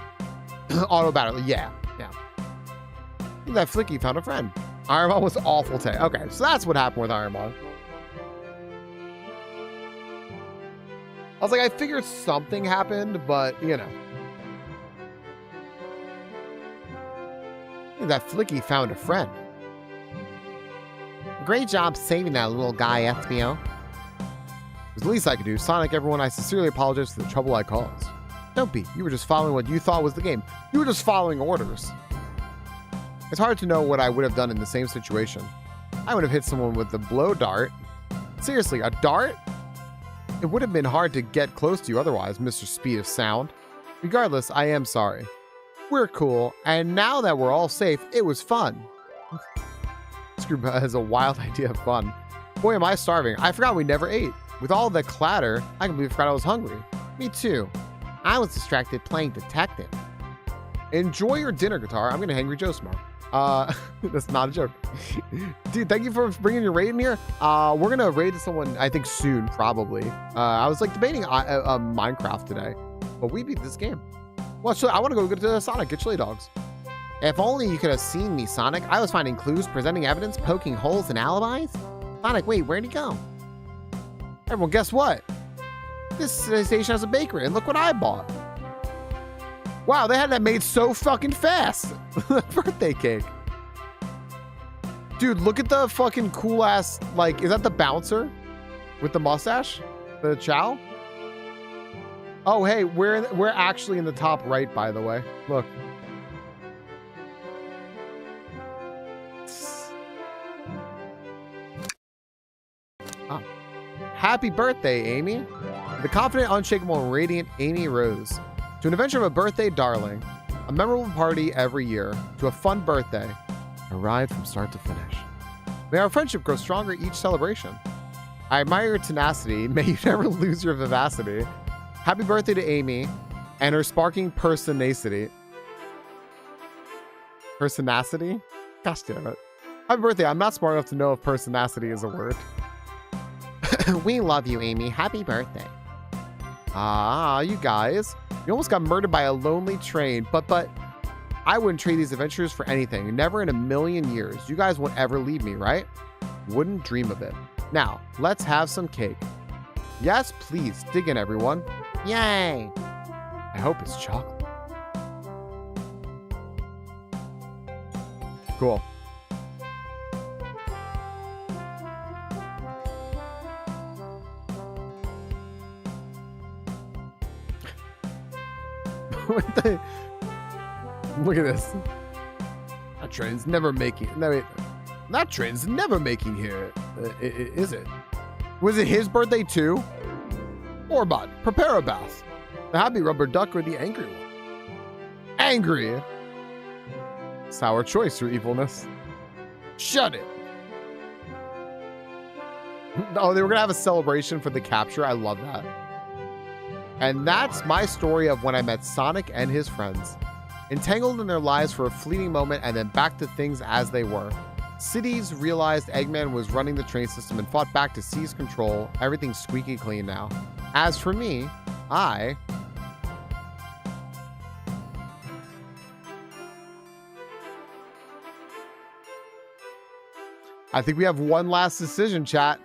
Auto battle. Yeah. I think that Flicky found a friend. Ironmon was awful today. Okay, so that's what happened with Ironmon. I was like, I figured something happened, but, you know. I think that Flicky found a friend. Great job saving that little guy, FBO. It was the least I could do. Sonic, everyone, I sincerely apologize for the trouble I caused. Don't be. You were just following what you thought was the game. You were just following orders. It's hard to know what I would have done in the same situation. I would have hit someone with a blow dart. Seriously, a dart? It would have been hard to get close to you otherwise, Mr. Speed of Sound. Regardless, I am sorry. We're cool, and now that we're all safe, it was fun. This group has a wild idea of fun. Boy, am I starving. I forgot we never ate. With all the clatter, I completely forgot I was hungry. Me too. I was distracted playing detective. Enjoy your dinner, Guitar. I'm going to Hangry Joe tomorrow. That's not a joke. Dude, thank you for bringing your raid in here. We're going to raid someone, I think, soon, probably. I was, like, debating Minecraft today, but we beat this game. Well, so I want to go get to Sonic, get chili dogs. If only you could have seen me, Sonic. I was finding clues, presenting evidence, poking holes in alibis. Sonic, wait, where'd he go? Everyone, guess what? This station has a bakery, and look what I bought. Wow, they had that made so fucking fast. Birthday cake. Dude, look at the fucking cool ass, like, is that the bouncer with the mustache? The Chow? Oh, hey, we're actually in the top right, by the way. Look. Oh. Happy birthday, Amy. The confident, unshakable, and radiant Amy Rose. To an adventure of a birthday darling, a memorable party every year, to a fun birthday, a ride from start to finish. May our friendship grow stronger each celebration. I admire your tenacity. May you never lose your vivacity. Happy birthday to Amy and her sparking personacity. Personacity? Gosh damn it. Happy birthday. I'm not smart enough to know if personacity is a word. We love you, Amy. Happy birthday. Ah, you guys. You almost got murdered by a lonely train, but I wouldn't trade these adventures for anything. Never in a million years. You guys won't ever leave me, right? Wouldn't dream of it. Now, let's have some cake. Yes, please. Dig in, everyone. Yay! I hope it's chocolate. Cool. What the? Look at this. That train's never making. No, wait. That train's never making here. Is it? Was it his birthday too? Orbot, prepare a bath. The happy rubber duck or the angry one? Angry. Sour choice, your evilness. Shut it. Oh, they were gonna have a celebration for the capture. I love that. And that's my story of when I met Sonic and his friends. Entangled in their lives for a fleeting moment and then back to things as they were. Cities realized Eggman was running the train system and fought back to seize control. Everything's squeaky clean now. As for me, I think we have one last decision, chat.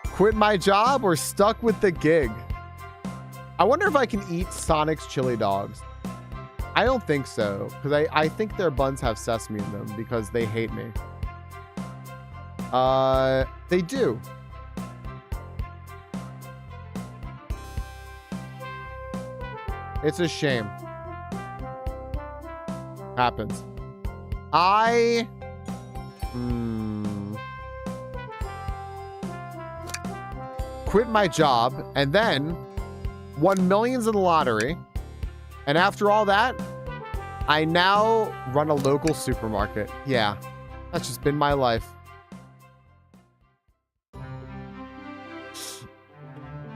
Quit my job or stuck with the gig? I wonder if I can eat Sonic's chili dogs. I don't think so, because I think their buns have sesame in them because they hate me. They do. It's a shame. Happens. Quit my job and then won millions in the lottery. And after all that, I now run a local supermarket. Yeah, that's just been my life.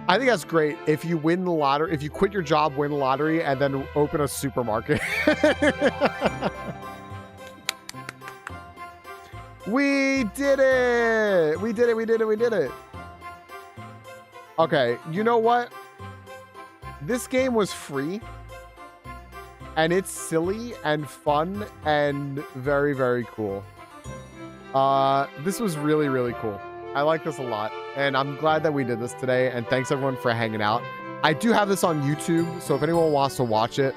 I think that's great. If you win the lottery, if you quit your job, win the lottery, and then open a supermarket. We did it. We did it. We did it. We did it. Okay, you know what? This game was free. And it's silly and fun and very, very cool. This was really, really cool. I like this a lot. And I'm glad that we did this today. And thanks everyone for hanging out. I do have this on YouTube. So if anyone wants to watch it,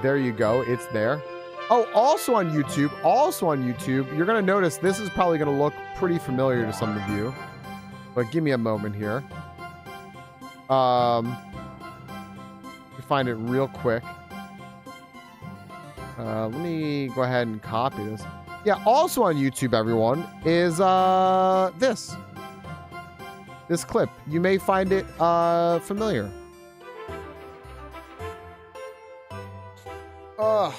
there you go. It's there. Oh, also on YouTube, you're going to notice this is probably going to look pretty familiar to some of you. But give me a moment here. Let me find it real quick. Let me go ahead and copy this. Yeah, also on YouTube, everyone, is this clip. You may find it familiar. Ugh.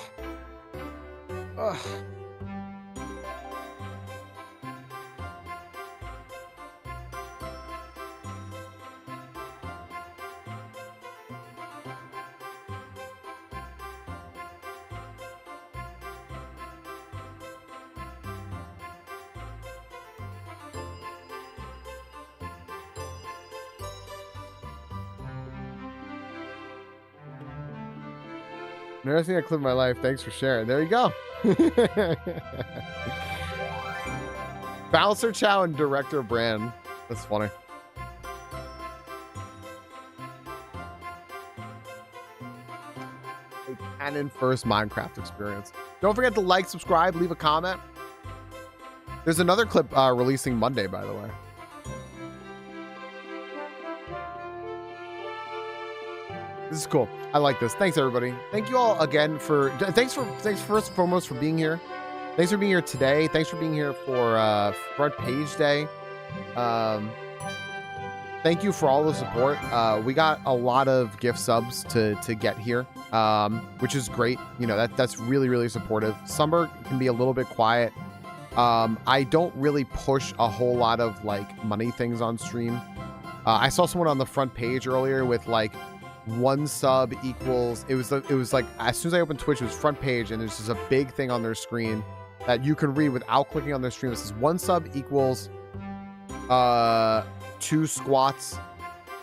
Never seen a clip of my life. Thanks for sharing. There you go. Bouncer Chow and Director Brand. That's funny. A canon first Minecraft experience. Don't forget to like, subscribe, leave a comment. There's another clip releasing Monday, by the way. This is cool. I like this. Thanks, everybody. Thank you all again for... Thanks first and foremost for being here. Thanks for being here today. Thanks for being here for Front Page Day. Thank you for all the support. We got a lot of gift subs to get here, which is great. You know, that's really, really supportive. Summer can be a little bit quiet. I don't really push a whole lot of like money things on stream. I saw someone on the front page earlier with like 1 sub equals, it was like as soon as I opened Twitch, it was front page, and there's just a big thing on their screen that you can read without clicking on their stream. It says 1 sub equals 2 squats,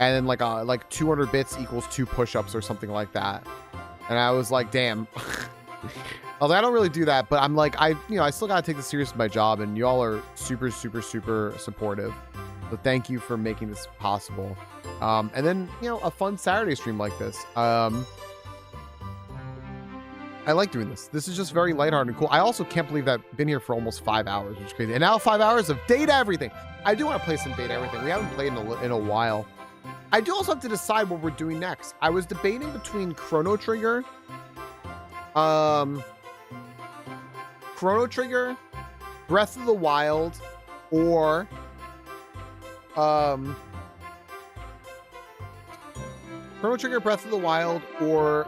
and then like 200 bits equals 2 push-ups or something like that. And I was like, damn. Although I don't really do that, but I'm like, I still gotta take this serious as my job, and y'all are super, super, super supportive. So thank you for making this possible. And then, you know, a fun Saturday stream like this. I like doing this. This is just very lighthearted and cool. I also can't believe that I've been here for almost 5 hours, which is crazy. And now 5 hours of Data Everything. I do want to play some Data Everything. We haven't played in a while. I do also have to decide what we're doing next. I was debating between Chrono Trigger, Breath of the Wild, or Chrono Trigger, Breath of the Wild, or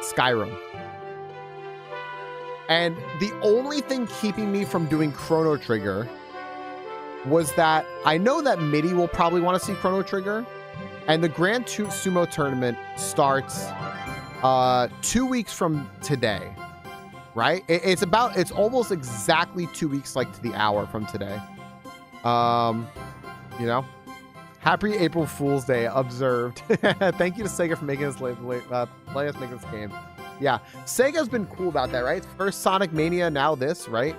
Skyrim. And the only thing keeping me from doing Chrono Trigger was that I know that Mitty will probably want to see Chrono Trigger, and the Grand Sumo tournament starts 2 weeks from today, right? It's almost exactly 2 weeks, like to the hour from today. You know, happy April Fool's Day observed. Thank you to Sega for making us make this game. Yeah, Sega's been cool about that, right? First Sonic Mania, now this, right?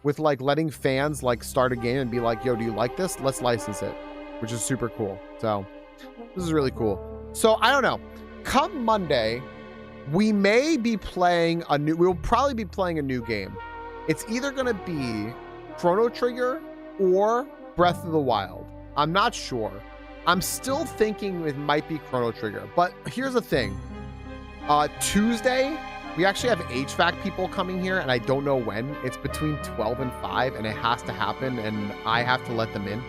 With like letting fans like start a game and be like, yo, do you like this? Let's license it, which is super cool. So this is really cool. So I don't know. Come Monday, we may be playing we'll probably be playing a new game. It's either going to be Chrono Trigger or Breath of the Wild. I'm not sure. I'm still thinking it might be Chrono Trigger, but here's the thing. Tuesday, we actually have HVAC people coming here, and I don't know when. It's between 12 and 5, and it has to happen, and I have to let them in.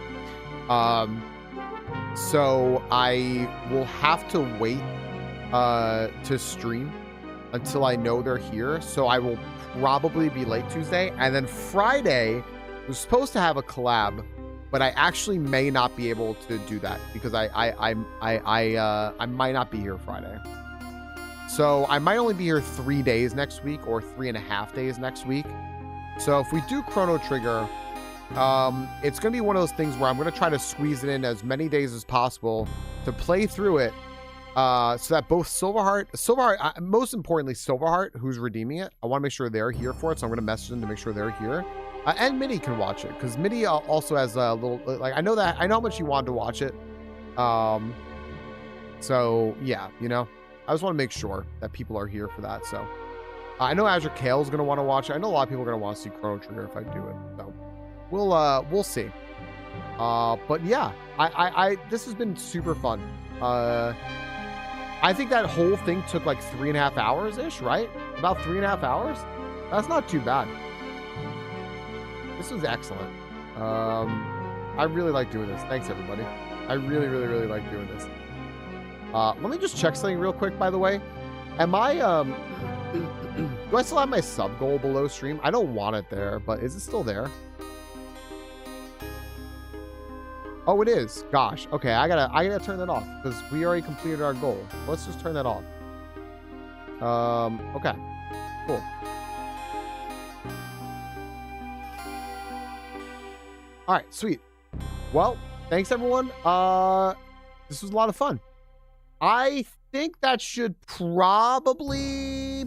So I will have to wait to stream until I know they're here. So I will probably be late Tuesday, and then Friday was supposed to have a collab, but I actually may not be able to do that because I might not be here Friday. So I might only be here 3 days next week, or 3.5 days next week. So if we do Chrono Trigger, it's going to be one of those things where I'm going to try to squeeze it in as many days as possible to play through it. So that both Silverheart, most importantly, Silverheart, who's redeeming it, I want to make sure they're here for it. So I'm going to message them to make sure they're here. And Mitty can watch it, because Mitty also has a little, like, I know how much you wanted to watch it. So yeah, you know, I just want to make sure that people are here for that. So I know Azure Kale's going to want to watch it. I know a lot of people are going to want to see Chrono Trigger if I do it. So we'll see. But yeah, this has been super fun. I think that whole thing took like 3.5 hours ish, right? About 3.5 hours. That's not too bad. This was excellent. I really like doing this. Thanks, everybody. I really, really, really like doing this. Let me just check something real quick, by the way. Am I, do I still have my sub goal below stream? I don't want it there, but is it still there? Oh, it is. Gosh. Okay, I gotta turn that off because we already completed our goal. Let's just turn that off. Okay. Cool. All right, sweet. Well, thanks everyone. This was a lot of fun. I think that should probably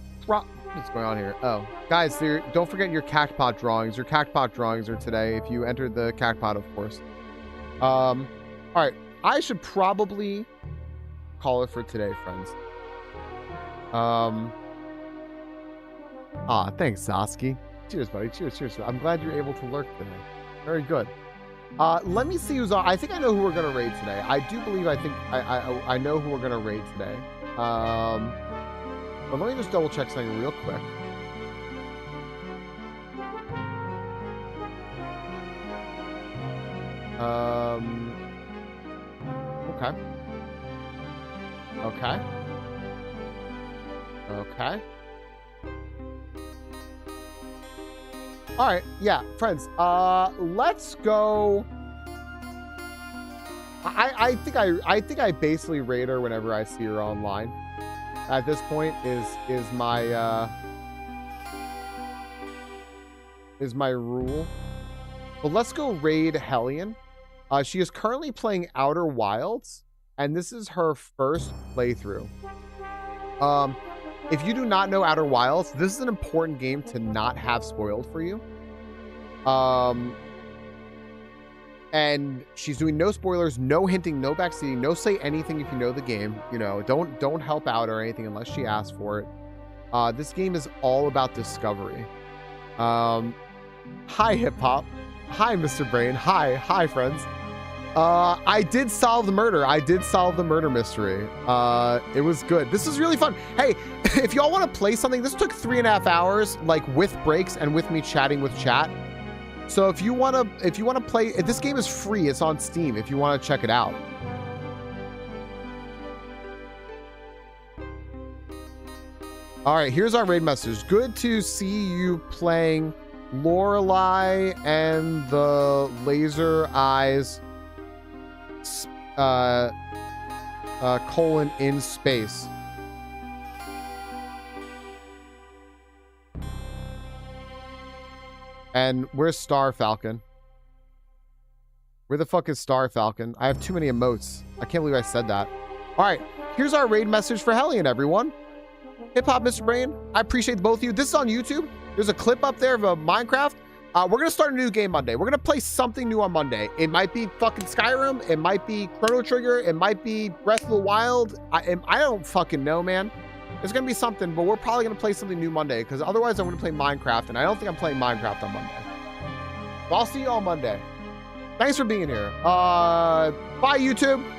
What's going on here? Oh, guys, don't forget your cactpot drawings. Your cactpot drawings are today. If you entered the cactpot, of course. All right. I should probably call it for today, friends. Thanks, Zoski. Cheers, buddy. Cheers, cheers. I'm glad you're able to lurk today. Very good. Let me see who's on. I think I know who we're gonna raid today. I do believe I know who we're gonna raid today. But let me just double check something real quick. Okay. Okay. Okay. All right, yeah, friends. Let's go. I think I basically raid her whenever I see her online. At this point, is my rule. But let's go raid Hellion. She is currently playing Outer Wilds, and this is her first playthrough. If you do not know Outer Wilds, this is an important game to not have spoiled for you. And she's doing no spoilers, no hinting, no backseating, no say anything if you know the game. You know, don't help out or anything unless she asks for it. This game is all about discovery. Hi, Hip Hop. Hi, Mr. Brain. Hi, friends. I did solve the murder. I did solve the murder mystery. It was good. This is really fun. Hey, if y'all want to play something, this took 3.5 hours, like with breaks and with me chatting with chat. So if you want to play, this game is free. It's on Steam if you want to check it out. All right, here's our raid message. Good to see you playing Lorelei and the Laser Eyes colon in space. And where's Star Falcon? Where the fuck is Star Falcon? I have too many emotes. I can't believe I said that. All right, here's our raid message for Hellion, everyone. Hip Hop Mr. Brain, I appreciate both of you. This is on YouTube. There's a clip up there of a Minecraft. We're going to start a new game Monday. We're going to play something new on Monday. It might be fucking Skyrim. It might be Chrono Trigger. It might be Breath of the Wild. I don't fucking know, man. It's going to be something, but we're probably going to play something new Monday because otherwise I'm going to play Minecraft, and I don't think I'm playing Minecraft on Monday. So I'll see you all Monday. Thanks for being here. Bye, YouTube.